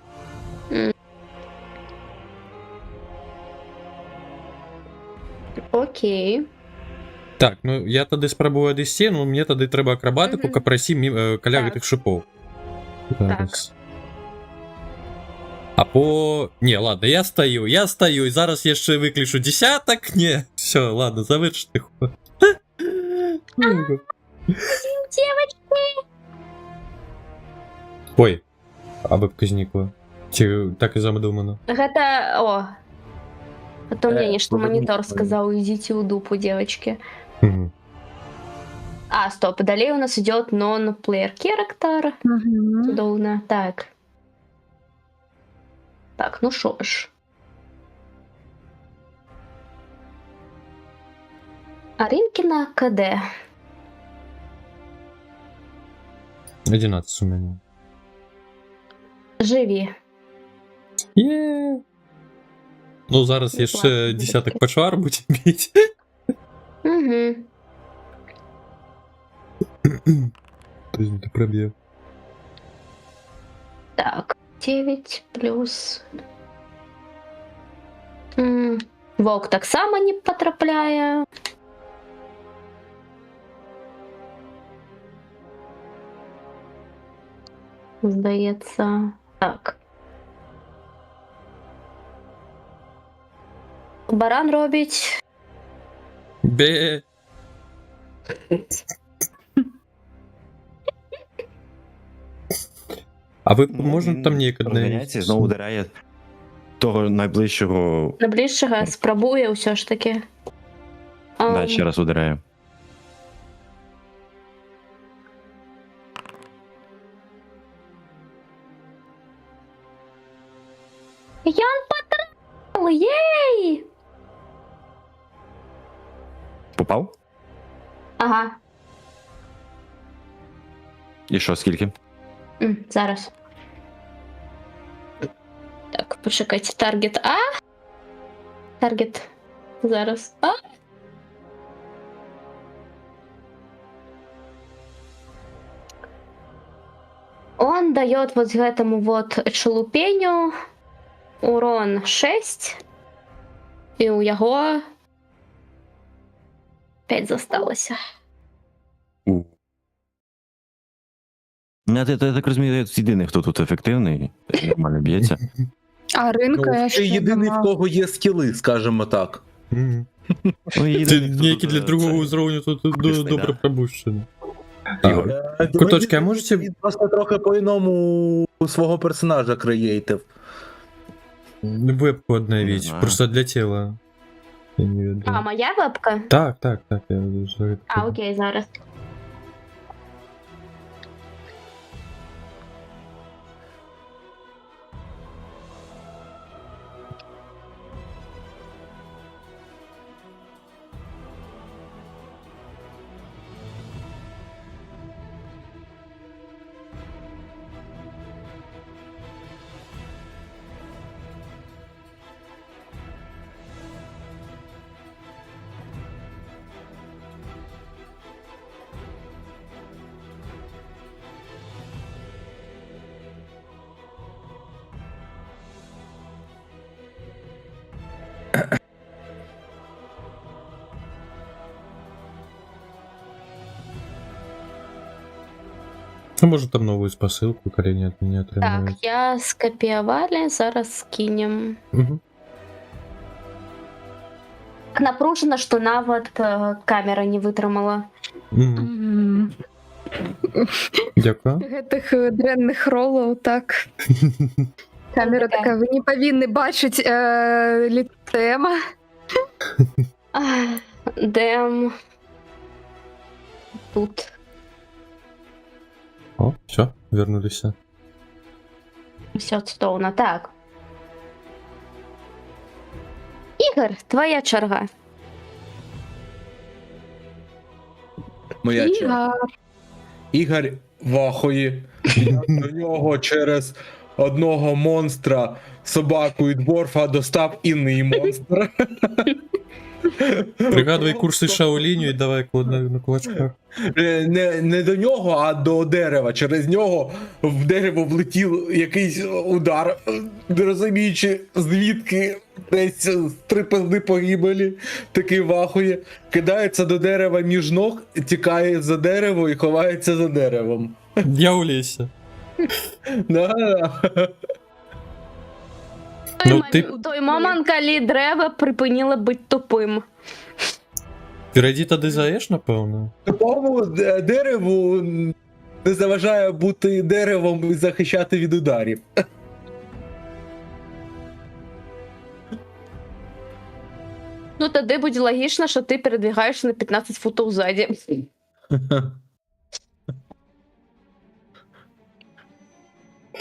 Окей. Так, ну я тады спрабую адысці, ну мне тады трэба акрабатыку, Мгм. каб прайсці каля Так. гэтых шыпоў. Зараз. Не, ладно, я стою, і зараз яшчэ выклішу десятак. Не, все, ладно, завыч ты. Ой, абыбка знікла. Ці так і задумано. Гэта... О. А то мне что повернись, монитор повернись. сказал, идите в дупу, девочки. Мгм. А, стоп, далее у нас идет non-player character. Чудовно. Так. Так, ну шо ж. Аринкина КД. 11 у мене. Живи. Є. Ну зараз Ну, яшче ладно, десяток добре. пачвар будем бить. Угу. Ты проб'є. Так, 9 плюс... Волк так само не потрапляє. Здається. Так. Баран робить. Бе. А ви можете там ніяк Розганяється і знову ударяє того найближчого. Найближчого спробує все ж таки. Да, ще раз ударяє. Ян потрапив! Єй! Попав? Ага. І що, скільки? Зараз. Так, почекайте. Таргет А. Таргет. Зараз. А. Он дает вот этому вот шелупеню урон 6. І у його 5 зосталося. Я так розумію, я єдиний, хто тут ефективний, нормально б'ється. А ринка я Ти ще єдиний, в нема. кого є скіли, скажімо так. Мгм. Ну, Ти єдиний, хто ніякі тут, для другого це- узровню тут Пішли, добре да. пробущені. Ігор. Куточки, а можете- Він просто трохи по-іному свого персонажа креєйтив. Вебку Не одновіть, знаю. просто для тіла. Я не веду. А, моя вебка? Так, я вже А, окей, зараз. Ну, може там нову посилку, коли не от мене Так, отримують. я скопіювали, зараз скинем. Угу. Так напружено, що навіть камера не витримала. Угу. Мгм. Дякую. Гэтых дрэнных ролаў, так. Камера така, ви не павінны бачыць літэма. Ах, Дем. Тут. О, все, вернулися. Все Стоуна. Так. Ігор, твоя черга. Моя черга. Ігор. Ігор вахує. Я до нього через одного монстра, собаку і дворфа достав іний монстр. Пригадуй курси Шаоліню і давай на кулачках. Не до нього, а до дерева. Через нього в дерево влетів якийсь удар, не розуміючи, звідки десь 3 пизди погибелі, такий вахує, кидається до дерева між ног, тікає за дерево і ховається за деревом. Я у лісі. Да. Ну, ти Той момент, коли дерево припинило бути тупим. перейди тоді заєш, напевно. Тупому дереву не заважає бути деревом і захищати від ударів. Ну, тоді буде логічно, що ти передвигаєшся на 15 футів ззаді.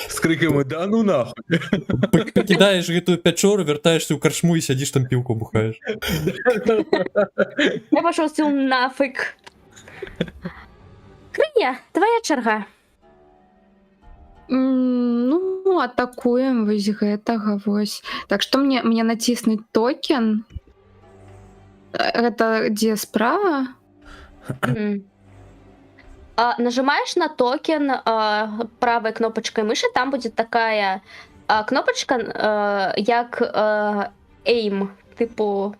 З криками «Да ну нахуй!» Покидаєш эту печору, вертаєшся у корчму і сидиш там півку бухаєш. Я пішов цю нафиг. Крия, твоя черга. Ну, атакуем вось гэтага вось. Так, што мне націснуць токен? Гэта дзе справа? Мгм. Нажимаешь на токен правой кнопочкой мыши, там будет такая кнопочка, як aim, типу.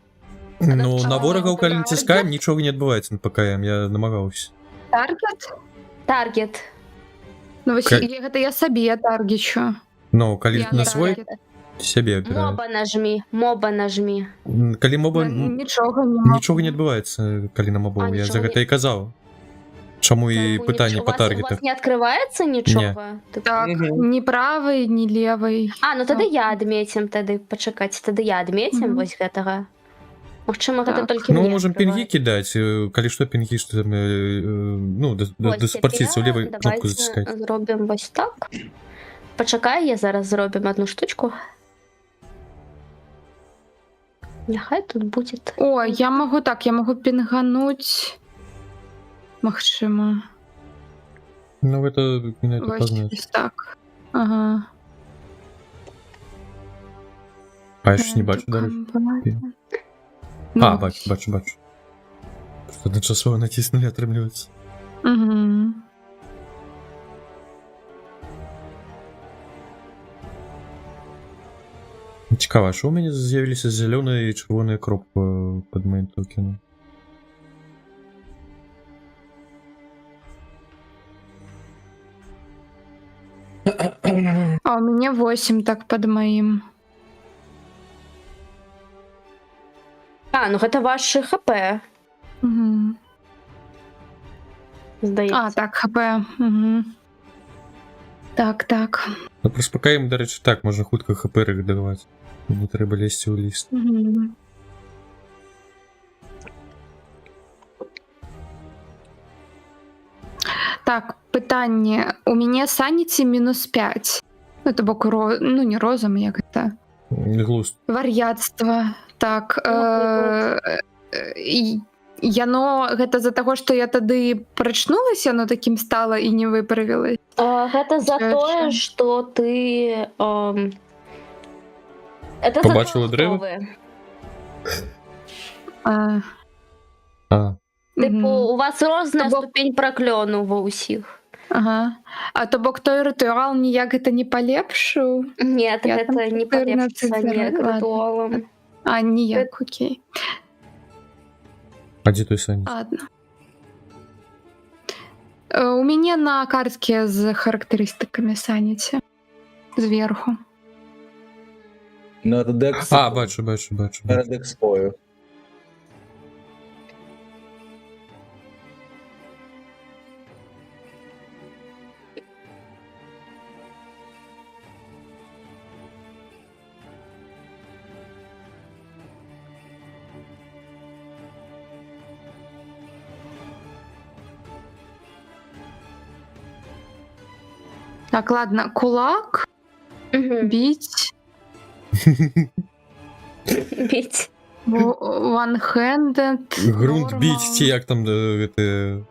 Ну, на Чого? ворога, коли натискаємо, нічого не відбувається на ПКМ, я намагався. Таргет? Таргет. Ну, вось Ка- гэта я сабе таргечу. Ну, коли Я на на свой, таргет. себе обираю. Моба нажми. Коли моба, Нічого не нічого не відбувається, коли на мобов, я за нічого це і казав. Чому і Тому питання нічого- по у таргетах. вас не відкривається нічого? Типу? Так, ні правий, ні лівий. Ну тоді я адмітим, тоді почекайте, тоді я адмітим Мгм. ось гэтага. Можливо, Так. гэта тільки Ну, мені можем пінги відкривається. кидати, коли що пінги, що там, ну, до Ось спортивців тепер лівою кнопку давайте затискати. зробимо ось так. Почекай, я зараз зробимо одну штучку. Нехай тут буде. О, я можу пінгануть. Магчыма. Ну, это меня это Вось познать. ось так. Ага. А я ж не бачу даже. А, бачу. Просто одночасово натиснули, отримлюється. Угу. Цікаво, а що у мене з'явилися зелена і червона кропка під моїм токеном? А у меня 8 так под моим. А, ну гэта ваши ХП, Угу. здаецца. А, так, ХП. Угу. Так. Ну, прыспакаем, дарэчы, так, можна хутка ХП рэгдаваць. Не трэба лезці ў ліст. Угу. Так, пытанне. У мяне саніці -5. Ну, то бок, ну, не розум, як гэта. Глуст. Вар'яцтва. Так. Яно гэта з-за таго, што я тады прачнулася, яно такім стала і не выправілася. Гэта за Чаще. тое, што ты... Это Побачила за дрэва? Типу, у вас розная То бок- ступень праклёну ва ўсіх. Ага. А то бок той рытуал ніяк гэта не палепшыў? Нет, Я там гэта не 14 палепшыцца ніяк ладно. рытуалам. А, ніяк, окей. А дзе той сані? Ладно. У мяне на картке з характарыстыкамі саніці. Зверху. На Декс А, бачу. перед експою. Так, ладно. Кулак, Мгм. бить, Біць. one-handed. Грунт норма. біць, ці як там гэта...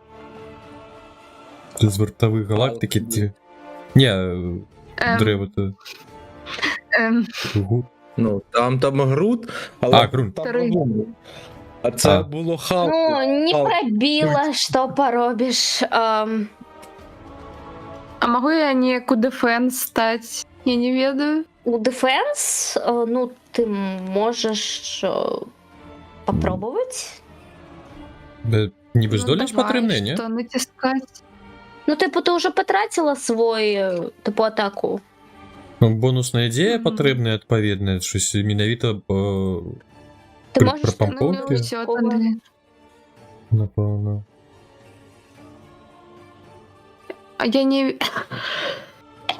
З вартавых галактыкі, ці... Не, дрэва-то... Гуд. Ну, там груд, але А, ґрунт. там Старий. розумно. А це А. було халку. Ну, не Халку. пробіла, що поробиш. А могу я неяк у дефенс стать? Я не ведаю. У дефенс, ну, ти можеш попробовать. Нібы здолець давай, патрэбнае, не? Что натискать? Ну, типу, ти вже потратила свой, типу, атаку. Ну, бонусная ідзея Мгм. патрэбная адпаведная, щось менавіта Ти можеш про так пампу? Ну, Помпі? все, тады. напэўна. А я не...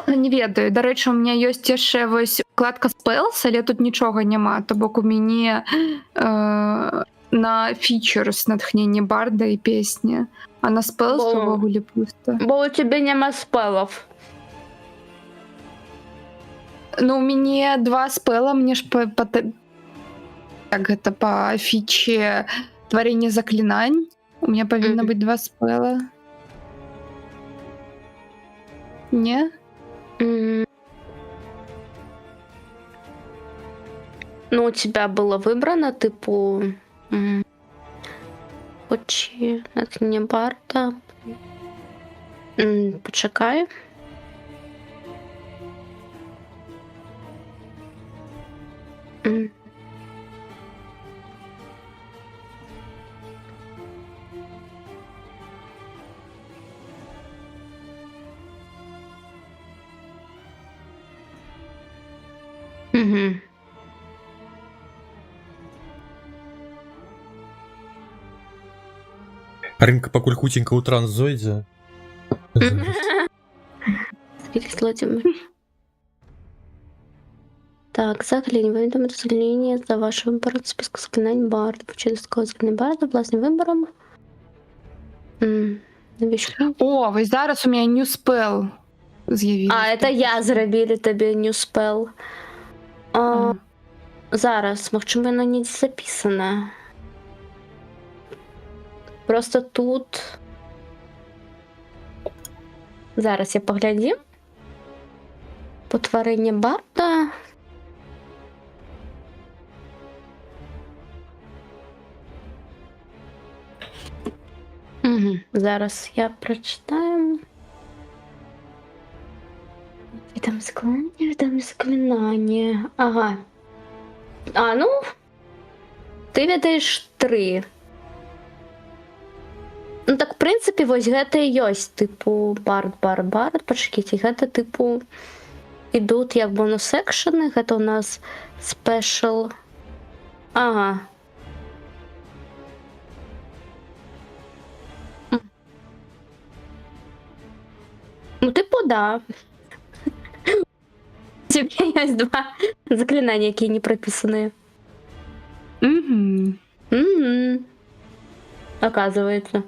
не ведаю. Дарэчы, у меня ёсць яшчэ вось вкладка Spells, але тут нічога няма. То бок у мяне на features натхненне барда і песні. А на Spells Бо- увогуле пусто. Бо у тебе нема спелов. Ну, у мяне 2 спела, мне ж как гэта по фіче тварення заклінань. У меня павінна Мгм. быць 2 спела. Не? Ну, у тебя было выбрано, типу... Очі, натхнення барда. Почекай. М. Мгм. Рынка пакуль хуценька ў транс зойдзе. Великий Владимир. Так, заклиниваем там заклинение за вашим выбором списка заклинаний барда. Через заклинание барда власним выбором. Навіщо? О, вось зараз у меня new spell з'явіўся. А, это я зрабілі табе new spell. А. Зараз, магчыма, яно не запісана. Просто тут... Зараз я паглядзім. Потварэнне барда. Зараз я прочитаю. Там заклинание. Ага. А, ну, ты ведаеш 3. Ну так, в принципе, вось гэта і ёсць, типу, бард. Пачакіце, гэта, типу, ідут як бонус-экшены, гэта у нас спешл. Ага. да. У тебя есть 2 заклинания, какие не прописанные. Угу. Мгм. Оказывается.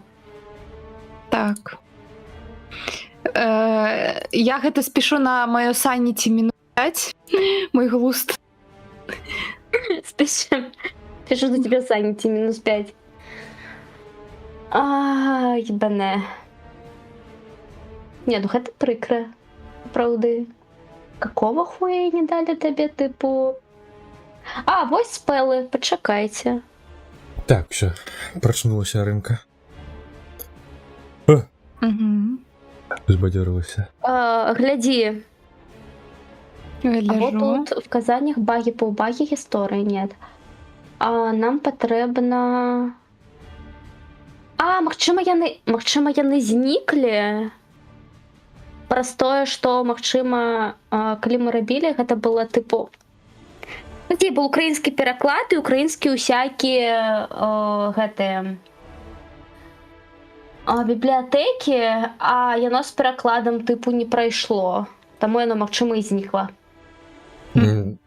Так. Я гэта спішу на маё саніці мінус 5. Мой глузд. Пишу на тебя санити минус 5. Ебане. Не, ну гэта прикро. Правда. Какого хуя не дали тебе, типу? Вось спелы, почекайте. Так, все, прочнулася ринка. Угу. Збадьорилася. Гляди. Гляжу. тут в казаннях баги по баги історії нет. Нам потрібно... магчыма яны зніклі. Простое, што магчыма, калі мы рабілі, гэта было тыпу... Такі быў украінскі пераклад і украінскі усякія гэтыя бібліятэкі, а яно з перакладам тыпу не прайшло. Таму яно, магчыма, і знікла.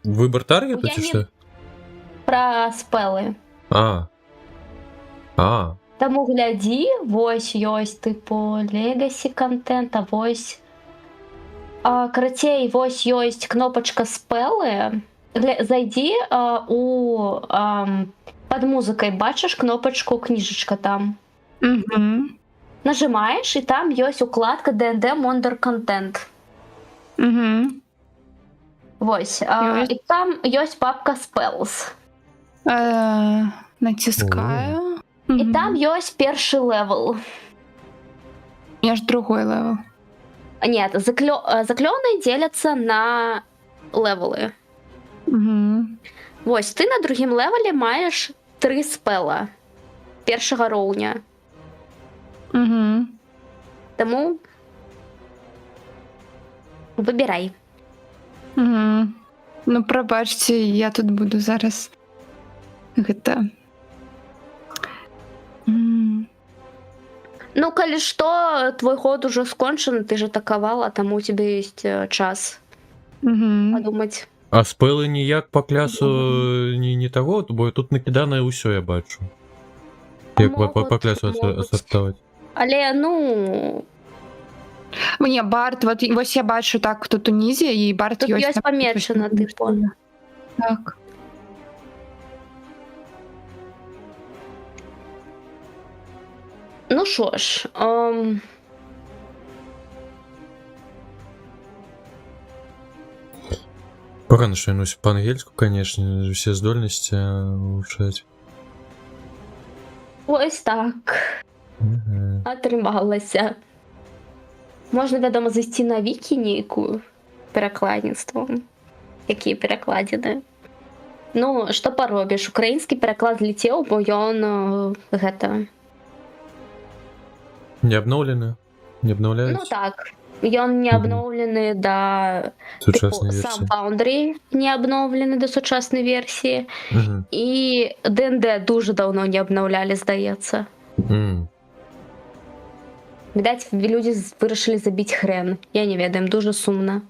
Выбор таргета, Я ці не- што? Пра спелы. Таму глядзі, вось ёсць тыпу легасі контента, вось. Карацей, вось ёсць кнопачка спелы. Зайдзі пад музыкай, бачыш кнопачку кніжачка там. Угу. Нажимаеш, і там ёсць укладка D&D Monder Content. Угу. Вось. Ёсць. І там ёсць папка Spells. Націскаю. І там ёсць першы левел. Я ж другой левел. Нет, заклёны дзеляцца на левелы. Угу. Вось, ты на другім левеле маеш 3 спела першага роўня. Угу. Таму выбірай. Угу. Ну, прабачце, я тут буду зараз гэта... Ну, калі што, твой ход уже скончаны, ты ж атакавала, таму у тебя ёсць час Угу. падумаць. А спелы ніяк па клясу не таго, бо тут накідана ўсё я бачу. Як па клясу асартаваць. Але, ну... Мне Барт, вот, вось я бачу так тут унізе, і Барт Тут ёсць памечана, типу. Так. Ну що ж, Погано, що я носю по-ангельську, конечно, всі здольності вивчать. ось так. Атрымалася. Можна, вядома, зайсці на вікі нейкую перакладніцтвом. Якія перакладзены. Ну, што паробіш, украінскі пераклад зліцеў, бо ён гэта... Не обновлены? Не обновляюць? Ну так, ён не абноўлены да... Сучаснай Сам версіі. Foundry не абноўлены да сучаснай версіі. Мгм. І D&D дуже даўно не абнаўлялі, здаецца. Відаць, людзі вырашылі забіць хрен. Я не ведаю, ім дуже сумна.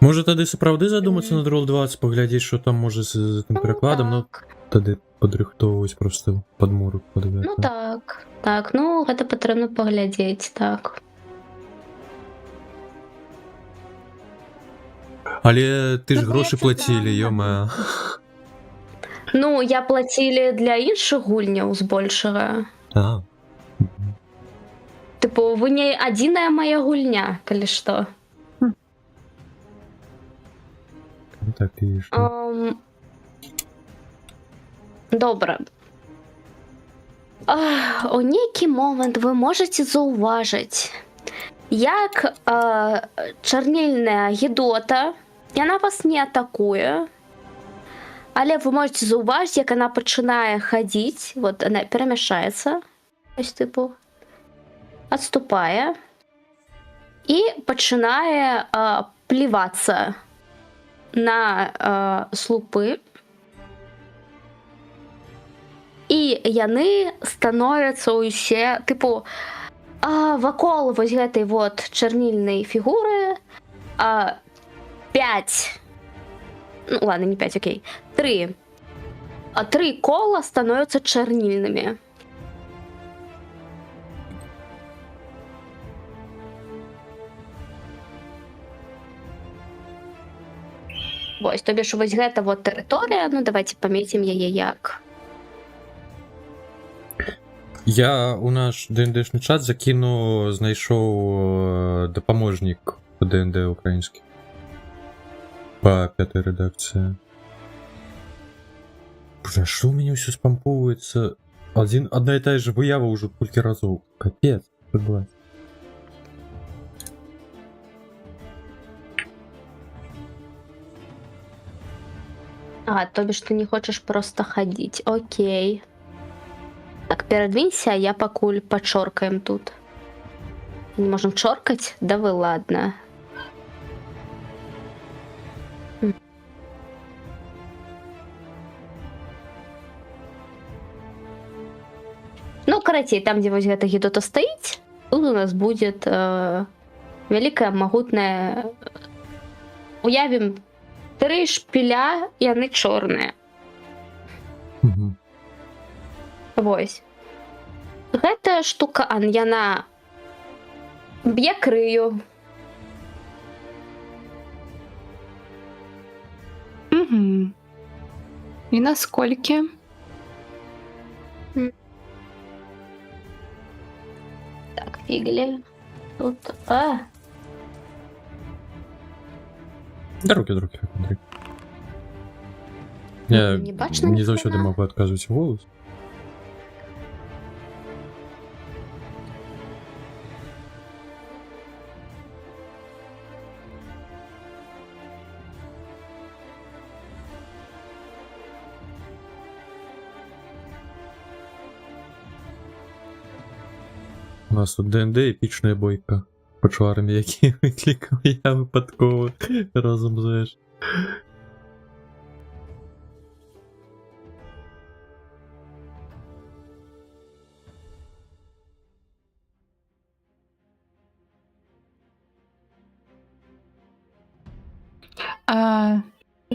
Можа тады сапраўды задумацца над Roll20, паглядзець, што там можа з тым перакладам, ну тады падрыхтоўваць просто падмурак пад гэта. Ну так, так, ну гэта патрэбна паглядзець, так. Але ты ж Ну, грошы здаецца, плацілі, да. ё-ма. Ну, я плацілі для іншых гульняў збольшага. А, Тыпу, вы не адзіная мая гульня, калі што. ну так і што. Добра. У нейкі момант вы можаце заўважыць, як чарнільная гідота, яна вас не атакуе, але вы можаце заўважыць, як яна пачынае хадзіць, вот она перамяшаецца, ось тыпу, адступае і пачынае плівацца на слупы. І яны становяцца ўсе, тыпу, вакол вось гэтай вот чарнільнай фігуры 5, ну ладно, не 5, окей, 3 кола становятся чарнільнымі. Вось, то бишь, вось гэта вот тэрыторыя, ну давайте памецім яе як. Я у наш ДНДшны чат закіну, знайшоў дапаможнік по ДНД украінскі. По 5-й редакції. Боже, что у меня все спамповывается? Одна и та же выява уже колькі разоў. Капец, что бывает? То бишь ты не хочешь просто ходить. Окей. Так, перадвинься, я пакуль почоркаем тут. Не можем чоркать? Да вы ладно. Ну, карацей, там, дзе вось гэта гідота стаіць, тут у нас будет вялікая магутная... Уявім 3 шпіля, яны чорныя. Вось. Гэтая штука, яна б'е крыю. Угу. І наскільки? Так, фіглі. Тут... Руки, Андрей. Я не бачно не заўсёды ніхрена. могу адказваць голос. У нас тут ДНД епічная бойка. Почварами, які викликав я випадково разом знаєш.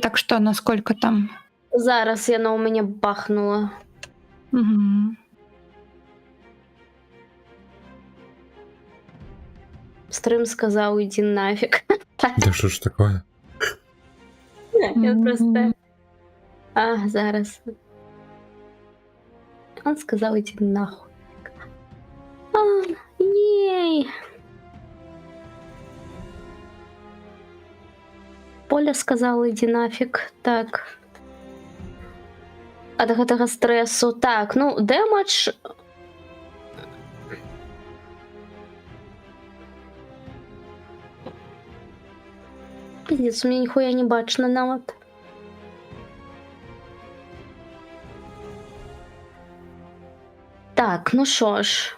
Так что, насколько там? Зараз яна у мяне бахнула. Угу. Стрим сказал, иди нафиг. Да що ж такое? Я просто... зараз. Он сказал, иди нахуй. Ей. Поля сказала, иди нафиг. Так. От гэтага стрессу. Так, ну, дэмэдж... Пиздец, у меня нихуя не бачно нават. Так, ну шо ж.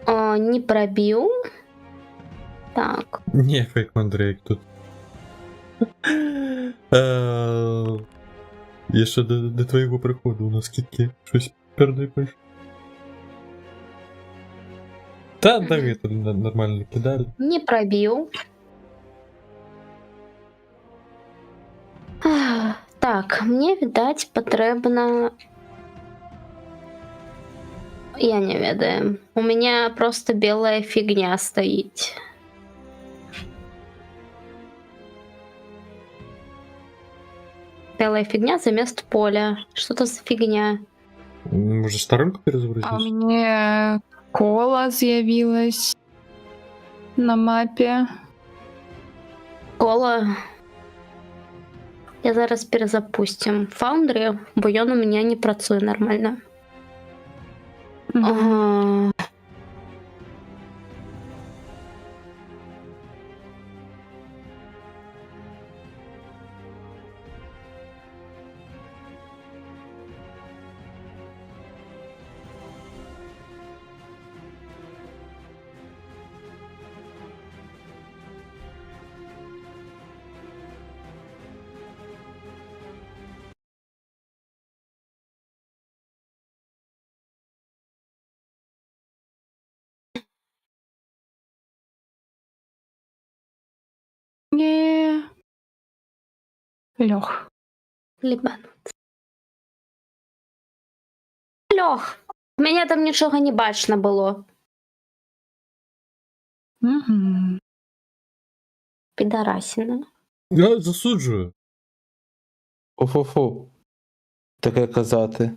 Не пробил. Так. Не, фейк Мандрейк тут. Еще до твоего приходу у нас скидки. Щось передвигаєш. Да, это нормально кидали. Не пробил. Так, мне, видать, потребно... Я не ведаю. У меня просто белая фигня стоит. Белая фигня замест поля. Что это за фигня? Може старинку перезагрузити? А у меня кола з'явилась на мапе. Кола. Я зараз перезапустим Foundry, бо ён у меня не працуе нормально. Мгм. Не. Лёг. Лібанут. Льох, у мене там нічого не бачно було. Угу. Підарасіна. Я засуджую. Фу-фу-фу. Таке казати.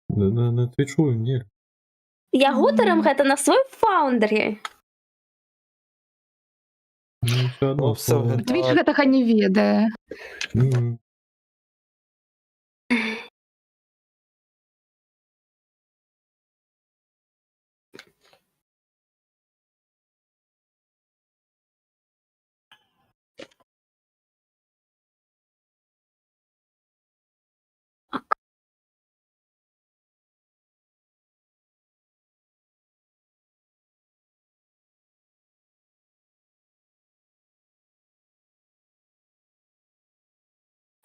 На твічу, ні. Я гутерам гэта на свой фаундері. Ну, все одно. Ну, все слово. вже. Твіч гэтага не ведае. Мгм.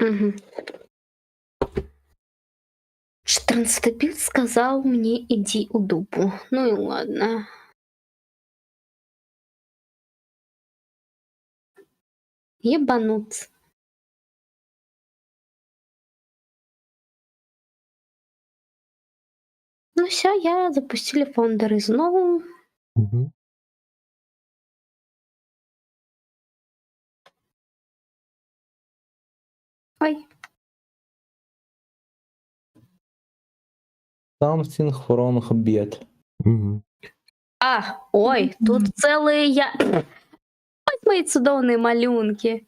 Угу. 14-й пит сказал мне, иди у дупу. Ну и ладно. Ебануться. Ну все, я запустили фондеры знову. Мгм. Ой. Something wrong bed. Мгм. Ой, тут целые я... Ой, мои цудовные малюнки.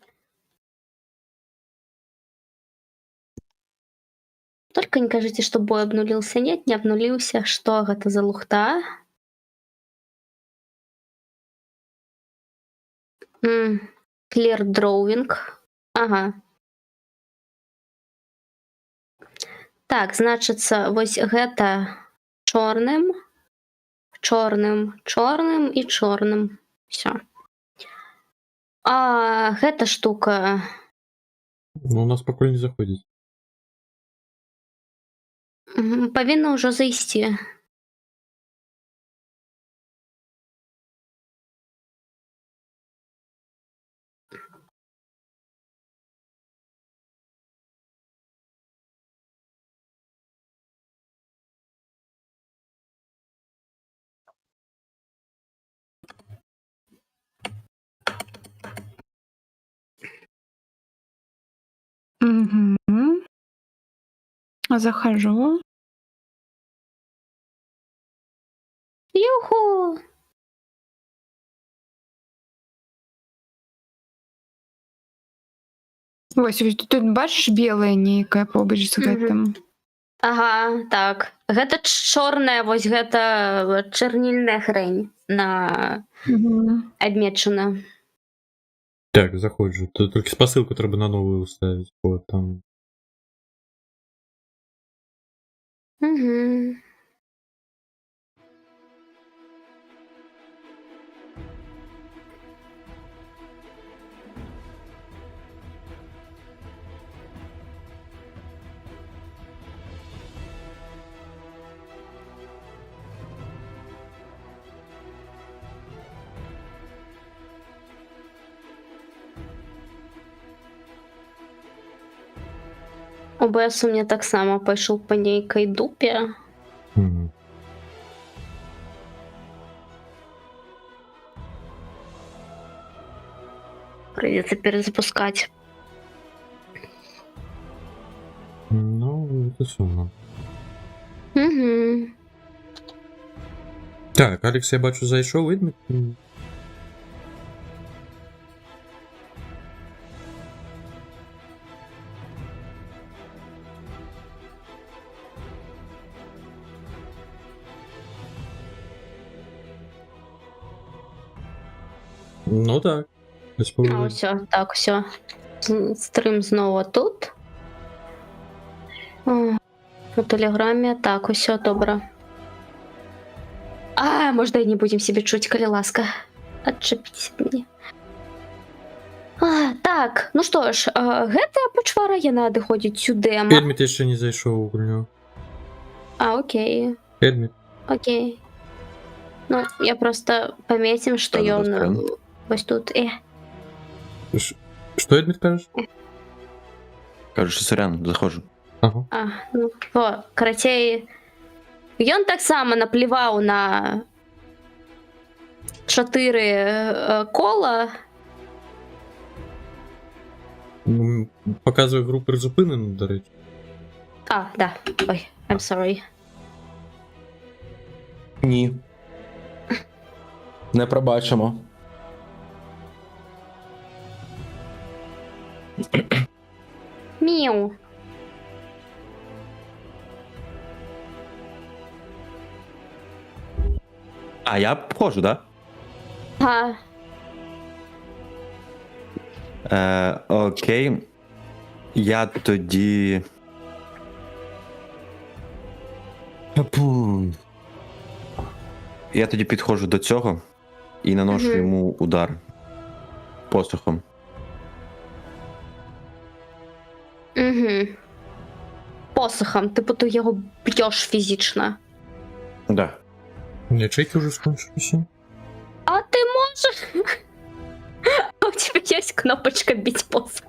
Только не кажите, что бой обнулился. Нет, не обнулился. Что это за лухта? Clear drawing. Ага. Так, значится, вось гэта чорным, чорным, чорным і чорным. Все. А гэта штука. Ну, у нас пакуль не заходзіць. Павінна ўжо зайсці. Угу. Захожу. Юху! Ось, тут бачиш біле нейкае побач з гэтым. Ага, так. Гэта чорная, вось гэта чарнільная хрень на Угу. адмечана. Так, заходжу. Тут тільки спасилку треба на нову уставити. Бо там. Угу. ОБС у меня так само пайшоў па нейкай дупе. Угу. Придется перезапускать. Ну, це сумно. Угу. Так, Алекс, я бачу, зайшов, видно? Ну так. Без А, проблем. все, так, все. Стрим знову тут. У телеграмі. Так, усе добре. А, можна і не будемо себе чуть, коли ласка. Отчепіться від мене. Так, ну що ж, гэта почвара яна адыходзіць сюди. Едміт ще не зайшов у гульню. Окей. Едміт. Окей. Ну, я просто пометим, что Ладно, ён достану. вось тут. Що, Едміт, кажеш? Кажу, що сорян, заходжу. Ага. Ну, карацей. Ён таксама напліваў на 4 кола. Показує гру призупинену, до речі. Да. Ой, I'm sorry. Ні. Не пробачимо. Міу. А я входжу, да? Ага. Окей. Я тоді. Я тоді підходжу до цього і наношу Мгм. йому удар посохом. Угу. Посохом. Типу, ти його б'єш фізично. Да. Ячейки вже скончилися. А ты можешь? А у тебя есть кнопочка бить посох?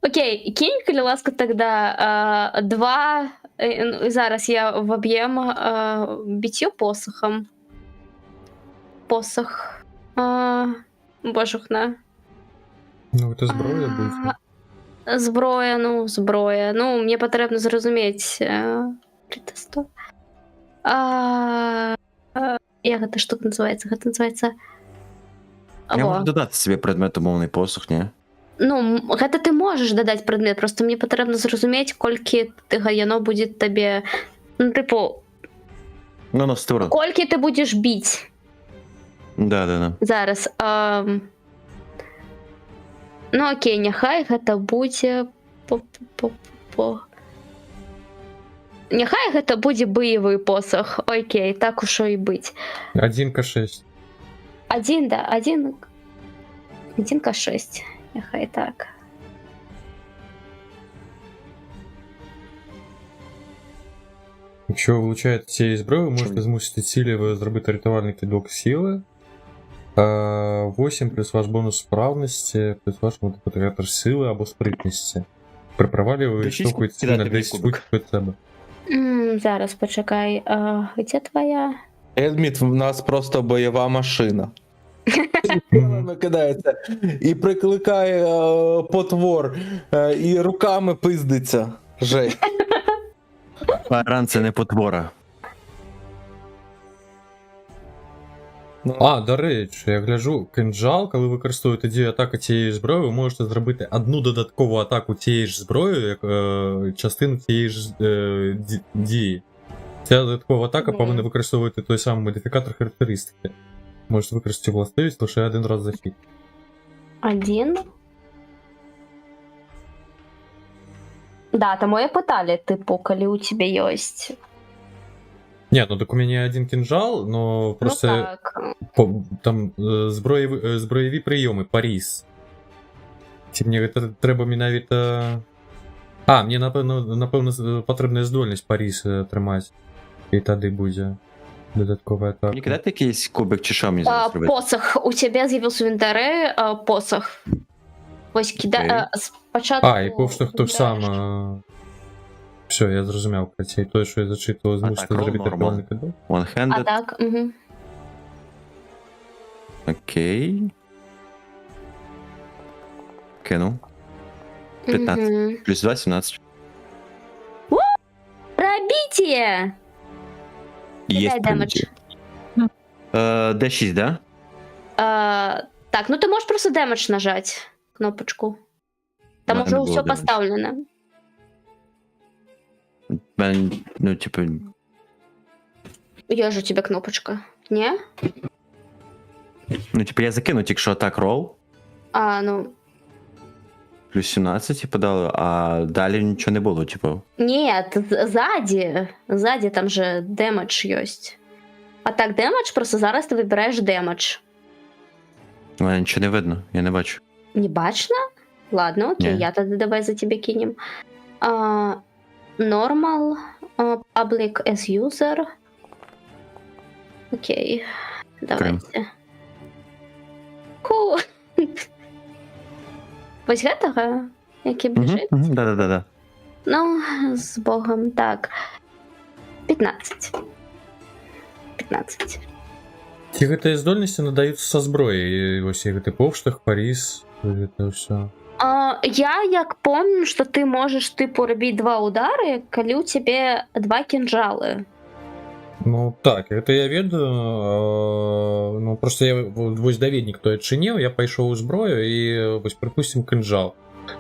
Окей, кинь, коли ласка, тогда 2. Зараз я воб'єм битье посохом. Посох. Божухна. Ну, це зброя буде. Зброя. Ну, мені потрібно зрозуміти. Притесту. Як ця штука називається? Гэта називається... Я можу додати собі предмет умовний посох, ні? Ну, гэта ти можеш додати предмет, просто мені потрібно зрозуміти, кольки яно буде тобі... Ну, типу, Ну, створено. кольки ти будеш бить Да. зараз. Ну, окей, нехай гэта будзе... Нехай гэта будзе бойовий посох. Окей, так уж і бить. 1К6. 1К6. Нехай так. Якщо ви влучаєте цієї зброї, ви можете змусити цілі зробити рятувальний кидок сили. 8 плюс ваш бонус справності, плюс ваш мультиплікатор сили або спритності. При провалі ви До 6 відштовхуєте ціль кидати на 10 кубик. футів від себе. Зараз, почекай. Де твоя? Едміт в нас просто бойова машина. Стрілами кидається і прикликає потвор, і руками пиздиться. Жесть. Ран це не потвора. До речі, я гляджу, кинджал, коли використовуєте дію атаки цієї зброї, ви можете зробити одну додаткову атаку цієї ж зброї, як частину цієї ж дії. Ця додаткова атака повинна використовувати той самий модифікатор характеристики. Можете використати властивість лише один раз за хід. 1. Да, тому я питали, типу, коли у тебе есть. Ні, ну так у мене один кинжал, но просто Ну так. там зброєві прийоми, паріс. Чи мені треба навіть... мені напевно потрібна здольність паріс тримати. І тоді буде додаткова атака. Мені кидати якийсь кубик чи що мені зараз робити? Посох. У тебе з'явився в інвентарі посох. Ось кидай. Спочатку. І повштовх той сам. Все, я зрозумів, Катя. І той, що я зачитував, змусити так, зробити нормал. ритуальний кидок. One-handed. Так, угу. Окей. Кинув. 15. Плюс 2, 17. Пробитие! Є Кидай демедж. D6, да? Так, ну ти можеш просто демедж нажать. Кнопочку. Там Мене уже не було все демедж. поставлено. Ну, типу, Є ж у тебе кнопочка. Ні? я закину тільки що атак рол. Ну. Плюс 17, типу, дали, а далі нічого не було, типу. Нет, сзади там же демедж есть. А так демедж, просто зараз ти вибираєш демедж. У мене нічого не видно, я не бачу. Не бачно? Ладно, окей, Ні. я тогда давай за тебе кинем. Normal, public as user. Окей. Давайте. Ху. Вось гэтага, які біжить. Да-да-да. Ну, з Богом, так. 15. 15. Ці гэтыя здольнасці надаюцца са зброяй, вось гэты повштах, паріз, гэта ўсё. Я як помню, што ты можаш тыпу рабіць 2 удары, калі ў цябе 2 кінжалы. Ну так, это я ведаю, ну просто я вось даведнік той адчыніў, я пайшоў у зброю і вось прыпусцім кінжал.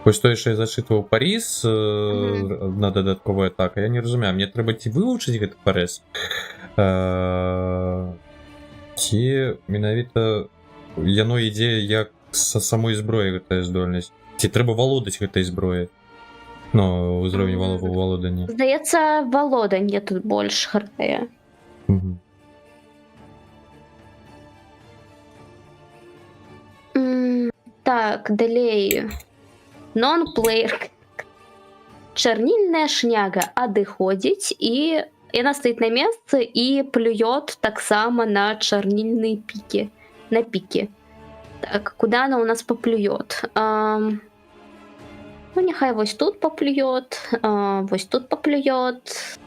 Вось тое, што я зачытваў паріз на дадатковую атаку, я не разумею, мне трэба ці вывучыць гэты паріз, ці менавіта яно ідзе як са самой зброі гэтая здольнасць, ці трэба валодаць гэтай зброяй, ну, ўзровень валодання. Здаецца, валоданне тут больш грае. Так, далей. Non-player. Чарнільная шняга адыходзіць, і яна стаіць на месцы і плюёт таксама на чарнільныя пікі. На пікі. Так, куда она у нас поплюёт? Ну, нехай вось тут поплюёт, вось тут поплюёт.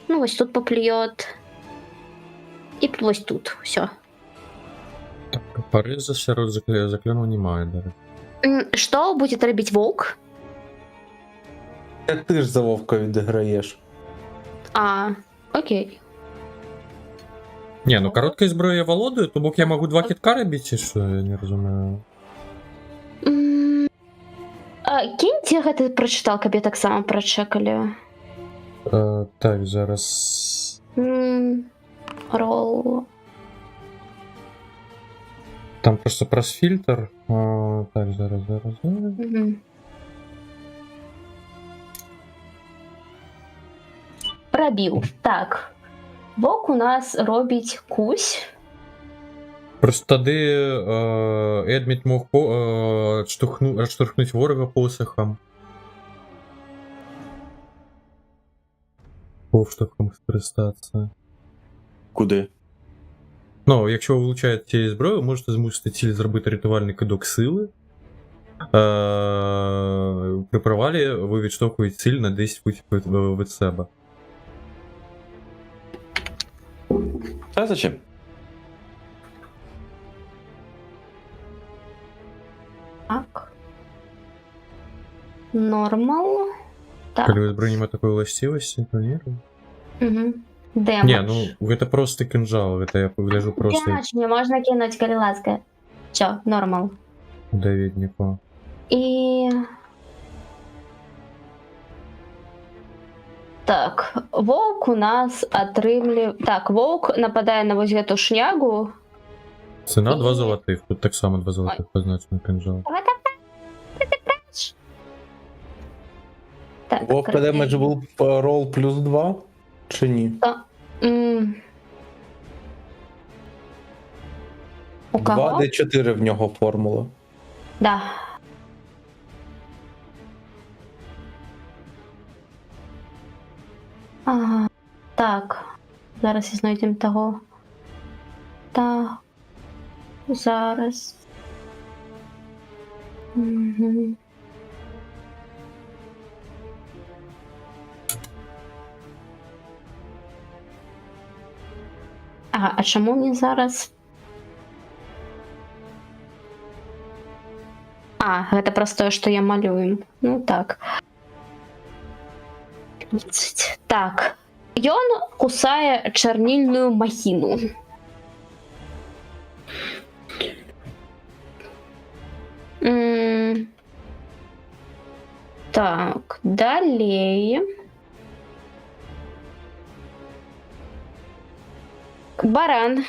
Ну, вось тут поплюёт. І вось тут, все. Парыза сярод заклянуў не мае, да. Што будзе рабіць воўк? Ти ж за вовка відіграєш. Окей. Не, ну кароткай зброяй я валодаю, то бок я магу 2 кітка рабіць, ці што, я не разумею. Кіньце гэты прачытал, каб я таксама прачэкалі. Так, зараз... Рол... Там просто праз фільтр. Так, зараз. Прабіў. Так. Воўк у нас робіць кусь. Просто тады Эдміт мог адштурхнуць ворага посахам. Повштовхом скористатися. Куди? Ну, якщо ви влучаєте зброю, можете змусити ціль зробити рятувальний кидок сили. При провалі ви відштовхуєте ціль на 10 футів від себе. А зачем? Так. Нормал. Так. Коли ви збройні такої властивості, то ні. Демедж. Не, ну это просто кинжал, это я погляжу просто... Демедж мне можна кинуть, коли ласка. Все, нормал. Давиднику. І... Так, воўк у нас атрымлі... Так, воўк нападае на вось гэту шнягу. Цена 2 золотых, тут так само 2 золотых позначено кинжал. Так, Вовка демедж був рол плюс 2? Чи ні? У кого? 2d4 в нього формула. Да. Ага. Так. Зараз знайдемо того. Так. Зараз. Угу. Ага, а чому мені зараз? Гэта просто, что я малюю. Ну так. 30. Так. Ён кусае чарнільную махіну. Так, далее. Баран.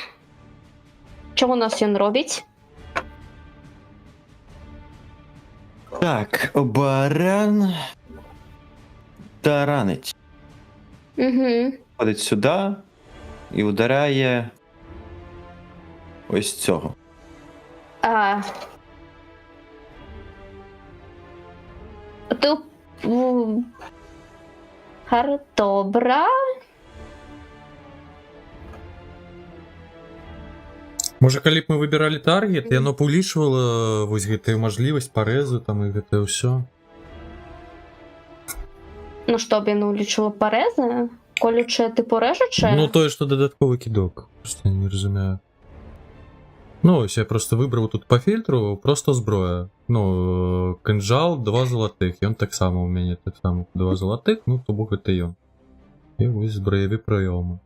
Що у нас він робить? Так, баран таранить. Угу. Ходить сюди і ударяє ось цього. Тут добра. Можа, калі б мы выбіралі таргет, яно павялічвала вось гэтую мажлівасць парэзу там і гэтае ўсё. Ну, што б яно ўлічыла парэзы? Колюче, типу режуче? Ну, тое, што дадатковы кідок. Просто я не разумею. Ну, ось я просто выбраў тут по фільтру, просто зброя. Ну, кинжал, 2 золотых. Ён таксама у мяне, таксама 2 золотых, ну, то бок гэта ён. І вось зброеві прыёмы.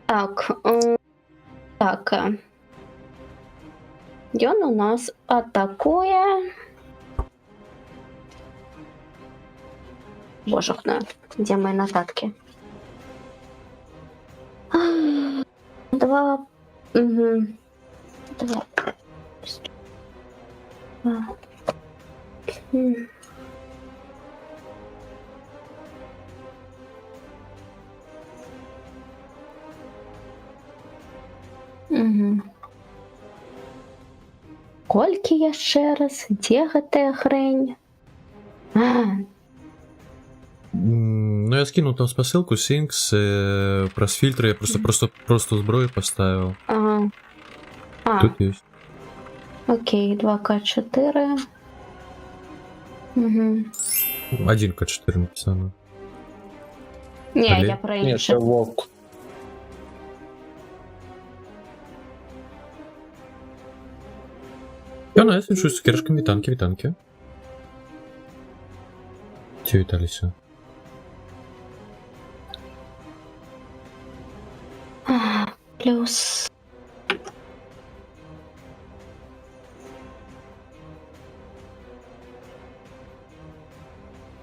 Так. Так. Ён у нас атакує. Боже, де мої нотатки? 2. Угу. 2. Угу. Колькі яшчэ раз? Дзе гэтая хрень? Ну, я скинул там спасылку, Синкс, праз фильтры, я просто зброю поставил. Ага. Тут есть. Окей, 2К4. Угу. 1К4 написано. Ні, Далі? я про Ні, інше. це вовк. Я на это с цукерками, витанки. Че виталися? Плюс.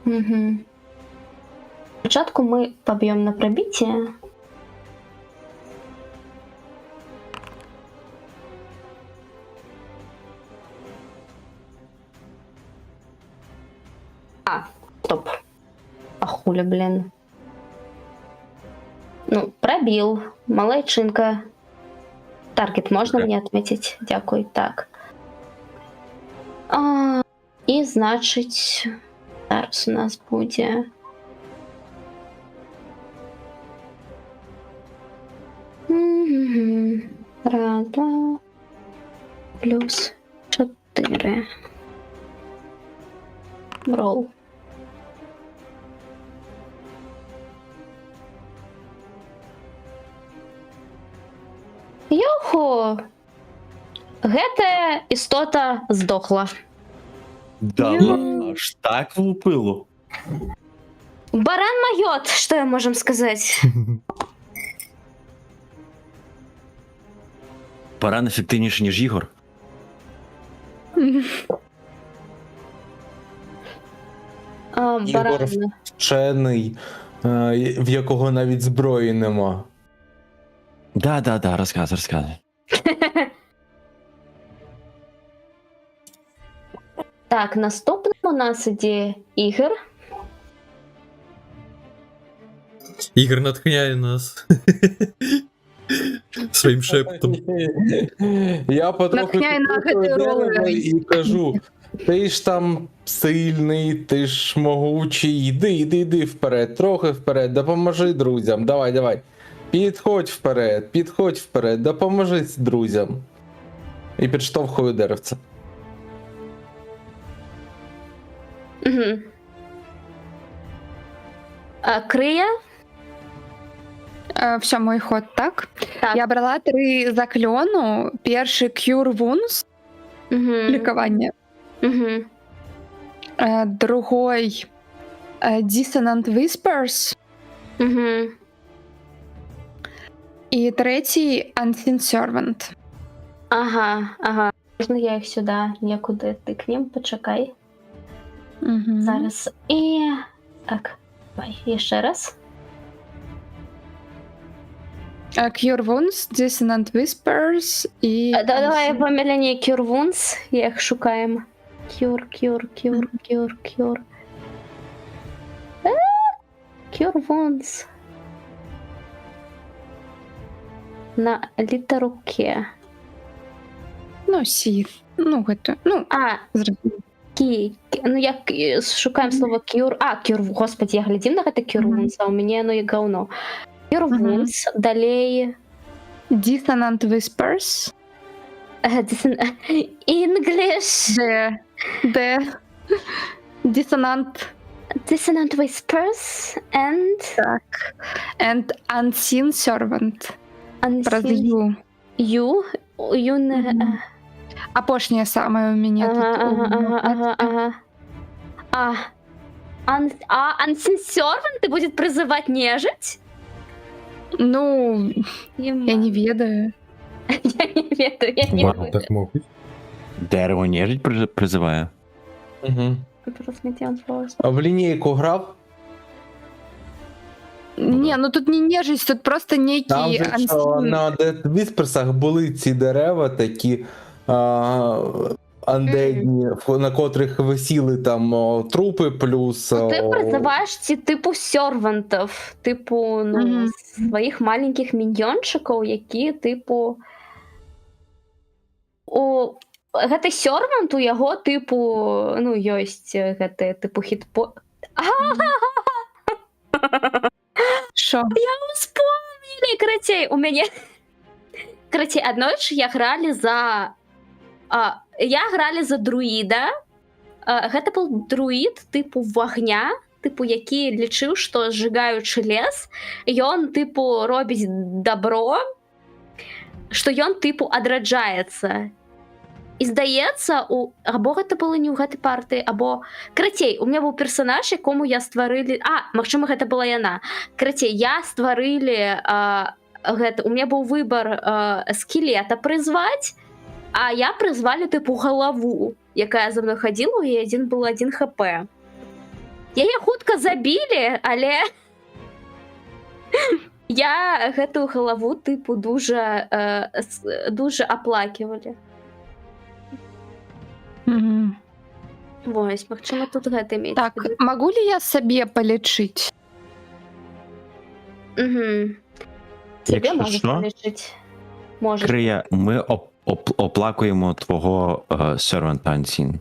Угу. Спочатку ми поб'ємо на пробиття. Стоп. А хуля, блин. Ну, пробил. Молодчинка. Таргет можно мне отметить? Дякую. Так. І, значить, зараз у нас буде... Раз, два, плюс 4. Ролл. Йоху! Гэта істота здохла. Да ладно, аж так влупило. Баран майот, что я можем сказать? Баран ефективніший, ніж Ігор. Баран. Вчений, в якого навіть зброї нема. Да, розказуй. Так, наступним у нас іде Ігор. Ігор натхняє нас своїм шепотом. Я потроху Натхняй на підходжу гэтую до дерева роль. і кажу: ти ж там сильний, ти ж могучий, іди вперед, трохи вперед, допоможи друзям, давай. Підходь вперед, допоможи друзям. І підштовхую деревце. Угу. Крия. Все, мой ход, так? Так. Я брала 3 закльону. Перший Cure Wounds, Угу. лікування. Угу. Другой Dissonant Whispers. Угу. І третій Unseen Servant. Ага. Можна я їх сюди нікуди тикнем? Почекай. Угу. Зараз. І... Так, давай, ще раз. Cure Wounds, Dissonant Whispers і... Давай по лінії Cure Wounds, їх шукаємо. Cure. Cure Wounds. На літеру К. Ну, Сі. Ну, гэта... Ну, зрозуміло. Ну, як шукаємо слово Cure. Cure, господи, я глядів на гэта Cure Wounds, а у мене оно і говно. Cure Wounds, далей Dissonant Whispers. English, Д. Dissonant Dissonant Whispers, and Unseen Servant. Про Unseen Ю. You не... Апошняе самое у меня тут. Unseen Servant будет призывать нежить? Ну, я не ведаю. Я не ведаю, я не Ладно, так можуть. Дерево нежить призиває. Угу. ведаю. А в лінійку грав? Не, ну тут не нежить, тут просто Там некий же що на Вісперсах були ці дерева такі андедні, на котрих висіли там трупи, плюс... Ти призиваєш ці типу сервантів, типу, ну, своїх маленьких міньйончиків, які, типу... Гэты сервант у яго, типу, ну, ёсць гэты, типу, хітпо... Шо? Я вспомнили, карацей, у мяне... Карацей, аднойчы я гралі за друіда. Гэта быў друід тыпу вагня, тыпу які лічыў, што зжыгаючы лес, ён тыпу робіць добро, што ён тыпу адраджаецца. І здаецца, або гэта было не ў гэтай партыі, або... Карацей, у меня быў персанаж, якому я стварылі... Магчыма, гэта была яна. Карацей, я стварылі... Гэта, у меня быў выбар скелета прызваць, а я прызвалі тыпу галаву, якая за мной хадзіла, і был 1 хп. Яе хутка забілі, але я гэтую галаву тыпу дуже аплаківалі. Вось, магчыма, тут гэта мець. Так, могу ли я себе полечить? Тебе Якщо можеш що, полічити. Можеш. Крия, ми оплакуємо твого серванта Unseen.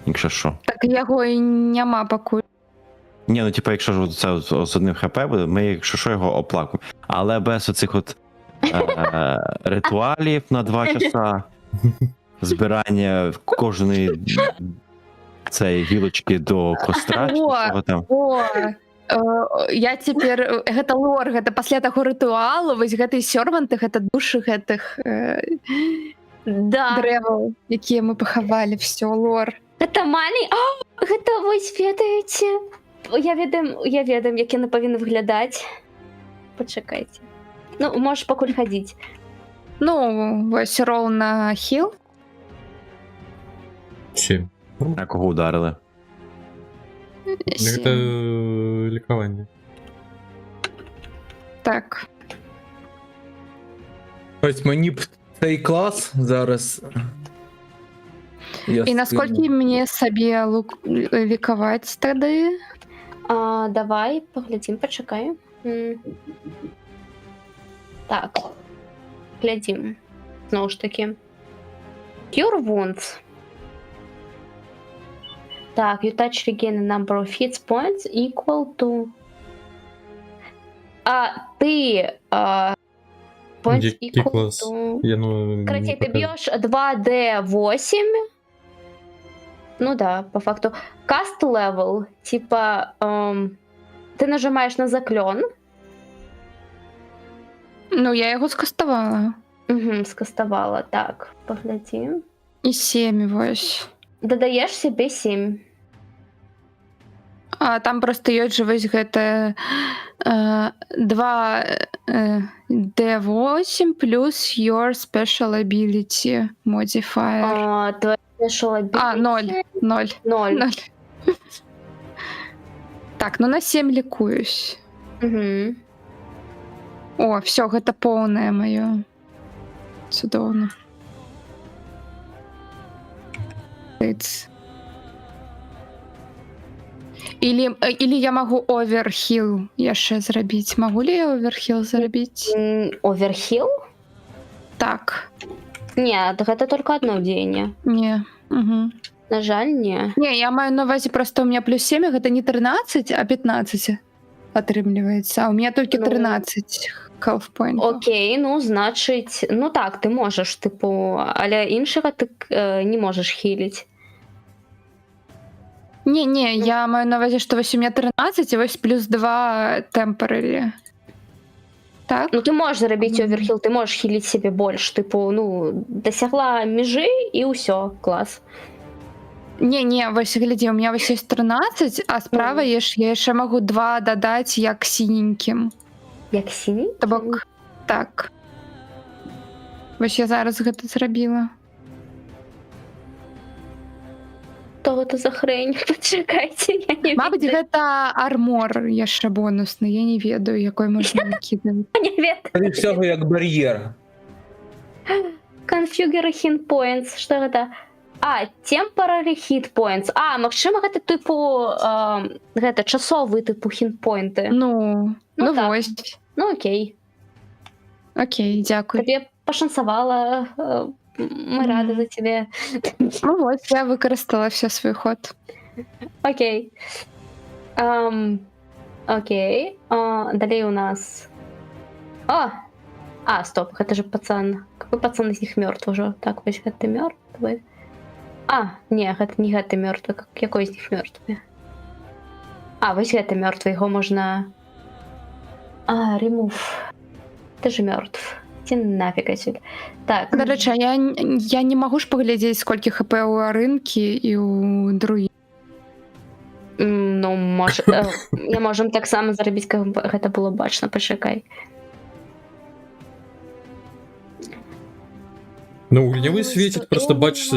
Якщо що. Так його і нема поки. Ні, ну типу, якщо ж це з 1 хп буде, ми, якщо що, його оплакуємо. Але без оцих от ритуалів на 2 часа, збирання кожної цієї гілочки до костра, чи чого там. Я цяпер гэта лор, гэта пасля таго рытуалу, вось гэтай серванты, гэта душы гэтых дрэваў, якія мы пахавалі, все, лор. Гэта гэта вось ведаеце. Я ведам, як яны павінны выглядаць. Пачакайце. Ну, можаш пакуль хадзіць. Ну, вось рол на хіл. Чим? На кого ударили? Гэта лікаванне. Так. Ось мені б цей клас зараз... І наскільки мені собі лікувати тоді? Давай, поглядім, почекай. Так. Глядім. Знову ж таки. Cure Wounds. Так, you touch regain a number of hit points equal to... Ти... Points equal to... Короче, ты бьешь 2d8. Ну да, по факту. Cast level, типа... Ты нажимаешь на заклен. Ну, я його скастувала. Угу, скастувала. Так, поглядим. І 7 ось. Додаєш себе 7. А там просто ёсць же вось гэта 2d8 плюс your special ability modifier. Твоя special ability? 0. 0. Так, ну на 7 лікуюсь. Угу. О, все, гэта поўнае маё. Цудоўна. Или я могу оверхил яшчэ зрабіць. Могу ли я оверхил зрабіць? Оверхил? Так. Нет, гэта только одно дзеянне. Не. Угу. На жаль, не. Не, я маю на увазе просто у меня плюс 7, гэта не 13, а 15 атрымліваецца, а у меня толькі Ну. 13 health point. Окей, ну, значить, ну так, ти можеш, типу, але іншого ти не можеш хілити. Не, я маю на увазі, што вось у меня 13 і вось плюс 2 temporary. Так? Ну, ти можеш зробити оверхіл, ти можеш хілити себе більш, типу, ну, досягла межі і все, клас. Не, вось глядзі, у меня вось ёсць 13, а справа я яшчэ магу 2 дадаць як сіненькім. Як сіні? То бок, так. Вось я зараз гэта зрабіла. Что это за хрень? Почекайте, я не Мабыць, ведаю. гэта армор яшчэ бонусны, я не ведаю, якой можна выкідаць. Не ведаю. Скоріше всього, як бар'єр. Configure hit points. Что это? А, temporary hit points. А, магчыма, гэта типу, гэта часовы типу хітпоінти. Ну так. вось. Ну, окей. Окей, дзякуй. Тебе пошансавала. Мы рады за тебе. Ну вось, я выкарыстала все свой ход. Окей. Окей. Далее у нас... Стоп, это же пацан. Какой пацан из них мертв уже? Так, вось это мертвый. Не, это не это мертвый. Какой из них мертвый? Вось это мертвый. Его можно... ремув. Ты же мертв. Иди нафиг отсюда. Так. До речі, я не магу ж паглядзець, сколькі хп у арынкі і у другі. Ну, я можем так само зрабіць, каб гэта было бачна, пачакай. Ну, гневы свеціць, Что просто именно? бачиш,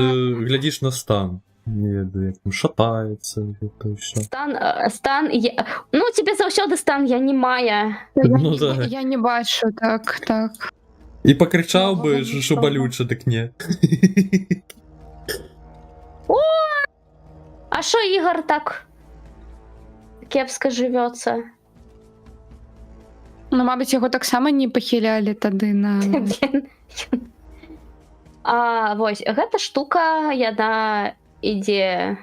глядиш на стан. Не ведаю, як там шатаецца, гэта ўсё. Стан... Ну, тебе заўсёды стан, я не мая. Ну да. Я не бачу, так. І пакрычаў бы, Ну, що балюча, дык не. А шо Ігор так кепска жывёцца? Ну, мабыць, яго таксама не пахілялі тады на... Блин. Вось, гэта штука, яна ідзе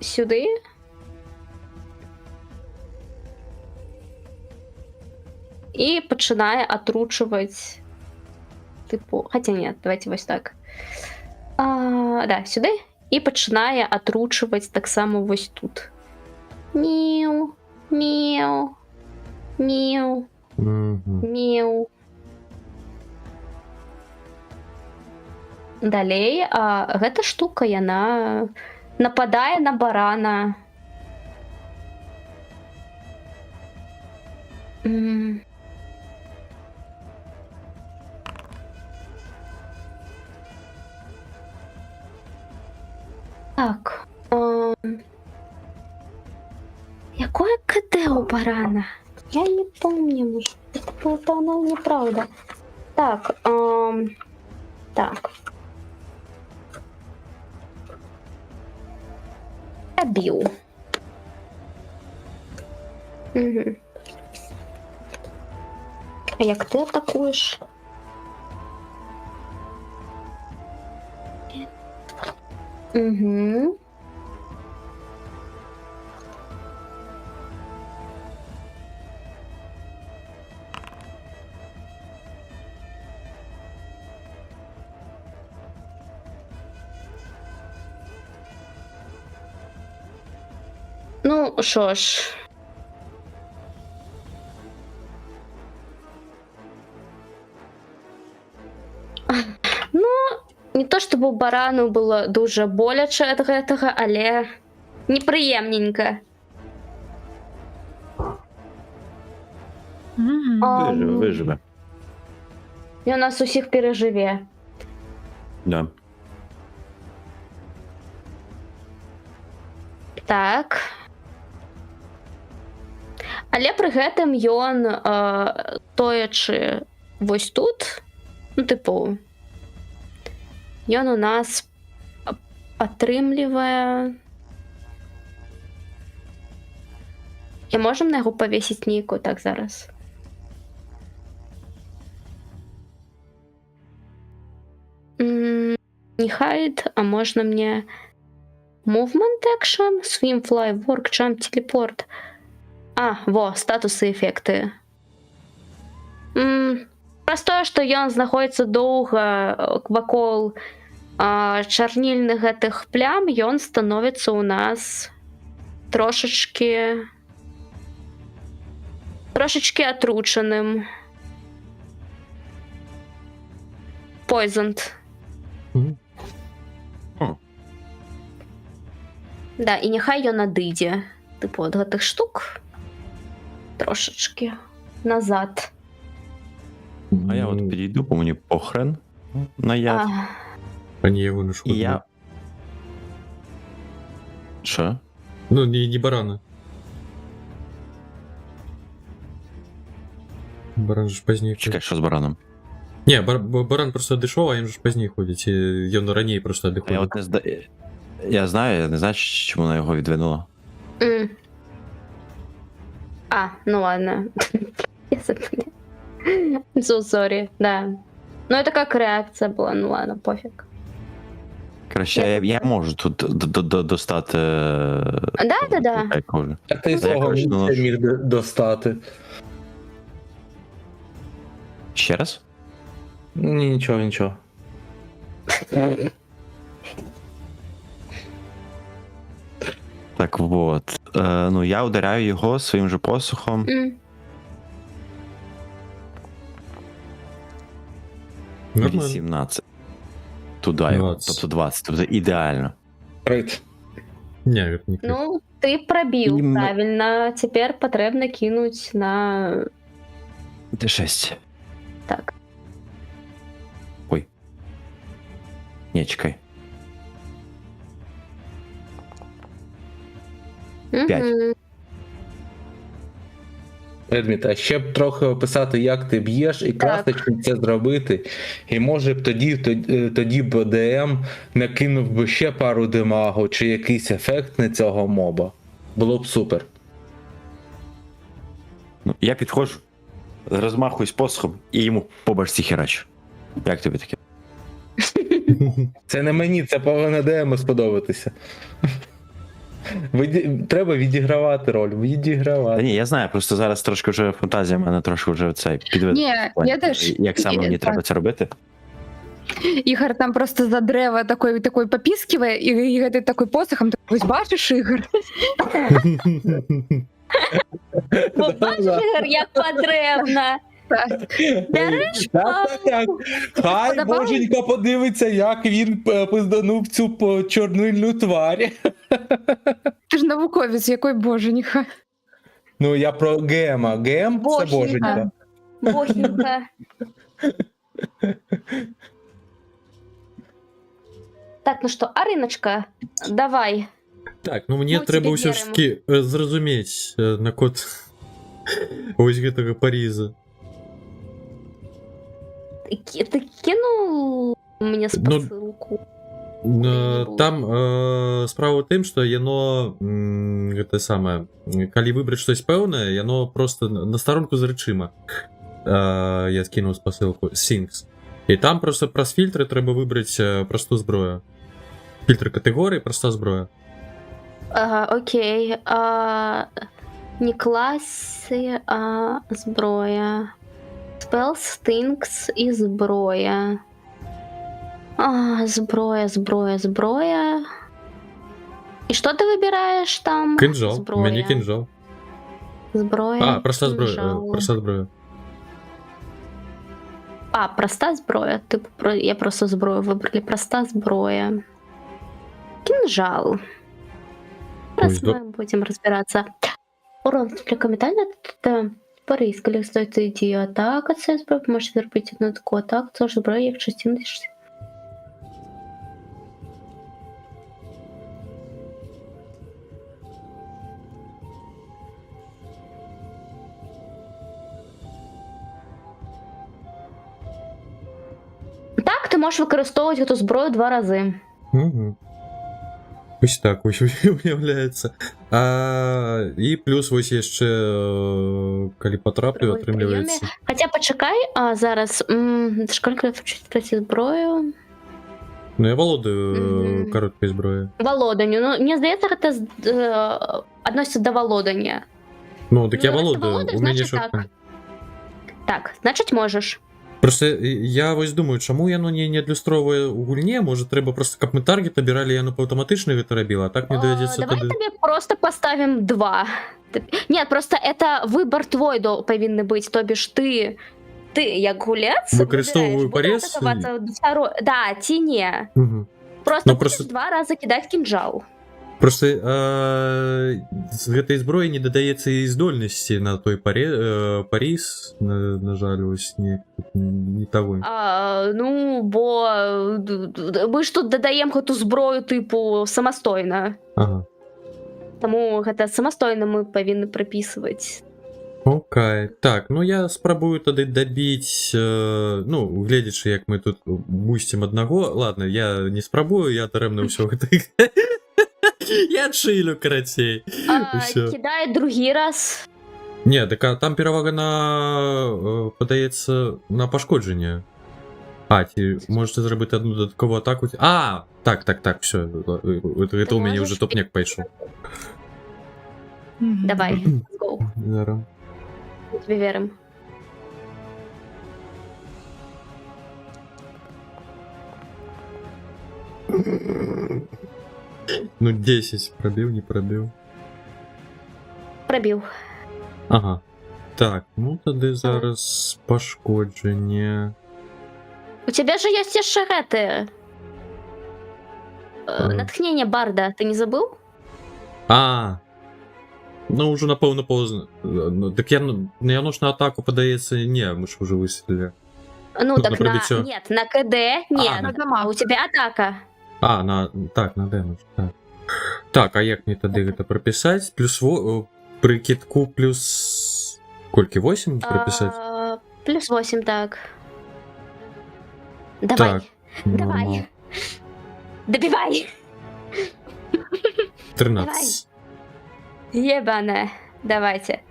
сюды. І пачынае атручваць типу, хаця нет, давайте вось так. Да, сюды. І пачынае атручваць таксама вось тут. Мяу, мяу, мяу, мяу. Далей, гэта штука, яна нападае на барана. Так. Якое КД у барана? Я не помню. Это было давно неправда. Так. Так. Побил. Угу. А як ти атакуєш? Угу. Ну, що ж. Ну, не то чтобы у барану было дуже боляче ад гэтага, але непрыемненько. Виживе. І у нас усіх переживе. Да. Так. Але пры гэтым ён, тоячы вось тут, ну, типу, ён у нас атрымлівае... І можем на яго павесіць нейкую так зараз? Не хайд, а можна мне Movement action, swim, fly, work, jump, teleport. Статусы і эффекты. Праз тое, што ён знаходіцца доўга вакол чарнільных гэтых плям, ён становіцца ў нас трошачкі атручаным. Poisoned. Да, і няхай ён адыдзе. Типу, ад гэтых штук трошечки назад. А я от підійду, бо мені похрен на яд. Они его на І я... Що? Ну, не барана. Баран же ж позднее. Чекай, що з бараном? Не, баран просто дышов, а им же ж позднее ходить. И он ранее просто Я отдыхал. от не Я знаю, я не знаю, чому вона його відвинула. Ну ладно. Я забыла. So sorry, да. Ну это как реакция была, ну ладно, пофиг. Коротше, я можу тут достати... Да. А ти Та я, свого коротше, місця наношу. міг достати. Ще раз? Ні, нічого. Так вот. Ну, я ударяю його своїм же посухом. Нормально. 18. Туди його. 20. Тобто 20. Тобто ідеально. Крит. Не, это не крит. Ну, ты пробил, И мы- правильно. Теперь потребно кинуть на... Д6. Так. Ой. Ні, чекай. П'ять. Мгм. Едміт, а ще б трохи описати, як ти б'єш, і красочно це зробити. І може б тоді б ДМ накинув би ще пару демагу, чи якийсь ефект на цього моба. Було б супер. Ну, я підходжу, розмахуюсь посухом і йому по башці херачу. Як тобі таке? Це не мені, це повинно ДМу сподобатися. Треба відігравати роль, Та відігравати. ні, я знаю, просто зараз трошки вже фантазія в мене трошки вже цей підведена. Не, я теж. Як саме мені Так. треба це робити? Ігор там просто за древо такой попискиває, і ти такой посохом, такой, бачиш, Ігор? Бачиш, Ігор, як потрібно. Береш Так. Хай Подобалось? боженька подивиться, як він пизданув цю чорнильну тварь. Ти ж науковець, який боженька. Ну, я про Гема. Гем це Боженька. боженька. бохенька. Так, ну что, Ариночка, давай. Так, ну мне Ну, треба тебе ўсё ж таки зразумець на код ось гэтага Паріза. Ты кинул мне спасылку? Там справа ў тым, што яно гэта самае, калі выбраць штось пэўнае, яно просто на старонку з рэчыма. Я скінуў спасылку Синкс. І там просто праз фільтры трэба выбраць просту зброю. Фільтр катэгорыі, проста зброя. Ага, окей. Не классы, а зброя. Spell, Stinks и зброя. Зброя. И что ты выбираешь там? Кинжал. Зброя. У мяне кинжал. Зброя. Проста зброя. кинжал. Проста зброя. Проста зброя. Я просто зброю выбрали. Проста зброя. Кинжал. Раз Ой, мы будем разбираться. Урон комментально Париж, коли стоїть дії атака, це зброя, можете зробити одну таку атаку, це ж зброя, як частина. Так, ти можеш використовувати цю зброю 2 рази. Угу. Ось так ось уявляецца. І плюс вось яшчэ калі патраплю, атрымліваецца. Хоча почекай, зараз, сколько я хочу спросити зброю? Ну, я володаю Мгм. короткой зброєю. Володанию. Ну, мне здається, это относится до володания. Ну, так я Ну, якщо володаю, володаєш, уміння значить швидко. Так, значить можеш. Просто я ось думаю, чому яно не адлюстровує у гульні, може треба просто, каб ми таргет обирали, яно по автоматично гэта рабіла, а так мне доведеться Давай тоді... тебе просто поставим 2. Нет, просто это выбор твой повинен быть, то бишь ты як гулец, Використовую вибираєш, буде порез атакуватися да, ті ні. Угу. Просто Ну, будеш просто- 2 рази кидати кінжал. Просто з гэтай зброі не дадаецца і здольнасці на той паріз, на жаль, ось не того. Ну, бо ми ж тут додаємо гэту зброю, типу, самостойно. Ага. Тому гэта самостойно ми повинні приписувати. Окей. Так, ну я спрабую тады дабіць, ну, гледзячы, як мы тут бусцім аднаго. Ладно, я не спрабую, я дарэмна ўсё гэта... Я чылю, карацей. Усё. Кидає другий раз. Не, так а там перавага на, падаецца, на пашкоджанне. А, ці можете зрабіць одну додаткову атаку? А, так, все. Гэта у мяне можеш уже топняк пайшов. Давай, let's go. Зараз. Ми тобі віримо. Ну, 10 пробіл, не пробіл. Пробив. Ага. Так, ну тоді зараз пошкодження. У тебя же есть еще это... Ага. Натхнение Барда, ты не забыл? А. Ну, уже напевно поздно. Ну, так яно ж на атаку подається. Не, ми ж уже вистріли. Ну, Тут так на пробитие. Нет, на КД нет. на А у тебя атака. А, на демедж, так. Так, а як мені тоді гэта прописать? Плюс при китку плюс... Сколько, 8 прописать? Плюс 8, так. Давай, Так. давай. Нормально. Добивай. 13. Ебане. Давайте.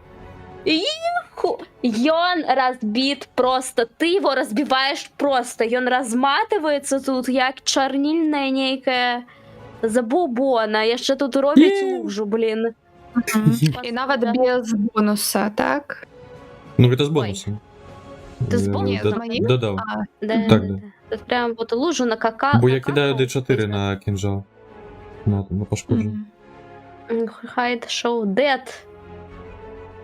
Иху. И он разбит просто. Ты его разбиваешь просто. И он разматывается тут, як чорнильная некая забубона. Я ще тут робить лужу, блин. І навіть без бонуса, так? Ну, это с бонусом. Це з бонусом? Додав. Да, Так, да. Тут прям вот лужу на кака. Бо я кидаю D4 на кинжал. На пошкодження. Hide show dead.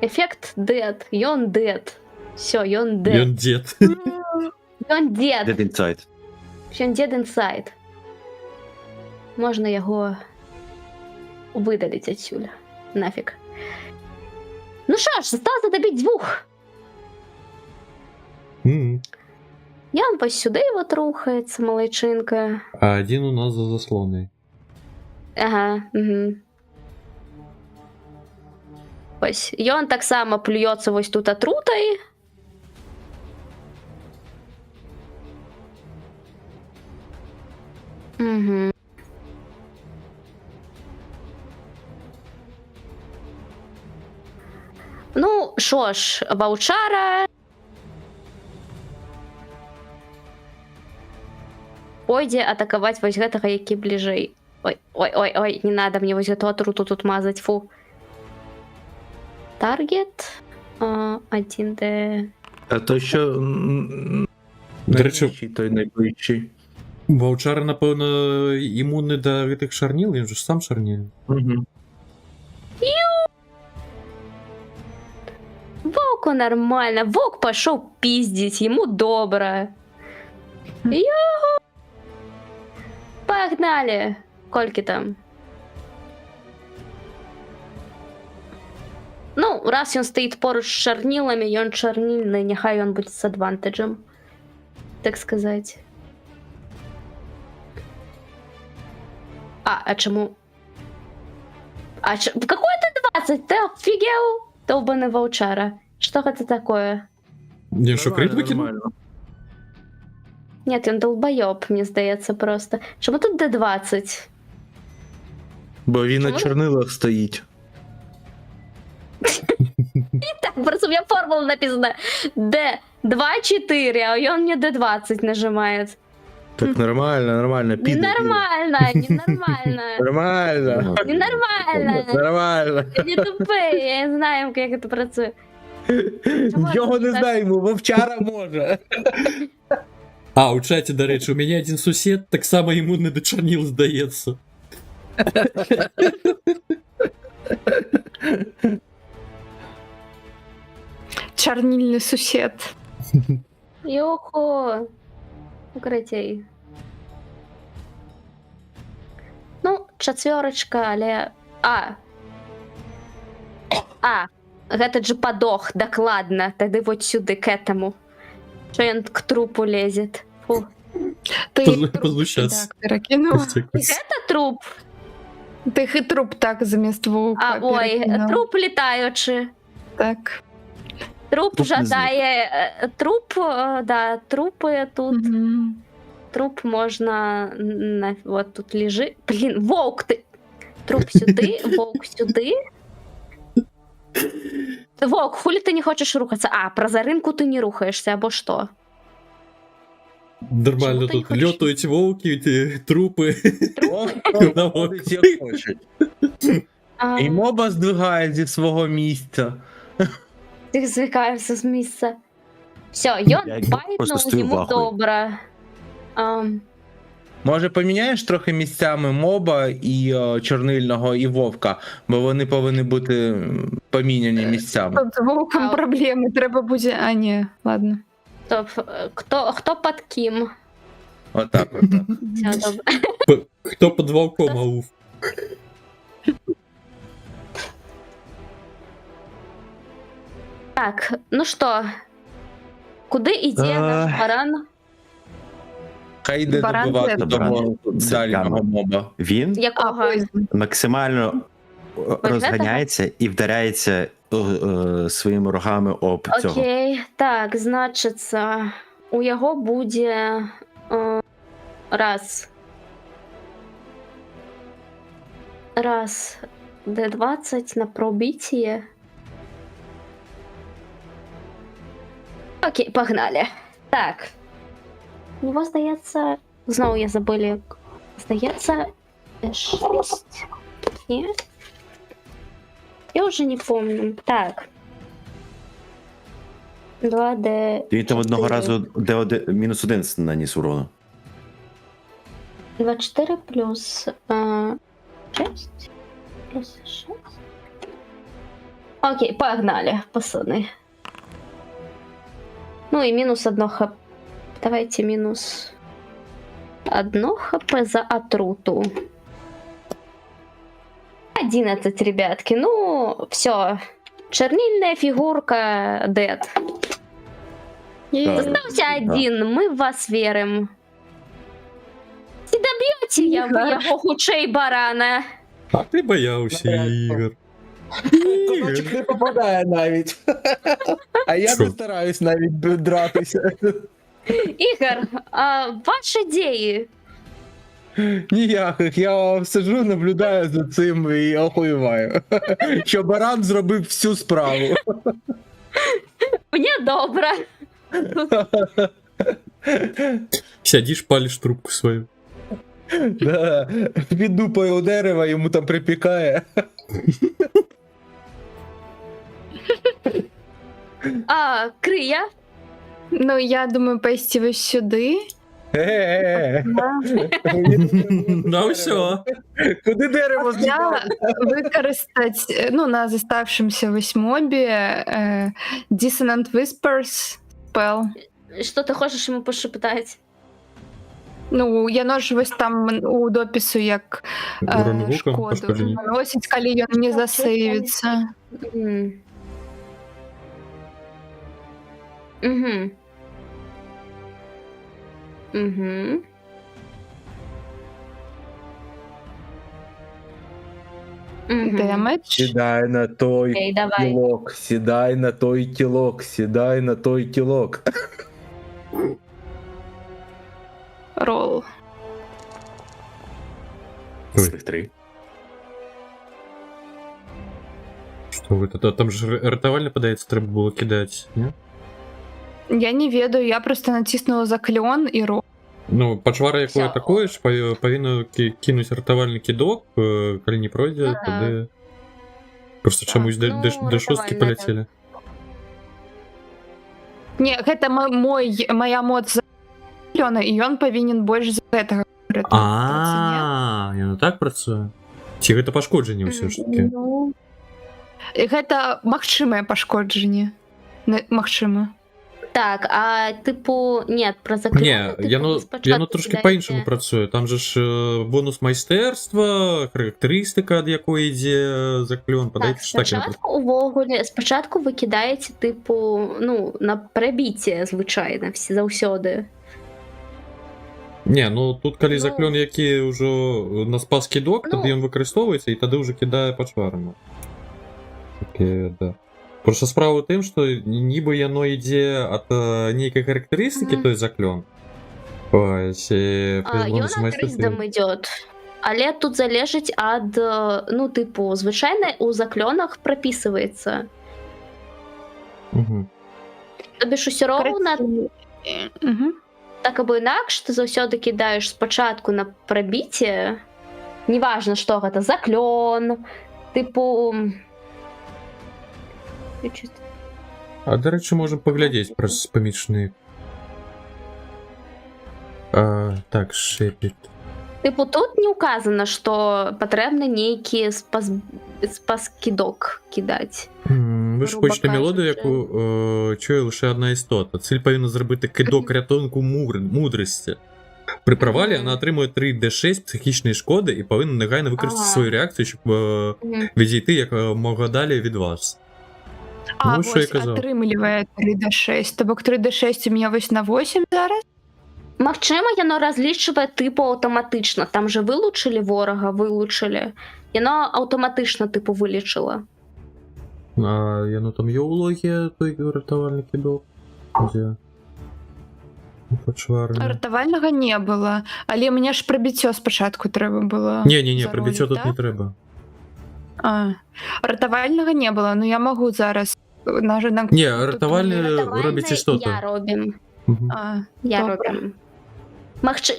Эффект dead. Йон dead. Все, йон dead. Ён дед. Йон dead. Dead Inside. Йон dead inside. Можна його видалити отсюда. Нафіг. Ну що ж, залишилося добити 2. Мгм. Ян ось сюди от рухається, малайчинка. А один у нас за заслоной. Ага, угу. Ось. І он так само плюється ось тут отрутою. Угу. Ну, що ж, Ваучара. Пойде атакаваць вось гэтага, які бліжэй. Ой, не надо мне вось гэту атруту тут мазаць, фу. Таргет. 1D. А то що До речі, найближчий, той найближчий. Ваучар, напевно, імунний до гэтых шарніл, він же ж сам шарніл. Угу. Воку нормально. Вок пошел пиздить, ему добро. Йо! Погнали! Кольки там? Ну, раз он стоит поруч с шарнилами, и он шарнильный, нехай он будет с адвантажем. Так сказать. А чему? Какой ты 20? Ты офигел? Долбаный Ваучара. Что это такое? Він що, крит викинув? Нет, он долбоёб, мне здається просто. Чому тут D20? Бо він на Чому? чорнилах стоїть. Так, просто у меня формула написана D24, а он мне D20 нажимает. Так нормально, піде. Ненормально, ненормально. Нормально. Ненормально. Нормально. Ти не тупий, я не знаю, як це працює. Його не знаємо, вовчара може. А, у чаті, до речі, у мене один сусід, так само йому не дочорніл, здається. Чорнільний сусід. Йохо. Укритій. Ну, четверочка, але... Гэта же подох, докладно. Тады вот сюды, к этому. Что он к трупу лезет. Фу. Ти Познущаться. так перекинула. Это труп. Ти хитруп так замість вовка Ой, перекинула. труп літаючи. Так. Труп Труп не жадає... Труп, да, трупи тут. Мгм. Труп можна... Вот тут лежить. Блін, вовк ти... Труп сюди, вовк сюди. Вовк, хули ти не хочеш рухатися? А, про заринку ти не рухаєшся, або що? Нормально Чому ти не тут хочеш? льотають вовки, ті трупи. Ходить як хочуть. А, І моба здвигає зі свого місця. ти звикаєшся з місця. Все, Я йон просто байднув, стою в йому ахуї. добре. Може поміняєш трохи місцями моба і чорнильного, і вовка, бо вони повинні бути поміняні місцями. Тут з вовком А. проблеми, треба буде... А, ні, ладно. Стоп, хто під ким? Отак. Все, добре. Хто під вовком ауф? Так, ну що, куди йде наш баран? Хай йде Баран добивати це того Це дальнього камера. моба. Він Якого? максимально розганяється і вдаряється своїми рогами об цього. Окей, так, значиться, у його буде раз, D20 на пробиття. Окей, погнали. Так. У него, здається, знову я забула, як здається, 6. Ні? Я вже не помню. Так. 2D. Він там одного разу мінус 1 наніс урону. 24 плюс 6. Плюс 6. Окей, погнали, пацаны. Ну и минус 1 хп. Давайте минус 1 хп за отруту. 11, ребятки. Ну, все. Чернильная фигурка дед. Остался один, мы в вас верим. Ці доб'єте я його худшей барана. А ти боявся, Ігор. Козачок не попадає навіть. А я Що? не стараюсь навіть дратися. Ігор, ваші ідеї. Ніяких, я сиджу, наблюдаю за цим і охуєваю. Що баран зробив всю справу. Мені добре. Сядиш, палиш трубку свою. Да. Під дупою у дерева йому там припікає. Крия. Ну, я думаю, пойти ось сюди. Ну все. Куди дерево Я використати, ну, на заставшемся ось мобі Dissonant Whispers spell. Що ти хочеш йому пошептати? Ну, я ношу ось там у допису як Урон звуком шкоду. пошкодження. Наносить, коли він не засейвиться. Угу. Угу. Угу. Демедж. Сідай на той Окей, давай. кілок, сідай на той кілок, сідай на той кілок. Рол. Ой. З тих 3. Що ви тут? Там же рятувальне подається, треба було кидати, ні? Я не ведаю, я просто натиснула заклен і рол. Ну, пачвара, якую Всё. атакуеш, павінна кінуць ратавальны кідок, калі не пройдзе, Ага. тады просто Так, чамусь ну, да шосткі ратавальная, паляцелі. Не, гэта моя моц Лёна, і ён павінен больш за гэтага ратавацца, не? Яно так працуе? Ці гэта пашкоджанне ўсё ж такі? Ну, гэта магчымае пашкоджанне. Магчыма. Так, а типу, ні, про закльон. Не, яно трошки по-іншому працуе. Там же ж бонус майстэрства, характарыстыка, ад якой ідзе заклён. Так, Падаецца, ж так яно працуе. спочатку увогуле, спочатку ви кидаєте, типу, ну, на прибіття, звичайно, всі заўсёды. Не, ну тут калі Ну. заклён, які ўжо на спас кідок, Ну. тады ён выкарыстоўваецца, і тады ўжо кідае пачварну. Такі, да. Просто справа ў тым, што нібы яно ідзе ад нейкай характарыстыкі, Мгм. той заклён. Ось, Ён ад рыздам ідёт. Але тут залежить ад, ну, типу, звичайно, у закльонах прописується. Угу. Тобі ж усё роўна, Угу. так або інакш, ти заўсёды кидаєш спочатку на пробіття, неважно, што гэта, заклён, типу... А, до речі, можемо поглядіць праз помічник. Так, шепіт. Типу, тут не указано, що потрібно нейкі спас-кидок кидати. Ви ж Грубо хочете мелодію, кажучи. яку чує лише одна істота. Ціль повинна зробити кидок рятунку мудрості. При провалі Мгм. вона отримує 3d6 психічної шкоди і повинна негайно використати Ага. свою реакцію, щоб відійти як мога далі від вас. А, Ну, що я ось, казав. атрымлівае 3d6. То бок 3d6 у меня вось на 8 зараз? Магчыма, яно разлічвае типу аўтаматычна. Там же вылучылі ворага, вылучылі. Яно аўтаматычна типу вылічыла. А яно там є у логі той рятувальний кидок? Де? Почварний. Ратавальнага не было. Але мне ж прабіццё спачатку трэба было. Ні, пробіцьо зароліць, тут так? не треба. А, ратавальнага не было, но я могу зараз на Ні, рятувальний робить Я істота. робім. Мгм. Я Добре. робім.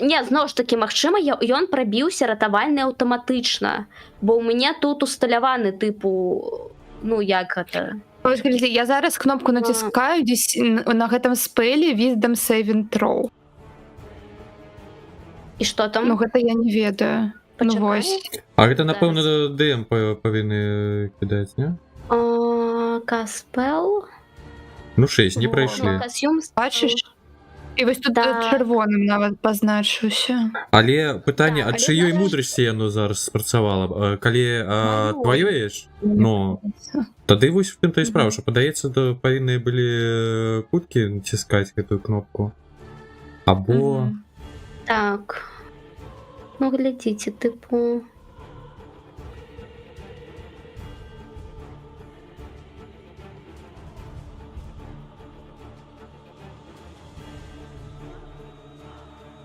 Ні, знову ж таки, магчыма, ён прабіўся ратавальны аўтаматычна. Бо ў мяне тут усталяваны, типу, ну як гэта? Ось, глядзі, я зараз кнопку націскаю дзесь на гэтым спэле Wisdom Saving Throw. І што там? Ну гэта я не ведаю. Ну Пачакай. вось. А гэта, напэўна, ДМ павінны кідаць, не? Каспел. Ну, 6, не Во, прайшлі. Бачиш? І вось тут Так. чырвоным нават пазначыўся. Але пытанне, Так, ад але чыёй зараз- мудрасці яно зараз спрацавала? Калі Маёй. тваёе ж? Ну, тады вось в тым-то і справа, што падаецца, то павінны былі куткі ціскаць гэтую кнопку. Або... Мгм. Так. Ну, глядзіце, типу...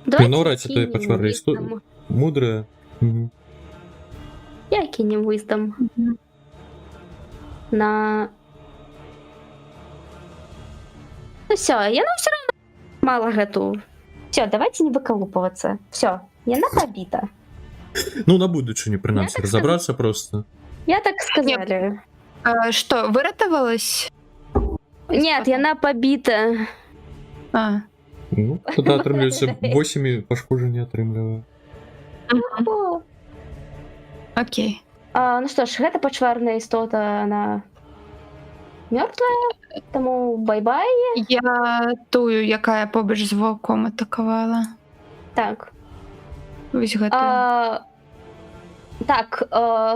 Ну, раці той пачварны істот- Мудрая. Мгм. Я кинем wisdom Мгм. на... Ну все, я все равно мало гэту. Все, давайте не выколупываться. Все, яна побита. Ну, на будучыню, Я прынамсі, так разабрацца проста. Я так сказали. Што, выратавалась? Нет, яна побита. А, Ну, тады атрымліваецца 8 пашкоджання атрымлівае. О. окей. Ну что ж, гэта пачварная істота, она мёртвая, тому бай-бай. Я тую, якая побач з ваўком атакавала. Так. Вось гэта. Так,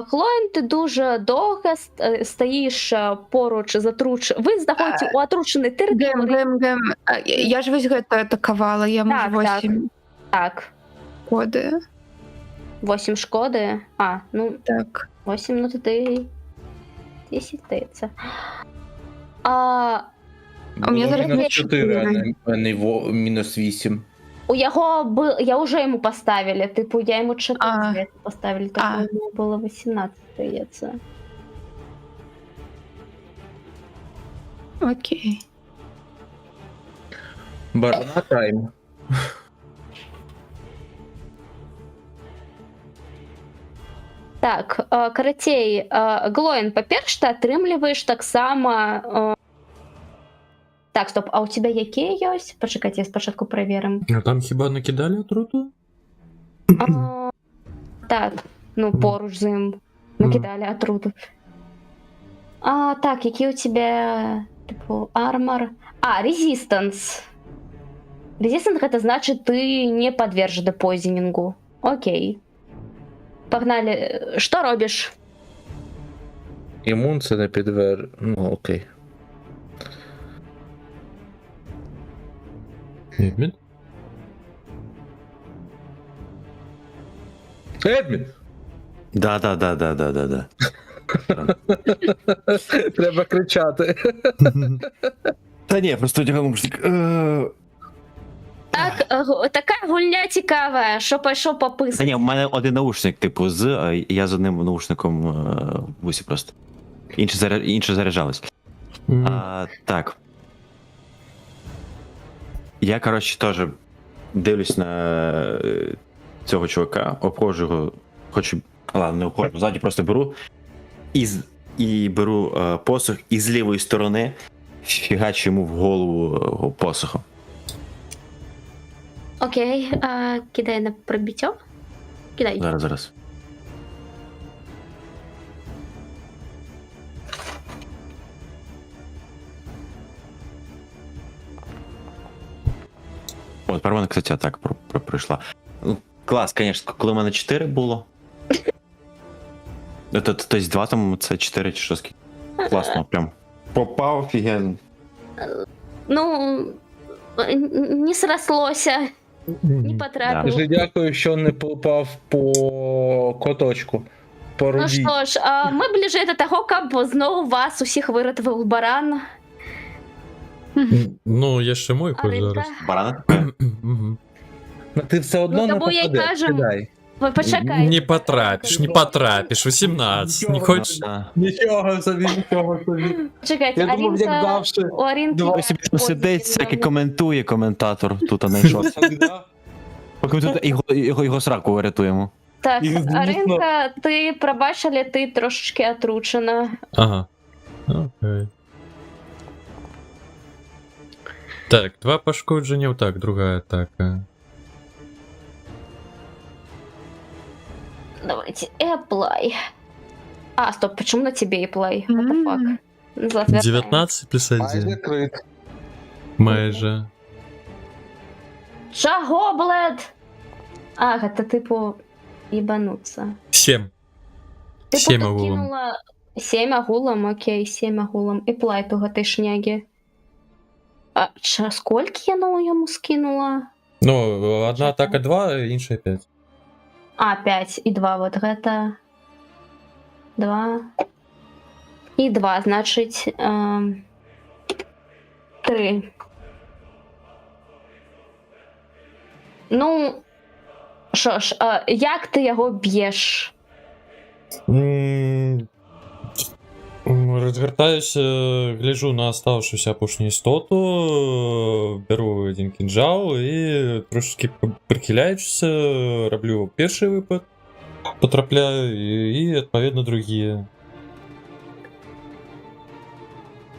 Хлоєн, ти дуже довго стоїш поруч з ви знаходите у отрученій Гем, території. гем. Я ж вось гэта атакавала, я Так, можу 8 Так, коди. 8 шкоди. Ну, Так. 8, ну тоді 10 здається. У мене зараз мінус є 4, чотири. а не мінус 8. У його я вже йому поставили, типу, я йому 14 поставили, так А. йому було 18, здається. Окей. Барана тайм. Так, карацей, Глоін, па-перше, ти атрымліваеш таксама... Так, стоп, а у тебя якія ёсць? Пачакайце, спачатку праверым. А там хіба накидали отруту? Так, ну, поруч з ім накидали отруту. Так, які у тебя, типу, армор? Резистанс. Резистанс гэта значит, ты не подвержена пойзенінгу. Окей. Погнали. Що робиш? Імун це не підвер. Ну, окей. Відмін? Едмін! Да. Треба кричати. Та ні, просто одягав наушник. Так, така гульня цікава, що пішов по Та писку. ні, в мене один наушник, типу, а я з одним наушником в вусі просто. Інше заряджалось. Так. Я, коротше, теж дивлюсь на цього чувака, обходжу його, ладно, не обходжу, ззаді просто беру і беру посох і з лівої сторони фігачу йому в голову посохом. Окей, кидай на пробиття. Кидай. Зараз. От, тепер вона, кстати, так пройшла. Ну, клас, звісно, коли в мене 4 було. Тобто 2 там, це 4 чи що скільки. Класно, прям. Попав офігенно. Ну, не срослося, не потрапив. Дуже дякую, що не попав по коточку. По Ну руді. що ж, ми ближе до того, як знову вас усіх вирятував баран. Ну, я ще мой хоч Аринка. зараз. Барана? Мгм. Ну ти все одно Ну, не тому я й попадеш, кажу. кидай. Ви почекайте. Не потрапиш, 18. Не хочеш? Нічого собі, нічого собі. Почекайте, Я думав, як Аринка, завжди. у Аринки... Два- Ось собі сидить, всякий коментує коментатор, тут а не що. Поки ми тут його сраку врятуємо. Так, І, звісно- Аринка, ти пробачили, ти трошечки отручена. Ага. Окей. Так, 2 пошкодження, так, друга атака. Давайте, apply. Стоп, почему на тебе apply? What the fuck? Затверждаем. 19 плюс 1. крит. Майже. Чого, блед? Это типу ебануться. 7. Ти 7 просто агулом. кинула 7 агулом, окей, 7 агулом. І плай того ти шняги. Скільки я йому скинула? Ну, одна атака 2, інша 5. 5 і 2, вот это 2 і 2, значить 3. Ну, що ж, як ти його б'єш? Розгортаюся, гляжу на оставшуюся пушню істоту, беру один кінжал і трошки прихиляючися, роблю перший випад, потрапляю і, відповідно, другі.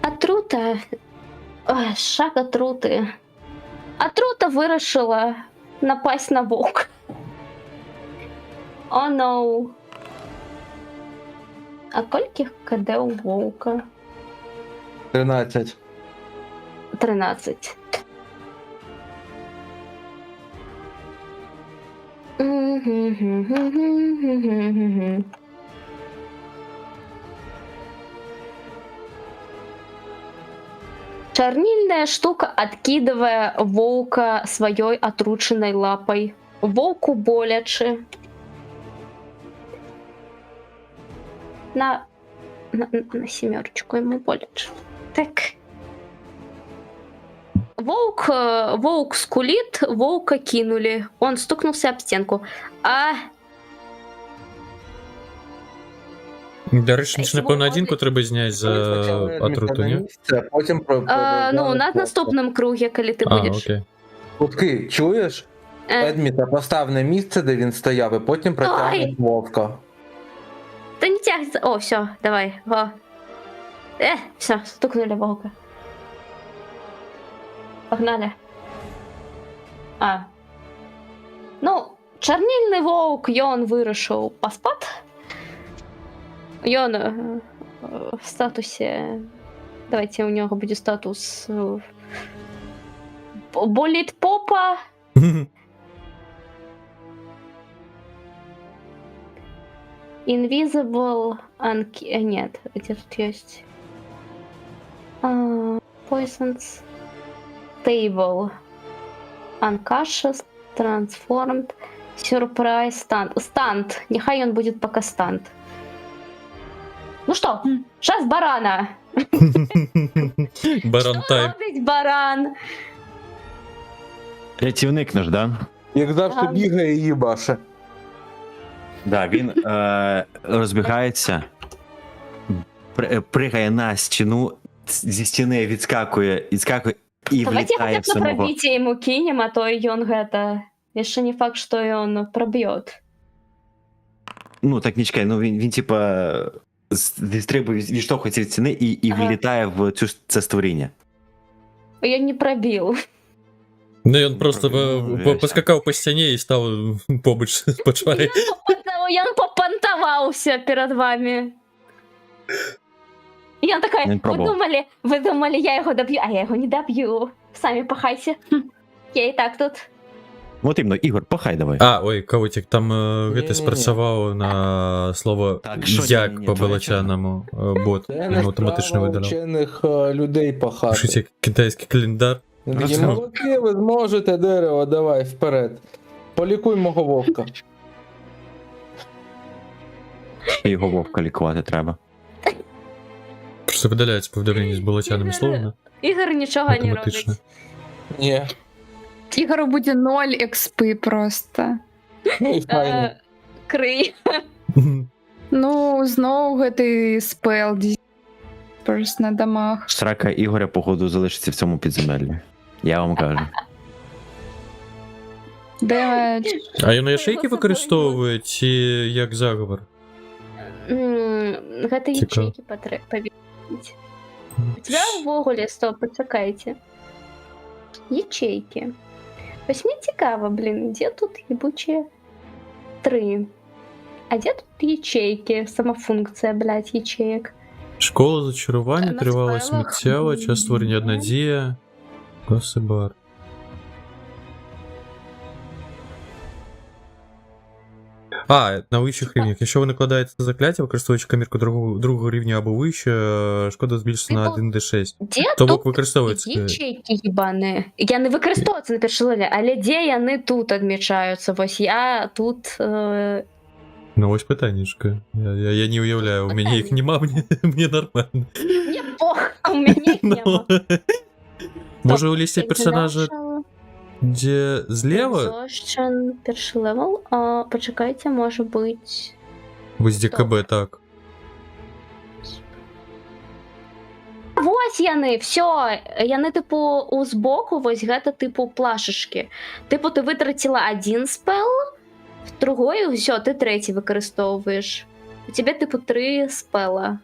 Атрута. Ой, шаг отрути. Атрута вирішила напасть на вовк. О, no. А скільки КД у вовка? 13. 13. Чернильная штука откидывая волка своей отрученной лапой. Волку боляче. На 7 ему боляче. Так. Волк скулит, волка кинули. Он стукнулся об стенку. До речі, напевно, одинку треба зняти за отруту, ні? Потім Ну, на наступному кругі, коли ти будеш. Окей. Кутки, чуєш? Едміта постав на місце, де він стояв, і потім протягнеш вовка. О, все, давай. О. Все, стукнули волка. Погнали. Ну, чарнільний вовк, ён вирішив поспати. Ён в статусі... Давайте у нього буде статус... Болит попа. Invisible... Нет, где тут есть? Poisons... Stable. Unconscious, Transformed, Surprise, Stunt. Нехай он будет пока Stunt. Ну что, сейчас барана. Баран тайм. Робить баран. Рятівник наш, да? Як завжди бігає і їбаше. Да, він розбігається, пригає на стіну, зі стіни відскакує і Давайте влітає хотя в бы на самого. пробитие ему кинем, а то он это... Еще не факт, что он пробьет. Ну, так не чекай, ну він типа відстрибує, відштовхується від стіни і Ага. влітає в це створіння. Я не пробил. Ну, і він просто Ну, поскакав по стіні і став побач почварі. Я попонтовался перед вами. И она такая, Не пробовал. вы думали, я его добью, а я его не добью. Сами пахайте. Я и так тут. От іменно, Ігор, пахай давай. Ой, Кавутік, там Ні-ні-ні. спрацював на слово Так, що як ні-ні-ні, по твоя белочаному бот. Це Він не автоматично справа видаляв. вчених людей пахати. Пишіть китайський календар. Він такий, Розумію. молодці, ви зможете, дерево, давай, вперед. Полікуй мого вовка. Його вовка лікувати треба. Просто видаляється повідомлення з белочаними словами. Игорь ничего не Автоматично. робит. Ні. Ігору буде 0 експи просто. Ну і файно. Крый. Ну, знову гэтый спел Disperse на домах. Срака Ігоря, походу, залишиться в цьому підземеллі. Я вам кажу. Демедж. А і на яшейки використовують чи як заговор? Гэта Цікаво. ячейки повесить. У тебя в Оголе, стоп, почекайте. Ячейки. Ось мені цікаво, блін, де тут ебучие 3? А де тут ячейки? Сама функція, блядь, ячеек. Школа зачарування, На тривале спелах. сміттєва, час створення одна дія. Косибар. На вищих рівнях. Якщо ви накладаєте закляття, використовуючи камірку другого рівня або вище, шкода збільшиться на 1d6. Де Тобто тут використовується. ячейки єбані? Я не використовуються на першій левелі, але де яни тут відмічаються? Ось я тут... Ну ось питаннячко. Я не уявляю, у мене їх нема, мені нормально. Мне пох, у меня их не Ну, было. може у лісті персонажа, Exhaustion, де зліва? Exhaustion, перший левел. Почекайте, може бути... Ось ДКБ, так. Ось яни, все. Яни, типу, у збоку, ось гэта, типу, плашечки. Типу, ти витратила один спел, в другой, все, ти третій використовуєш. У тебе, типу, 3 спела.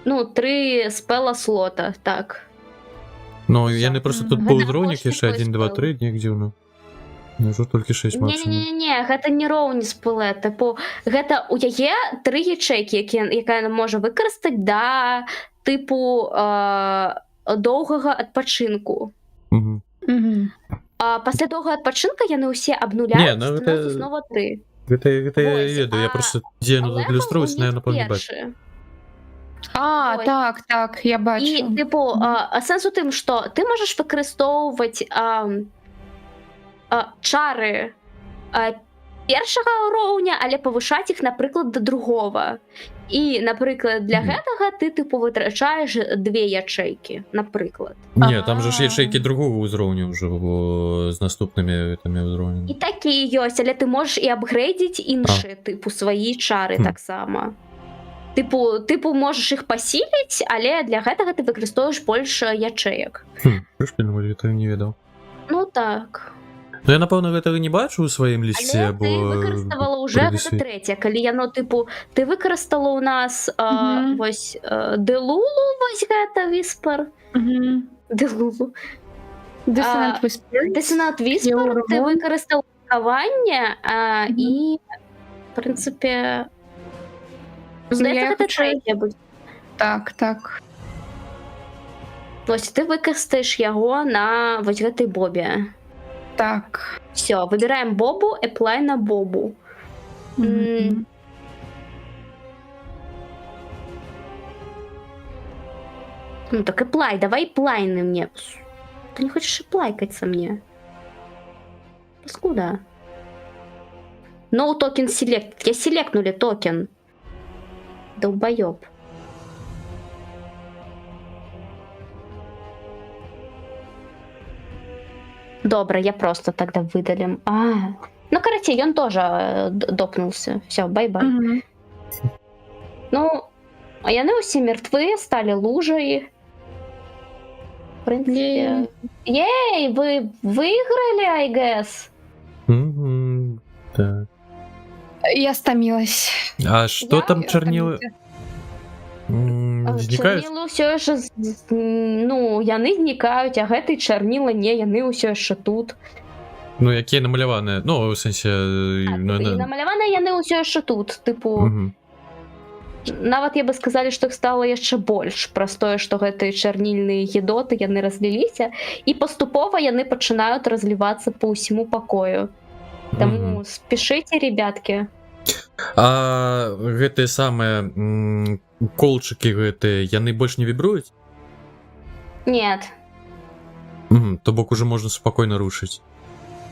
Ну, 3 спела слота, так. Ну, я не просто тут по Гадаю, узроник, я ще можете 1, 2, 3, нігде воно. Можу тільки 6 максимум. Ні, гэта не роўні спеле. Типу, гэта у яе 3 ячейки, яка яна може використати для, типу, довгого відпочинку. Угу. Угу. А після довгого відпочинку яны ўсе абнуляюць, Не, ну, становиться гэта- знову 3. Это я Ось, веду, я просто где оно тут ілюструється, наверное, помню бачу. А, Ось. так, я бачу. І, типу, сенс у тим, що ти можеш використовувати чари першого уровня, але повишати їх, наприклад, до другого. І, наприклад, для Мгм. гэтага ти, типу, витрачаєш 2 ячейки, наприклад. Ні, там же ж є А. шейки другого узровню вже з наступними тими І узровнями. такі є, але ти можеш і апгрейдити інші, типу, свої чари Хм. так само. Типу, можеш їх посилити, але для гэтага ти використовуєш більше ячеек. Пришпільно, я то не відав. Ну так. Ну я напевно гэтага не бачу ў сваім лісце, Але бо ти використала уже передусі- гэта третє, калі яно, типу, ти використала у нас Мгм. ось Делулу, ось гэта Віспер. Угу. Делулу. Dissonant Whispers. Десонант Віспер, ти Ураган. використала ховання, і, в принципі, здається, я гэта хочу- третє буде. Так, так. Ось ти використаєш його на ось гэтай бобі. Так. Все, вибираємо бобу, apply на бобу. Мгм. Ну так apply, давай плайны мне. Ты не хочешь плайкаться мне? Паскуда. No токен select. Я селектнули токен. Долбоёб. Добре, я просто тогда выдалим. Ну, короче, он тоже допнулся. Все, бай-бай. Мгм. Ну, а яны ўсе мертвы, стали лужей. В принципе... Ей, вы выиграли, I guess. Мгм. Так. Я стомилась. А что Я- там чернилы? Зникают? Чарнілы ўсё яшчэ... Ну, яны знікаюць, а гэтай чарніла не, яны ўсё яшчэ тут. Ну, якія намаляваныя? Ну, у сэнсе... І намаляваныя яны ўсё яшчэ тут. Тыпу, Мгм. нават я бы сказалі, што іх стала яшчэ больш праз тое, што гэтыя чарнільныя гідоты, яны разліліся, і паступова яны пачынаюць разлівацца па ўсяму пакою. Таму Мгм. спешыце, ребяткі. А гэтыя самыя колчыкі гэтыя, яны больш не вібруюць? Нет. То бок уже можна спакойна рушыць.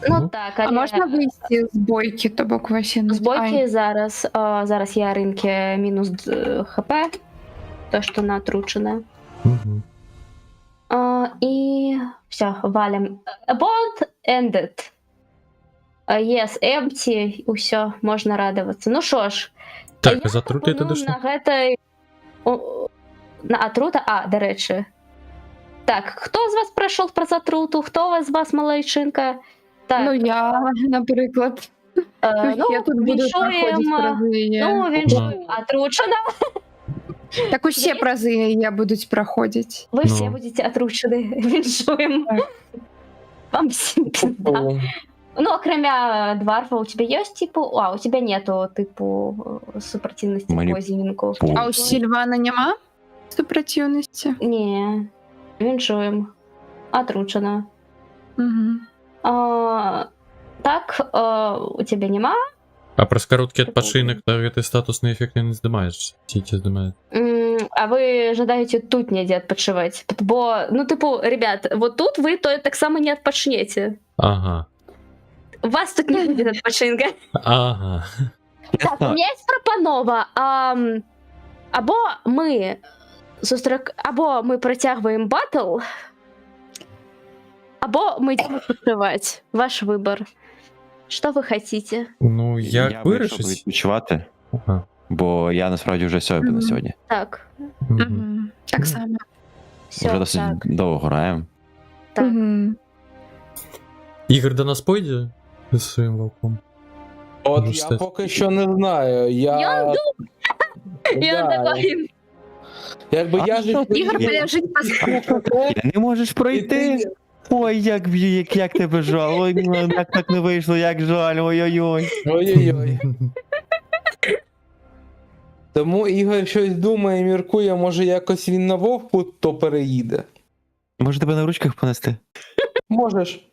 Ну Ну. так, А але... можно выйти с бойки, то бок вообще? З бойкі зараз, зараз я рынке мінус хп, то, што натручана. Мгм. І все, валим. Bond ended. Yes, empty, усё, можна радавацца. Ну що ж, Так, а затрути тады што? на гэтай... На атрута? Дарэчы. Так, хто з вас прайшоў праз атруту? Хто з вас малайчынка? Так, Ну, я, наприклад. Я тут буду проходить прозы. Ну, віншуємо. Отручена. Так усе прозы я будуть проходить. Ви всі Ну. будете отручені. Віншуємо. Вам всім пизда. Ну, окремя дварфа, у тебя есть, типу... у тебя нету, типу, супротивности Мені- поединку. А у Сільвана нема супротивності? Не, віншуємо. Отручена. Угу. Так, у тебя нема. А праз кароткі адпачынак то гэты статусны эфект не здымаеш. Ці здымае? А вы жадаете тут недзе адпачываць? Бо, ну, типу, ребят, вот тут вы то так само не отпочнете. Ага. У вас тут не будет отпочинка. Ага. Так, у меня есть пропанова. Або мы протягиваем батл, або мы идем отпочивать. Ваш выбор. Что вы хотите? Ну, як Я вирішив вирішить? відпочивати, Ага. бо я насправді вже сьогодні на сьогодні. Так, Мгм. Угу. Так само. все, Вже досить так, довго граємо. так. Угу. Ігор до нас пойде зі своїм волком? От Можу я стати. поки що не знаю. Я Да, такой, якби я ж Ігор Я- полежить по Ти не можеш пройти? Ой, як тебе жаль, ой, так не вийшло, як жаль, ой-ой-ой. Ой-ой-ой. Тому Ігор щось думає, міркує, може якось він на вовку то переїде. Може тебе на ручках понести? Можеш.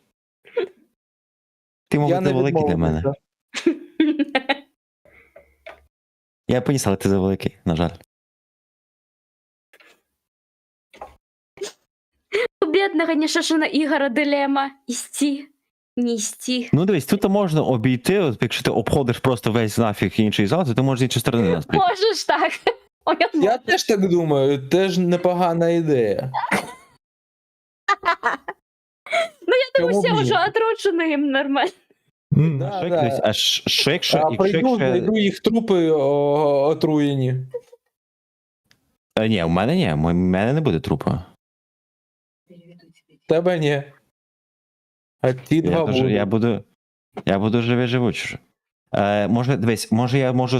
Ти, Я мабуть, не завеликий для мене. відмовлюся. Я поніс, але ти завеликий, на жаль. у бедного Нешашина Ігора дилема. Істі, не істі. Ну дивись, тут можна обійти, от якщо ти обходиш просто весь нафіг інший зал, то ти можеш з іншої сторони нас прийти. Можеш так. Ой, Я теж так думаю, теж непогана ідея. Ну, я думаю, Чому всі б ні? вже отручені їм нормально. Да, Що, да. дивись, а що якщо... А прийду, знайду їх трупи отруєні. Ні, у мене не буде трупа. Тебе ні. А ті два будуть. Я буду живучий. Може, дивись, може я можу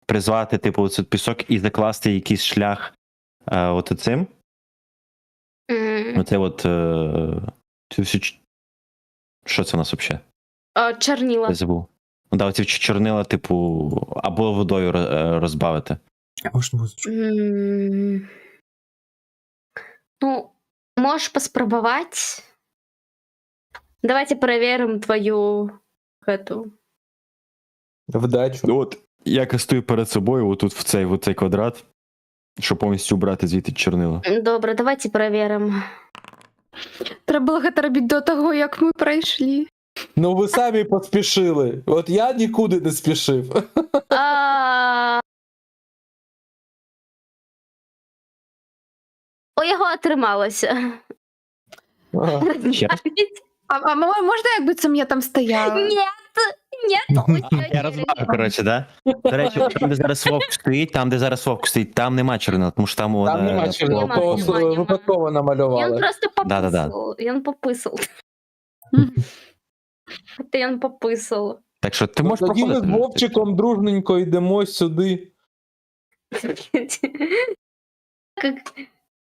призвати, типу, цей пісок і закласти якийсь шлях от цим. Оце от. Цю всю... Що це у нас взагалі? Чорніла. Я забув. Ну да, оці чорнила, типу, або водою розбавити. А может музычку? Ну, можешь поспробовать. Давайте проверим твою эту. Вдачу. Ну от, я кастую перед собою отут в цей квадрат, щоб повністю убрати звідти чорнила. Добре, давайте проверим. Треба було це робити до того, як ми пройшли. Ну ви самі поспішили. От я нікуди не спішив. У його отрималося. Ще раз? А можна, якби це я там стояла? Ні, Я розбавив, коротше, да? До речі, там, де зараз вовк стоїть, там нема чорнила, тому що там Там нема чого, Нема, то нема. випадково Він намалювали. просто Да-да-да. пописав. Він пописав. Він пописав. Так що ти можеш Тоді ми з проходити. Вовчиком дружненько йдемо сюди.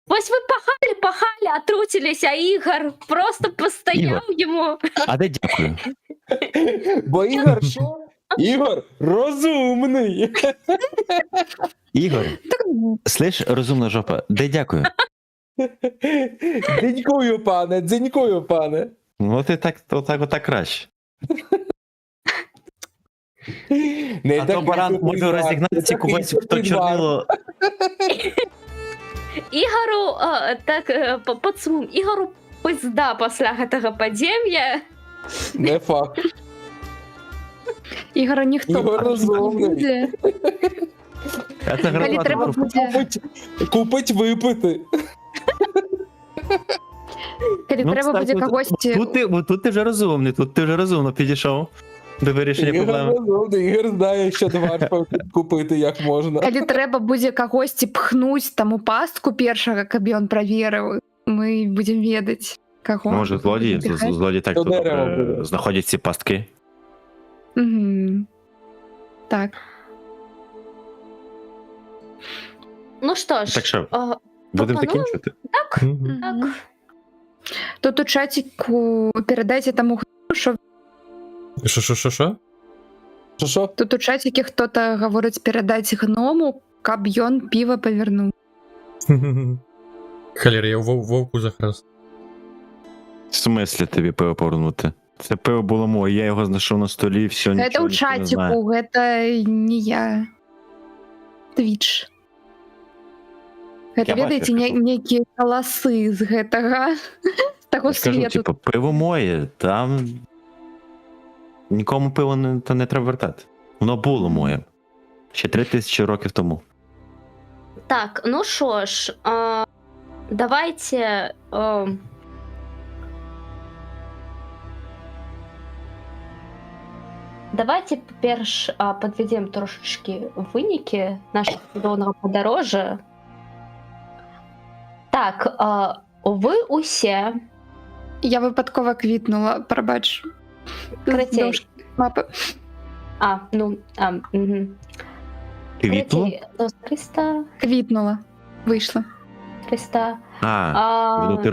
Ось ви пахали, отрутились, а Ігор просто постояв йому. А де дякую? Бо Ігор що? Ігор розумний. Ігор, слиш, розумна жопа, де дякую? Дзенькую, пане. Ну ти отак краще. Не А то баран може розігнатися когось, хто чорнило. Ігору, подсумуем, Ігору пизда після цього падіння. Не факт. Ігора ніхто Ігор розумний. буде. Коли треба буде, Купить випити. коли треба буде когось... Тут ти вже розумний, тут ти вже розумно підійшов до вирішення Ігор проблеми. розумний, Ігор знає, що варто купити як можна. Коли треба буде когось пхнуть там у пастку першого, каб ён провірив, ми будемо ведати, кого. Може, злодії так До тут дерева буде. знаходять ці пастки. Угу. Так. Ну що ж, Так що, будемо пропоную? закінчувати? Так. Тут у чатику передайте тому, що Що? Що? тут у чатике хто-то говорить передать гному, каб ён пиво повернув. Холера, я вовку захраст. В смислі тобі пиво повернути? Це пиво було моє, я його знайшов на столі, все, Это нічого у ніхто не знає. чатику, это не я. Твич. Это, Я ведаеце, бачу, некие колосы з гэтага, з таго Я скажу, свету. типу, пиво моє, там нікому пиво не треба вертати. Воно було моє. Ще 3000 років тому. Так, ну що ж, давайте... Давайте перш підведемо трошечки виніки нашого чудового подорожжя. Так, ви усі... Я випадково квітнула, пробач. Кретей. Дошки мапи. Угу. Квітло? 300... Квітнула. Вийшла. 300... Ну ти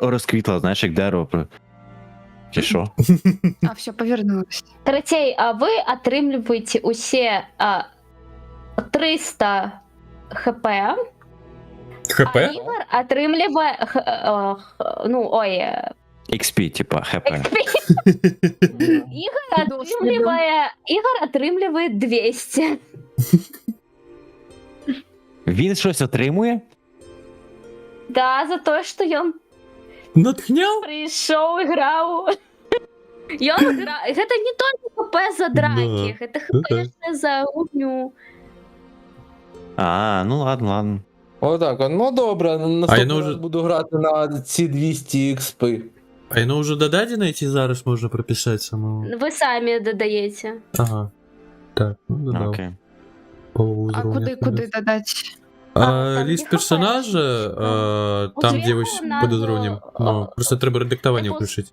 розквітла, знаєш, як дерево. Чи що? А, все, повернулась. Третей, ви отримуєте усі 300 хп. ХП? А Ігор отримує... XP, типа, хп. Ігор отримує 200. Він щось отримує? Да, за те, що він Натхняв? прийшов і грав. Гэта не толькі ХП за драки, гэта ХП ще за гульню. Ну ладно. Отак, ну добре, наступного вже- раз буду грати на ці 200 XP. А воно вже додадено, ці зараз можна прописати самого. Ви самі додаєте. Ага. Так, ну додав. Окей. Полову А уровня. куди додати? Ліст персонажа, там, де ось буде зрівнем. Ну, просто треба редактування включити.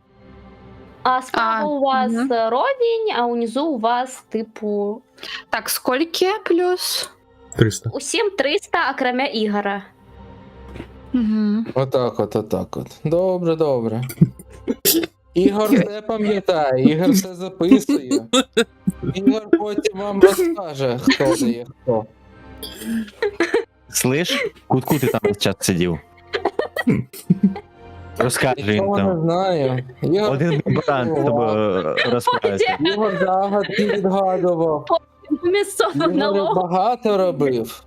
А справа у вас мгм. ровень, а унизу у вас, типу, Так, скільки плюс? 300. усім 300, окремя Ігора. Угу. Отак. Добре, добре. Ігор все пам'ятає, Ігор все записує. Ігор потім вам розкаже, хто де є хто. Слиш, кутку ти там весь час сидів. Розкажи їм Ніхто не там. знає. Ігор, Один баран з тобою розправиться. Ігор загадки відгадував. Місцово Ігор налогу. багато робив.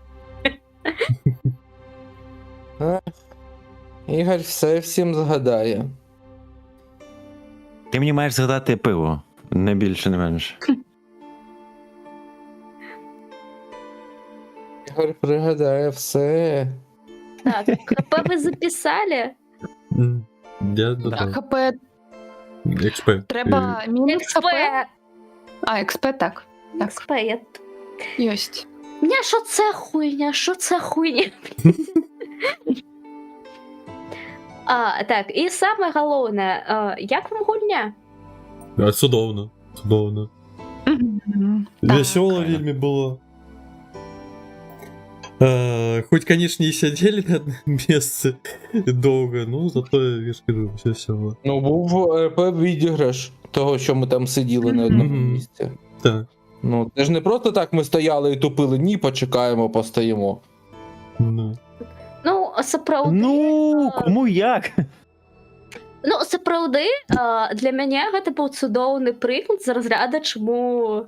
Ігор все всім згадає. Ти мені маєш згадати пиво. Не більше, не менше. Ігор пригадає все. Так, КП ви записали? Я додав. ХП XP. треба мінус XP. ХП. А, XП так. Так, XP, я... єсть. Ня, що це хуйня? Що це хуйня? Так, і саме головне, як вам гульня? Судовно. Мгм. Весело вельми было. Хоть, конечно, и сидели на одном месте долго, но зато, я ж кажу, все весело. Ну, був РП відіграш того, що ми там сиділи на одному Мгм. місці. Так. Ну, це ж не просто так ми стояли і тупили, ні, почекаємо, постоїмо. Ну. Ну, сапраўды, Ну, кому як? ну, сапраўды, для мяне гэта быў цудоўны прыклад з разряда, чаму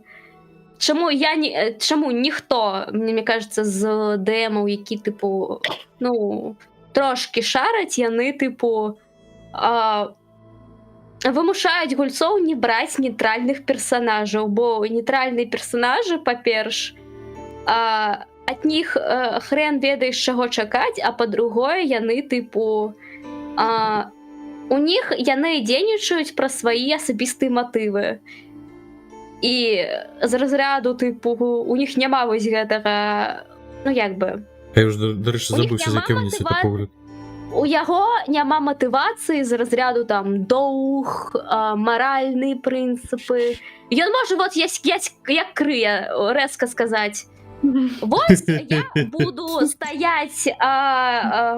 ніхто, мне кажется, з дэмаў, які, типу, ну, трошки шараць, яны, типу, вымушаюць гульцоў не браць нейтральных персонажаў, бо нейтральныя персонажы, па-перш, ад них хрен ведаеш, чаго чакаць, а па-другое, яны, типу, у них яны дзейнічаюць пра свае асабістыя матывы. І з разряду, типу, у них няма вось гэтага, ну, як бы, Я уже, до речі, У них забывся, з нема яким мені світоpoгляд. у яго няма матывацыі з разряду там доўг, маральныя прынцыпы. Ён можа вот як крыя рэзка сказаць: вось я буду стаять,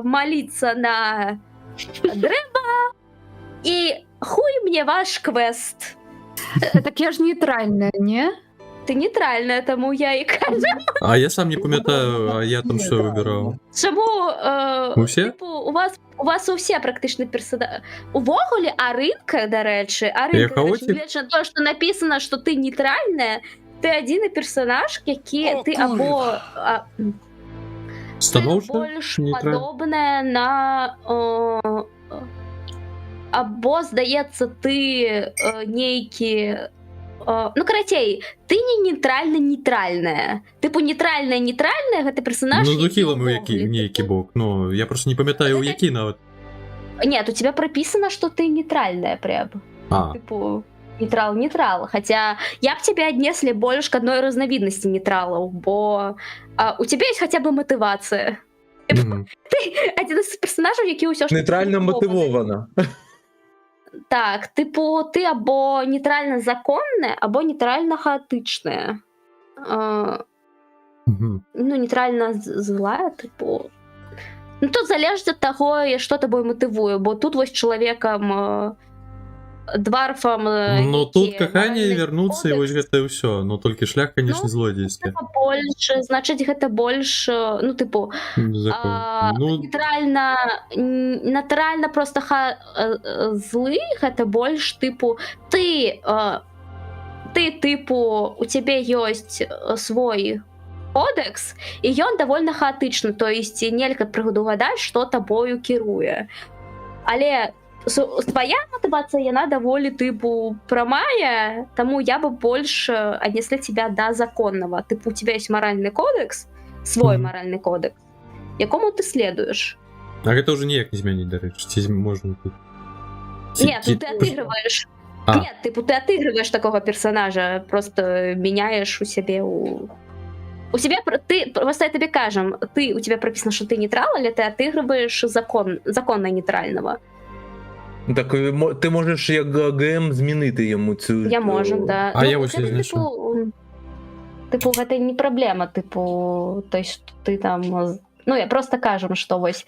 молиться на дрэва, і хуй мне ваш квест. Так я ж нейтральная, не? Ты нейтральная, тому я і кажу. А я сам не пам'ятаю, а я там що вибирав. Чому Усе? типу, у вас усе практично персонажі. Увогуле, Аринка, до речі, Я хаотик? глядячи на те, що написано, що ти нейтральна, ти один персонаж, який ти або Становче? більш нейтральна? подобне на або, здається, ти нейкі ну, карацей, ты не нейтральная. Типу, нейтральная, гэта персонаж, Ну, які дохілимо увогуле, нейкий типу, бок. Ну, я просто не пам'ятаю, у який навіть. Нет, у тебя прописано, что ты нейтральная прям. А, Типу, нейтрал. Хотя я б тебя отнесли больше к одной разновидности нейтралов, бо у тебя есть хотя бы мотивация. мгм. Один из персонажів, який усё ж Нейтрально мотивована. Так, типу, ти або нейтрально законне, або нейтрально хаотичне. Мгм. Ну, нейтрально злая, типу. Ну, тут залежить від того, що тобою мотивує, бо тут ось чоловіком, дварфом... Ну, тут які кохання моральний вернуться, і ось кодекс, гэта і ўсё. Ну, толькі шлях, конечно, Ну, злодейський. гэта больше, значить, гэта больше, ну, типу, Закон. Ну, нейтрально просто злы, гэта больш, типу, ты, типу, у тебе ёсць свой кодекс, і ён давольна хаотычны, то есть нельга прадугадаць, што табою кіруе. Але твоя мотивация, яна даволі, типу, прамая, тому я бы больше отнесла тебя до законного. Типу, у тебя есть моральный кодекс, свой Мгм. моральный кодекс, якому ты следуешь. а гэта уже ніяк не змяніць, дарэчы. Ці можна тут... Нет, ну ты отыгрываешь. А. Нет, типу, ты отыгрываешь такого персонажа, просто меняешь у себе у... У тебя, ты, просто я тебе кажем, у тебя прописано, что ты нейтрал, или ты отыгрываешь законно нейтрального? Так ти можеш як ГМ змінити йому цю. Я можем, да. А я Ну, ось гэта, не знайшов. типу, гэта не проблема, типу, то есть ты там, ну, я просто кажем, что вось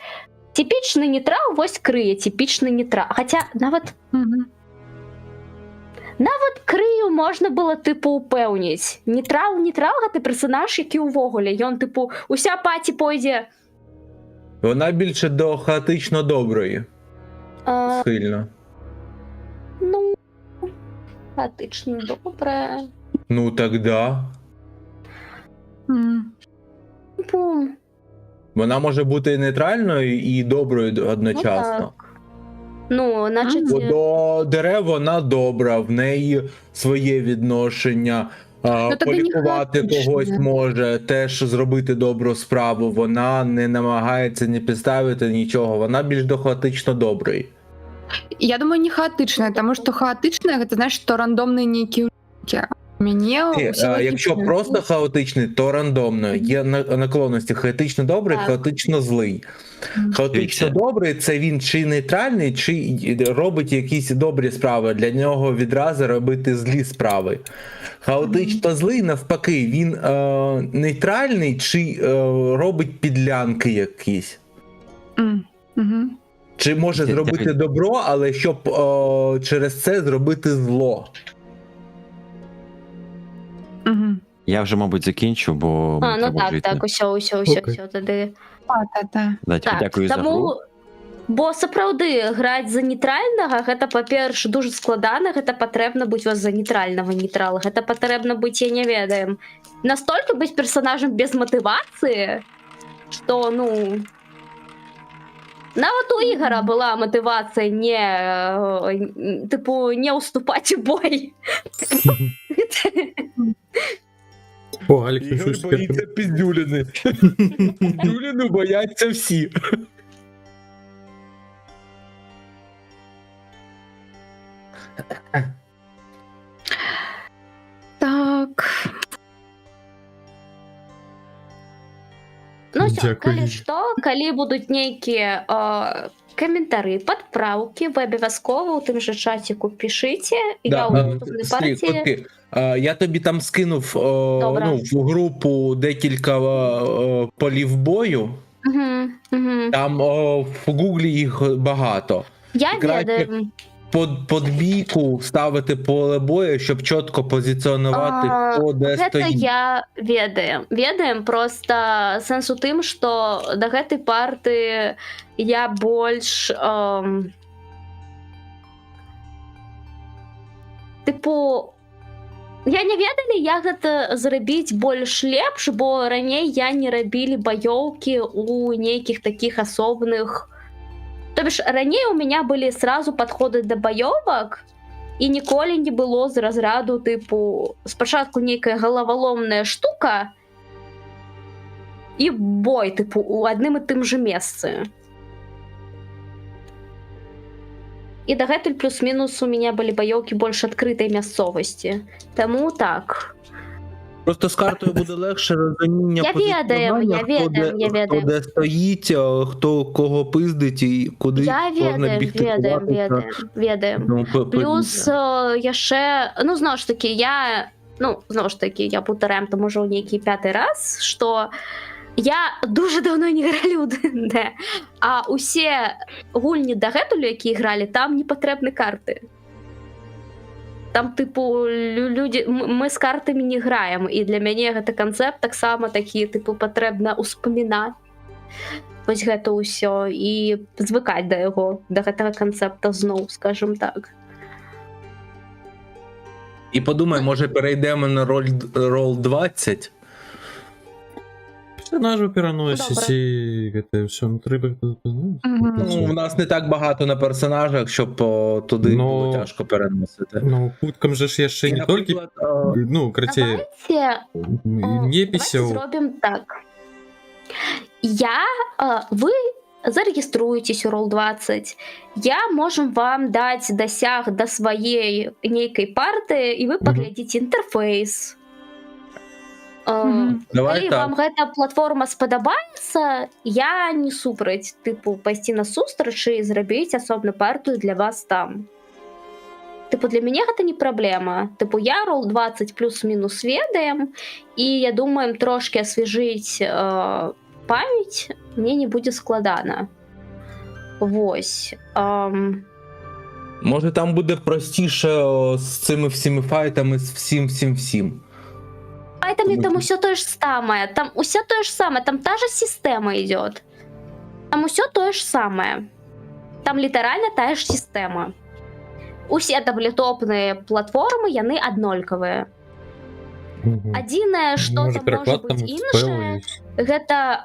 типичный нейтрал, вось крые, типичный нейтрал. Хотя нават крыю можна было, типу, упэўніць. Нейтрал, гэта персонаж, які ўвогуле, ён, типу, уся паті пойдзе. Вона більше до хаотично доброї. А, Сильно. ну, хаотично добре. Ну тогда. Типу, Вона може бути і нейтральною, і доброю одночасно. ну, значить, Бо до дерев вона добра, в неї своє відношення. тоді не Полікувати хаотично. когось може, теж зробити добру справу. Вона не намагається ні підставити нічого. Вона більш до хаотично доброї. Я думаю, не хаотичная, тому що хаотичная, это значит, що рандомні ніякі улики. Мені Якщо просто хаотичний, то рандомно. Є наклонності хаотично добрий, Так. хаотично злий. Хаотично Дивіться. добрий це він чи нейтральний, чи робить якісь добрі справи. Для нього відразу робити злі справи. Хаотично злий, навпаки, він нейтральний чи робить підлянки якісь. Чи може Ні, зробити так. добро, але щоб через це зробити зло. Я вже, мабуть, закінчу, бо ну треба так, вже йти. так, усьо, Окей. тоді. Та. Да, дякую за гру. Тому, бо сапраўды граць за нейтральнага, гэта, па-перш, дуже складана, гэта патрэбна быць вас за нейтральнага нейтрала, гэта патрэбна быць, я не ведаем, настолько быць персонажем без матывацыі, што, ну, нават у Ігора была матывацыя не, типу, не уступаць у бой. О, Алекс, ну Ігор що боїться піздюліни. Піздюліну бояться всі. Так. Ну що, Дякую. калі што, калі будуць нейкія каментары, падпраўкі, вы абавязкова ў тым жа чаціку пішыце, я ў наступнай партіі. Я тобі там скинув Добре. в групу декілька полів бою. Там в Гуглі їх багато. Я Краще ведаю. Под бійку ставити поле бою, щоб чітко позиціонувати, хто де Гэта стоїть. я ведаем, просто сэнс у тым, што да гэтай парты я больш тыпу я не ведалі, як гэта зрабіць больш лепш, бо раней я не рабілі баёўкі у нейкіх такіх асобных. То бишь, раней у меня были сразу подходы до боёвак, і ніколі не было з разраду, типу, спачатку нейкая галаваломная штука, і бой, типу, у адным і тым же месцы. І дагэтуль плюс-мінус у меня былі баёўкі больш адкрытай мясцовасці. Таму так. Просто з картою буде легше розуміння Я позиціонування, ведаю. хто де стоїть, хто кого пиздить і куди Я можна бігти. ведаем. Ну, Плюс яшчэ, ну, зноў ж таки, я паўтараем, то можа ў нейкі 5-й раз, што я дуже давно не гралі ў ДНД, а усе гульні дагэтуль, якія гралі, там не патрэбны карты. Там, типу, люди, мы з картамі не граем, і для мяне гэта канцэпт таксама такі, типу, патрэбна ўспамінаць вось гэта ўсё і звыкаць да яго, да гэтага канцэпта зноў, скажем так. І подумай, може перейдемо на рол 20? Персонажу переносить і це все ну, треба. Ну, у нас не так багато на персонажах, щоб туди було тяжко переносити. Ну, куткам же ж ще не тільки, ну, короче, Давайте неписів. зробимо так. Ви зарегіструєтесь у Roll20, я можу вам дати досяг до своєї нейкої парти, і ви поглядите інтерфейс. Давай Калі так. вам гэта платформа спадабаецца, я не супраць тыпу пайсці на сустрач і зрабіць асобную партыю для вас там. Тыпу для мяне гэта не праблема. Тыпу я рол 20 плюс-мінус ведаем, і я думаю, трошки асвежыць памяць мне не будзе складана. Вось. Може там буде простіше з цими всіми файтами, з всім. Поэтому там усё тое ж самае. Там усё тое ж самае. Там та же система идет. Там усё тое ж самае. Там літаральна тая ж система. Усе таблетопныя платформы, яны аднолькавыя. Адзінае, што там можа быць іншае, гэта,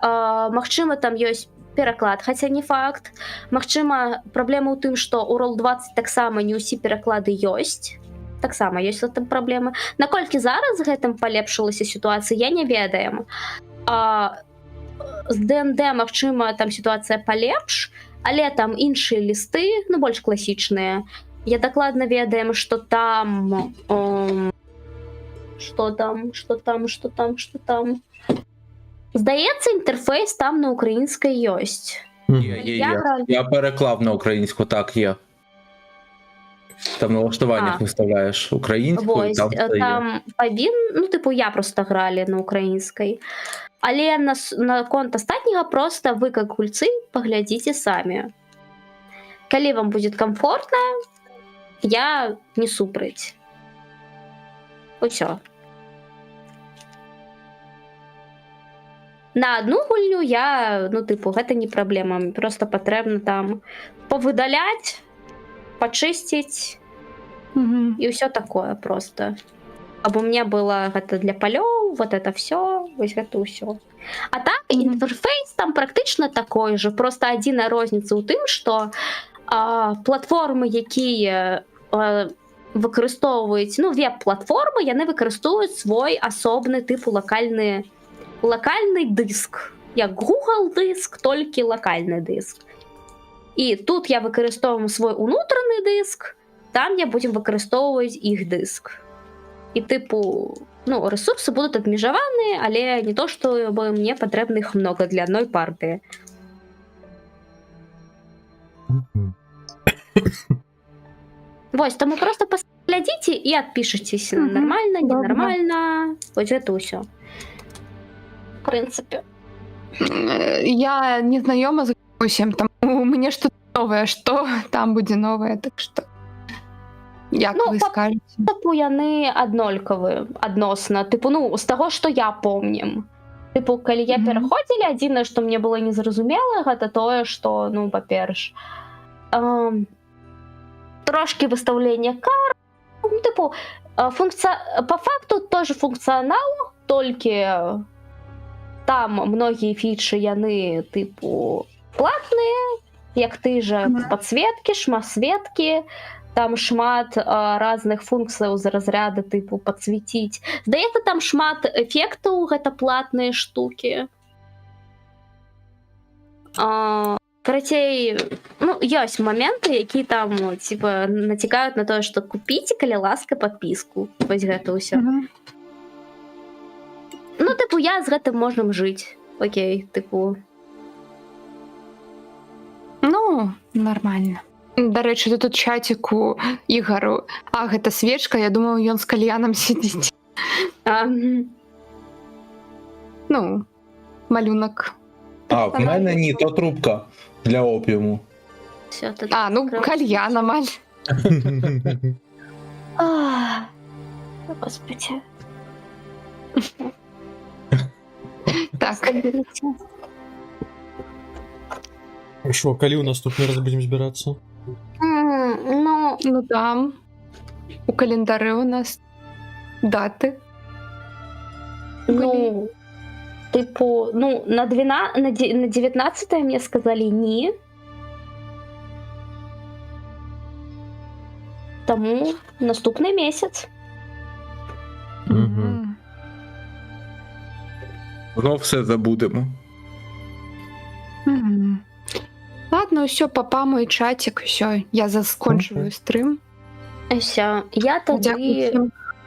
магчыма, там ёсць пераклад, хаця не факт. Магчыма, праблема ў тым, што ў Roll20 таксама не ўсе пераклады ёсць. Таксама ёсць там праблемы. Наколькі зараз з гэтым палепшылася сітуацыя, я не ведаем. З ДНД, магчыма, там сітуацыя палепш, але там іншыя лісты, ну, больш класічныя. Я дакладна ведаем, што там... Што там? Здаецца, інтэрфейс там на украінскай ёсць. Я переклав на українську, так, є. Там на налаштуваннях виставляєш українською, Вось, там все є. там павін... Ну, типу, я просто гралі на украінскай. Але на конт астатняга просто вы, как гульцы, паглядзіце самі. Калі вам будзе комфортна, я не супраць. Усё. На одну гульню я, ну, типу, гэта не праблема. Мне просто патрэбна там повыдаляць, пачысціць і ўсё такое просто. Каб у меня было гэта для палёў, вот это все, вось гэта ўсё. А так, інтэрфейс там практычна такой же, просто адзіная розніца ў тым, што платформы, якія выкарыстоўваюць, ну, веб-платформы, яны выкарыстоўваюць свой асобны тыпу лакальны дыск. Як Google дыск, толькі лакальны дыск. І тут я выкарыстоўваю свой унутраны дыск, там я будзем выкарыстоўваць іх дыск. І тыпу, ну, ресурсы будуць абмежаваныя, але не то, што мне патрэбна іх много для адной партыі. Вось, таму просто паглядзіце і адпішыцеся. Нармальна, ненармальна. Вось гэта ўсё. В прынцыпе. Я не знаёма з усім, там мне што новае, што там будзе новае, так што як вы скажаце? Тыпу яны аднолькавыя адносна. Тыпу, ну, з таго, што я помнім. Тыпу, калі я пераходзілі, адзінае, што мне было незразумела, гэта тое, што, ну, па-перш, трошки выстаўлення кар, ну, тыпу, по факту тоже функцыянал, толькі там многія фічы яны, тыпу, платныя, як ты же подсветкі, шмасветкі, там шмат разных функцыяў з разряда тыпу подсветіць. Здаецца, там шмат эфектаў, гэта платныя штукі. Карацей, ну, ёсць моменты, які там, типа, націкаюць на тое, што купіце, калі ласка, подпіску. Вось гэта ўсё. Ну, тыпу, я з гэтым можам жыць. Окей, тыпу. Ну, нормально. Дарэчы, тут у чаціку Ігару, гэта свечка, я думаю, ён з кальянам сидіць. Ну, малюнак. В мене ні, то трубка для опіуму. Ну, кальян, амаль. Господи. Так. Шо, калі ў наступны раз будзем збірацца? Ну, там у календары у нас даты. Ну, типу, ну, на 19 мне сказали ні. Тому наступний місяць. Знов все забудемо. Ладно, все, папа, мой чатик, все, я заскончиваю стрим. Все, я тоді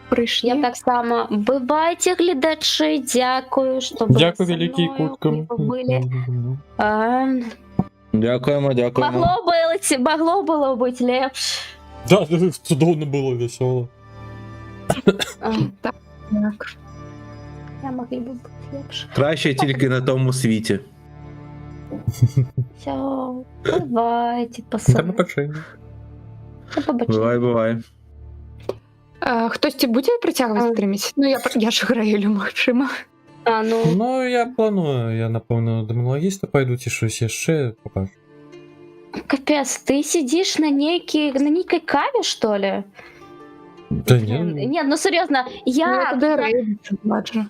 прийшли. Я так само. Бувайте, глядачі, дякую, що були Дякую, зі великий мною, куткам. ви були. А, Дякуємо, дякуємо. могло було бути лепше. Да, чудовно було, весело. А, Так. я могли би бути лепше. Краще тільки на тому світі. Все, бувайте, До пацани. побачення. До побачення. Бувай, бувай. Хтось ці буде притягувати стрімість? Ну, я ж граю любимшима. А, ну, Ну, я планую, я, напевно, до монологіста пойду, чи щось ще покажу. капец, ты сидишь на некой каве, что ли? Да ні. Нет, ну серьезно, я бачу.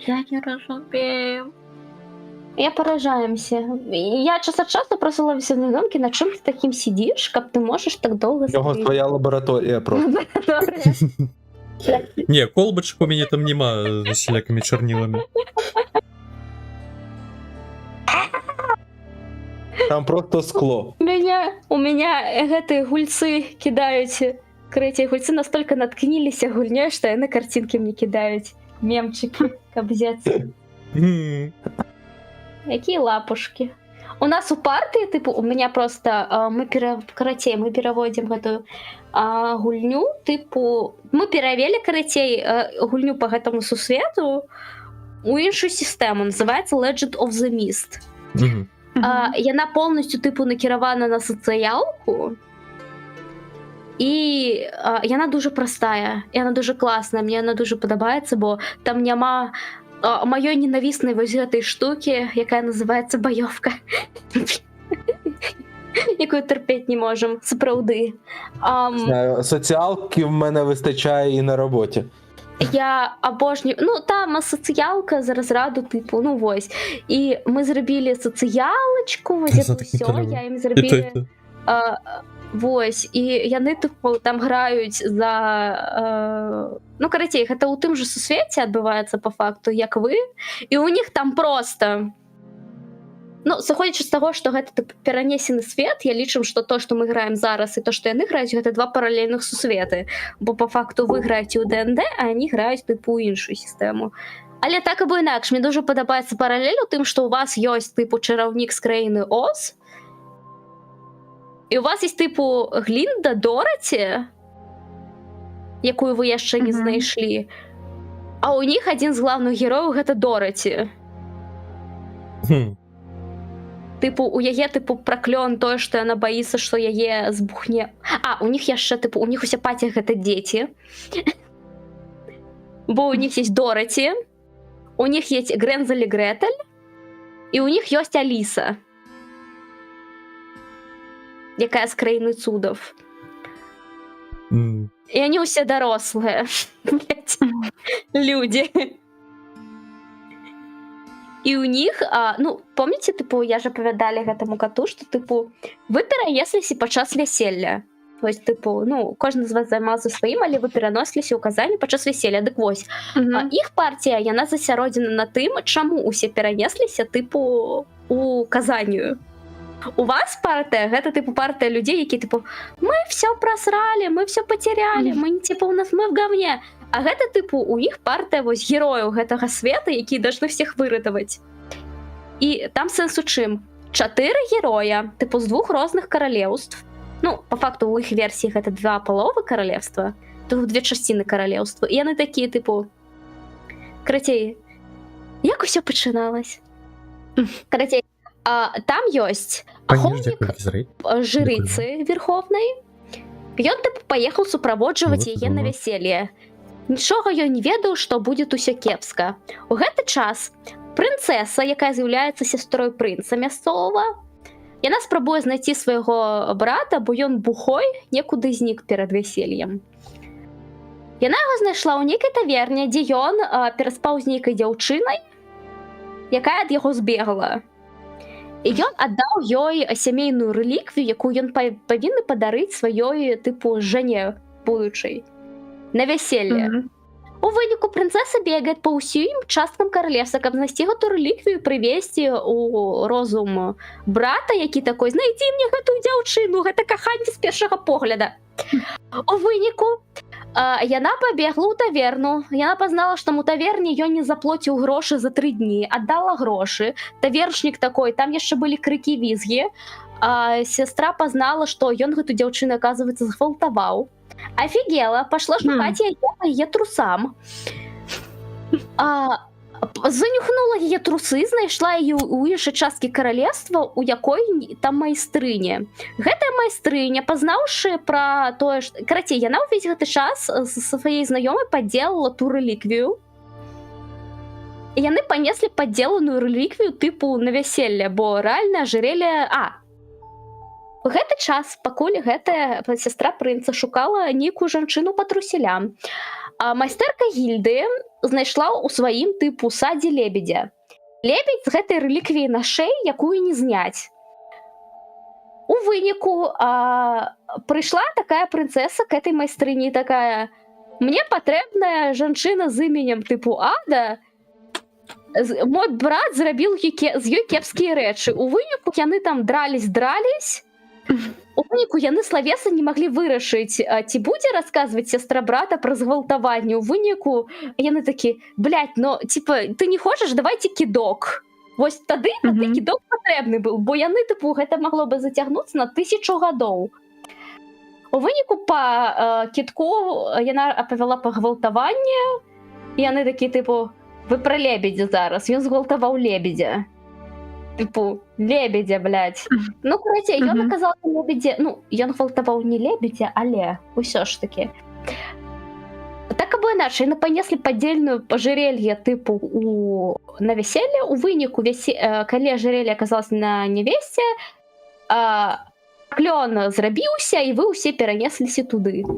не разумею. Я поражаемся. Я час от часу просто ловлю себе на думке, на чем ты таким сидишь, как ты можешь так долго У нього сидеть? своя лабораторія просто. Ні, колбочок у мене там нема з всілякими чорнилами. Там просто скло. У меня эти гульцы кидают. Эти гульцы настолько наткнились гульней, что на картинки мне кидают мемчики, кобзец. Какие лапушки. У нас у парты, типу, у меня просто мы переводим эту гульню, типу, мы перевели каратей гульню по этому сусвету у іншу систему, називається Legend of the Mist. Яна повністю, типу, накерована на соціалку, і яна дуже простая, і яна дуже класна, мені вона дуже подобається, бо там нема моєї ненависної вось гэтай штуки, яка називається бойовка, яку терпіти не можемо, сапраўды. Знаю, соціалки в мене вистачає і на роботі. Я обожнюю, ну там соціалка з розряду, типу, ну ось. І ми зробили соціалочку, ось це все, я їм зробили. Ось, і яны, типу, там грають за... Ну, короче, гэта ў тым же сусвеце адбываецца по факту, як вы, і у них там просто... Ну, заходячи з того, што гэта типу, перанесены свет, я лічым, што то, што мы граем зараз, і то, што яны граюць, гэта два паралельных сусветы. Бо по факту вы граеце ў ДНД, а яны граюць типу ў іншую сістэму. Але так або інакш, мне дуже падабаецца паралель у тым, што у вас ёсць типу чараўнік з краіны Оз, і у вас есть типу Глінда Дораті, якую вы яшчэ не знайшлі, а у них адзін з главных герояў гэта Дораті. Типу, у яе типу праклён тое, што яна баіцца, што яе збухне. У них яшчэ типу, у них уся паці гэта дзеці. Бо у них есть Дораті, у них есть Грензель і Гретель, і у них ёсць Аліса, якая з краіны цудов. І они усе дарослыя. Люди. І у них, ну, помните, типу, я ж апавядалі гэтаму кату, што, типу, вы перанесліся падчас вяселля. Вось, типу, ну, кожны з вас займаўся сваім, але вы пераносіліся ў Казані падчас вяселля. Дык вось, іх партія, яна засяродзена на тым, чаму усе перанесліся, типу, у Казанію. У вас партия, гэта типу партия людей, які типу мы все просрали, мы все потеряли, мы типу у нас мы в говне. А гэта типу у іх партия вось герояў гэтага света, які должны всех выратаваць. І там сэнс у чым? 4 героя, типу з двух розных каралеўств. Ну, по факту у іх версіі гэта 2 паловы каралевства, то 2 частіны каралеўства. І яны такія типу карацей, як усё пачыналось? Карацей, там ёсць ахоўнік жрыцы верховнай. Ён типу паехаў суправоджваць яе на вяселле. Нічога ён не ведаў, што будзе усё кепска. У гэты час прынцэса, якая з'яўляецца сястрой прынца мясцовага, яна спрабуе знайсці свайго брата, бо ён бухой некуды знік перад вяселлем. Яна яго знайшла ў нейкай таверне, дзе ён пераспаў з нейкай дзяўчынай, якая ад яго збегла. І ён аддаў ёй сямейную рэліквію, якую ён павінны падарыць сваёй типу жане будучай на вяселле. У выніку прынцэса бегае па ўсім часткам каралевства, каб знайсці гэту рэліквію, прывесці у розум брата, які такой: знайдзі мне гэтую дзяўчыну, гэта каханне з першага погляда. У выніку Яна пабегла ў таверну. Яна пазнала, што ў таверне ён не заплоціў грошы за 3 дні, аддала грошы. Тавершнік такой, там яшчэ былі крыкі візгі. Сестра пазнала, што ён гэту дзяўчыну, оказывается, згвалтаваў. Офігела, пашла шукаць яе трусам. Занюхнула яе трусы, знайшла яе ў іншай часткі каралевства, у якой там майстрыня. Гэтая майстрыня, пазнаўшы пра тое, што... Карацей, яна ўвесь гэты час з сваёй знаёмай падзелала ту рэліквію. І яны панеслі падзеленую рэліквію тыпу на вяселле, бо рэальна ажырелі... У гэты час, пакуль гэтая сестра прынца шукала нейкую жанчыну па труселям, майстэрка гільды знайшла ў сваім тыпу садзе лебедзя. Лебедь з гэтай рэліквіі на шэі, якую не зняць. У выніку прыйшла такая прынцэса к этой майстрыні, такая: мне патрэбная жанчына з іменем тыпу Ада, мой брат зрабіў з ёй кепскія рэчы. У выніку яны там дрались. У выніку яны славеса не маглі вырашыць, ці будзе расказваць сестра брата пра згвалтаванне. У выніку яны такі: блядь, ну, типа, ты не хочаш, давайте кідок. Вось тады кідок патрэбны быў, бо яны, тыпу, гэта магло бы зацягнуцца на 1000 гадоў. У выніку па кідку яна апавяла па гвалтаванне, і яны такі, тыпу: вы пра лебедзя зараз, ён згвалтаваў лебедзя. Типу, лебедя, блядь. Ну, карацей, ён аказаўся лебедзе... Ну, ён гвалтаваў не лебедзя, але ўсё ж такі. Так або іначай, яны панеслі падзельную ажырэлье тыпу на вяселле. У выніку, калі ажырэлье аказалася на нявесце, клён зрабіўся, і вы ўсе перанесліся туды.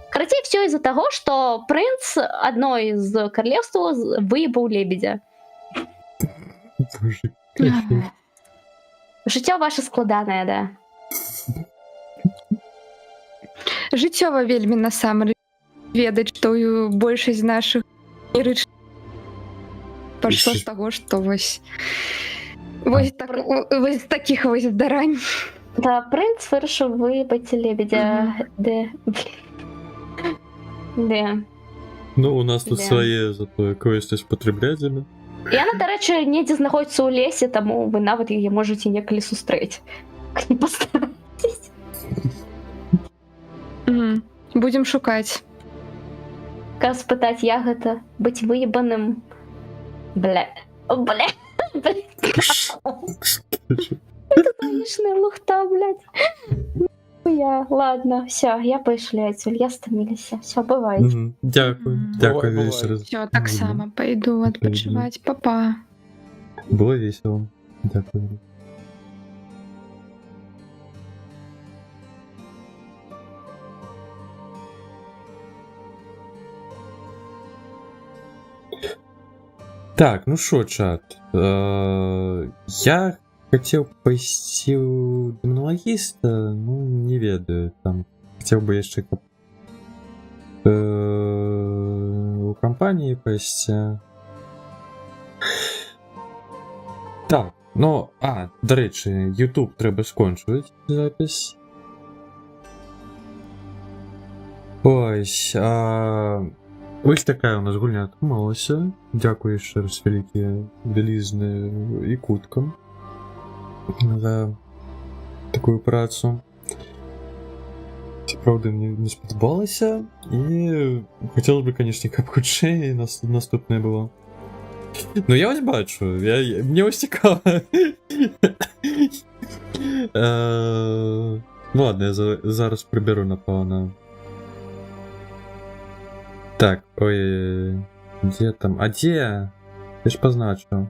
Карацей, всё из-за таго, што прынц адной з каралевстваў выебаў лебедзя. Жыццё ваше складанае, да. Жыццёва вельмі насамрэч ведаць, што большасць нашых лірычных пайшло з таго, што вось такіх вось здарань. Да, прынц вырашыў выебаць лебедзя. Ну, у нас тут свае зато квесты з патрабляцамі. Яна, дарэчы, недзе знаходзіцца ў лесе, таму вы нават яе можаце некалі сустрэць. Не пастарайтесь. Будзем шукаць. Каб спытаць, я гэта быць выебаным. Бля. Это смешная лухта, блядь. Ладно, все, я пайшлі адсюль, я стамілася. Все, бывайце. Дякую яшчэ раз. Всё, таксама пайду адпачываць. Па-па. Было весело. Дякую. Так, ну шо, чат. Я хотел пайсці ў дэмалагіста, ну, не ведаю, там, хотел бы яшчэ у кампаніі пайсці. Так, ну, дарэчы, YouTube трэба скончваць запіс. Ось, ось такая у нас гульня атрымалася. Дзякую яшчэ раз вялізны і куткам за такую працу. Сапраўды мне не спадабалася, і хацелось бы, канешне, каб хутчэй наступнае было. Ну я вось бачу, мне вось цікава. Ладно, я зараз прыберу, напэўна. Так, ой, дзе там? А дзе? Я ж пазначыў.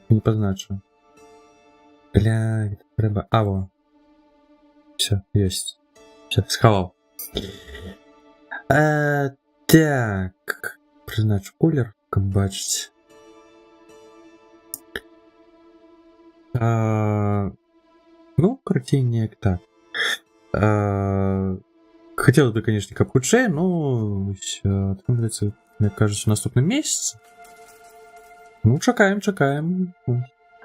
Не пазначыў. Бля, трэба... во. Всё, ёсць. Всё, схаваў. Так. Прызначу колер, каб бачыць. Ну, карацей, неяк так. Хотелось бы, конечно, каб хутчэй, но атрымліваецца, як кажуць, у наступным месяцы. Ну, чакаем.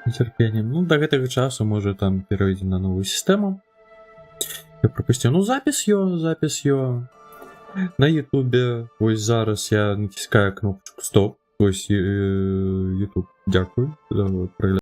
Нецярпеннем. Ну, до гэтага часу, можа, там перайдзем на новую сістэму. Я пропусціў. Ну, запіс ё. На Ютубі, ось зараз я натискаю кнопочку стоп. Ось Ютуб, дякую за перегляд.